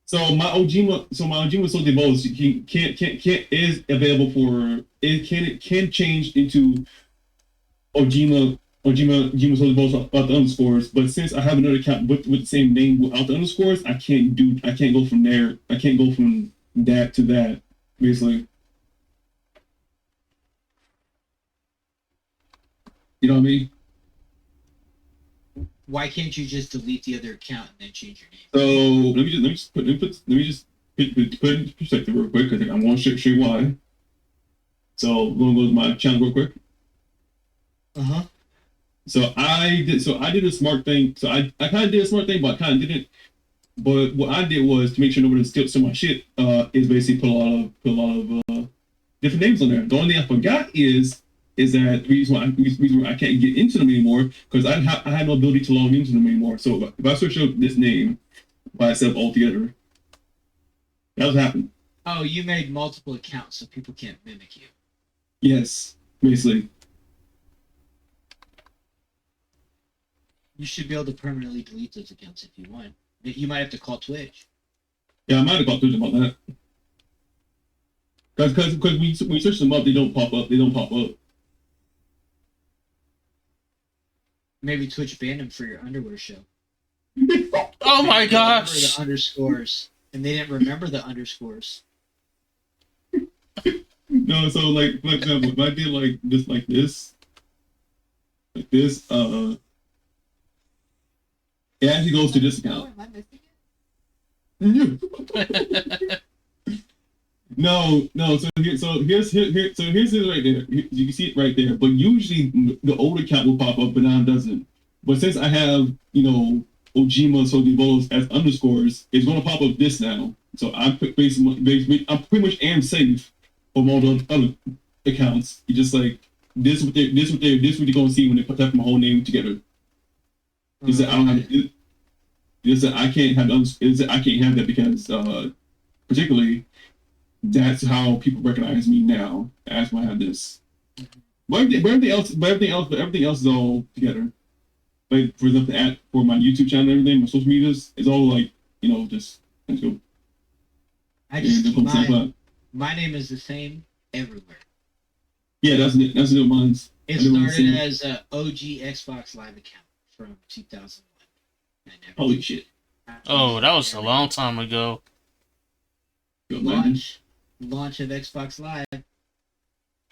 [SPEAKER 3] So my Ojima Soul Divulge can't is available for it can change into Ojima Soul Divulge without the underscores, but since I have another account with the same name without the underscores, I can't go from there. I can't go from that to that, basically. You know what I mean?
[SPEAKER 5] Why can't you just delete the other account and then change your name?
[SPEAKER 3] So let me just put it in perspective real quick because I want to show you why. So I'm gonna go to my channel real quick.
[SPEAKER 5] Uh-huh.
[SPEAKER 3] So I did a smart thing. So I kind of did a smart thing, but I kind of didn't. But what I did was to make sure nobody steals my shit. Is basically put a lot of different names on there. The only thing I forgot is that the reason why I can't get into them anymore because I had no ability to log into them anymore. So if I switch up this name by itself altogether, that's what happened.
[SPEAKER 5] Oh, you made multiple accounts so people can't mimic you.
[SPEAKER 3] Yes, basically.
[SPEAKER 5] You should be able to permanently delete those accounts if you want. You might have to call Twitch.
[SPEAKER 3] Yeah, I might have got Twitch about that. Because when you search them up, they don't pop up.
[SPEAKER 5] Maybe Twitch banned them for your underwear show.
[SPEAKER 1] Oh my
[SPEAKER 5] They didn't remember
[SPEAKER 1] gosh.
[SPEAKER 5] the underscores, and they didn't remember the underscores.
[SPEAKER 3] Man, No, so like for example, if I did like this, it actually goes to this
[SPEAKER 4] Oh,
[SPEAKER 3] account.
[SPEAKER 4] am I missing it?
[SPEAKER 3] No. So here's it right there. You can see it right there. But usually the old account will pop up, but now it doesn't. But since I have Ojima Sotivolos as underscores, it's gonna pop up this now. So I basically I pretty much am safe from all the other accounts. You just like this what you're gonna see when they put that my whole name together. Is that I don't have is that I can't have that because particularly that's how people recognize me now as when I have this. But everything else is all together. Like for example, for my YouTube channel and everything, my social medias, it's all like just let's go.
[SPEAKER 5] I just
[SPEAKER 3] And
[SPEAKER 5] keep
[SPEAKER 3] then come
[SPEAKER 5] my name is the same everywhere.
[SPEAKER 3] Yeah, that's new mine's.
[SPEAKER 5] It
[SPEAKER 3] I never
[SPEAKER 5] started
[SPEAKER 3] seen-
[SPEAKER 5] as a OG Xbox Live account from 2001.
[SPEAKER 3] Holy shit!
[SPEAKER 1] Oh, that was a long time ago.
[SPEAKER 3] Yo, man.
[SPEAKER 5] Launch of Xbox Live.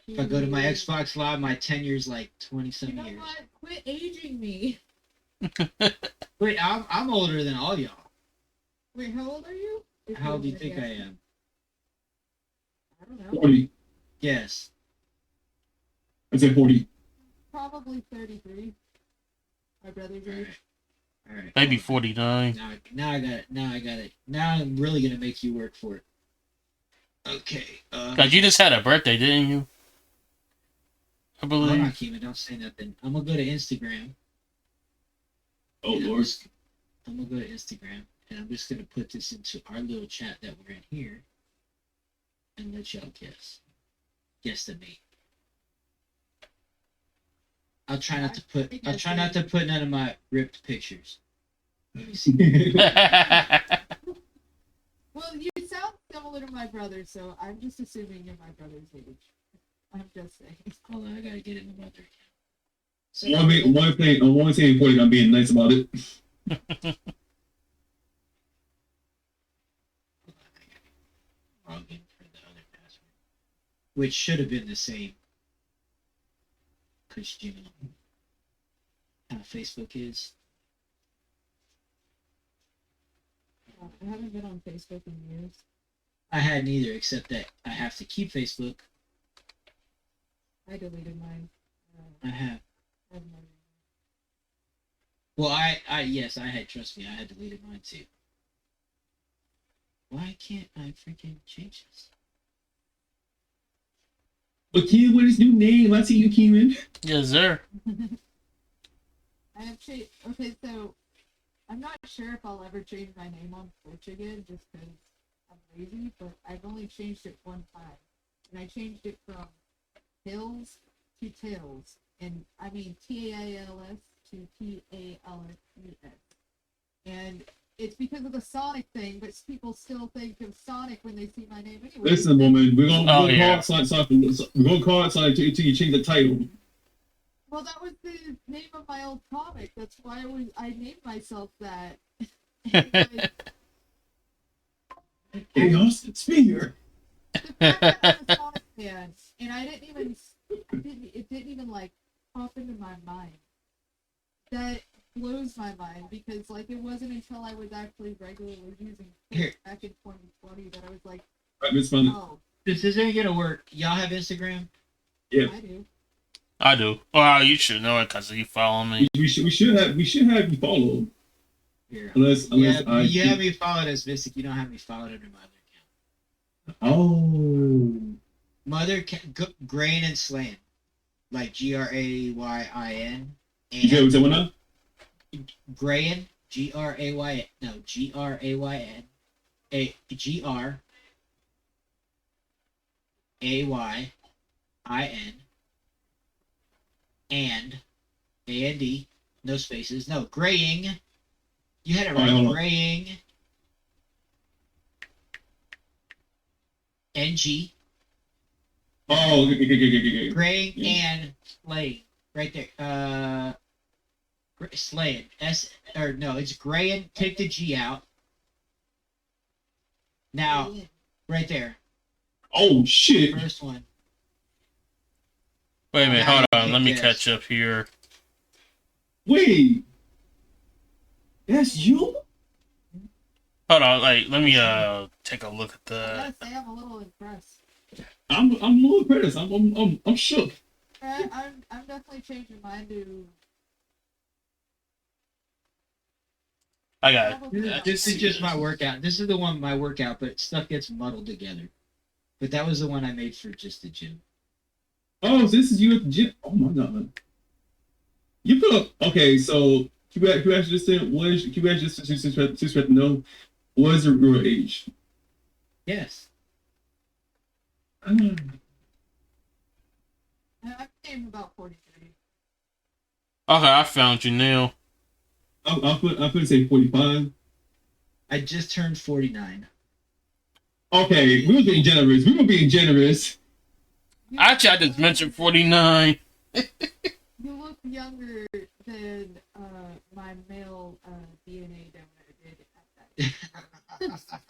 [SPEAKER 5] If I go to my Xbox Live, my tenure's like 20
[SPEAKER 4] You
[SPEAKER 5] some
[SPEAKER 4] know
[SPEAKER 5] years.
[SPEAKER 4] what? Quit aging me.
[SPEAKER 5] Wait, I'm older than all y'all.
[SPEAKER 4] Wait, how old are you? If
[SPEAKER 5] How old do you
[SPEAKER 4] were
[SPEAKER 5] think I
[SPEAKER 4] guessing.
[SPEAKER 5] am?
[SPEAKER 4] I don't know.
[SPEAKER 3] 40.
[SPEAKER 5] Yes.
[SPEAKER 3] I said 40.
[SPEAKER 4] Probably 33. My brother's
[SPEAKER 5] All right.
[SPEAKER 4] age.
[SPEAKER 5] All right.
[SPEAKER 1] Maybe 49.
[SPEAKER 5] Now I got it. Now I'm really gonna make you work for it. Okay.
[SPEAKER 1] Cause you just had a birthday, didn't you? I
[SPEAKER 5] Hold on,
[SPEAKER 1] believe.
[SPEAKER 5] Keeman. Don't say nothing. I'm gonna go to Instagram.
[SPEAKER 3] Oh
[SPEAKER 5] And
[SPEAKER 3] lord.
[SPEAKER 5] I'm gonna go to Instagram, and I'm just gonna put this into our little chat that we're in here, and let y'all guess. Guess the date. I'll try not to put. I'll try not to put none of my ripped pictures. Let me see.
[SPEAKER 4] Well, you sound similar to my brother, so I'm just assuming you're my brother's age. I'm just saying.
[SPEAKER 5] Hold on, I gotta get it in my other account. So
[SPEAKER 3] I'm only saying 40. I'm being nice about it.
[SPEAKER 5] log in for the other password, which should have been the same, because you know how Facebook is.
[SPEAKER 4] I haven't been on Facebook in years.
[SPEAKER 5] I hadn't either, except that I have to keep Facebook.
[SPEAKER 4] I deleted mine.
[SPEAKER 5] I have.
[SPEAKER 4] I have no-
[SPEAKER 5] Well, yes, I had. Trust me, I had deleted mine too. Why can't I freaking change this?
[SPEAKER 3] But kid, what is his new name? I see you, Keeman.
[SPEAKER 1] Yes, sir.
[SPEAKER 4] I have changed. Okay, so I'm not sure if I'll ever change my name on Twitch again, just because I'm lazy. But I've only changed it one time, and I changed it from Hills to Tails, and I mean TALS to TALS. And it's because of the Sonic thing, but people still think of Sonic when they see my name anyway.
[SPEAKER 3] Listen, woman, we're gonna
[SPEAKER 1] Oh,
[SPEAKER 3] call
[SPEAKER 1] yeah.
[SPEAKER 3] it Sonic. We're gonna call it Sonic until you change the title.
[SPEAKER 4] Well, that was the name of my old comic. That's why I named myself that. Like,
[SPEAKER 3] Hey, Austin Spear.
[SPEAKER 4] the fact that I'm a Sonic fan, and I didn't even, it didn't even like pop into my mind. That blows my mind because like it wasn't until I was actually regularly using
[SPEAKER 5] Here.
[SPEAKER 4] Twitch back in 2020 that I was like,
[SPEAKER 3] Right, Miss Fun.
[SPEAKER 4] oh,
[SPEAKER 5] This isn't gonna work. Y'all have Instagram?
[SPEAKER 3] Yeah.
[SPEAKER 4] I do.
[SPEAKER 1] I do. Well, you should know it because you follow me.
[SPEAKER 3] We should have you follow.
[SPEAKER 5] Here.
[SPEAKER 3] Unless I.
[SPEAKER 5] You have me followed as Mystic. You don't have me followed under my other account.
[SPEAKER 3] Oh.
[SPEAKER 5] Grain and Slan, like Grayin.
[SPEAKER 3] You get what's going on?
[SPEAKER 5] Grayin, Grayn, no, Grayn, Grayin, and A-N-D, no spaces, no, graying. You had it
[SPEAKER 3] Alright,
[SPEAKER 5] right,
[SPEAKER 3] hold on.
[SPEAKER 5] graying. NG,
[SPEAKER 3] Oh, okay.
[SPEAKER 5] graying
[SPEAKER 3] Yeah.
[SPEAKER 5] and slaying, right there. Slaying, it's graying. Take the G out. Now, right there,
[SPEAKER 3] Oh shit.
[SPEAKER 5] first one.
[SPEAKER 1] Wait a minute,
[SPEAKER 5] Now
[SPEAKER 1] hold
[SPEAKER 5] you
[SPEAKER 1] on.
[SPEAKER 5] kick
[SPEAKER 1] Let me
[SPEAKER 5] ass.
[SPEAKER 1] catch up here.
[SPEAKER 3] Wait, that's you?
[SPEAKER 1] Hold on, like let me take a look at
[SPEAKER 4] I
[SPEAKER 1] the.
[SPEAKER 4] gotta say, I'm a little impressed.
[SPEAKER 3] I'm a little impressed. I'm shook.
[SPEAKER 4] I'm definitely changing mine to
[SPEAKER 1] I got it.
[SPEAKER 4] probably about
[SPEAKER 5] This is
[SPEAKER 4] 40.
[SPEAKER 5] just my workout. This is the one my workout, but stuff gets muddled together. But that was the one I made for just the gym.
[SPEAKER 3] Oh, so this is you at the gym. Oh my god. You put up. Okay, so you actually just said what is you actually just to know what is your age?
[SPEAKER 5] Yes.
[SPEAKER 3] Mm.
[SPEAKER 4] I'm saying about 43.
[SPEAKER 1] Okay, I found you, Neil.
[SPEAKER 3] I'll put say 45.
[SPEAKER 5] I just turned 49.
[SPEAKER 3] Okay, we were being generous. We were being generous.
[SPEAKER 1] Actually, I just mentioned 49.
[SPEAKER 4] You look younger than my male DNA donor did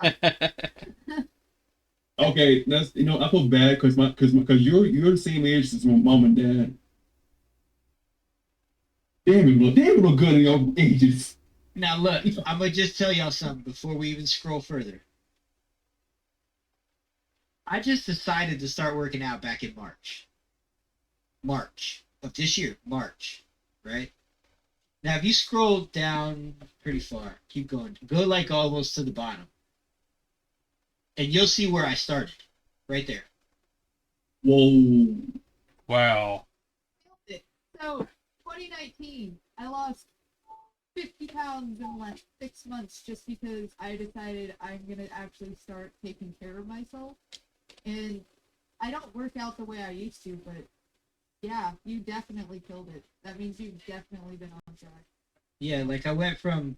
[SPEAKER 4] at that.
[SPEAKER 3] Okay, that's I feel bad because you're the same age as my mom and dad. Damn, look good in your ages.
[SPEAKER 5] Now look, I'm gonna just tell y'all something before we even scroll further. I just decided to start working out back in March. March of this year, March, right? Now, if you scroll down pretty far, keep going, go like almost to the bottom, and you'll see where I started, right there.
[SPEAKER 3] Whoa.
[SPEAKER 1] Wow.
[SPEAKER 4] So, 2019, I lost 50 pounds in like 6 months just because I decided I'm gonna actually start taking care of myself. And I don't work out the way I used to, but yeah, you definitely killed it. That means you've definitely been on track.
[SPEAKER 5] Yeah, like I went from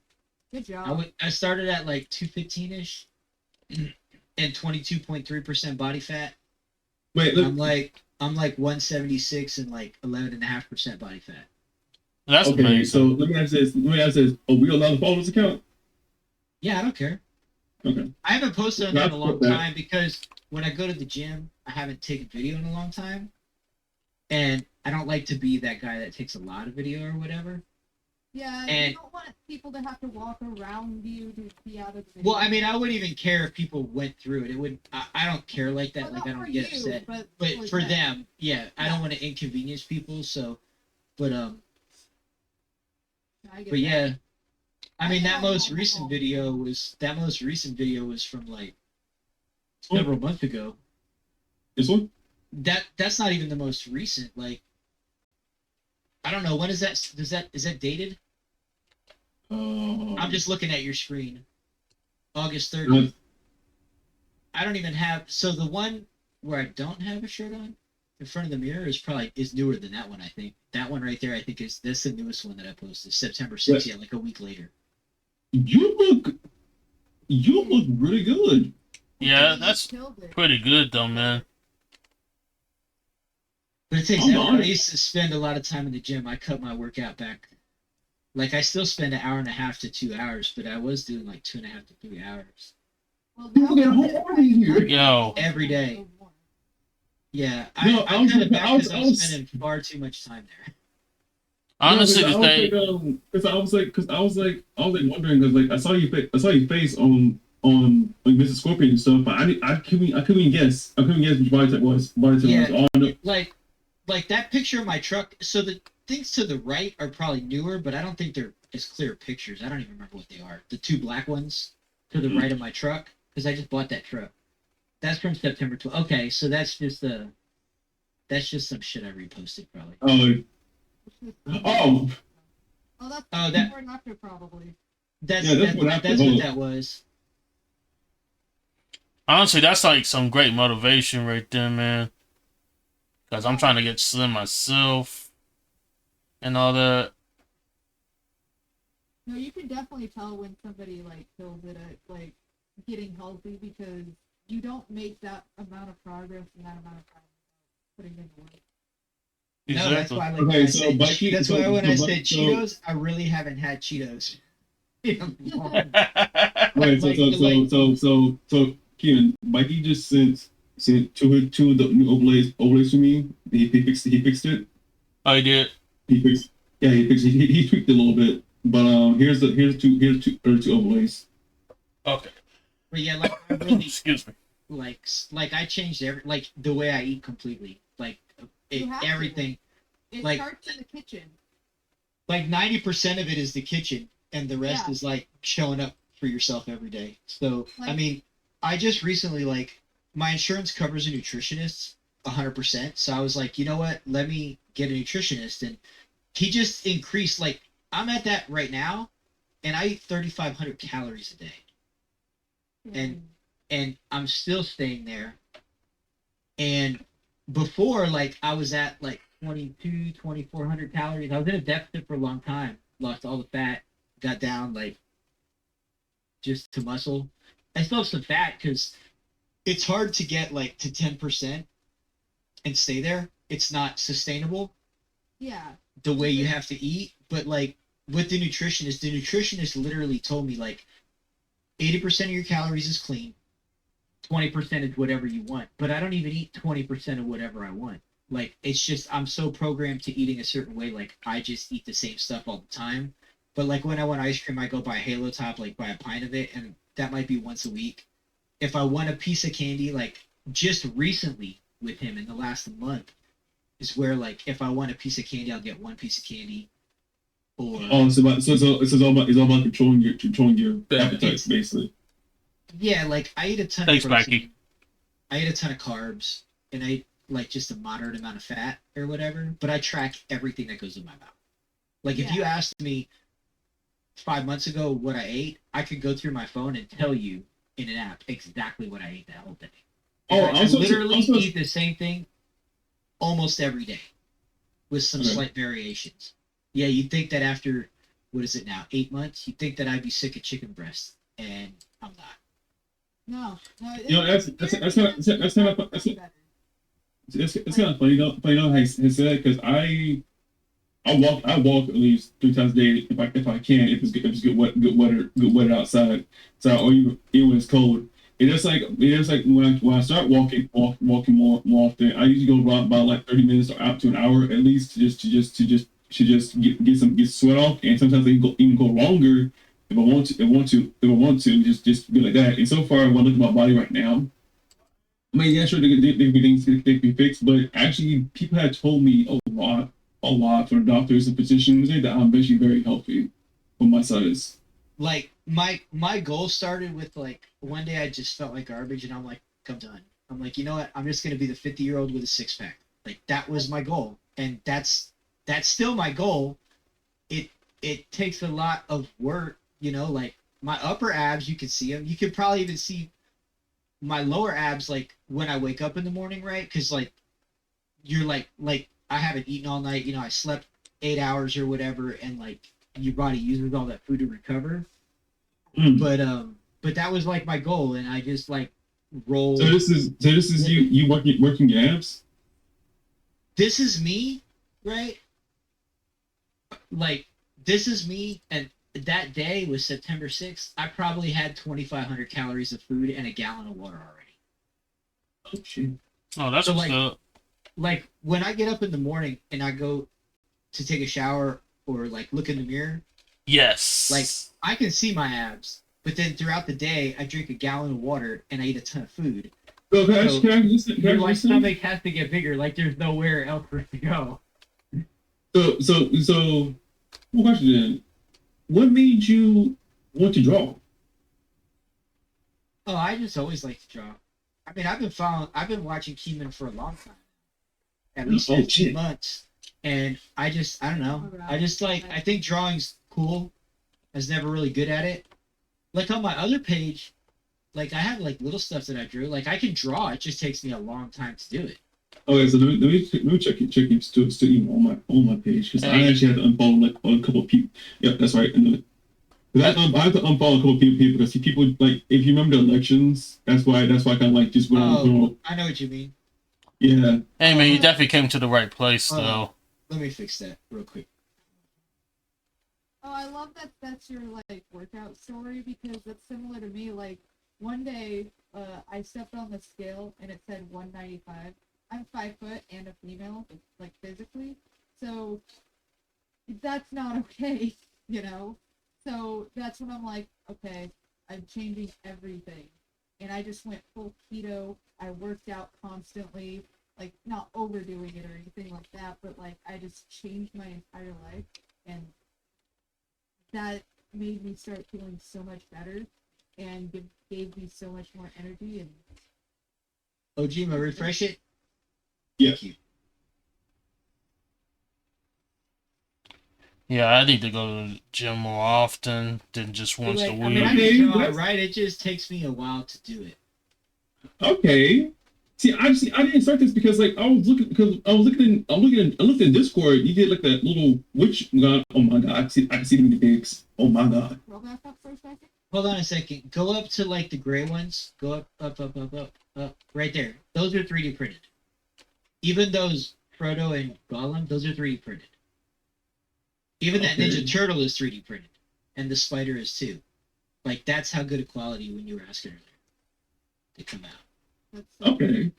[SPEAKER 4] Good job.
[SPEAKER 5] I started at like 215 ish, and 22.3% body fat.
[SPEAKER 3] Wait, look.
[SPEAKER 5] I'm like 176 and like 11.5% body fat.
[SPEAKER 1] That's
[SPEAKER 3] Okay,
[SPEAKER 1] amazing.
[SPEAKER 3] so let me ask this. Are we allowed to follow this account?
[SPEAKER 5] Yeah, I don't care.
[SPEAKER 3] Okay.
[SPEAKER 5] I haven't posted on there in a long
[SPEAKER 3] That's-
[SPEAKER 5] time because when I go to the gym, I haven't taken video in a long time. And I don't like to be that guy that takes a lot of video or whatever.
[SPEAKER 4] Yeah,
[SPEAKER 5] and-
[SPEAKER 4] you don't want people to have to walk around you to be out of the video.
[SPEAKER 5] Well, I mean, I wouldn't even care if people went through it. It would. I don't care like that.
[SPEAKER 4] Well,
[SPEAKER 5] Like I
[SPEAKER 4] not
[SPEAKER 5] don't
[SPEAKER 4] for
[SPEAKER 5] get
[SPEAKER 4] you,
[SPEAKER 5] upset.
[SPEAKER 4] but
[SPEAKER 5] But for
[SPEAKER 4] them.
[SPEAKER 5] them, yeah, I don't
[SPEAKER 4] Yeah.
[SPEAKER 5] want to inconvenience people. So, but
[SPEAKER 4] I get
[SPEAKER 5] but
[SPEAKER 4] that.
[SPEAKER 5] yeah, I mean that
[SPEAKER 4] know
[SPEAKER 5] most
[SPEAKER 4] how
[SPEAKER 5] recent
[SPEAKER 4] long.
[SPEAKER 5] video was from like several months ago.
[SPEAKER 3] This one?
[SPEAKER 5] That's not even the most recent. Like, I don't know when is that? Is that dated? I'm just looking at your screen. August 30th. I don't even have. So the one where I don't have a shirt on in front of the mirror is newer than that one. I think that one right there. I think that's the newest one that I posted. September 6th. Yeah, like a week later.
[SPEAKER 3] You look really good.
[SPEAKER 1] Yeah,
[SPEAKER 4] You
[SPEAKER 1] that's
[SPEAKER 4] killed it.
[SPEAKER 1] pretty good though, man.
[SPEAKER 5] But it takes
[SPEAKER 3] I'm
[SPEAKER 5] effort. I
[SPEAKER 3] honest.
[SPEAKER 5] used to spend a lot of time in the gym. I cut my workout back. Like I still spend an hour and a half to 2 hours, but I was doing like 2.5 to 3 hours.
[SPEAKER 4] Well,
[SPEAKER 3] People get a whole
[SPEAKER 4] now-
[SPEAKER 3] army here.
[SPEAKER 1] Yo.
[SPEAKER 5] Every day. Yeah,
[SPEAKER 3] No,
[SPEAKER 5] I cut it back
[SPEAKER 3] I was-
[SPEAKER 5] because I was spending far too much time there.
[SPEAKER 1] Honestly,
[SPEAKER 3] because
[SPEAKER 1] to say,
[SPEAKER 3] I was wondering because like I saw your face on like Mr. Scorpion and stuff, but I couldn't even guess. I couldn't guess which body type was.
[SPEAKER 5] Yeah.
[SPEAKER 3] Oh, no.
[SPEAKER 5] Like that picture of my truck. So the things to the right are probably newer, but I don't think they're as clear pictures. I don't even remember what they are. The two black ones to the right of my truck, because I just bought that truck. That's from September 12th. Okay, so that's just some shit I reposted probably.
[SPEAKER 3] Oh,
[SPEAKER 4] Oh, that's
[SPEAKER 5] Oh, that-
[SPEAKER 4] before and after probably.
[SPEAKER 5] That's
[SPEAKER 3] Yeah, that's
[SPEAKER 5] that's,
[SPEAKER 3] what happened.
[SPEAKER 5] that's
[SPEAKER 3] Hold
[SPEAKER 5] what
[SPEAKER 3] on.
[SPEAKER 5] that was.
[SPEAKER 1] honestly, that's like some great motivation right there, man. Because I'm trying to get slim myself and all that.
[SPEAKER 4] No, you can definitely tell when somebody like kills it at like getting healthy because you don't make that amount of progress in that amount of time without putting in the work.
[SPEAKER 5] No, that's
[SPEAKER 1] Exactly.
[SPEAKER 5] why. Like,
[SPEAKER 3] Okay,
[SPEAKER 5] when I
[SPEAKER 3] so
[SPEAKER 5] said-
[SPEAKER 3] Bucky-
[SPEAKER 5] that's
[SPEAKER 3] so-
[SPEAKER 5] why when
[SPEAKER 3] so
[SPEAKER 5] I
[SPEAKER 3] Bu-
[SPEAKER 5] said
[SPEAKER 3] so-
[SPEAKER 5] Cheetos, I really haven't had Cheetos.
[SPEAKER 3] wait,
[SPEAKER 5] Like-
[SPEAKER 3] so Keenan, Mikey just sent sent two of the new overlays to me. He fixed it.
[SPEAKER 1] I did.
[SPEAKER 3] He fixed. Yeah, he fixed. He tweaked it a little bit. But here's two overlays.
[SPEAKER 1] Okay.
[SPEAKER 5] But yeah, like I really
[SPEAKER 1] Excuse me.
[SPEAKER 5] like I changed like the way I eat completely. Like
[SPEAKER 4] You have to.
[SPEAKER 5] everything.
[SPEAKER 4] It
[SPEAKER 5] Like-
[SPEAKER 4] starts in the kitchen.
[SPEAKER 5] Like 90% of it is the kitchen, and the rest
[SPEAKER 4] Yeah.
[SPEAKER 5] is like showing up for yourself every day. So I
[SPEAKER 4] Like-
[SPEAKER 5] mean, I just recently like my insurance covers a nutritionist 100%. So I was like, you know what? Let me get a nutritionist, and he just increased. Like I'm at that right now, and I eat 3,500 calories a day. And I'm still staying there. And before, like, I was at like 2,400 calories. I was in a deficit for a long time. Lost all the fat, got down like just to muscle. I still have some fat because it's hard to get like to 10% and stay there. It's not sustainable
[SPEAKER 4] yeah.
[SPEAKER 5] the way you have to eat. But like with the nutritionist literally told me like 80% of your calories is clean. 20% is whatever you want, but I don't even eat 20% of whatever I want. Like it's just I'm so programmed to eating a certain way. Like I just eat the same stuff all the time. But like when I want ice cream, I go buy Halo Top, like buy a pint of it, and that might be once a week. If I want a piece of candy, like just recently with him in the last month, is where like if I want a piece of candy, I'll get one piece of candy. Or
[SPEAKER 3] Oh, it's all about controlling your appetite, basically.
[SPEAKER 5] yeah, like I eat a ton
[SPEAKER 1] Thanks,
[SPEAKER 5] of protein.
[SPEAKER 1] Becky.
[SPEAKER 5] I eat a ton of carbs, and I eat like just a moderate amount of fat or whatever. But I track everything that goes in my mouth. Like if
[SPEAKER 4] Yeah.
[SPEAKER 5] you asked me 5 months ago what I ate, I could go through my phone and tell you in an app exactly what I ate that whole day.
[SPEAKER 3] Oh,
[SPEAKER 5] I literally eat the same thing almost every day, with some
[SPEAKER 3] Okay.
[SPEAKER 5] slight variations. Yeah, you'd think that after what is it now, 8 months, you'd think that I'd be sick of chicken breast, and I'm not.
[SPEAKER 4] No.
[SPEAKER 3] You know, that's kind of funny though. Funny though, how he said because I walk at least 3 times a day if I can if it's good weather outside. So or even when it's cold. It's like when I start walking more often. I usually go around about like 30 minutes or up to an hour at least to just get sweat off. And sometimes they even go longer if I want to just be like that. And so far, when I look at my body right now, I mean, yeah, sure, there could be things that can be fixed, but actually, people have told me a lot from doctors and physicians that I'm actually very healthy for my size.
[SPEAKER 5] Like my goal started with like one day I just felt like garbage, and I'm like, I'm done. I'm like, you know what? I'm just gonna be the 50-year-old with a 6-pack. Like that was my goal, and that's still my goal. It takes a lot of work, you know. Like my upper abs, you can see them. You could probably even see my lower abs, like when I wake up in the morning, right? Because like you're like I haven't eaten all night. You know, I slept 8 hours or whatever, and like your body uses all that food to recover.
[SPEAKER 3] Mm.
[SPEAKER 5] But that was like my goal, and I just like roll.
[SPEAKER 3] So this is you working your abs.
[SPEAKER 5] This is me, right? Like this is me, and that day was September 6th. I probably had 2,500 calories of food and a gallon of water already.
[SPEAKER 3] Oh shit.
[SPEAKER 1] Oh, that's
[SPEAKER 5] So,
[SPEAKER 1] what's
[SPEAKER 5] like-
[SPEAKER 1] up.
[SPEAKER 5] Like when I get up in the morning and I go to take a shower or like look in the mirror,
[SPEAKER 1] Yes.
[SPEAKER 5] like I can see my abs. But then throughout the day, I drink a gallon of water and I eat a ton of food.
[SPEAKER 3] So can I
[SPEAKER 5] So,
[SPEAKER 3] just
[SPEAKER 5] Your like stomach has to get bigger. Like there's nowhere else for it to go.
[SPEAKER 3] So one question then. What made you want to draw?
[SPEAKER 5] Oh, I just always like to draw. I mean, I've been watching Keyman for a long time, at least
[SPEAKER 3] Oh,
[SPEAKER 5] 15
[SPEAKER 3] shit.
[SPEAKER 5] months, and I don't know. I just like I think drawing's cool. I was never really good at it. Like on my other page, like I have like little stuff that I drew. Like I can draw. It just takes me a long time to do it.
[SPEAKER 3] Okay, so let me check you still even on my page because I actually had to unfollow like a couple of people. Yep, that's right. And I have to unfollow a couple of people because people like if you remember the elections, that's why I kind of like just went on.
[SPEAKER 5] I know what you mean.
[SPEAKER 3] Yeah.
[SPEAKER 1] Hey man, you definitely came to the right place
[SPEAKER 5] Oh.
[SPEAKER 1] though.
[SPEAKER 5] Let me fix that real quick.
[SPEAKER 4] Oh, I love that that's your like workout story because that's similar to me. Like one day, I stepped on the scale and it said 195. I'm 5 foot and a female, like physically, so that's not okay, you know. So that's when I'm like, okay, I'm changing everything, and I just went full keto. I worked out constantly, like not overdoing it or anything like that, but like I just changed my entire life, and that made me start feeling so much better, and gave me so much more energy. And
[SPEAKER 5] Ojima, refresh it.
[SPEAKER 3] Yeah.
[SPEAKER 5] Thank you.
[SPEAKER 1] Yeah, I need to go to the gym more often than just once
[SPEAKER 5] Like,
[SPEAKER 1] a
[SPEAKER 5] I
[SPEAKER 1] week.
[SPEAKER 5] mean, I
[SPEAKER 3] Okay,
[SPEAKER 5] can draw,
[SPEAKER 3] that's-
[SPEAKER 5] right? It just takes me a while to do it.
[SPEAKER 3] Okay. See, I didn't start this because like I was looking I looked in Discord. You did like that little witch god. Oh my god, I can see them in the pics. Oh my god.
[SPEAKER 4] roll back up for a second.
[SPEAKER 5] Hold on a second. Go up to like the gray ones. Go up. Right there. Those are 3D printed. Even those Frodo and Gollum, those are 3D printed. Even that
[SPEAKER 3] Okay.
[SPEAKER 5] Ninja Turtle is 3D printed, and the spider is too. Like that's how good a quality when you were asking earlier. They come out.
[SPEAKER 4] That's so
[SPEAKER 3] Okay.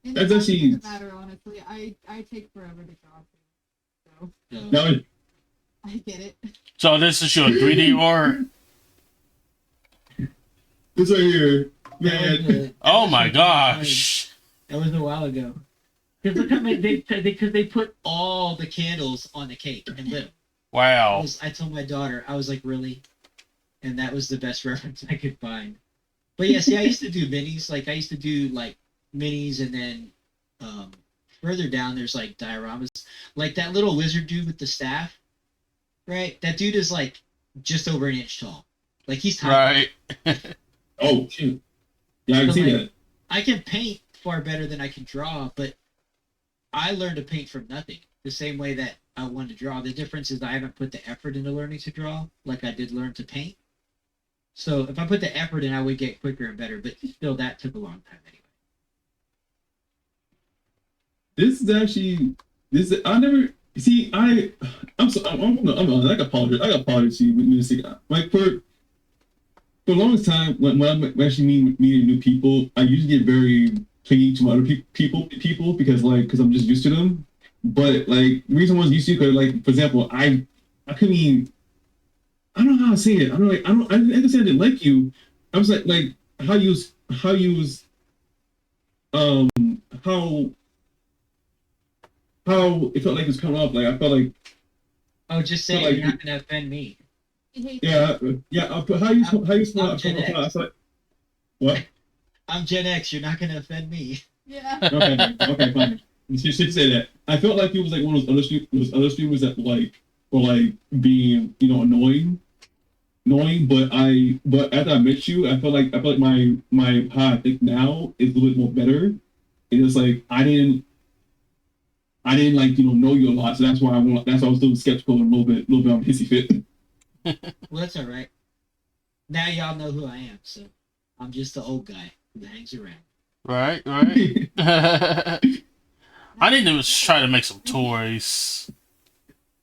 [SPEAKER 4] And
[SPEAKER 3] That's
[SPEAKER 4] it
[SPEAKER 3] actually-
[SPEAKER 4] doesn't matter, honestly. I take forever to draw too. So
[SPEAKER 5] Yeah.
[SPEAKER 3] Now
[SPEAKER 4] I get it.
[SPEAKER 1] So this is your 3D art?
[SPEAKER 3] this right here,
[SPEAKER 5] That was
[SPEAKER 3] man.
[SPEAKER 5] the-
[SPEAKER 1] Oh
[SPEAKER 5] that
[SPEAKER 1] my
[SPEAKER 5] was
[SPEAKER 1] gosh.
[SPEAKER 5] That was a while ago. Because look how many they put all the candles on the cake and lit 'em.
[SPEAKER 1] Wow.
[SPEAKER 5] I told my daughter, I was like, really? And that was the best reference I could find. But yeah, see, I used to do minis. Like, I used to do, like, minis, and then further down, there's, like, dioramas. Like, that little lizard dude with the staff, right? That dude is, like, just over an inch tall. Like, he's tiny.
[SPEAKER 1] Right.
[SPEAKER 3] Oh shoot. Yeah, I can
[SPEAKER 5] So,
[SPEAKER 3] see
[SPEAKER 5] like,
[SPEAKER 3] that.
[SPEAKER 5] I can paint far better than I can draw, but I learned to paint from nothing. The same way that I wanted to draw. The difference is I haven't put the effort into learning to draw like I did learn to paint. So if I put the effort in, I would get quicker and better. But still, that took a long time anyway.
[SPEAKER 3] This is actually I never see I apologize to you, Missy. Like for a long time when I'm actually meeting new people, I usually get very clingy to other people because I'm just used to them. But like the reason I was used to, because like for example, I couldn't even, I don't know how to say it. I didn't say I didn't like you. I was like how you was how it felt like it was coming up. Like I felt like
[SPEAKER 5] Oh, just say
[SPEAKER 3] Like-
[SPEAKER 5] you're not going to offend me.
[SPEAKER 4] I hate
[SPEAKER 3] how you smell.
[SPEAKER 5] I'm Gen X.
[SPEAKER 3] I was like, what?
[SPEAKER 5] I'm Gen X. You're not going to offend me.
[SPEAKER 4] Yeah.
[SPEAKER 3] Okay, fine. She should say that. I felt like he was like one of those other streamers that were like being annoying. But after I met you, I felt like my how I think now is a little bit more better. It's like I didn't like know you a lot, so that's why I was a little skeptical and a little bit on hissy fit.
[SPEAKER 5] Well, that's all right. Now y'all know who I am. So I'm just the old guy who hangs around.
[SPEAKER 1] Right, right. I need to try to make some toys.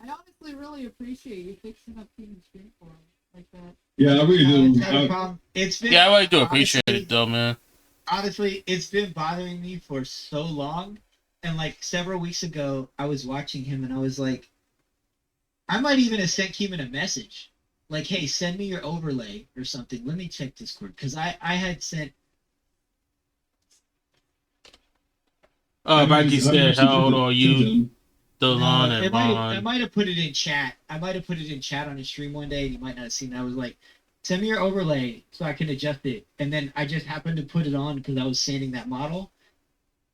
[SPEAKER 4] I honestly really appreciate you fixing up Team Street for him like that.
[SPEAKER 3] Yeah, I really
[SPEAKER 5] No,
[SPEAKER 3] do.
[SPEAKER 5] it's not a problem. It's been
[SPEAKER 1] Yeah, I really do appreciate
[SPEAKER 5] honestly-
[SPEAKER 1] it though, man.
[SPEAKER 5] Honestly, it's been bothering me for so long. And like several weeks ago, I was watching him and I was like, I might even have sent Keeman a message. Like, hey, send me your overlay or something. Let me check Discord. Because I had sent.
[SPEAKER 1] Mikey said, how old are you? Still on
[SPEAKER 5] I
[SPEAKER 1] and
[SPEAKER 5] might
[SPEAKER 1] on.
[SPEAKER 5] have put it in chat. I might have put it in chat on his stream one day and you might not have seen it. I was like, send me your overlay so I can adjust it. And then I just happened to put it on because I was sanding that model.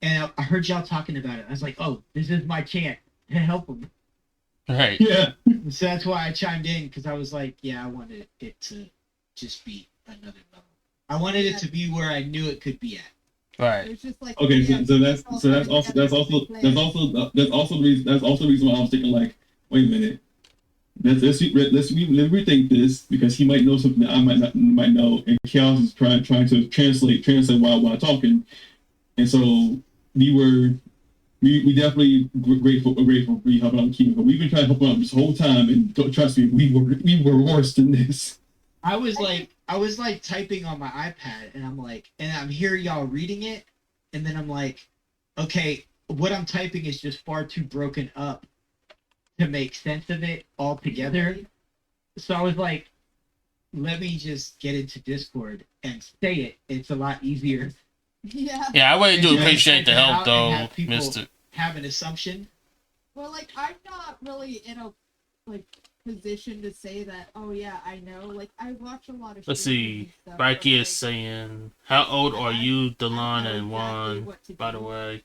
[SPEAKER 5] And I heard y'all talking about it. I was like, oh, this is my chance to help him.
[SPEAKER 1] Right.
[SPEAKER 3] Yeah.
[SPEAKER 5] So that's why I chimed in, because I was like, yeah, I wanted it to just be another level. I wanted it to be where I knew it could be at.
[SPEAKER 1] Right.
[SPEAKER 4] It's just like
[SPEAKER 3] Okay,
[SPEAKER 4] yeah,
[SPEAKER 3] so that's
[SPEAKER 4] all
[SPEAKER 3] also
[SPEAKER 4] coming together
[SPEAKER 3] the reason why I was thinking like, wait a minute, let's rethink this because he might know something that I might know, and Chaos is trying to translate while talking, and so we definitely grateful for you helping out Keegan, but we've been trying to help him out this whole time, and don't trust me, we were worse than this.
[SPEAKER 5] I was like typing on my iPad, and I'm hearing y'all reading it, and then I'm like, okay, what I'm typing is just far too broken up to make sense of it all together. So I was like, let me just get into Discord and say it. It's a lot easier.
[SPEAKER 4] Yeah.
[SPEAKER 1] Yeah, I really do
[SPEAKER 5] Yeah.
[SPEAKER 1] appreciate the
[SPEAKER 5] Type it
[SPEAKER 1] help
[SPEAKER 5] out
[SPEAKER 1] though,
[SPEAKER 5] and have people-
[SPEAKER 1] Mister.
[SPEAKER 5] Have an assumption.
[SPEAKER 4] Well, like I'm not really in a position to say that. Oh yeah, I know. Like I watch a lot of.
[SPEAKER 1] Let's
[SPEAKER 4] streamers
[SPEAKER 1] see.
[SPEAKER 4] and stuff, but,
[SPEAKER 1] Mikey is
[SPEAKER 4] like,
[SPEAKER 1] saying, "How old are you, Delon
[SPEAKER 4] know
[SPEAKER 1] and
[SPEAKER 4] exactly
[SPEAKER 1] Juan?"
[SPEAKER 4] what to
[SPEAKER 1] By the
[SPEAKER 4] do.
[SPEAKER 1] way,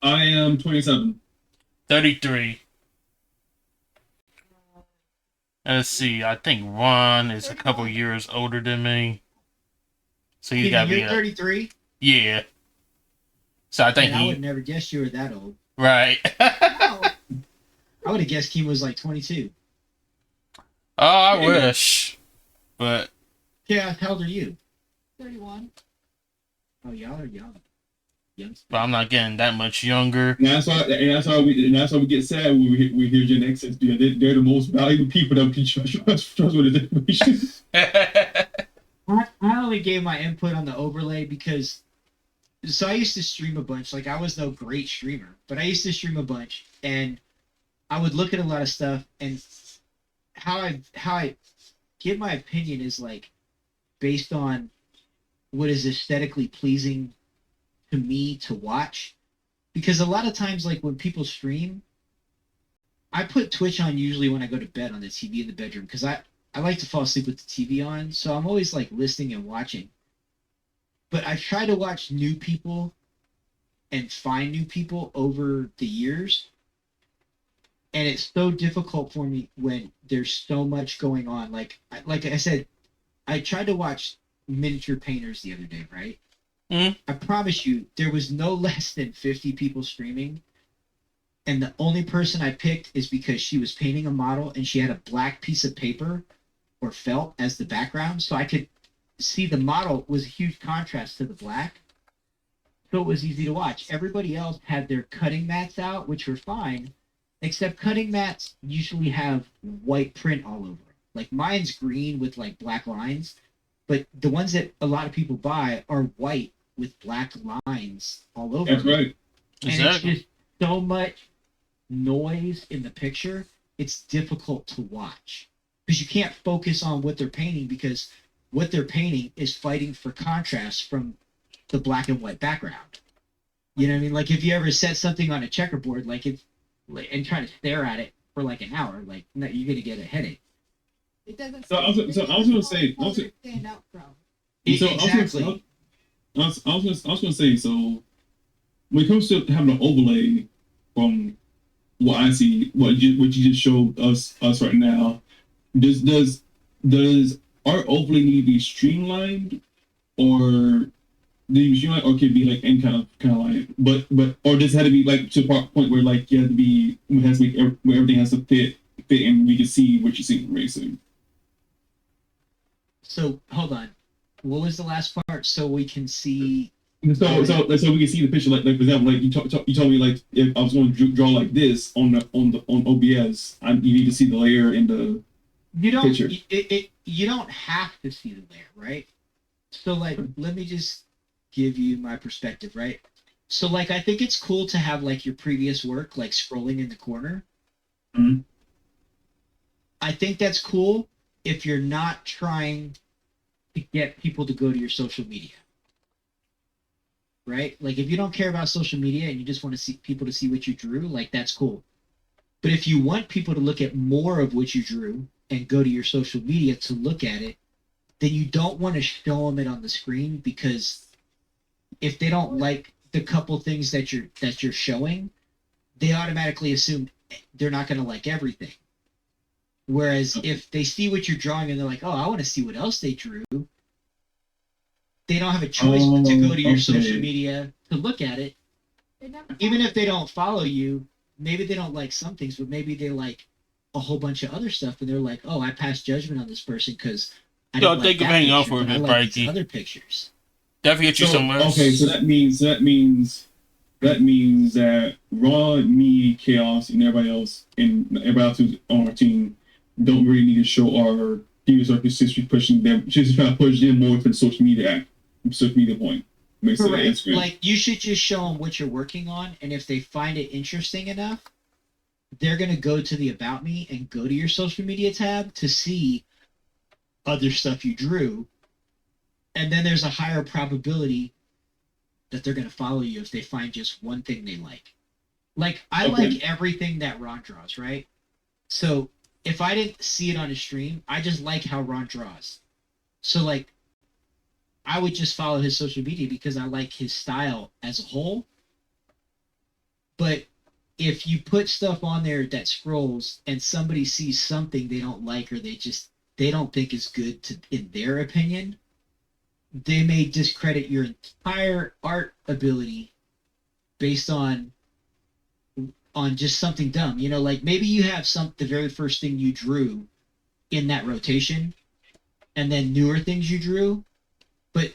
[SPEAKER 2] I am 27.
[SPEAKER 1] 33. And let's see. I think Juan is a couple
[SPEAKER 4] 31.
[SPEAKER 1] years older than me, so he's
[SPEAKER 5] Steven,
[SPEAKER 1] got to be
[SPEAKER 5] you're 33,
[SPEAKER 1] yeah. So I think
[SPEAKER 5] and I would
[SPEAKER 1] he
[SPEAKER 5] never guess you were that old.
[SPEAKER 1] right.
[SPEAKER 4] No,
[SPEAKER 5] I would have guessed he was like 22.
[SPEAKER 1] Oh, I wish, but
[SPEAKER 5] Yeah, how old are you?
[SPEAKER 4] 31.
[SPEAKER 5] Oh, y'all are young.
[SPEAKER 1] but I'm not getting that much younger.
[SPEAKER 2] And that's why we get sad when we hear Gen Xers. They're the most valuable people that we can trust with this information.
[SPEAKER 5] I only gave my input on the overlay because so I used to stream a bunch. Like I was no great streamer, but I used to stream a bunch, and I would look at a lot of stuff. And how I give my opinion is like based on what is aesthetically pleasing to me to watch. Because a lot of times, like when people stream, I put Twitch on usually when I go to bed on the TV in the bedroom because I like to fall asleep with the TV on, so I'm always like listening and watching. But I try to watch new people and find new people over the years. And it's so difficult for me when there's so much going on. Like I said, I tried to watch miniature painters the other day, right?
[SPEAKER 1] Mhm.
[SPEAKER 5] I promise you, there was no less than 50 people streaming. And the only person I picked is because she was painting a model and she had a black piece of paper or felt as the background. So I could see the model was a huge contrast to the black. So it was easy to watch. Everybody else had their cutting mats out, which were fine, except cutting mats usually have white print all over it. Like mine's green with like black lines, but the ones that a lot of people buy are white with black lines all over
[SPEAKER 2] That's
[SPEAKER 5] it.
[SPEAKER 2] right.
[SPEAKER 5] And
[SPEAKER 1] Exactly.
[SPEAKER 5] it's just so much noise in the picture, it's difficult to watch because you can't focus on what they're painting because what they're painting is fighting for contrast from the black and white background. You know what I mean? Like if you ever set something on a checkerboard, like it's and try to stare at it for like an hour, like no, you're gonna get a headache.
[SPEAKER 4] It doesn't.
[SPEAKER 2] So I was gonna say-
[SPEAKER 4] stand out from.
[SPEAKER 2] So
[SPEAKER 5] Exactly.
[SPEAKER 2] I was gonna say, so when it comes to having an overlay from what I see, what you just showed us right now, does our overlay need to be streamlined, or streamlined, or could it be like any kind of line, but or does it have to be like to a point where like you have to be it has to be where everything has to fit and we can see what you're seeing racing.
[SPEAKER 5] So hold on. What was the last part? So we can see.
[SPEAKER 2] So we can see the picture. Like for example, like you told me like if I was going to draw like this on OBS, you need to see the layer in the
[SPEAKER 5] You don't.
[SPEAKER 2] picture.
[SPEAKER 5] You don't have to see the layer, right? So like, let me just give you my perspective, right? So like, I think it's cool to have like your previous work like scrolling in the corner.
[SPEAKER 2] Mhm.
[SPEAKER 5] I think that's cool if you're not trying to get people to go to your social media. Right? Like if you don't care about social media and you just want to see people to see what you drew, like that's cool. But if you want people to look at more of what you drew and go to your social media to look at it, then you don't want to show them it on the screen because if they don't like the couple things that you're showing, they automatically assume they're not going to like everything. Whereas if they see what you're drawing and they're like, oh, I want to see what else they drew, they don't have a choice but to go to your social media to look at it. Even if they don't follow you, maybe they don't like some things, but maybe they like a whole bunch of other stuff, and they're like, "Oh, I passed judgment on this person because I
[SPEAKER 1] Yo,
[SPEAKER 5] don't like
[SPEAKER 1] think of
[SPEAKER 5] that
[SPEAKER 1] hanging out
[SPEAKER 5] picture,
[SPEAKER 1] for a
[SPEAKER 5] but I
[SPEAKER 1] bit,
[SPEAKER 5] like these
[SPEAKER 1] Brikey.
[SPEAKER 5] other pictures."
[SPEAKER 1] Definitely get you somewhere.
[SPEAKER 2] Okay, so that means that Ron, me, Chaos, and everybody else who's on our team don't really need to show
[SPEAKER 3] She was like just pushing them. She's just trying to push them more to the social media point. Makes it
[SPEAKER 5] Correct.
[SPEAKER 3] Instagram.
[SPEAKER 5] Like you should just show them what you're working on, and if they find it interesting enough, they're gonna go to the About Me and go to your social media tab to see other stuff you drew, and then there's a higher probability that they're gonna follow you if they find just one thing they like. Like I
[SPEAKER 3] Okay.
[SPEAKER 5] like everything that Ron draws, right? So if I didn't see it on his stream, I just like how Ron draws. So like I would just follow his social media because I like his style as a whole. But if you put stuff on there that scrolls and somebody sees something they don't like or they don't think is good to in their opinion, they may discredit your entire art ability based on just something dumb. You know, like maybe you have the very first thing you drew in that rotation and then newer things you drew, but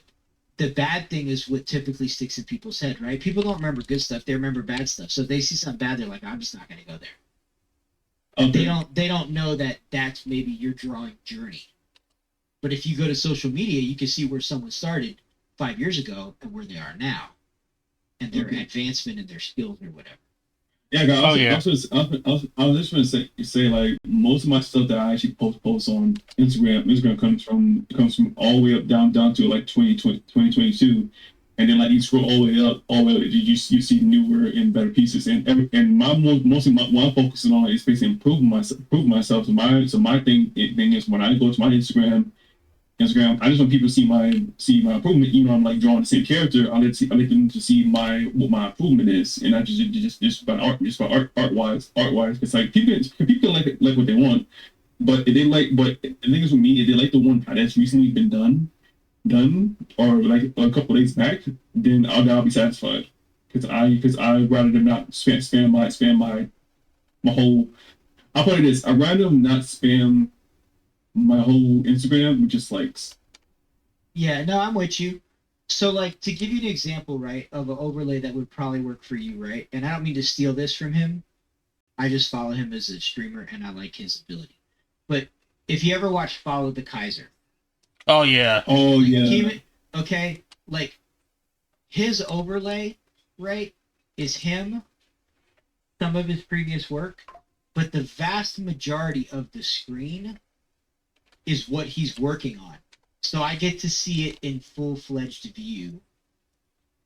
[SPEAKER 5] the bad thing is what typically sticks in people's head, right? People don't remember good stuff; they remember bad stuff. So if they see something bad, they're like, "I'm just not going to go there."
[SPEAKER 3] Okay.
[SPEAKER 5] They don't know that that's maybe your drawing journey. But if you go to social media, you can see where someone started 5 years ago and where they are now, and their
[SPEAKER 3] Okay.
[SPEAKER 5] advancement in their skills or whatever.
[SPEAKER 3] Yeah, guys,
[SPEAKER 1] Oh, yeah.
[SPEAKER 3] I was just going to say like most of my stuff that I actually post on Instagram comes from all the way up down to like 2022, and then like you scroll all the way up, you see newer and better pieces, and mostly what I'm focusing on is basically improving myself. So my thing is when I go to my Instagram, I just want people to see my improvement. Even though I'm like drawing the same character, I let them to see what my improvement is, and I just about art wise. It's like people like what they want, but if they like. But the thing is with me, if they like the one that's recently been done, or like a couple days back, then I'll be satisfied because I rather than not spam my whole. I'll put it this: I rather them not spam my whole Instagram with just likes.
[SPEAKER 5] Yeah, no, I'm with you. So, like, to give you an example, right, of an overlay that would probably work for you, right? And I don't mean to steal this from him. I just follow him as a streamer and I like his ability. But if you ever watch Follow the Kaiser,
[SPEAKER 1] Oh yeah.
[SPEAKER 3] Oh yeah.
[SPEAKER 5] okay, like, his overlay, right, is him, some of his previous work, but the vast majority of the screen is what he's working on. So I get to see it in full-fledged view.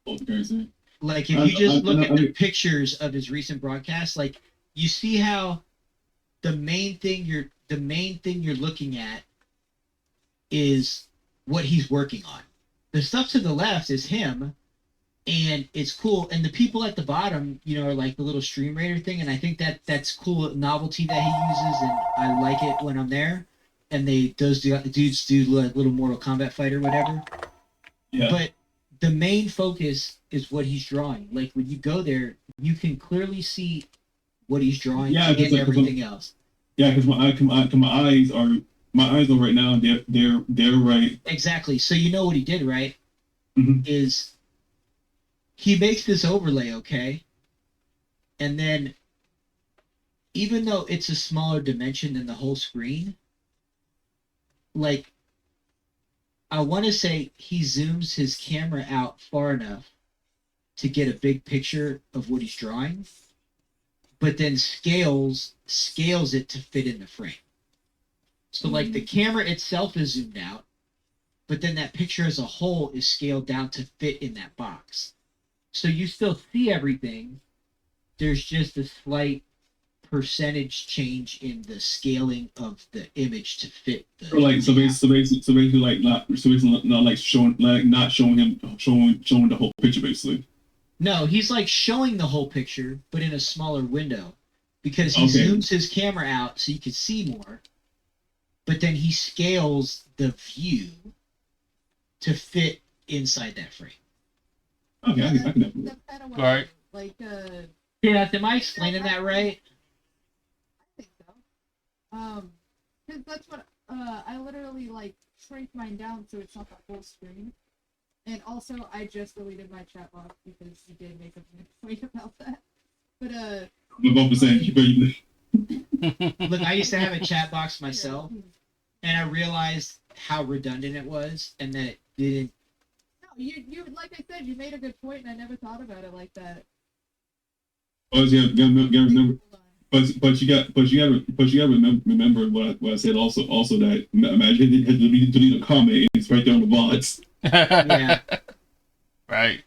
[SPEAKER 3] Oh, crazy.
[SPEAKER 5] Like if you just look at the pictures of his recent broadcasts, like you see how the main thing you're looking at is what he's working on. The stuff to the left is him, and it's cool. And the people at the bottom, you know, are like the little Stream Raider thing, and I think that's cool novelty that he uses, and I like it when I'm there. And those dudes do like little Mortal Kombat fight or whatever.
[SPEAKER 3] Yeah.
[SPEAKER 5] But the main focus is what he's drawing. Like when you go there, you can clearly see what he's drawing and everything else.
[SPEAKER 3] Yeah, because my eyes are right now. They're right.
[SPEAKER 5] Exactly. So you know what he did, right?
[SPEAKER 3] Mhm.
[SPEAKER 5] Is he makes this overlay, okay? And then even though it's a smaller dimension than the whole screen, like I want to say he zooms his camera out far enough to get a big picture of what he's drawing, but then scales it to fit in the frame. So like the camera itself is zoomed out, but then that picture as a whole is scaled down to fit in that box. So you still see everything. There's just a slight percentage change in the scaling of the image to fit the
[SPEAKER 3] So basically like not showing the whole picture basically.
[SPEAKER 5] No, he's like showing the whole picture but in a smaller window because he
[SPEAKER 3] Okay.
[SPEAKER 5] zooms his camera out so you can see more, but then he scales the view to fit inside that frame.
[SPEAKER 3] Okay, I can definitely.
[SPEAKER 4] That's kind of what
[SPEAKER 1] Right.
[SPEAKER 4] like
[SPEAKER 5] Yeah, am I explaining that right?
[SPEAKER 4] I think so. Because that's what I literally like shrink mine down so it's not the whole screen. And also, I just deleted my chat box because you did make a good point about that. But
[SPEAKER 3] We're both the same.
[SPEAKER 5] Look, I used to have a chat box myself, and I realized how redundant it was, and that it didn't.
[SPEAKER 4] No, you like I said, you made a good point, and I never thought about it like that.
[SPEAKER 3] Oh, you gotta remember. But you gotta remember what I said also that imagine it had to delete a comment and it's right there on the VODs.
[SPEAKER 5] Yeah.
[SPEAKER 1] Right.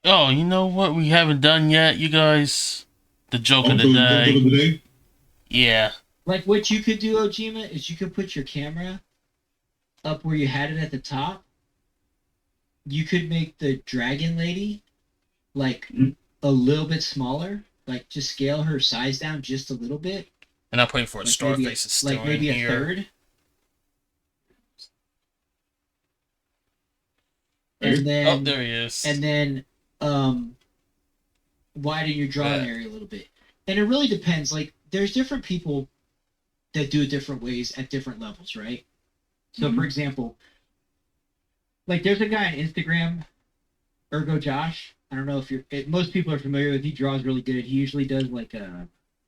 [SPEAKER 1] Oh, you know what we haven't done yet, you guys? The joke of the day. Yeah.
[SPEAKER 5] Like what you could do, Ojima, is you could put your camera up where you had it at the top. You could make the dragon lady like a little bit smaller, like just scale her size down just a little bit.
[SPEAKER 1] And I'm putting for a
[SPEAKER 5] Like
[SPEAKER 1] star
[SPEAKER 5] maybe
[SPEAKER 1] face is still
[SPEAKER 5] like maybe
[SPEAKER 1] in
[SPEAKER 5] a
[SPEAKER 1] here.
[SPEAKER 5] third. And then
[SPEAKER 1] Oh, there he is.
[SPEAKER 5] and then widen your drawing area a little bit. And it really depends. Like there's different people that do it different ways at different levels, right? So for example, like there's a guy on Instagram, Ergo Josh. I don't know if most people are familiar with. He draws really good. He usually does like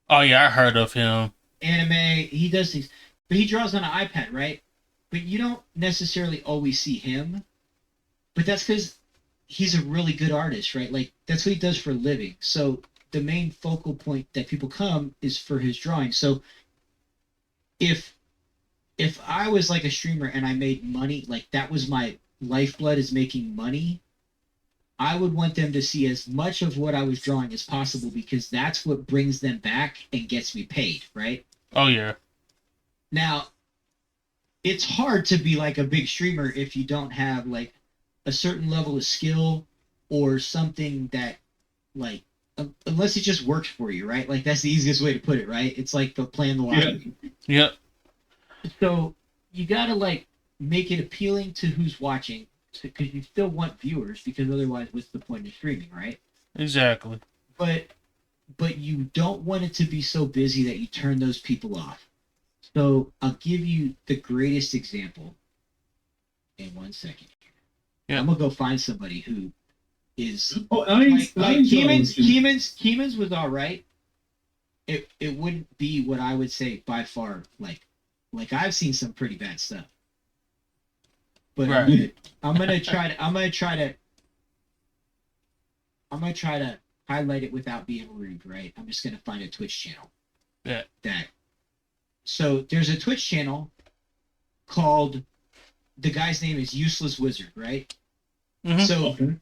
[SPEAKER 1] Oh yeah, I heard of him.
[SPEAKER 5] anime. He does things, but he draws on an iPad, right? But you don't necessarily always see him. But that's because he's a really good artist, right? Like that's what he does for a living. So the main focal point that people come is for his drawing. So if I was like a streamer and I made money, like that was my lifeblood is making money, I would want them to see as much of what I was drawing as possible because that's what brings them back and gets me paid, right?
[SPEAKER 1] Oh yeah.
[SPEAKER 5] Now, it's hard to be like a big streamer if you don't have like a certain level of skill or something that like unless it just works for you, right? Like that's the easiest way to put it, right? It's like the playing the lottery.
[SPEAKER 1] Yep.
[SPEAKER 5] So you gotta like make it appealing to who's watching because you still want viewers because otherwise what's the point of streaming, right?
[SPEAKER 1] Exactly.
[SPEAKER 5] But you don't want it to be so busy that you turn those people off. So I'll give you the greatest example in 1 second.
[SPEAKER 1] Yeah.
[SPEAKER 5] I'm gonna go find somebody who is
[SPEAKER 3] Oh,
[SPEAKER 5] like Keeman's was all right. It wouldn't be what I would say by far like I've seen some pretty bad stuff. But
[SPEAKER 1] Right.
[SPEAKER 5] I'm gonna try to highlight it without being rude, right? I'm just gonna find a Twitch channel.
[SPEAKER 1] Yeah.
[SPEAKER 5] So there's a Twitch channel called the guy's name is Useless Wizard, right?
[SPEAKER 1] Mhm.
[SPEAKER 5] So
[SPEAKER 3] Okay.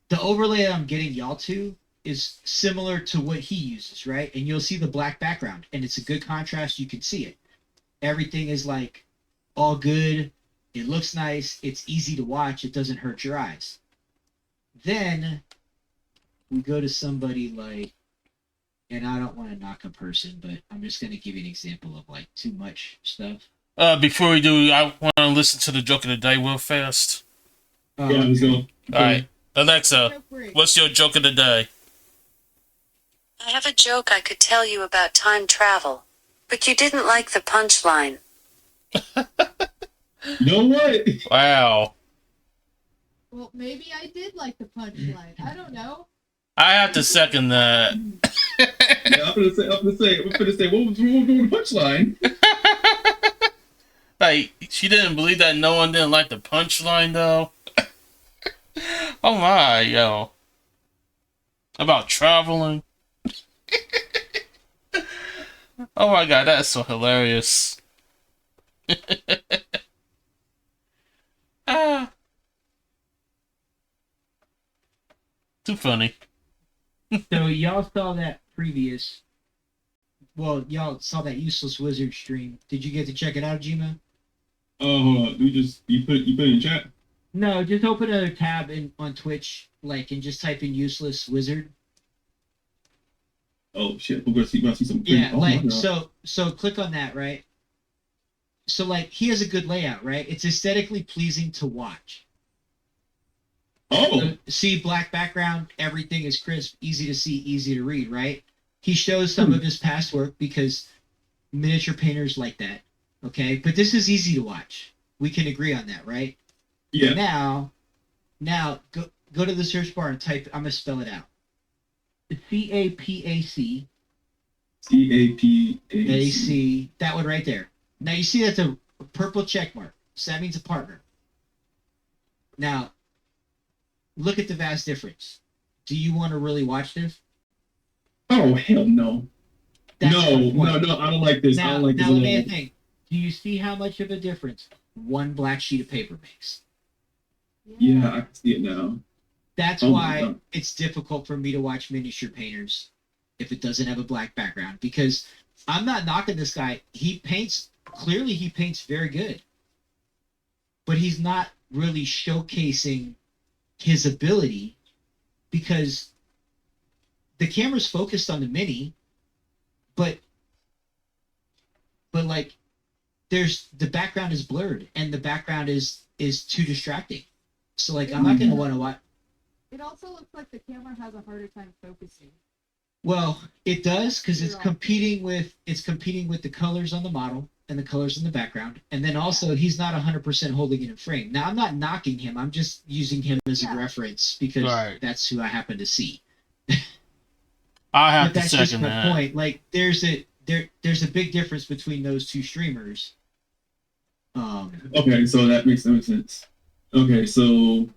[SPEAKER 5] the overlay I'm getting y'all to is similar to what he uses, right? And you'll see the black background, and it's a good contrast. You can see it. Everything is like all good. It looks nice. It's easy to watch. It doesn't hurt your eyes. Then we go to somebody like, and I don't want to knock a person, but I'm just going to give you an example of like too much stuff.
[SPEAKER 1] Before we do, I want to listen to the joke of the day real fast.
[SPEAKER 3] Yeah, let's go.
[SPEAKER 1] All right, Alexa,
[SPEAKER 4] Go for it.
[SPEAKER 1] what's your joke of the day?
[SPEAKER 6] I have a joke I could tell you about time travel, but you didn't like the punchline.
[SPEAKER 3] You know what?
[SPEAKER 1] Wow,
[SPEAKER 4] Well, maybe I did like the punchline. I don't know.
[SPEAKER 1] I have to second that.
[SPEAKER 3] Yeah, I'm gonna say, what was the punchline?
[SPEAKER 1] Like, she didn't believe that no one didn't like the punchline, though. Oh my, yo. About traveling. Oh my god, that's so hilarious. Ah. Too funny.
[SPEAKER 5] So y'all saw that previous. Well, y'all saw that Useless Wizard stream. Did you get to check it out, Jima?
[SPEAKER 3] Oh, hold on. You put it in chat.
[SPEAKER 5] No, just open another tab on Twitch, and just type in Useless Wizard.
[SPEAKER 3] Oh shit, we're gonna see some.
[SPEAKER 5] Yeah,
[SPEAKER 3] Oh, my God.
[SPEAKER 5] so click on that, right? So he has a good layout, right? It's aesthetically pleasing to watch.
[SPEAKER 3] Oh,
[SPEAKER 5] So, see black background, everything is crisp, easy to see, easy to read, right? He shows some of his past work because miniature painters like that. Okay, but this is easy to watch. We can agree on that, right?
[SPEAKER 3] yeah.
[SPEAKER 5] Now go to the search bar and type. I'm gonna spell it out. CAPAC AC. That one right there. Now you see that's a purple check mark. So that means a partner. Now, look at the vast difference. Do you want to really watch this?
[SPEAKER 3] Oh hell no.
[SPEAKER 5] That's
[SPEAKER 3] No,
[SPEAKER 5] my point.
[SPEAKER 3] no, I don't like this. I
[SPEAKER 5] Now,
[SPEAKER 3] don't like this
[SPEAKER 5] now
[SPEAKER 3] at
[SPEAKER 5] let me
[SPEAKER 3] all.
[SPEAKER 5] think. Do you see how much of a difference one black sheet of paper makes?
[SPEAKER 3] Yeah, I can see it now.
[SPEAKER 5] That's
[SPEAKER 3] Oh my
[SPEAKER 5] why
[SPEAKER 3] God.
[SPEAKER 5] it's difficult for me to watch miniature painters if it doesn't have a black background, because I'm not knocking this guy. He paints clearly, he paints very good, but he's not really showcasing his ability because the camera's focused on the mini, but like there's the background is blurred and the background is too distracting. So like I'm not gonna want to watch.
[SPEAKER 4] It also looks like the camera has a harder time focusing.
[SPEAKER 5] Well, it does because it's
[SPEAKER 4] You're right.
[SPEAKER 5] competing with the colors on the model and the colors in the background, and then also he's not 100% holding it in frame. Now I'm not knocking him; I'm just using him as a
[SPEAKER 4] Yeah.
[SPEAKER 5] reference because
[SPEAKER 1] Right.
[SPEAKER 5] that's who I happen to see.
[SPEAKER 1] I have
[SPEAKER 5] But
[SPEAKER 1] to
[SPEAKER 5] that's just
[SPEAKER 1] second
[SPEAKER 5] my
[SPEAKER 1] that.
[SPEAKER 5] point. Like there's a big difference between those two streamers.
[SPEAKER 3] Okay, so that makes sense. Okay, so
[SPEAKER 5] You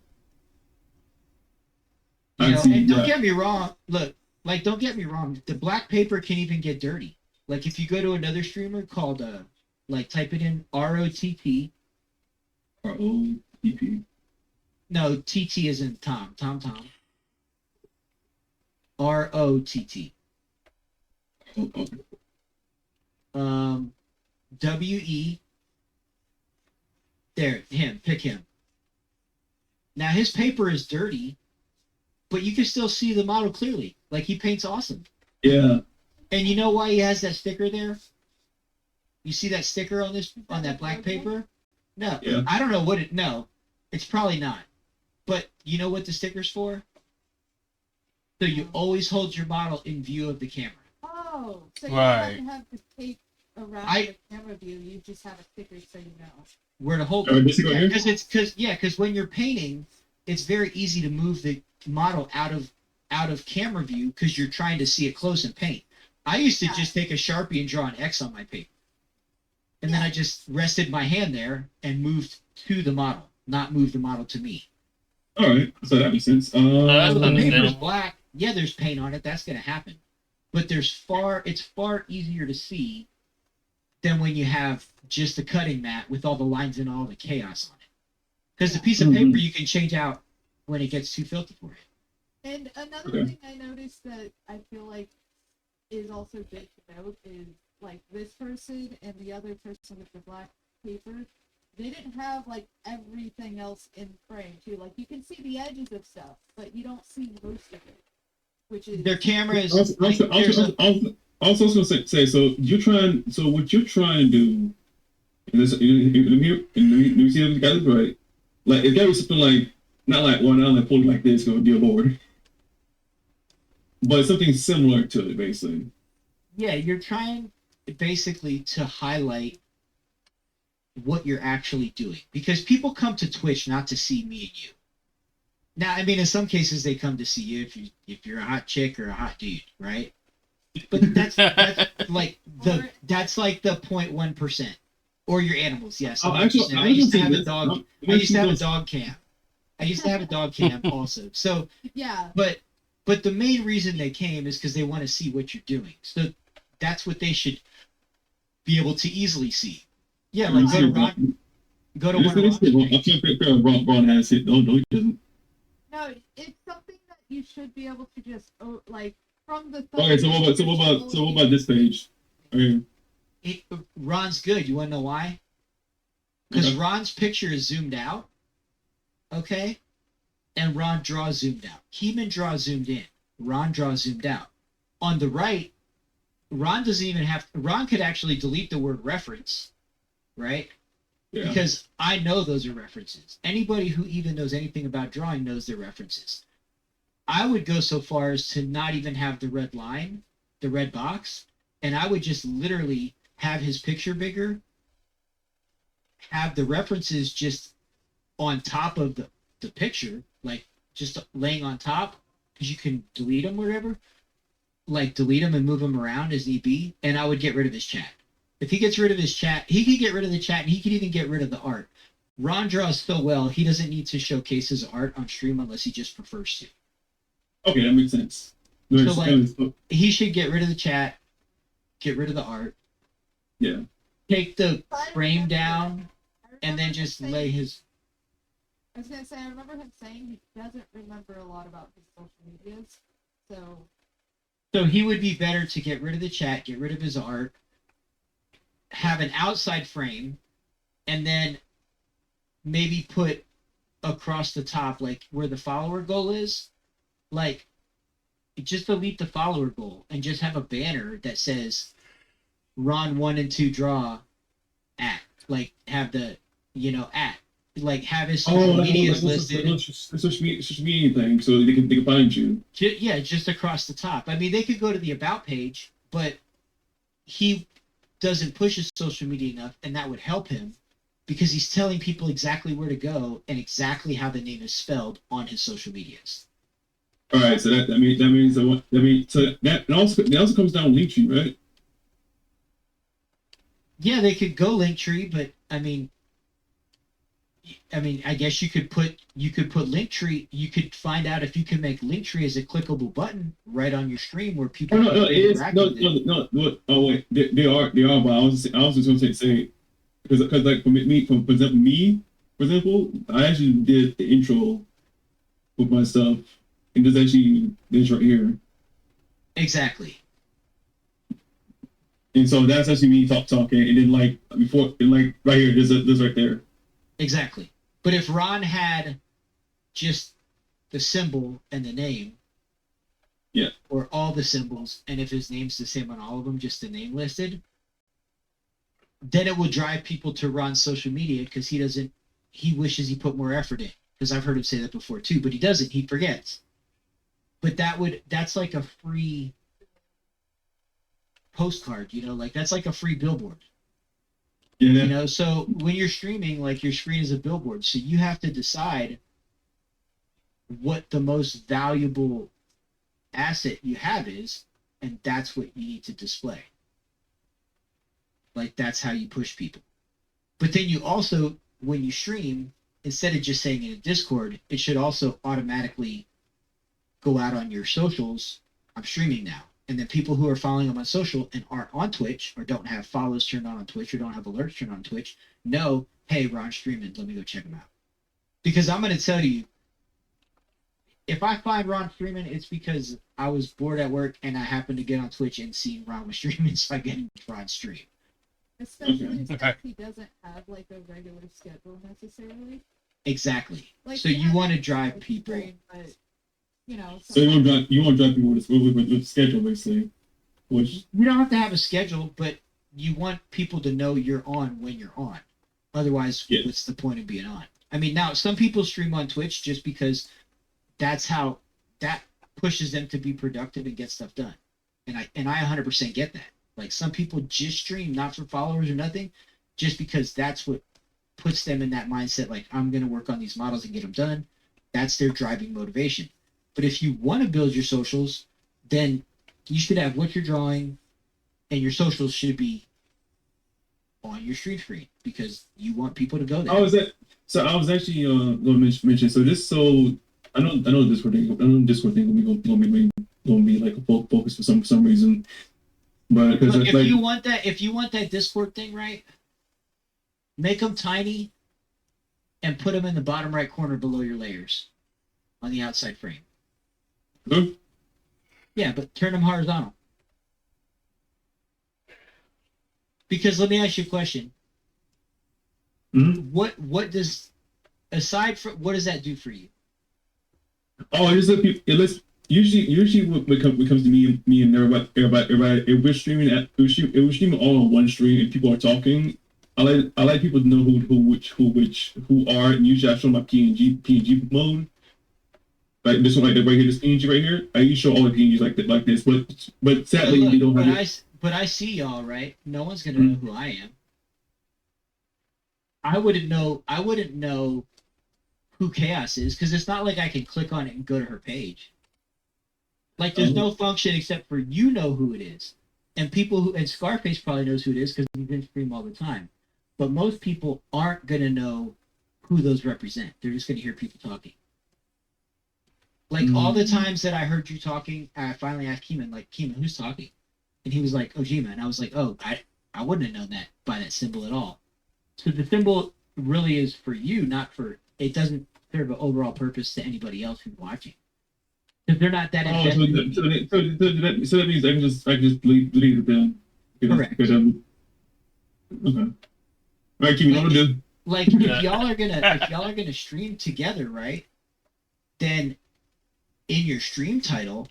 [SPEAKER 3] I
[SPEAKER 5] know,
[SPEAKER 3] see
[SPEAKER 5] and don't
[SPEAKER 3] that.
[SPEAKER 5] get me wrong. Look, like don't get me wrong. The black paper can even get dirty. Like if you go to another streamer called like type it in ROTT.
[SPEAKER 3] ROTP.
[SPEAKER 5] No, TT isn't Tom. Tom. ROTT.
[SPEAKER 3] Oh, okay.
[SPEAKER 5] WE. There, him. Pick him. Now his paper is dirty, but you can still see the model clearly. Like he paints awesome.
[SPEAKER 3] Yeah.
[SPEAKER 5] And you know why he has that sticker there? You see that sticker on that black paper? No,
[SPEAKER 3] Yeah.
[SPEAKER 5] I don't know what it. No, it's probably not. But you know what the sticker's for? So you always hold your model in view of the camera.
[SPEAKER 4] Oh, so you
[SPEAKER 1] Right.
[SPEAKER 4] don't have to take around
[SPEAKER 5] I-
[SPEAKER 4] the camera view. You just have a sticker so you know.
[SPEAKER 5] Where to hold
[SPEAKER 3] Oh,
[SPEAKER 5] it?
[SPEAKER 3] this is right here?
[SPEAKER 5] Because when you're painting, it's very easy to move the model out of camera view because you're trying to see it close and paint. I used to
[SPEAKER 4] Yeah.
[SPEAKER 5] just take a Sharpie and draw an X on my paper. And then I just rested my hand there and moved to the model, not move the model to me.
[SPEAKER 3] All right, so that makes sense.
[SPEAKER 5] So
[SPEAKER 1] That's
[SPEAKER 5] the paper's
[SPEAKER 1] understandable.
[SPEAKER 5] black. Yeah, there's paint on it. That's going to happen. But it's far easier to see than when you have just a cutting mat with all the lines and all the chaos on it. Because the piece of
[SPEAKER 3] Mhm.
[SPEAKER 5] paper you can change out when it gets too filthy for you.
[SPEAKER 4] And another
[SPEAKER 3] Okay.
[SPEAKER 4] thing I noticed that I feel like is also good to note is like this person and the other person with the black paper, they didn't have like everything else in frame too. Like you can see the edges of stuff, but you don't see most of it, which is
[SPEAKER 5] Their camera is
[SPEAKER 3] Also,
[SPEAKER 5] like, there's a,
[SPEAKER 3] also was gonna say, so what you're trying to do, and this, let me see if you got this right. Like, it gotta be something like, not like pulling like this, go dear Lord, but something similar to it, basically.
[SPEAKER 5] yeah, you're trying basically to highlight what you're actually doing because people come to Twitch not to see me and you. Now, I mean, in some cases they come to see you if you're a hot chick or a hot dude, right? But that's like that's like the 0.1%, or your animals. Yes,
[SPEAKER 3] Oh,
[SPEAKER 5] 100%.
[SPEAKER 3] actually,
[SPEAKER 5] I used to have a
[SPEAKER 3] this.
[SPEAKER 5] dog. I used to have a dog cam. I used to have a dog cam also. So,
[SPEAKER 4] yeah.
[SPEAKER 5] but the main reason they came is because they want to see what you're doing. So that's what they should be able to easily see. Yeah, like go to Ron, go to one of Ron's
[SPEAKER 3] I
[SPEAKER 5] streams.
[SPEAKER 3] can't figure out Ron has it. No, he doesn't.
[SPEAKER 4] No, it's something that you should be able to just like from the.
[SPEAKER 3] Okay, so what about this page? Okay.
[SPEAKER 5] Ron's good. You want to know why? Because
[SPEAKER 3] Okay.
[SPEAKER 5] Ron's picture is zoomed out. Okay? And Ron draws zoomed out. Keeman draws zoomed in. Ron draws zoomed out. On the right, Ron doesn't even have. Ron could actually delete the word reference, right?
[SPEAKER 3] Yeah.
[SPEAKER 5] Because I know those are references. Anybody who even knows anything about drawing knows they're references. I would go so far as to not even have the red line, the red box, and I would just literally have his picture bigger, have the references just on top of the picture, like just laying on top, because you can delete them or whatever. like delete him and move him around as need be, and I would get rid of his chat. If he gets rid of his chat, he could get rid of the chat, and he could even get rid of the art. Ron draws so well, he doesn't need to showcase his art on stream unless he just prefers to.
[SPEAKER 3] Okay, that makes sense.
[SPEAKER 5] He should get rid of the chat, get rid of the art,
[SPEAKER 3] yeah.
[SPEAKER 5] take the
[SPEAKER 4] But I
[SPEAKER 5] frame
[SPEAKER 4] remember-
[SPEAKER 5] down,
[SPEAKER 4] I
[SPEAKER 5] and then
[SPEAKER 4] remember
[SPEAKER 5] just
[SPEAKER 4] him
[SPEAKER 5] lay
[SPEAKER 4] saying-
[SPEAKER 5] his.
[SPEAKER 4] I was gonna say, I remember him saying he doesn't remember a lot about his social medias, so
[SPEAKER 5] So he would be better to get rid of the chat, get rid of his art, have an outside frame, and then maybe put across the top, like where the follower goal is, like just delete the follower goal and just have a banner that says Ron 1 and 2 draw at, like have the, at, like have his social medias listed.
[SPEAKER 3] Social media thing, so they can find you.
[SPEAKER 5] Yeah, just across the top. I mean, they could go to the about page, but he doesn't push his social media enough, and that would help him because he's telling people exactly where to go and exactly how the name is spelled on his social medias.
[SPEAKER 3] All right, so that means so that also comes down with Linktree, right?
[SPEAKER 5] Yeah, they could go Linktree, but I mean, I guess you could put Linktree. You could find out if you can make Linktree as a clickable button right on your stream where people.
[SPEAKER 3] Oh no,
[SPEAKER 5] can
[SPEAKER 3] it is
[SPEAKER 5] interact
[SPEAKER 3] no,
[SPEAKER 5] with it.
[SPEAKER 3] no. Oh wait, they are. But I was just going to say because like for example, I actually did the intro with my stuff, and there's actually this right here,
[SPEAKER 5] Exactly.
[SPEAKER 3] and so that's actually me talking, and then like before, and like right here, there's right there.
[SPEAKER 5] Exactly. But if Ron had just the symbol and the name,
[SPEAKER 3] Yeah.
[SPEAKER 5] or all the symbols, and if his name's the same on all of them, just the name listed, then it will drive people to Ron's social media because he wishes he put more effort in. Because I've heard him say that before too, but he doesn't. He forgets. But that's like a free postcard, like that's like a free billboard.
[SPEAKER 3] Yeah.
[SPEAKER 5] So when you're streaming, like your screen is a billboard, so you have to decide what the most valuable asset you have is, and that's what you need to display. Like that's how you push people. But then you also, when you stream, instead of just saying in a Discord, it should also automatically go out on your socials. I'm streaming now. And then people who are following them on social and aren't on Twitch or don't have follows turned on Twitch or don't have alerts turned on Twitch know, hey, Ron's streaming. Let me go check him out. Because I'm going to tell you, if I find Ron streaming, it's because I was bored at work and I happened to get on Twitch and see Ron was streaming, so I get into Ron's stream.
[SPEAKER 4] especially
[SPEAKER 1] Okay.
[SPEAKER 4] if he doesn't have like a regular schedule necessarily.
[SPEAKER 5] Exactly.
[SPEAKER 4] Like
[SPEAKER 5] So
[SPEAKER 4] he
[SPEAKER 5] you
[SPEAKER 4] has
[SPEAKER 5] want to
[SPEAKER 4] a
[SPEAKER 5] drive
[SPEAKER 4] Twitch
[SPEAKER 5] people.
[SPEAKER 4] stream, but
[SPEAKER 3] So you want to drive people with schedule, basically, which
[SPEAKER 5] You don't have to have a schedule, but you want people to know you're on when you're on. Otherwise,
[SPEAKER 3] Yeah.
[SPEAKER 5] what's the point of being on? I mean, now some people stream on Twitch just because that's how that pushes them to be productive and get stuff done. And I 100% get that. Like some people just stream not for followers or nothing, just because that's what puts them in that mindset. Like I'm going to work on these models and get them done. That's their driving motivation. But if you want to build your socials, then you should have what you're drawing, and your socials should be on your stream screen because you want people to go there.
[SPEAKER 3] I was actually going to mention. So I know Discord thing. I know Discord thing gonna be like a focus for some reason. But because
[SPEAKER 5] Look,
[SPEAKER 3] it's like
[SPEAKER 5] if you want that Discord thing right, make them tiny and put them in the bottom right corner below your layers on the outside frame.
[SPEAKER 3] Huh?
[SPEAKER 5] Yeah, but turn them horizontal. Because let me ask you a question.
[SPEAKER 3] Mhm.
[SPEAKER 5] What does aside from what does that do for you?
[SPEAKER 3] Oh, it lets usually what comes to me and everybody if we're streaming if we're streaming all on one stream and people are talking, I like people to know who are, and usually I show my PNG mode. Like this one, like right here, this PNG right here. I usually show all the PNGs like this, but sadly
[SPEAKER 5] Look,
[SPEAKER 3] you don't have it.
[SPEAKER 5] but I see y'all, right? No one's gonna know who I am. I wouldn't know who Chaos is because it's not like I can click on it and go to her page. Like there's no function except for you know who it is, and people who and Scarface probably knows who it is because he's in stream all the time. But most people aren't gonna know who those represent. They're just gonna hear people talking. Like all the times that I heard you talking, I finally asked Keeman, like, Keeman, who's talking? And he was like, Ojima. And I was like, oh, I wouldn't have known that by that symbol at all. So the symbol really is for you, not for, it doesn't serve an overall purpose to anybody else who's watching. Because they're not that
[SPEAKER 3] Oh,
[SPEAKER 5] invested.
[SPEAKER 3] so that means I can just leave it then.
[SPEAKER 5] Correct.
[SPEAKER 3] Okay. All right, keep it on do.
[SPEAKER 5] Like if y'all are gonna stream together, right? Then in your stream title,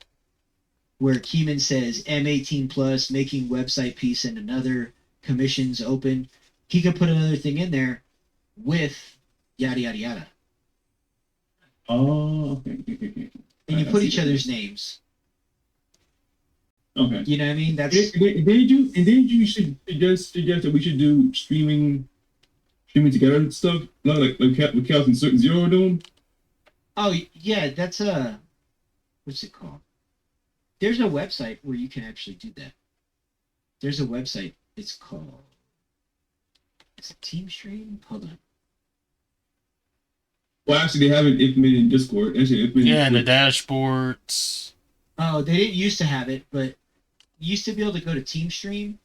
[SPEAKER 5] where Keeman says M18 plus making website piece and another commissions open, he could put another thing in there with yada yada yada.
[SPEAKER 3] Oh, okay.
[SPEAKER 5] And you put each other's names.
[SPEAKER 3] Okay.
[SPEAKER 5] You know what I mean? That's
[SPEAKER 3] And then you should suggest that we should do streaming together and stuff, like with Chaos and Certain Zero doing.
[SPEAKER 5] oh yeah, that's what's it called? There's a website where you can actually do that. There's a website. It's called. Is it Team Stream? Hold on.
[SPEAKER 3] Well, actually, they have it implemented in Discord. Actually,
[SPEAKER 1] Yeah, and the dashboards.
[SPEAKER 5] Oh, they didn't used to have it, but you used to be able to go to Team Stream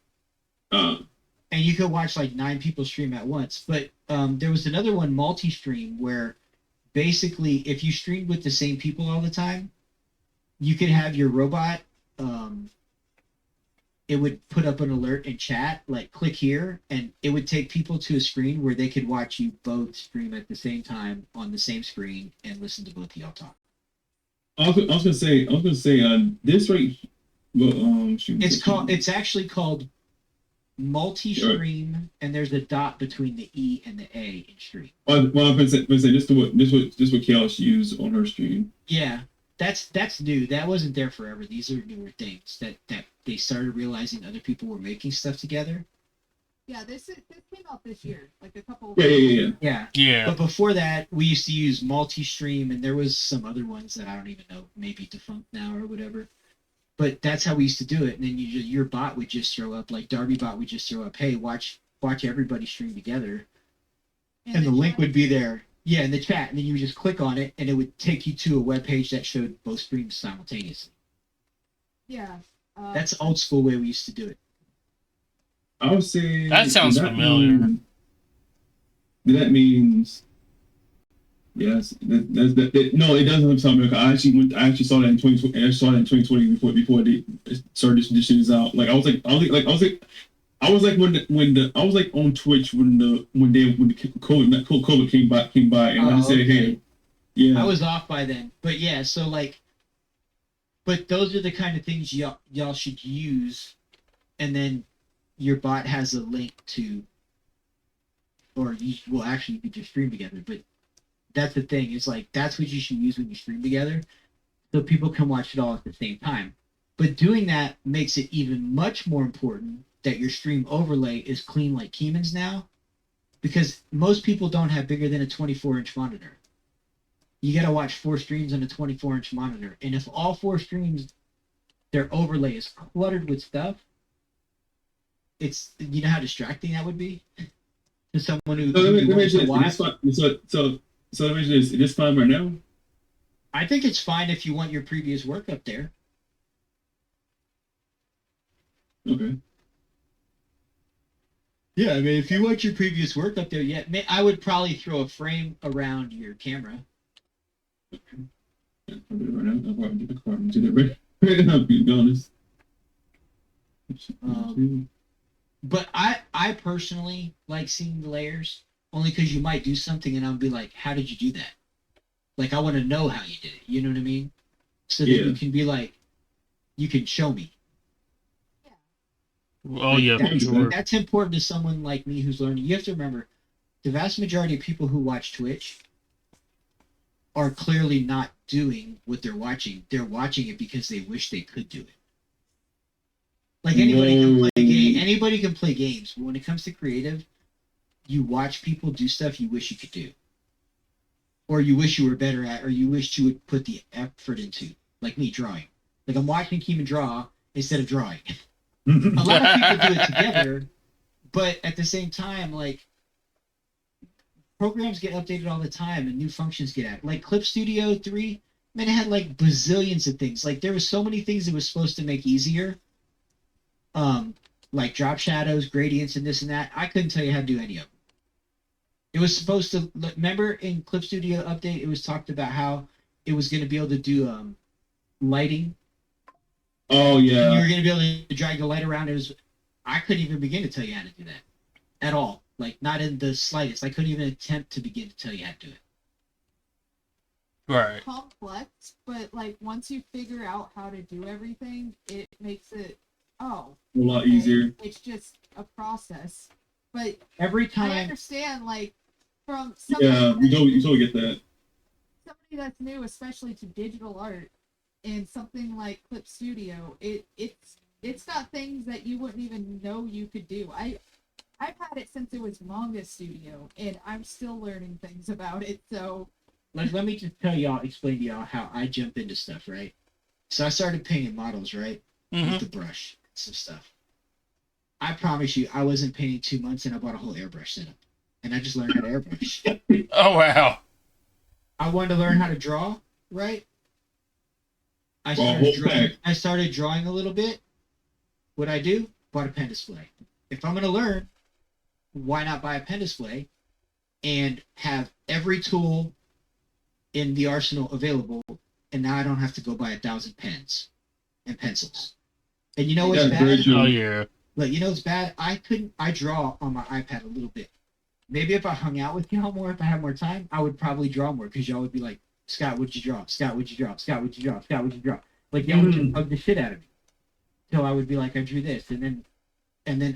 [SPEAKER 5] and you could watch like 9 people stream at once. But there was another one, multi-stream, where basically if you streamed with the same people all the time, you could have your robot. It would put up an alert in chat, like click here, and it would take people to a screen where they could watch you both stream at the same time on the same screen and listen to both of y'all talk.
[SPEAKER 3] I was gonna say this right. Well,
[SPEAKER 5] It's actually called multi-stream, and there's a dot between the E and the A in stream.
[SPEAKER 3] Well, I'm gonna say this is what Chaos used on her stream.
[SPEAKER 5] Yeah, that's new. That wasn't there forever. These are newer things that they started realizing other people were making stuff together.
[SPEAKER 4] Yeah, this came out this year, like a couple.
[SPEAKER 3] Yeah.
[SPEAKER 1] Yeah.
[SPEAKER 5] But before that, we used to use multi-stream, and there was some other ones that I don't even know, maybe defunct now or whatever. But that's how we used to do it. And then your bot would just throw up, like Darby bot would just throw up, hey, watch everybody stream together, and the link would be there. Yeah, in the chat, and then you would just click on it, and it would take you to a web page that showed both streams simultaneously.
[SPEAKER 4] Yeah.
[SPEAKER 5] That's the old school way we used to do it.
[SPEAKER 3] I would say
[SPEAKER 1] That sounds familiar.
[SPEAKER 3] That means yes. That no, it doesn't sound familiar. I actually saw that in 2020. I saw that in 2020 before they started this shit is out. Like I was like on Twitch when the COVID came by, and I just said, hey, yeah.
[SPEAKER 5] I was off by then, but yeah. So like, but those are the kind of things y'all should use, and then your bot has a link to, or you could just stream together. But that's the thing. It's like that's what you should use when you stream together, so people can watch it all at the same time. But doing that makes it even much more important that your stream overlay is clean like Keeman's now, because most people don't have bigger than a 24-inch monitor. You got to watch 4 streams on a 24-inch monitor, and if all 4 streams, their overlay is cluttered with stuff, it's, you know how distracting that would be to someone who.
[SPEAKER 3] So let me mention this. So let me mention this. Is this fine right now?
[SPEAKER 5] I think it's fine if you want your previous work up there.
[SPEAKER 3] Okay.
[SPEAKER 5] Yeah, I mean, if you want your previous work up there, yeah, I would probably throw a frame around your camera.
[SPEAKER 3] I'll do it right now. I'll probably do that right now, to be honest.
[SPEAKER 5] But I personally like seeing the layers, only because you might do something and I'll be like, how did you do that? Like, I want to know how you did it. You know what I mean? So that you can be like, you can show me.
[SPEAKER 1] Oh, yeah, for sure.
[SPEAKER 5] That's important to someone like me who's learning. You have to remember, the vast majority of people who watch Twitch are clearly not doing what they're watching. They're watching it because they wish they could do it. Like anybody can play games, but when it comes to creative, you watch people do stuff you wish you could do, or you wish you were better at, or you wish you would put the effort into. Like me drawing. Like I'm watching Keeman draw instead of drawing. A lot of people do it together, but at the same time, like programs get updated all the time and new functions get added. Like Clip Studio 3, man, it had like bazillions of things. Like there was so many things it was supposed to make easier. Like drop shadows, gradients, and this and that. I couldn't tell you how to do any of them. It was supposed to remember in Clip Studio update, it was talked about how it was going to be able to do lighting.
[SPEAKER 3] Oh yeah.
[SPEAKER 5] You were going to be able to drag the light around. I couldn't even begin to tell you how to do that at all. Like not in the slightest. I couldn't even attempt to begin to tell you how to do it.
[SPEAKER 1] Right.
[SPEAKER 4] Complex, but like once you figure out how to do everything, it makes it
[SPEAKER 3] A lot easier.
[SPEAKER 4] It's just a process. But
[SPEAKER 5] Every
[SPEAKER 4] I
[SPEAKER 5] time.
[SPEAKER 4] understand, like from
[SPEAKER 3] Yeah, you totally get that.
[SPEAKER 4] somebody that's new, especially to digital art, and something like Clip Studio, it's got things that you wouldn't even know you could do. I've had it since it was Manga Studio, and I'm still learning things about it. So
[SPEAKER 5] Let me just explain to y'all how I jump into stuff, right? So I started painting models, right?
[SPEAKER 1] Mm-hmm.
[SPEAKER 5] With the brush, some stuff. I promise you, I wasn't painting 2 months and I bought a whole airbrush setup. And I just learned how to airbrush.
[SPEAKER 1] Oh wow.
[SPEAKER 5] I wanted to learn how to draw, right? I started drawing a little bit. What I do? Bought a pen display. If I'm going to learn, why not buy a pen display and have every tool in the arsenal available, and now I don't have to go buy 1,000 pens and pencils. And you know what's
[SPEAKER 3] That's very
[SPEAKER 5] bad?
[SPEAKER 3] true.
[SPEAKER 1] Oh yeah.
[SPEAKER 5] Look, you know what's bad? I draw on my iPad a little bit. Maybe if I hung out with y'all more, if I had more time, I would probably draw more because y'all would be like, Scott, what'd you draw? Scott, what'd you draw? Scott, what'd you draw? Scott, what'd you draw? Like y'all would just hug the shit out of me. So I would be like, I drew this, and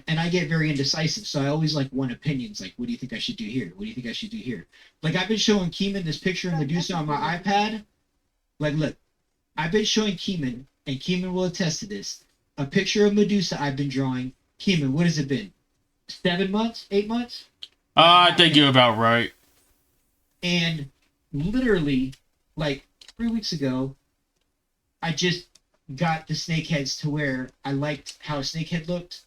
[SPEAKER 5] I get very indecisive. So I always like want opinions. Like, what do you think I should do here? What do you think I should do here? Like I've been showing Keeman this picture of Medusa on my iPad. Like, look, I've been showing Keeman, and Keeman will attest to this. A picture of Medusa I've been drawing. Keeman, what has it been? 7 months? 8 months?
[SPEAKER 1] I think you're about right.
[SPEAKER 5] And literally, like 3 weeks ago, I just got the snakeheads to where I liked how a snakehead looked.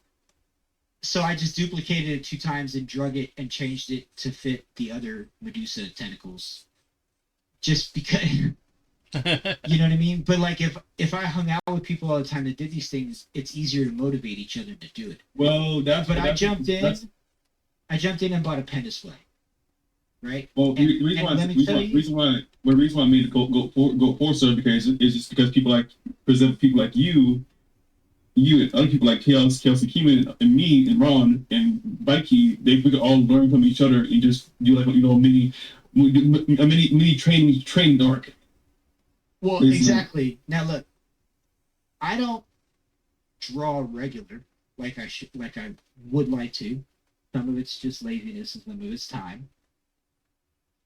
[SPEAKER 5] So I just duplicated it 2 times and drug it and changed it to fit the other Medusa tentacles. Just because, you know what I mean? But like if I hung out with people all the time that did these things, it's easier to motivate each other to do it.
[SPEAKER 3] Well,
[SPEAKER 5] I jumped in and bought a pen display. Right?
[SPEAKER 3] Well, the reason why I made it go for serve because is just because people like you and other people like Kelsey Keeman and me and Ron and Mikey, we could all learn from each other and just do like a mini training arc.
[SPEAKER 5] Well, exactly. Now look, I don't draw regular like I would like to. Some of it's just laziness and some of it's time.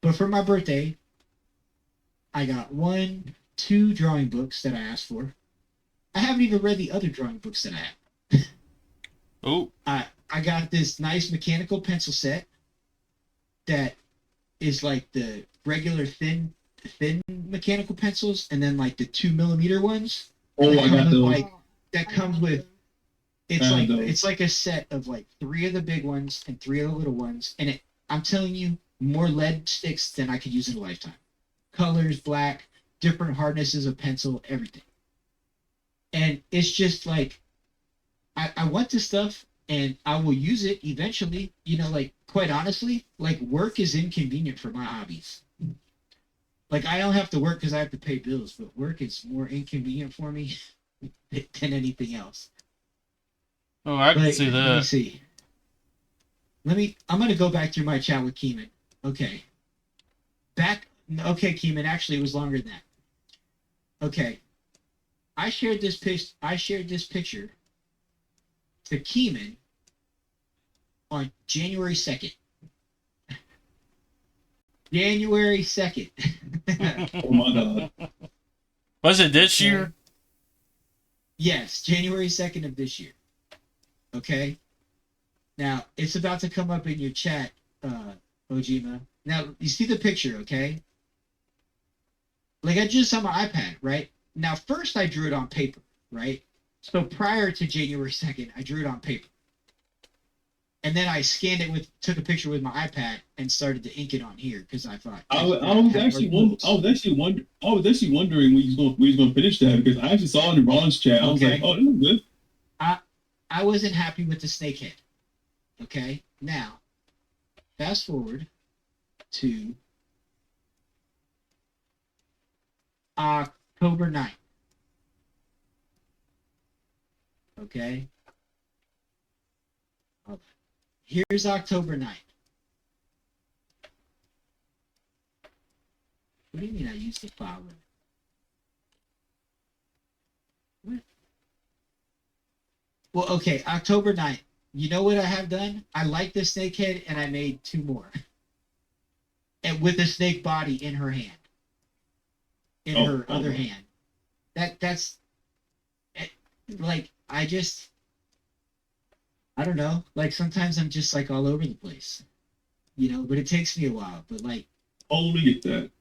[SPEAKER 5] But for my birthday, I got 2 drawing books that I asked for. I haven't even read the other drawing books that I have.
[SPEAKER 1] Oh.
[SPEAKER 5] I got this nice mechanical pencil set that is like the regular thin mechanical pencils, and then like the 2mm ones.
[SPEAKER 3] Oh, I got those.
[SPEAKER 5] That comes with. It's like a set of like 3 of the big ones and 3 of the little ones, and I'm telling you, more lead sticks than I could use in a lifetime. Colors, black, different hardnesses of pencil, everything. And it's just like, I want this stuff and I will use it eventually. You know, like, quite honestly, like, work is inconvenient for my hobbies. Like, I don't have to work because I have to pay bills, but work is more inconvenient for me than anything else.
[SPEAKER 1] Oh, I can see
[SPEAKER 5] Let me
[SPEAKER 1] that.
[SPEAKER 5] see. I'm going to go back through my chat with Keeman. Okay. Okay, Keeman, actually, it was longer than that. Okay. I shared this picture to Keeman on January 2nd. January 2nd.
[SPEAKER 3] Oh my god.
[SPEAKER 1] Was it this year?
[SPEAKER 5] Yes, January 2nd of this year. Okay? Now, it's about to come up in your chat, Ojima. Now, you see the picture, okay? Like, I just on my iPad, right? Now, first I drew it on paper, right? So prior to January 2nd, I drew it on paper. And then I scanned it took a picture with my iPad and started to ink it on here because I thought
[SPEAKER 3] I was actually wondering when he's going to finish that because I actually saw it in Ron's chat. I was
[SPEAKER 5] Okay.
[SPEAKER 3] like, oh, this is good.
[SPEAKER 5] I wasn't happy with the snakehead. Okay, now fast forward to October 9th. Okay. Here's October 9th. What do you mean I used the file limit? What? Well, okay, October 9th. You know what I have done? I like the snakehead and I made 2 more. And with the snake body in her hand. In her other hand. That's like I don't know. Like sometimes I'm just like all over the place. You know, but it takes me a while. But like
[SPEAKER 3] Totally get that.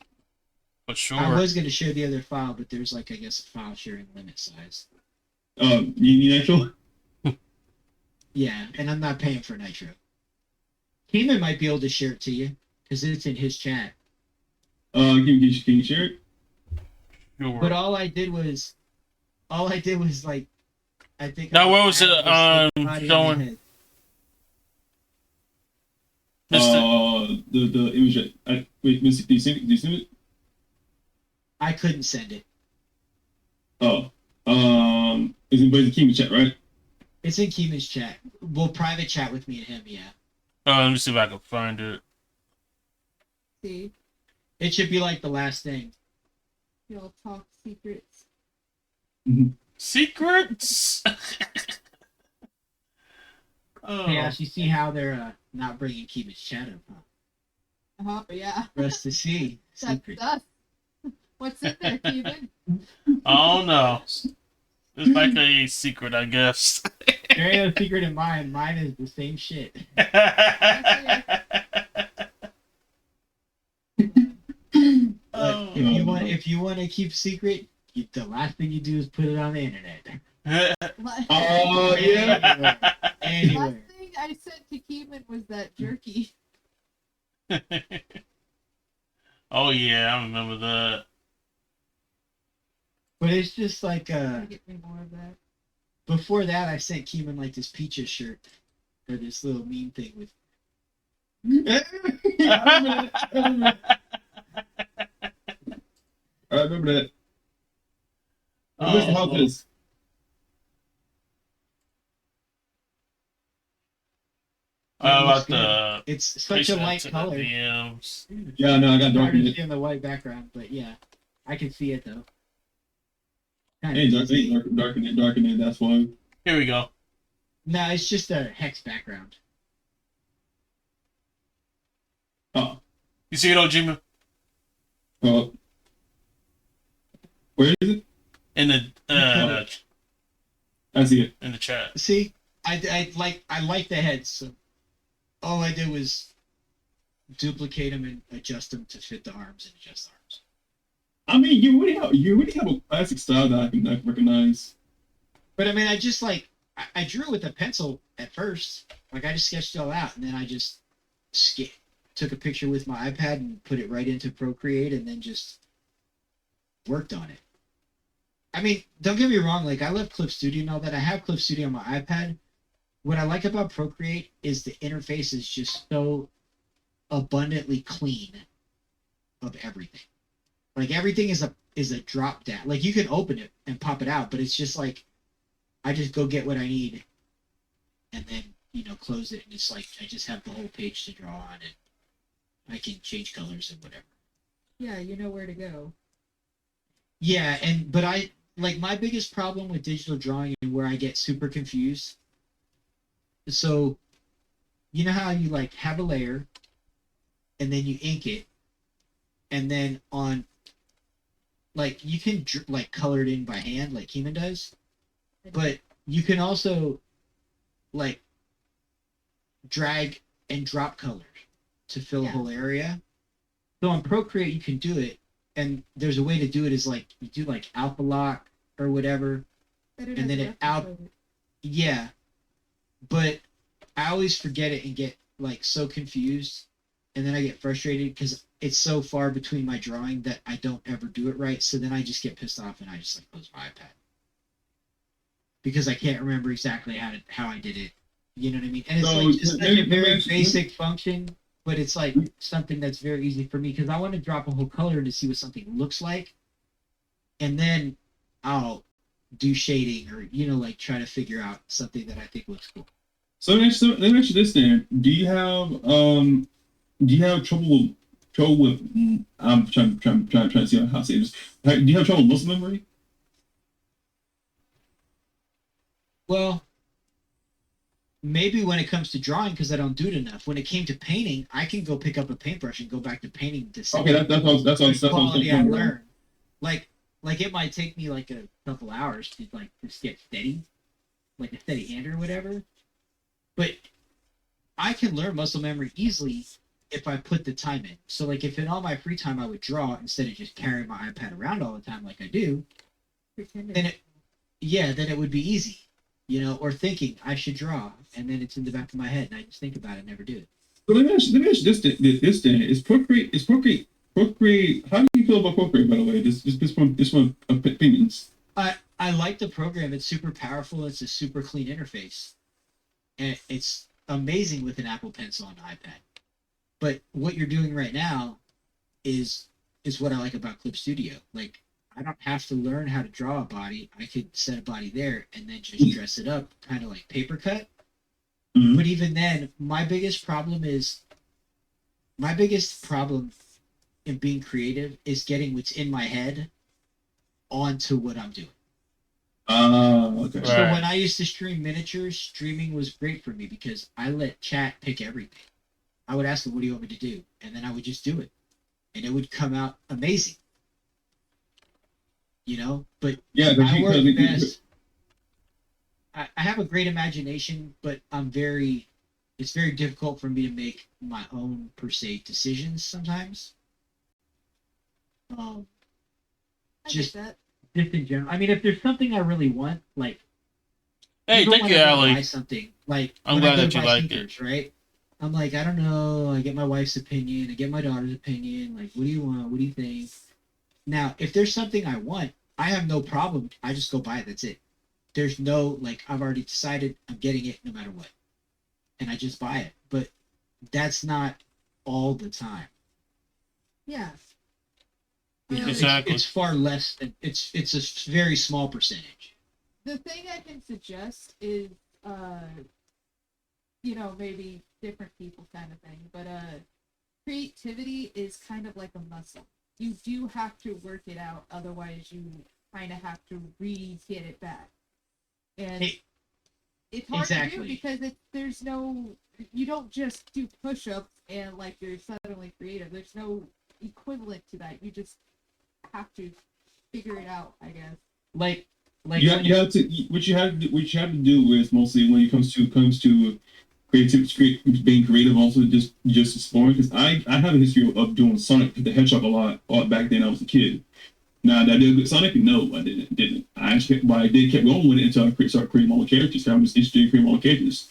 [SPEAKER 1] For sure.
[SPEAKER 5] I was gonna share the other file, but there's like I guess a file sharing limit size.
[SPEAKER 3] You need Nitro?
[SPEAKER 5] Yeah, and I'm not paying for Nitro. Keeman might be able to share it to you because it's in his chat.
[SPEAKER 3] Can you share it?
[SPEAKER 1] Sure.
[SPEAKER 5] But all I did was like, I think.
[SPEAKER 1] Now,
[SPEAKER 5] I
[SPEAKER 1] what was it,
[SPEAKER 5] added the body on
[SPEAKER 1] showing?
[SPEAKER 5] the head.
[SPEAKER 1] Mr.
[SPEAKER 3] The image. Wait, Mr. Do you see it?
[SPEAKER 5] I couldn't send it.
[SPEAKER 3] Oh, is it the Keeman chat, right?
[SPEAKER 5] It's in Keeman's chat. We'll private chat with me and him. Yeah,
[SPEAKER 1] Let me see if I can find it.
[SPEAKER 4] See,
[SPEAKER 5] it should be like the last thing.
[SPEAKER 4] y'all talk secrets.
[SPEAKER 1] Secrets? Oh.
[SPEAKER 5] Yeah, you see how they're not bringing Keeman's chat up, huh?
[SPEAKER 4] Yeah.
[SPEAKER 5] For us to see.
[SPEAKER 4] That's
[SPEAKER 5] Secret.
[SPEAKER 4] us. What's in there, Keegan?
[SPEAKER 1] Oh no. It's like a secret, I guess.
[SPEAKER 5] There ain't no secret in mine. Mine is the same shit.
[SPEAKER 1] Oh.
[SPEAKER 5] If you want to keep secret, the last thing you do is put it on the internet.
[SPEAKER 3] Oh yeah.
[SPEAKER 5] Anywhere.
[SPEAKER 4] Last thing I sent to Keeman was that jerky.
[SPEAKER 1] Oh yeah, I remember that.
[SPEAKER 5] But it's just like
[SPEAKER 4] Get me more of that.
[SPEAKER 5] before that I sent Keeman like this Peaches shirt or this little meme thing with
[SPEAKER 3] I remember that.
[SPEAKER 1] Oh.
[SPEAKER 3] Listen, how's this?
[SPEAKER 1] About the
[SPEAKER 5] it's such a light color.
[SPEAKER 1] DMs.
[SPEAKER 3] Yeah, no, I got
[SPEAKER 5] Hard
[SPEAKER 3] dark in
[SPEAKER 5] to
[SPEAKER 3] it.
[SPEAKER 5] see on the white background, but yeah, I can see it though.
[SPEAKER 3] Ain't dark in it. That's why.
[SPEAKER 1] Here we go.
[SPEAKER 5] No, it's just a hex background.
[SPEAKER 3] Oh,
[SPEAKER 1] You see it, Ojima?
[SPEAKER 3] where is it?
[SPEAKER 1] In the
[SPEAKER 3] I see it.
[SPEAKER 1] in the chat.
[SPEAKER 5] See, I like the heads. So all I did was duplicate them and adjust them to fit the arms and adjust the arms.
[SPEAKER 3] I mean, you already have a classic style that I can recognize.
[SPEAKER 5] But I mean, I just like I drew with a pencil at first. Like I just sketched it all out, and then I just took a picture with my iPad and put it right into Procreate, and then just worked on it. I mean, don't get me wrong. Like I love Clip Studio and all that. I have Clip Studio on my iPad. What I like about Procreate is the interface is just so abundantly clean of everything. Like everything is a drop down. Like you can open it and pop it out, but it's just like I just go get what I need and then, close it, and it's like I just have the whole page to draw on, and I can change colors and whatever.
[SPEAKER 4] Yeah, you know where to go.
[SPEAKER 5] Yeah, but I like my biggest problem with digital drawing and where I get super confused. So, you know how you like have a layer and then you ink it, and then on like you can like color it in by hand like Keeman does, but you can also like drag and drop colors to fill a whole area. So on Procreate you can do it, and there's a way to do it is like you do like alpha lock or whatever.
[SPEAKER 4] Better
[SPEAKER 5] And then
[SPEAKER 4] not
[SPEAKER 5] it
[SPEAKER 4] to
[SPEAKER 5] out-
[SPEAKER 4] replicate it.
[SPEAKER 5] Yeah, but I always forget it and get like so confused, and then I get frustrated because it's so far between my drawing that I don't ever do it right. So then I just get pissed off and I just like close my iPad because I can't remember exactly how I did it. You know what I mean? And it's
[SPEAKER 3] So,
[SPEAKER 5] like just such
[SPEAKER 3] maybe-
[SPEAKER 5] a very
[SPEAKER 3] maybe-
[SPEAKER 5] basic function, but it's like something that's very easy for me because I want to drop a whole color to see what something looks like, and then I'll do shading or like try to figure out something that I think looks cool.
[SPEAKER 3] So let me ask you this then: Do you have trouble with? I'm trying to see how to say this. Do you have trouble with muscle memory?
[SPEAKER 5] Well, maybe when it comes to drawing, because I don't do it enough. When it came to painting, I can go pick up a paintbrush and go back to painting the same
[SPEAKER 3] Okay, that's what I was
[SPEAKER 5] quality I
[SPEAKER 3] thinking.
[SPEAKER 5] learned. Like it might take me like a couple hours to like just get steady, like a steady hand or whatever. But I can learn muscle memory easily if I put the time in. So like if in all my free time I would draw instead of just carrying my iPad around all the time like I do,
[SPEAKER 4] Pretending.
[SPEAKER 5] then it would be easy, or thinking I should draw, and then it's in the back of my head, and I just think about it, and never do it.
[SPEAKER 3] So let me ask you this then: Is Procreate? How do you feel about Procreate? By the way, this one opinions.
[SPEAKER 5] I like the program. It's super powerful. It's a super clean interface, and it's amazing with an Apple Pencil on an iPad. But what you're doing right now is what I like about Clip Studio. Like I don't have to learn how to draw a body. I could set a body there and then just dress it up, kind of like paper cut.
[SPEAKER 3] Mhm.
[SPEAKER 5] But even then, my biggest problem in being creative is getting what's in my head onto what I'm doing.
[SPEAKER 3] Okay.
[SPEAKER 1] Right.
[SPEAKER 5] So when I used to stream miniatures, streaming was great for me because I let chat pick everything. I would ask them, "What do you want me to do?" And then I would just do it, and it would come out amazing. But
[SPEAKER 3] Yeah,
[SPEAKER 5] I work best. I have a great imagination, but it's very difficult for me to make my own per se decisions sometimes.
[SPEAKER 4] I
[SPEAKER 5] just-
[SPEAKER 4] get that.
[SPEAKER 5] Just in general. I mean, if there's something I really want, like
[SPEAKER 1] Hey,
[SPEAKER 5] even
[SPEAKER 1] thank
[SPEAKER 5] when
[SPEAKER 1] you,
[SPEAKER 5] I go to
[SPEAKER 1] Ali.
[SPEAKER 5] buy something, like
[SPEAKER 1] I'm
[SPEAKER 5] when I
[SPEAKER 1] glad
[SPEAKER 5] go
[SPEAKER 1] that
[SPEAKER 5] to
[SPEAKER 1] you
[SPEAKER 5] buy
[SPEAKER 1] like it.
[SPEAKER 5] sneakers, right? I'm like, I don't know. I get my wife's opinion. I get my daughter's opinion. Like, what do you want? What do you think? Now, if there's something I want, I have no problem. I just go buy it. That's it. There's no like I've already decided I'm getting it no matter what, and I just buy it. But that's not all the time.
[SPEAKER 4] Yeah.
[SPEAKER 1] Exactly.
[SPEAKER 5] It's far less than it's a very small percentage.
[SPEAKER 4] The thing I can suggest is, maybe different people kind of thing, but creativity is kind of like a muscle. You do have to work it out, otherwise you kind of have to get it back. And
[SPEAKER 5] Hey,
[SPEAKER 4] it's hard to do
[SPEAKER 5] exactly.
[SPEAKER 4] because you don't just do push-ups and like you're suddenly creative. There's no equivalent to that. You just have to figure it out, I guess.
[SPEAKER 5] Like
[SPEAKER 3] you
[SPEAKER 5] when-
[SPEAKER 3] have to what you have to do is mostly when it comes to creativity, being creative, also just exploring. Because I have a history of doing Sonic the Hedgehog a lot back then. I was a kid. Now, did I do good Sonic? No, I didn't. I actually, but I did kept going with it until I started creating my own characters. I was interested in creating my own characters.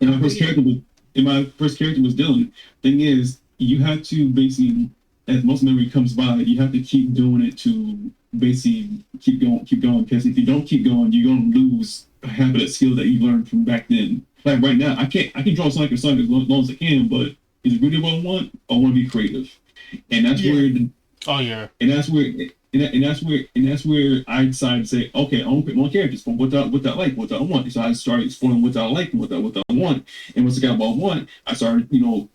[SPEAKER 3] And my first character was Dylan. Thing is, you have to basically, as most memory comes by, you have to keep doing it to basically keep going. Because if you don't keep going, you're gonna lose half of that skill that you learned from back then. Like right now, I can draw Sonic as long as I can, but is it really what I want? I want to be creative, and that's where
[SPEAKER 1] Oh yeah.
[SPEAKER 3] and that's where I decided to say, okay, I want to pick my characters from what I like, what I want. So I started exploring what I like and what I want. And once I got what I want, I started,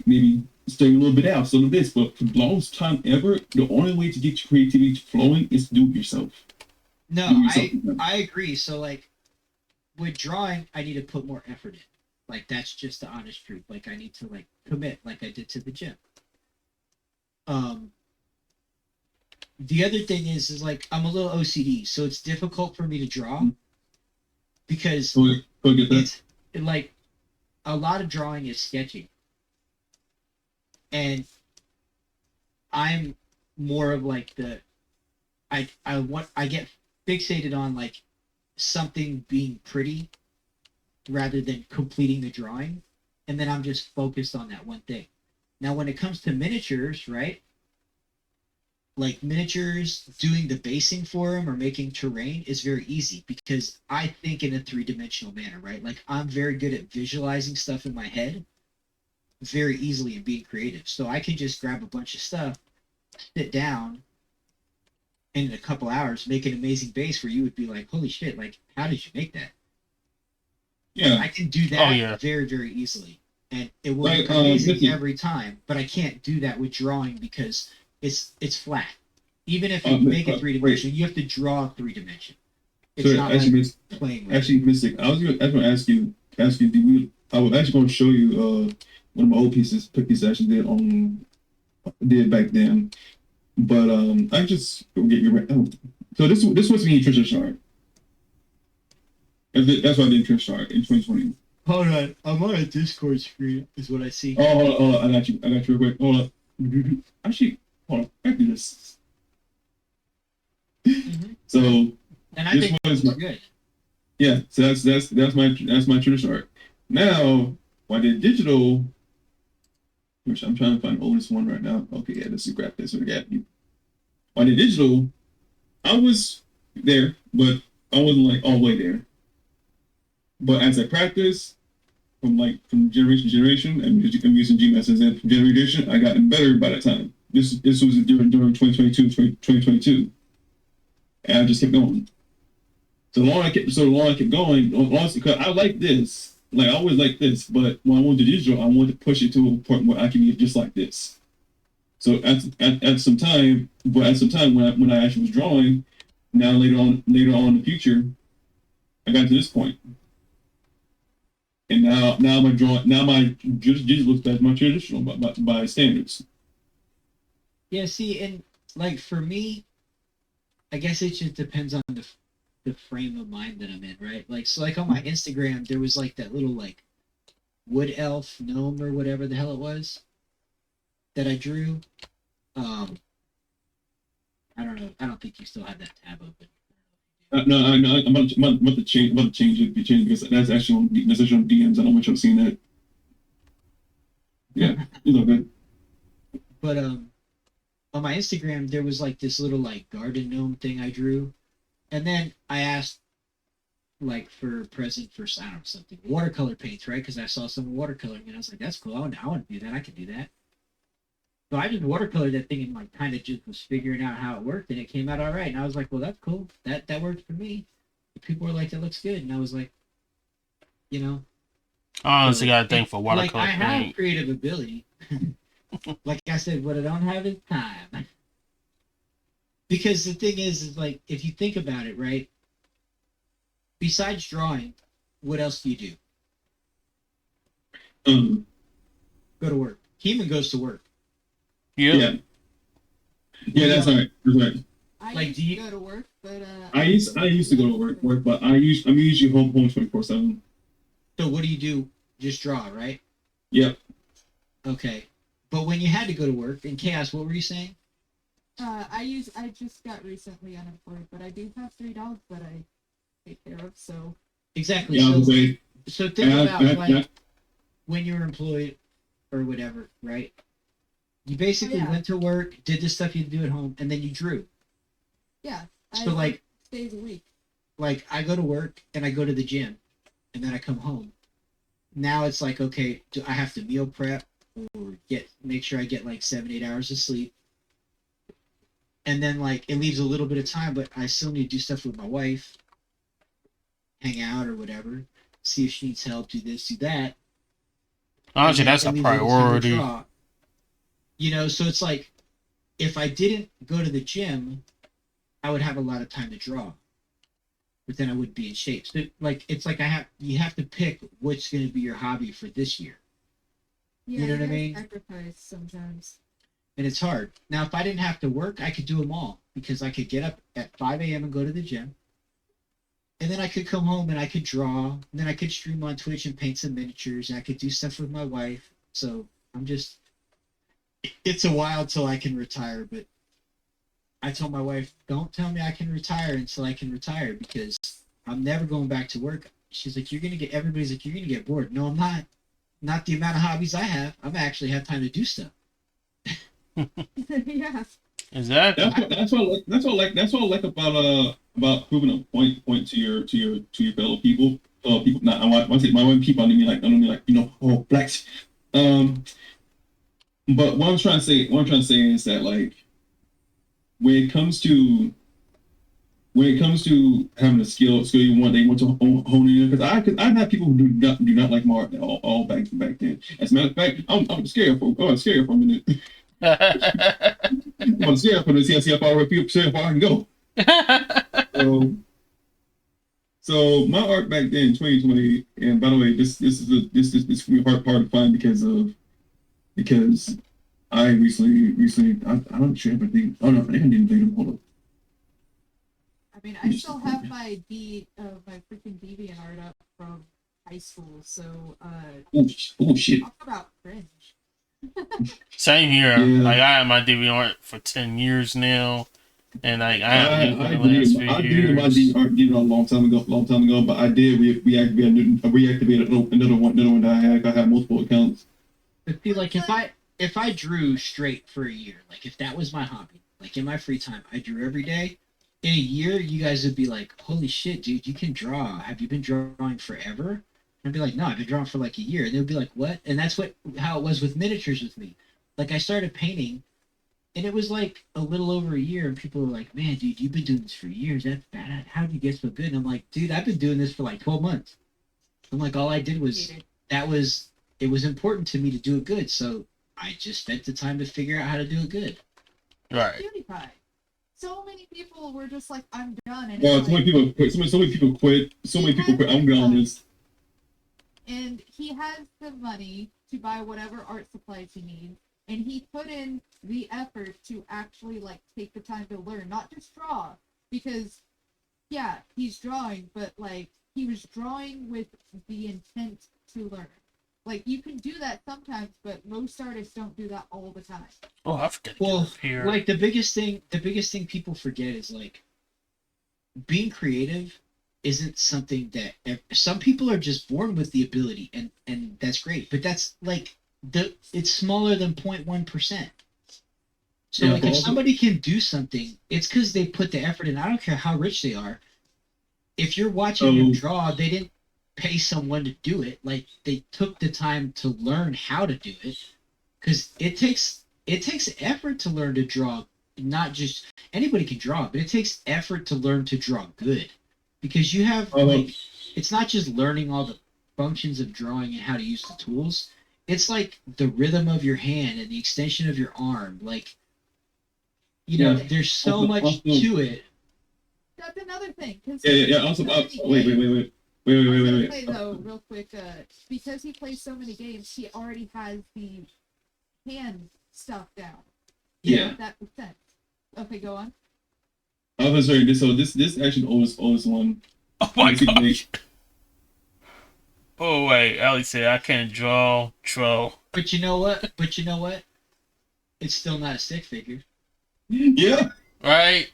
[SPEAKER 3] maybe studying a little bit out, some of this. But for the longest time ever, the only way to get your creativity flowing is to do it yourself.
[SPEAKER 5] No,
[SPEAKER 3] Do yourself.
[SPEAKER 5] I agree. So like with drawing, I need to put more effort in. Like that's just the honest truth. Like I need to like commit, like I did to the gym. The other thing is like I'm a little OCD, so it's difficult for me to draw because
[SPEAKER 3] So go get that.
[SPEAKER 5] it's like a lot of drawing is sketching, and I'm more of like I get fixated on like something being pretty rather than completing the drawing, and then I'm just focused on that one thing. Now, when it comes to miniatures, right? Like miniatures, doing the basing for them or making terrain is very easy because I think in a three-dimensional manner, right? Like I'm very good at visualizing stuff in my head very easily and being creative. So I can just grab a bunch of stuff, sit down, and in a couple hours make an amazing base where you would be like, holy shit, like how did you make that?
[SPEAKER 3] Yeah.
[SPEAKER 5] I can do that
[SPEAKER 1] Oh, yeah.
[SPEAKER 5] very, very easily. And it will
[SPEAKER 3] Like,
[SPEAKER 5] look amazing
[SPEAKER 3] Mickey.
[SPEAKER 5] every time, but I can't do that with drawing because it's flat. Even if
[SPEAKER 3] Uh,
[SPEAKER 5] you make it
[SPEAKER 3] wait.
[SPEAKER 5] three dimensional, you have to draw three dimension. It's
[SPEAKER 3] So
[SPEAKER 5] not
[SPEAKER 3] actually,
[SPEAKER 5] like
[SPEAKER 3] Miss,
[SPEAKER 5] playing with it.
[SPEAKER 3] actually, Mystic, I was gonna ask you, I was actually gonna show you one of my old pieces I actually did back then, but I just go get your. Oh. So this was me in Trisha Shard. That's why I did Trisha Shard in 2020.
[SPEAKER 5] Hold on, I'm on a Discord screen, is what I see.
[SPEAKER 3] Oh, hold on, I got you real quick. Hold up. Actually, hold on, I do this.
[SPEAKER 5] Mhm.
[SPEAKER 3] So
[SPEAKER 5] And I
[SPEAKER 3] this
[SPEAKER 5] think
[SPEAKER 3] was
[SPEAKER 5] it's
[SPEAKER 3] my-
[SPEAKER 5] good.
[SPEAKER 3] yeah, so that's my Trisha Shard. Now, when I did digital, which I'm trying to find the oldest one right now. Okay, yeah, let's see, grab this. We got you. When I did digital, I was there, but I wasn't like all the way there. But as I practice, from generation to generation, I'm using GMAS as a generation. I gotten better by that time. This was during 2022, and I just kept going. So the longer I kept going, honestly, because I like this, like I always like this, but when I went to digital, I wanted to push it to a point where I can be just like this. So at some time when I actually was drawing, now later on in the future, I got to this point. And now my drawing, now my digital looks as my traditional by standards.
[SPEAKER 5] Yeah, see, and like for me, I guess it just depends on the frame of mind that I'm in, right? Like, so like on my Instagram, there was like that little like wood elf gnome or whatever the hell it was that I drew. I don't know. I don't think you still have that tab open.
[SPEAKER 3] No, I'm about to change. It because that's actually on DMs. I don't want you to see that. Yeah, it's all good.
[SPEAKER 5] But on my Instagram, there was like this little like garden gnome thing I drew, and then I asked like for a present for I don't know something watercolor paints, right? Because I saw some watercoloring, and I was like, that's cool. I want to do that. I can do that. So I just watercolored that thing and like kind of just was figuring out how it worked, and it came out all right. And I was like, well, that's cool. That worked for me. People were like, that looks good, and I was like, you know,
[SPEAKER 1] I honestly got a thing for
[SPEAKER 5] like
[SPEAKER 1] watercolor
[SPEAKER 5] I have
[SPEAKER 1] paint.
[SPEAKER 5] creative ability. Like I said, what I don't have is time. Because the thing is like if you think about it, right? Besides drawing, what else do you do? Go to work. Heeman goes to work.
[SPEAKER 1] Yeah.
[SPEAKER 3] Yeah, that's all right. That's right.
[SPEAKER 4] I
[SPEAKER 5] Like,
[SPEAKER 4] used
[SPEAKER 5] do you-
[SPEAKER 4] to go to work, but
[SPEAKER 3] I used to go to work, but I'm usually home 24/7.
[SPEAKER 5] So what do you do? Just draw, right?
[SPEAKER 3] Yep.
[SPEAKER 5] Okay. But when you had to go to work in chaos, what were you saying?
[SPEAKER 4] I just got recently unemployed, but I do have 3 dogs that I take care of. So
[SPEAKER 5] Exactly.
[SPEAKER 3] Yeah, I
[SPEAKER 5] So,
[SPEAKER 3] would say.
[SPEAKER 5] so think
[SPEAKER 3] Yeah,
[SPEAKER 5] about
[SPEAKER 3] yeah,
[SPEAKER 5] like
[SPEAKER 3] yeah.
[SPEAKER 5] when you were employed or whatever, right? You basically
[SPEAKER 4] Yeah.
[SPEAKER 5] went to work, did the stuff you do at home, and then you drew.
[SPEAKER 4] yeah, I
[SPEAKER 5] So, like-
[SPEAKER 4] 6 days a week.
[SPEAKER 5] Like I go to work and I go to the gym, and then I come home. Now it's like, okay, do I have to meal prep or make sure I get like 7-8 hours of sleep, and then like it leaves a little bit of time, but I still need to do stuff with my wife, hang out or whatever, see if she needs help, do this, do that.
[SPEAKER 1] Honestly,
[SPEAKER 5] And then
[SPEAKER 1] that's
[SPEAKER 5] it
[SPEAKER 1] a
[SPEAKER 5] leaves little time to
[SPEAKER 1] priority.
[SPEAKER 5] draw. You know, so it's like if I didn't go to the gym, I would have a lot of time to draw, but then I would be in shape. So like it's like you have to pick what's going to be your hobby for this year,
[SPEAKER 4] Yeah,
[SPEAKER 5] know what I
[SPEAKER 4] gotta
[SPEAKER 5] mean?
[SPEAKER 4] Sacrifice sometimes.
[SPEAKER 5] and it's hard. Now, if I didn't have to work, I could do them all because I could get up at 5 a.m. and go to the gym, and then I could come home and I could draw, and then I could stream on Twitch and paint some miniatures, and I could do stuff with my wife. So I'm just it's a while till I can retire, but I told my wife, don't tell me I can retire until I can retire because I'm never going back to work. She's like, everybody's like, you're gonna get bored. No, I'm not. Not the amount of hobbies I have. I'm actually have time to do stuff.
[SPEAKER 4] Yeah.
[SPEAKER 1] Exactly.
[SPEAKER 3] That's what I like about proving a point to your fellow people. People. Not I want to say my own people. I don't mean like blacks. Um, but what I'm trying to say is that like when it comes to having a skill you want they want to hone in because I've had people who do not like Mark at all back then. As a matter of fact, I'm scared for a minute. I'm scared for to see how far I can go. So my art back then, 2020, and by the way, this is hard to find because I recently I don't sure if I think oh no I didn't think of hold up.
[SPEAKER 4] I mean, I still have my my freaking deviant art up from high school, so
[SPEAKER 3] Oh shit.
[SPEAKER 4] talk about cringe.
[SPEAKER 1] Same here.
[SPEAKER 3] Yeah.
[SPEAKER 1] Like I had my DeviantArt for 10 years now, and like I haven't used it in the last few
[SPEAKER 3] I did my
[SPEAKER 1] years.
[SPEAKER 3] art did it a long time ago, but I did reactivate another one that I had. I had multiple accounts.
[SPEAKER 5] But see, like if I drew straight for a year, like if that was my hobby, like in my free time, I drew every day. In a year, you guys would be like, "Holy shit, dude, you can draw. Have you been drawing forever?" And I'd be like, "No, I've been drawing for like a year." And they'd be like, "What?" And that's how it was with miniatures with me. Like I started painting, and it was like a little over a year, and people were like, "Man, dude, you've been doing this for years. That's bad. How did you get so good?" And I'm like, "Dude, I've been doing this for like 12 months." I'm like, all I did was it was important to me to do it good, so I just spent the time to figure out how to do it good.
[SPEAKER 1] Right.
[SPEAKER 4] PewDiePie. So many people were just like, I'm done. And
[SPEAKER 3] Well,
[SPEAKER 4] it's
[SPEAKER 3] so many
[SPEAKER 4] like,
[SPEAKER 3] people quit. So many people quit. So many people quit. I'm gonna be honest.
[SPEAKER 4] and he has the money to buy whatever art supplies he needs, and he put in the effort to actually like take the time to learn, not just draw, because yeah, he's drawing, but like he was drawing with the intent to learn. Like you can do that sometimes, but most artists don't do that all the time.
[SPEAKER 1] Oh, I forget to get
[SPEAKER 5] Well,
[SPEAKER 1] up here.
[SPEAKER 5] like the biggest thing people forget is like being creative isn't something that some people are just born with the ability, and that's great, but that's like it's smaller than 0.1%. So
[SPEAKER 3] Yeah,
[SPEAKER 5] like
[SPEAKER 3] but
[SPEAKER 5] if
[SPEAKER 3] also-
[SPEAKER 5] somebody can do something, it's because they put the effort in. I don't care how rich they are. If you're watching them draw, they didn't pay someone to do it. Like they took the time to learn how to do it, because it takes effort to learn to draw. Not just anybody can draw, but it takes effort to learn to draw good, because you have like it's not just learning all the functions of drawing and how to use the tools. It's like the rhythm of your hand and the extension of your arm. Like there's so
[SPEAKER 3] Also-
[SPEAKER 5] much
[SPEAKER 3] also-
[SPEAKER 5] to it.
[SPEAKER 4] That's another thing.
[SPEAKER 3] Yeah. Also, wait.
[SPEAKER 4] Say though, real quick, because he plays so many games, he already has the hand stuff down.
[SPEAKER 3] Yeah.
[SPEAKER 4] If that makes sense. Okay, go on.
[SPEAKER 3] I was sorry. This is actually the oldest one.
[SPEAKER 1] Oh my
[SPEAKER 3] Basically,
[SPEAKER 1] gosh. Oh wait, Ali said I can't draw troll.
[SPEAKER 5] But you know what? It's still not a stick figure.
[SPEAKER 3] Yeah.
[SPEAKER 1] Right?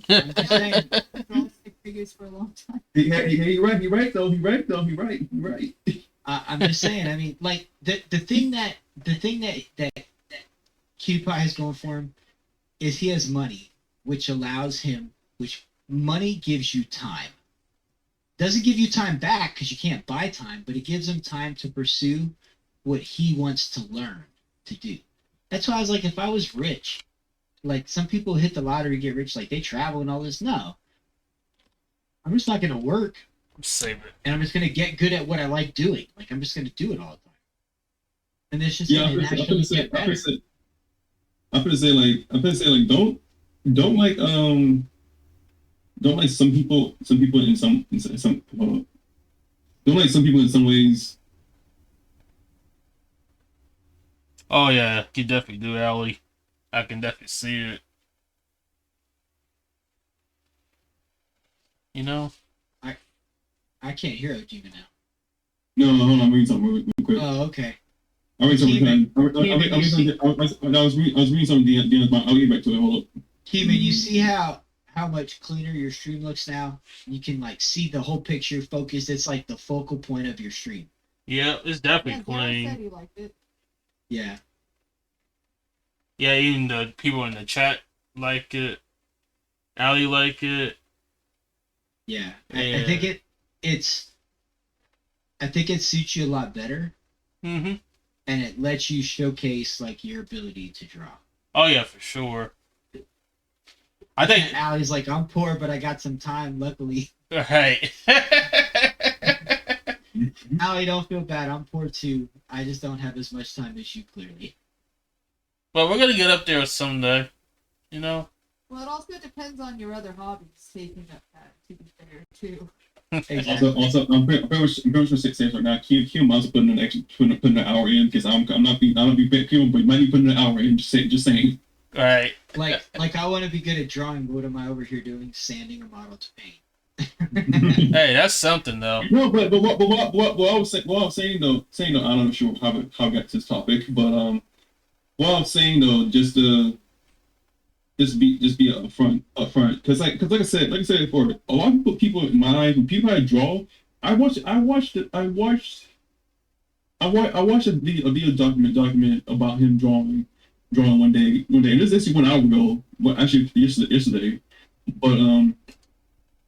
[SPEAKER 5] I'm just saying.
[SPEAKER 4] I've drawn stick figures for a long time.
[SPEAKER 3] He right though. He right.
[SPEAKER 5] I'm just saying. I mean, like the thing that PewDiePie has going for him is he has money, which money gives you time. Doesn't give you time back because you can't buy time, but it gives him time to pursue what he wants to learn to do. That's why I was like, if I was rich, like some people hit the lottery, get rich, like they travel and all this. No, I'm just not gonna work,
[SPEAKER 1] Save it.
[SPEAKER 5] and I'm just gonna get good at what I like doing. Like I'm just gonna do it all the time, and it's just
[SPEAKER 3] Yeah.
[SPEAKER 5] gonna naturally get better.
[SPEAKER 3] I'm gonna say like don't like some people in some don't like some people in some ways.
[SPEAKER 1] Oh yeah, you definitely do, Ali. I can definitely see it. You know?
[SPEAKER 5] I can't hear Ojima now.
[SPEAKER 3] No, hold on, read something real quick.
[SPEAKER 5] Oh, okay.
[SPEAKER 3] I read something. I was reading something. I'll get back to it. Hold up.
[SPEAKER 5] Keeman, you see how much cleaner your stream looks now? You can like see the whole picture focused. It's like the focal point of your stream.
[SPEAKER 1] Yeah, it's
[SPEAKER 4] Yeah,
[SPEAKER 1] definitely
[SPEAKER 4] Darren said
[SPEAKER 1] clean.
[SPEAKER 4] he liked it.
[SPEAKER 5] Yeah.
[SPEAKER 1] Yeah, even the people in the chat like it. Ali like it.
[SPEAKER 5] Yeah.
[SPEAKER 1] Yeah.
[SPEAKER 5] I think I think it suits you a lot better,
[SPEAKER 1] Mm-hmm.
[SPEAKER 5] and it lets you showcase like your ability to draw.
[SPEAKER 1] Oh yeah, for sure. I think.
[SPEAKER 5] And Allie's like, I'm poor, but I got some time. Luckily,
[SPEAKER 1] Right.
[SPEAKER 5] Allie, don't feel bad. I'm poor too. I just don't have as much time as you. Clearly.
[SPEAKER 1] But we're gonna get up there someday. You know.
[SPEAKER 4] Well, it also depends on your other hobbies taking up that, to be fair, too.
[SPEAKER 5] Exactly.
[SPEAKER 3] Also, I'm pretty sure 6 days right now. Q might as well put an extra putting an hour in because I'm not be big Q, but you might be putting an hour in. Just saying.
[SPEAKER 1] Right.
[SPEAKER 5] Like I want to be good at drawing. What am I over here doing? Sanding a model to paint.
[SPEAKER 1] Hey, that's something though.
[SPEAKER 3] No, but what I was saying though, I'm not sure how I got to this topic, but what I'm saying though, just be upfront, because like I said before, a lot of people in my life, when people I draw, I watched a video document about him drawing one day, and this is actually 1 hour ago, well actually yesterday, but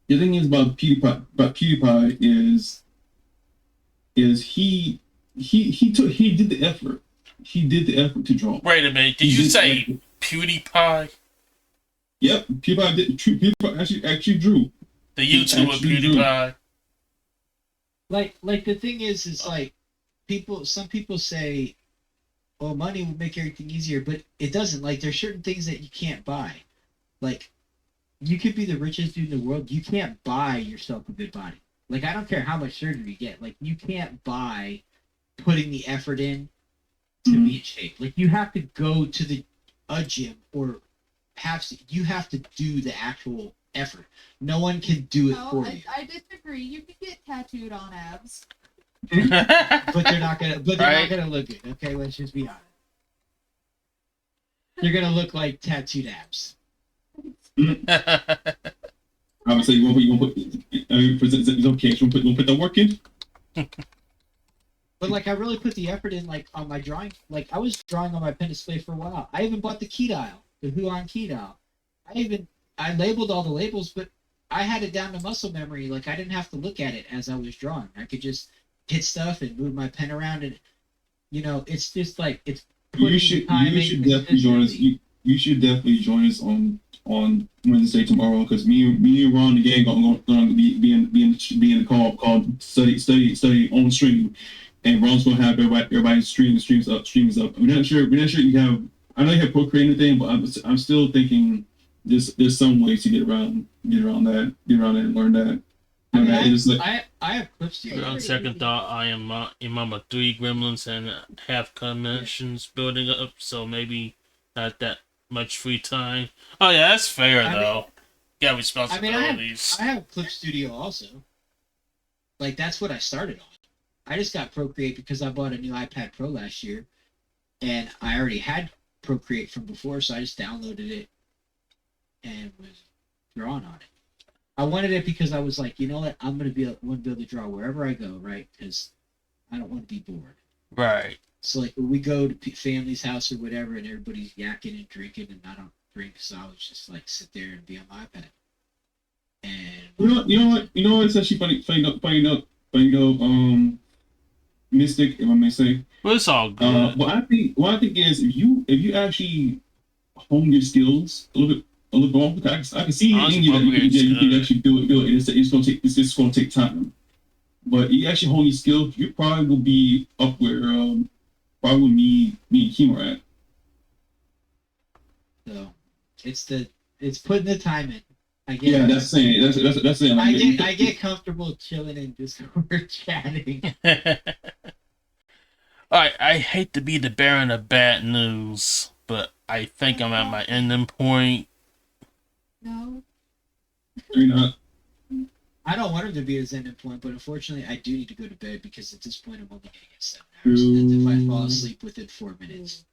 [SPEAKER 3] the thing is about PewDiePie is he did the effort. He did the effort to draw.
[SPEAKER 1] Wait a minute. Did you say PewDiePie?
[SPEAKER 3] Yep, PewDiePie actually drew.
[SPEAKER 1] The YouTuber
[SPEAKER 3] actually drew.
[SPEAKER 1] PewDiePie?
[SPEAKER 5] Like the thing is like some people say, oh, money would make everything easier, but it doesn't. Like there's certain things that you can't buy. Like you could be the richest dude in the world, you can't buy yourself a good body. Like I don't care how much surgery you get, like you can't buy putting the effort in to be in shape. Like you have to go to a gym or you have to do the actual effort. No one can do it
[SPEAKER 4] No,
[SPEAKER 5] for you.
[SPEAKER 4] I disagree. You can get tattooed on abs.
[SPEAKER 5] But they're not gonna
[SPEAKER 1] Right.
[SPEAKER 5] not gonna look good. Okay, let's just be honest. They're gonna look like tattooed abs.
[SPEAKER 3] I would say you won't put. It's okay. You won't put the work in.
[SPEAKER 5] But like I really put the effort in like on my drawing. Like I was drawing on my pen display for a while. I even bought the key dial, the Huan key dial. I labeled all the labels, but I had it down to muscle memory. Like I didn't have to look at it as I was drawing. I could just hit stuff and move my pen around, and it's just like it's putting
[SPEAKER 3] You should
[SPEAKER 5] time in
[SPEAKER 3] definitely join us.
[SPEAKER 5] consistently.
[SPEAKER 3] You should definitely join us on Wednesday tomorrow, because me and Ron again going to be in the call called study on stream, and Ron's going to have everybody's streams up. We're not sure you have. I know you have Procreate and thing, but I'm still thinking there's some ways to get around that and learn that.
[SPEAKER 5] I mean,
[SPEAKER 3] It's like,
[SPEAKER 5] I have clips
[SPEAKER 1] But
[SPEAKER 5] here.
[SPEAKER 1] on second thought, I am Imama 3 Gremlins and half conventions building up, so maybe not that much free time. Oh yeah, that's fair
[SPEAKER 5] I mean-
[SPEAKER 1] though. Got
[SPEAKER 5] I mean,
[SPEAKER 1] responsibilities.
[SPEAKER 5] I have Clip Studio also. Like that's what I started on. I just got Procreate because I bought a new iPad Pro last year, and I already had Procreate from before, so I just downloaded it and was drawing on it. I wanted it because I was like, you know what, I'm gonna be able to draw wherever I go, right? Because I don't want to be bored.
[SPEAKER 1] Right.
[SPEAKER 5] So like when we go to family's house or whatever, and everybody's yakking and drinking, and I don't drink, so I was just like sit there and be on my iPad. And
[SPEAKER 3] you know what? It's actually funny. Mystic, if I may say.
[SPEAKER 1] Well, it's all good.
[SPEAKER 3] What I think is if you actually hone your skills a little bit more, because I can see in you that you can actually do it. It's just gonna take time. But you actually hone your skills, you probably will be up where probably me and Kim are at.
[SPEAKER 5] so it's putting the time in. I get
[SPEAKER 3] Yeah, that's saying that's saying.
[SPEAKER 5] I get comfortable chilling in Discord chatting.
[SPEAKER 1] Alright, I hate to be the bearer of bad news, but I think I'm at my ending point.
[SPEAKER 4] No.
[SPEAKER 3] You're not.
[SPEAKER 5] I don't want him to be his ending point, but unfortunately, I do need to go to bed because at this point, I'm only getting 7 hours. And if I fall asleep within 4 minutes,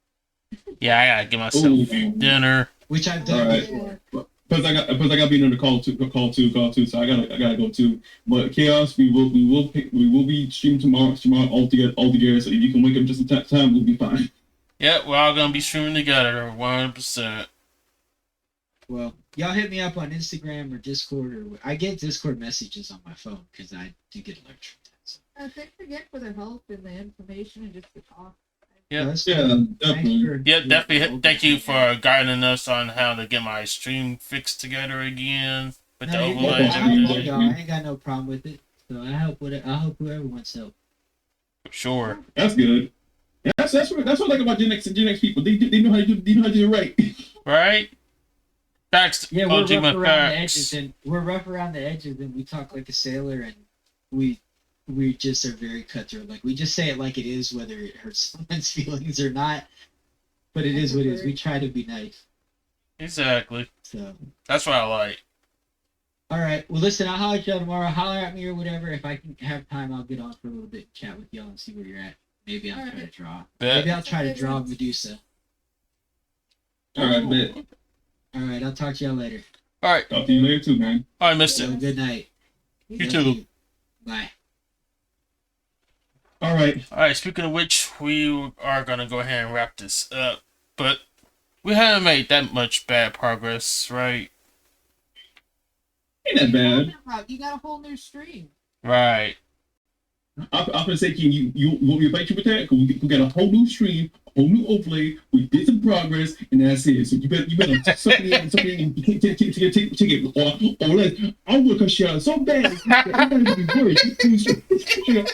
[SPEAKER 1] Yeah, I gotta get myself
[SPEAKER 3] Ooh.
[SPEAKER 1] dinner.
[SPEAKER 5] which I've done
[SPEAKER 3] Alright.
[SPEAKER 5] before.
[SPEAKER 3] Plus I got being on the call too. So I gotta go too. But Chaos, we will be streaming tomorrow all together. So if you can wake up just in time, we'll be fine.
[SPEAKER 1] Yeah, we're all gonna be streaming together, 100%.
[SPEAKER 5] Well, y'all hit me up on Instagram or Discord, or I get Discord messages on my phone because I do get alerts from that. So.
[SPEAKER 4] Thanks again for the help and the information and just the talk.
[SPEAKER 1] Yeah.
[SPEAKER 5] That's
[SPEAKER 3] Yeah,
[SPEAKER 5] fine.
[SPEAKER 3] definitely.
[SPEAKER 5] Thanks for-
[SPEAKER 1] Yeah, definitely. Thank you for guiding us on how to get my stream fixed together again with the
[SPEAKER 5] No, you're good.
[SPEAKER 1] overlays
[SPEAKER 5] I
[SPEAKER 1] and
[SPEAKER 5] help
[SPEAKER 1] everything.
[SPEAKER 5] y'all. I ain't got no problem with it. So I help whoever wants help.
[SPEAKER 1] For sure.
[SPEAKER 3] That's good. That's what I like about Gen X and Gen X people. They know how to do it right.
[SPEAKER 1] Right? Facts.
[SPEAKER 5] Yeah, we're
[SPEAKER 1] OG
[SPEAKER 5] rough
[SPEAKER 1] my
[SPEAKER 5] around the
[SPEAKER 1] facts.
[SPEAKER 5] edges, and we're rough around the edges, and we talk like a sailor, and we just are very cutthroat. Like we just say it like it is, whether it hurts someone's feelings or not. But it is what it is. We try to be nice.
[SPEAKER 1] Exactly.
[SPEAKER 5] So,
[SPEAKER 1] That's what I like.
[SPEAKER 5] all right. Well, listen, I'll holler at y'all tomorrow. Holler at me or whatever. If I can have time, I'll get on for a little bit, and chat with y'all, and see where you're at. Maybe I'll try to draw.
[SPEAKER 1] Bet.
[SPEAKER 5] Maybe I'll try to draw Medusa.
[SPEAKER 3] All right, bet.
[SPEAKER 5] All right. I'll talk to y'all later.
[SPEAKER 1] All right.
[SPEAKER 3] Talk to you later too, man.
[SPEAKER 1] All right, missed
[SPEAKER 5] Have a
[SPEAKER 1] it.
[SPEAKER 5] good night.
[SPEAKER 1] You
[SPEAKER 5] Love
[SPEAKER 1] too.
[SPEAKER 5] you. Bye.
[SPEAKER 3] All right.
[SPEAKER 1] All right. Speaking of which, we are gonna go ahead and wrap this up, but we haven't made that much bad progress, right?
[SPEAKER 3] Ain't that bad.
[SPEAKER 4] Talking about, you got a whole new stream.
[SPEAKER 1] Right.
[SPEAKER 3] I'm gonna say, King, you want me to fight you with that? 'Cause we got a whole new stream, a whole new overlay. We did some progress, and that's it. So you better suck it in, take it. Or let I'm gonna cuss you out so bad. That everybody's gonna be worried.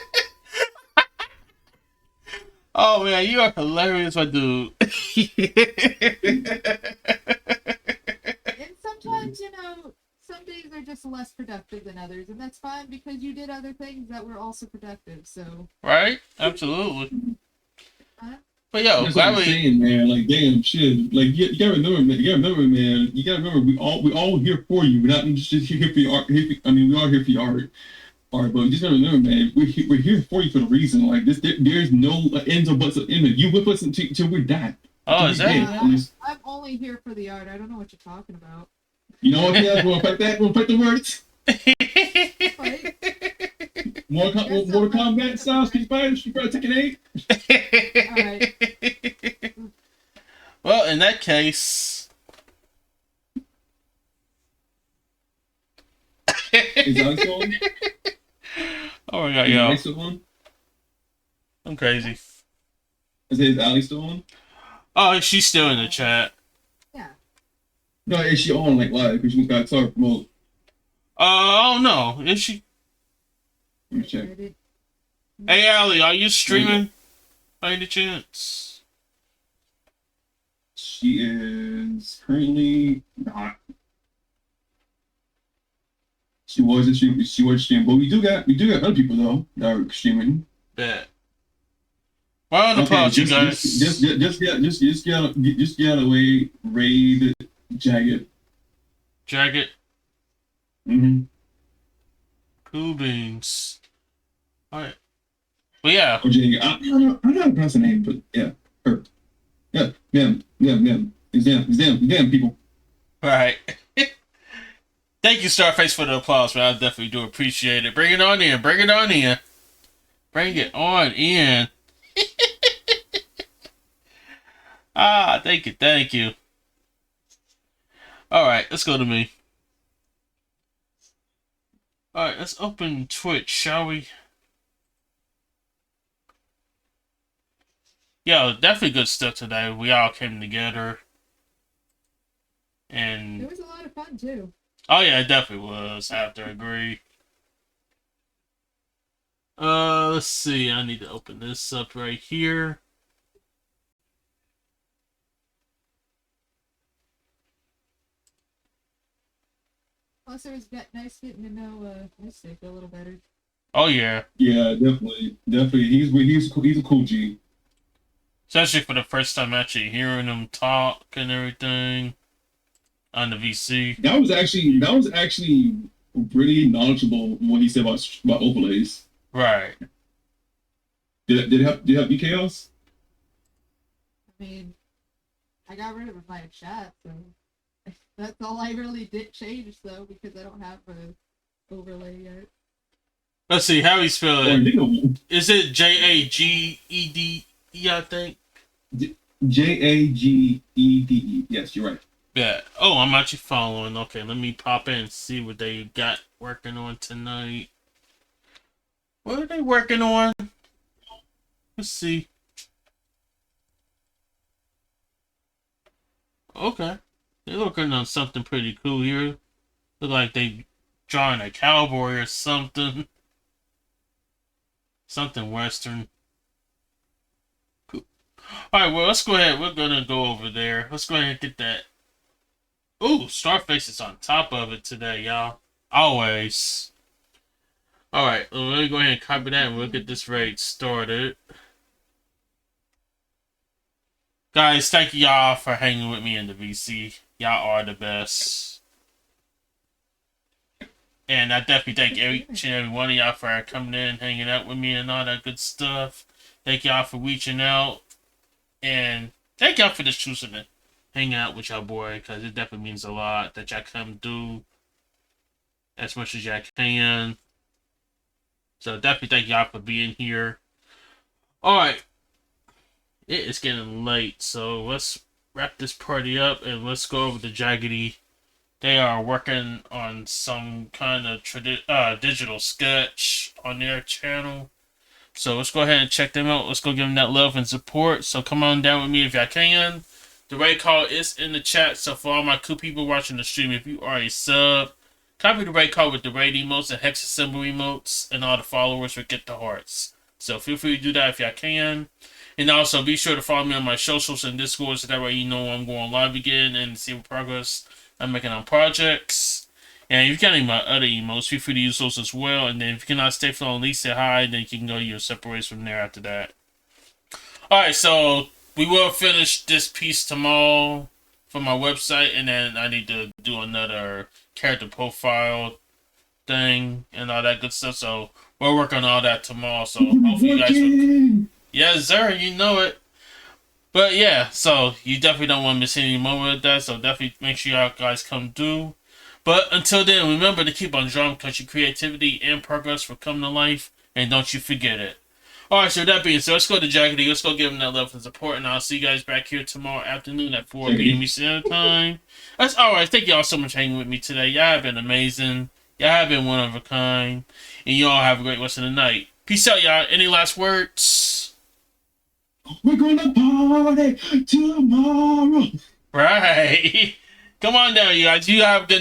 [SPEAKER 1] Oh man, you are hilarious, my dude.
[SPEAKER 4] And sometimes, some days are just less productive than others, and that's fine because you did other things that were also productive. So,
[SPEAKER 1] Right? Absolutely.
[SPEAKER 4] Huh?
[SPEAKER 1] But yo,
[SPEAKER 3] That's what I'm
[SPEAKER 1] glad we.
[SPEAKER 3] saying, man. Like, damn, shit. Like, you gotta remember, man. You gotta remember, we all here for you. We're not just here for your art. We are here for your art. All right, but just gotta remember, man. We're here for you for a reason. Like this, there's no ends or buts in it. You with us until we die.
[SPEAKER 1] Oh, is that?
[SPEAKER 4] I'm only here for the art. I don't know what you're talking about.
[SPEAKER 3] You know what? Yeah, we'll fight that. We'll fight the words.
[SPEAKER 4] Right?
[SPEAKER 3] More Kombat style, Street Fighter, Tekken 8.
[SPEAKER 4] All right.
[SPEAKER 1] Well, in that case.
[SPEAKER 3] Is Alex still on?
[SPEAKER 1] Oh my god,
[SPEAKER 3] Is
[SPEAKER 1] yo.
[SPEAKER 3] Alex still on?
[SPEAKER 1] I'm crazy.
[SPEAKER 3] Is Alex still on?
[SPEAKER 1] Oh, she's still in the chat.
[SPEAKER 4] Yeah.
[SPEAKER 3] No, is she on like live? Because she got started promote.
[SPEAKER 1] Oh no. Is she?
[SPEAKER 3] Let me check.
[SPEAKER 4] I did-
[SPEAKER 1] Hey, Allie, are you streaming? By any chance?
[SPEAKER 3] She is currently not. She was streaming, but we do got other people though that are streaming.
[SPEAKER 1] Bet. Well, on the pause, you guys.
[SPEAKER 3] Just get away. Raid Jagged.
[SPEAKER 1] Jagged.
[SPEAKER 3] Mm-hmm.
[SPEAKER 1] Cool beans. Alright. But yeah.
[SPEAKER 3] Or Jagged. I don't know how to pronounce the name, but yeah, her. Yeah, them. It's them people.
[SPEAKER 1] Alright. Thank you, Starface, for the applause, man. I definitely do appreciate it. Bring it on in. Bring it on in. Bring it on in. Thank you. Thank you. Alright, let's go to me. Alright, let's open Twitch, shall we? Yo, definitely good stuff today. We all came together. And
[SPEAKER 4] It was a lot of fun too.
[SPEAKER 1] oh yeah, it definitely was. I have to agree. Let's see. I need to open this up right here.
[SPEAKER 4] Plus, it was nice getting to know Mystic a little better.
[SPEAKER 1] Oh yeah,
[SPEAKER 3] Yeah, definitely. He's a cool G.
[SPEAKER 1] especially for the first time actually hearing him talk and everything on the VC.
[SPEAKER 3] That was actually really knowledgeable in what he said about overlays.
[SPEAKER 1] Right.
[SPEAKER 3] Did it help you, Chaos?
[SPEAKER 4] I mean, I got rid of my chat, so that's all I really did change, though, because I don't have a overlay yet.
[SPEAKER 1] Let's see how you spell
[SPEAKER 3] Or
[SPEAKER 1] it.
[SPEAKER 3] Nigga,
[SPEAKER 1] Is it Jagede? I think.
[SPEAKER 3] Jagede. Yes, you're right.
[SPEAKER 1] Yeah. Oh, I'm actually following. Okay, let me pop in and see what they got working on tonight. What are they working on? Let's see. Okay. They're looking on something pretty cool here. Look like they drawing a cowboy or something. Something western. Cool. Alright, well, let's go ahead. We're gonna go over there. Let's go ahead and get that. Ooh, Starface is on top of it today, y'all. Always. Alright, well, let me go ahead and copy that and we'll get this raid started. Guys, thank y'all for hanging with me in the VC. Y'all are the best. And I definitely thank each and every one of y'all for coming in, hanging out with me and all that good stuff. Thank y'all for reaching out. And thank y'all for just choosing to hang out with y'all boy, because it definitely means a lot that y'all come do as much as y'all can. So definitely thank y'all for being here. Alright. It is getting late, so let's wrap this party up and let's go over to Jagede. They are working on some kind of digital sketch on their channel. So let's go ahead and check them out. Let's go give them that love and support. So come on down with me if y'all can. The raid call is in the chat. So for all my cool people watching the stream, if you are a sub, copy the raid call with the raid emotes and hex symbol emotes, and all the followers will get the hearts. So feel free to do that if y'all can. And also be sure to follow me on my socials and Discord so that way you know I'm going live again and see what progress I'm making on projects. And if you got any of my other emotes, feel free to use those as well. And then if you cannot stay for at least say hi, then you can go to your separate from there after that. Alright, so we will finish this piece tomorrow for my website, and then I need to do another character profile thing and all that good stuff. So we'll work on all that tomorrow. So hopefully you guys will. Yes, sir, you know it. But yeah, so you definitely don't want to miss any moment of that. So definitely make sure y'all guys come do. But until then, remember to keep on drawing because your creativity and progress will come to life. And don't you forget it. Alright, so that being said, let's go to Jagede. Let's go give him that love and support. And I'll see you guys back here tomorrow afternoon at 4 p.m. Eastern Time. That's alright. Thank y'all so much for hanging with me today. Y'all have been amazing. Y'all have been one of a kind. And y'all have a great rest of the night. Peace out, y'all. Any last words?
[SPEAKER 3] We're gonna party tomorrow.
[SPEAKER 1] Right. Come on down, you guys. You have a good night.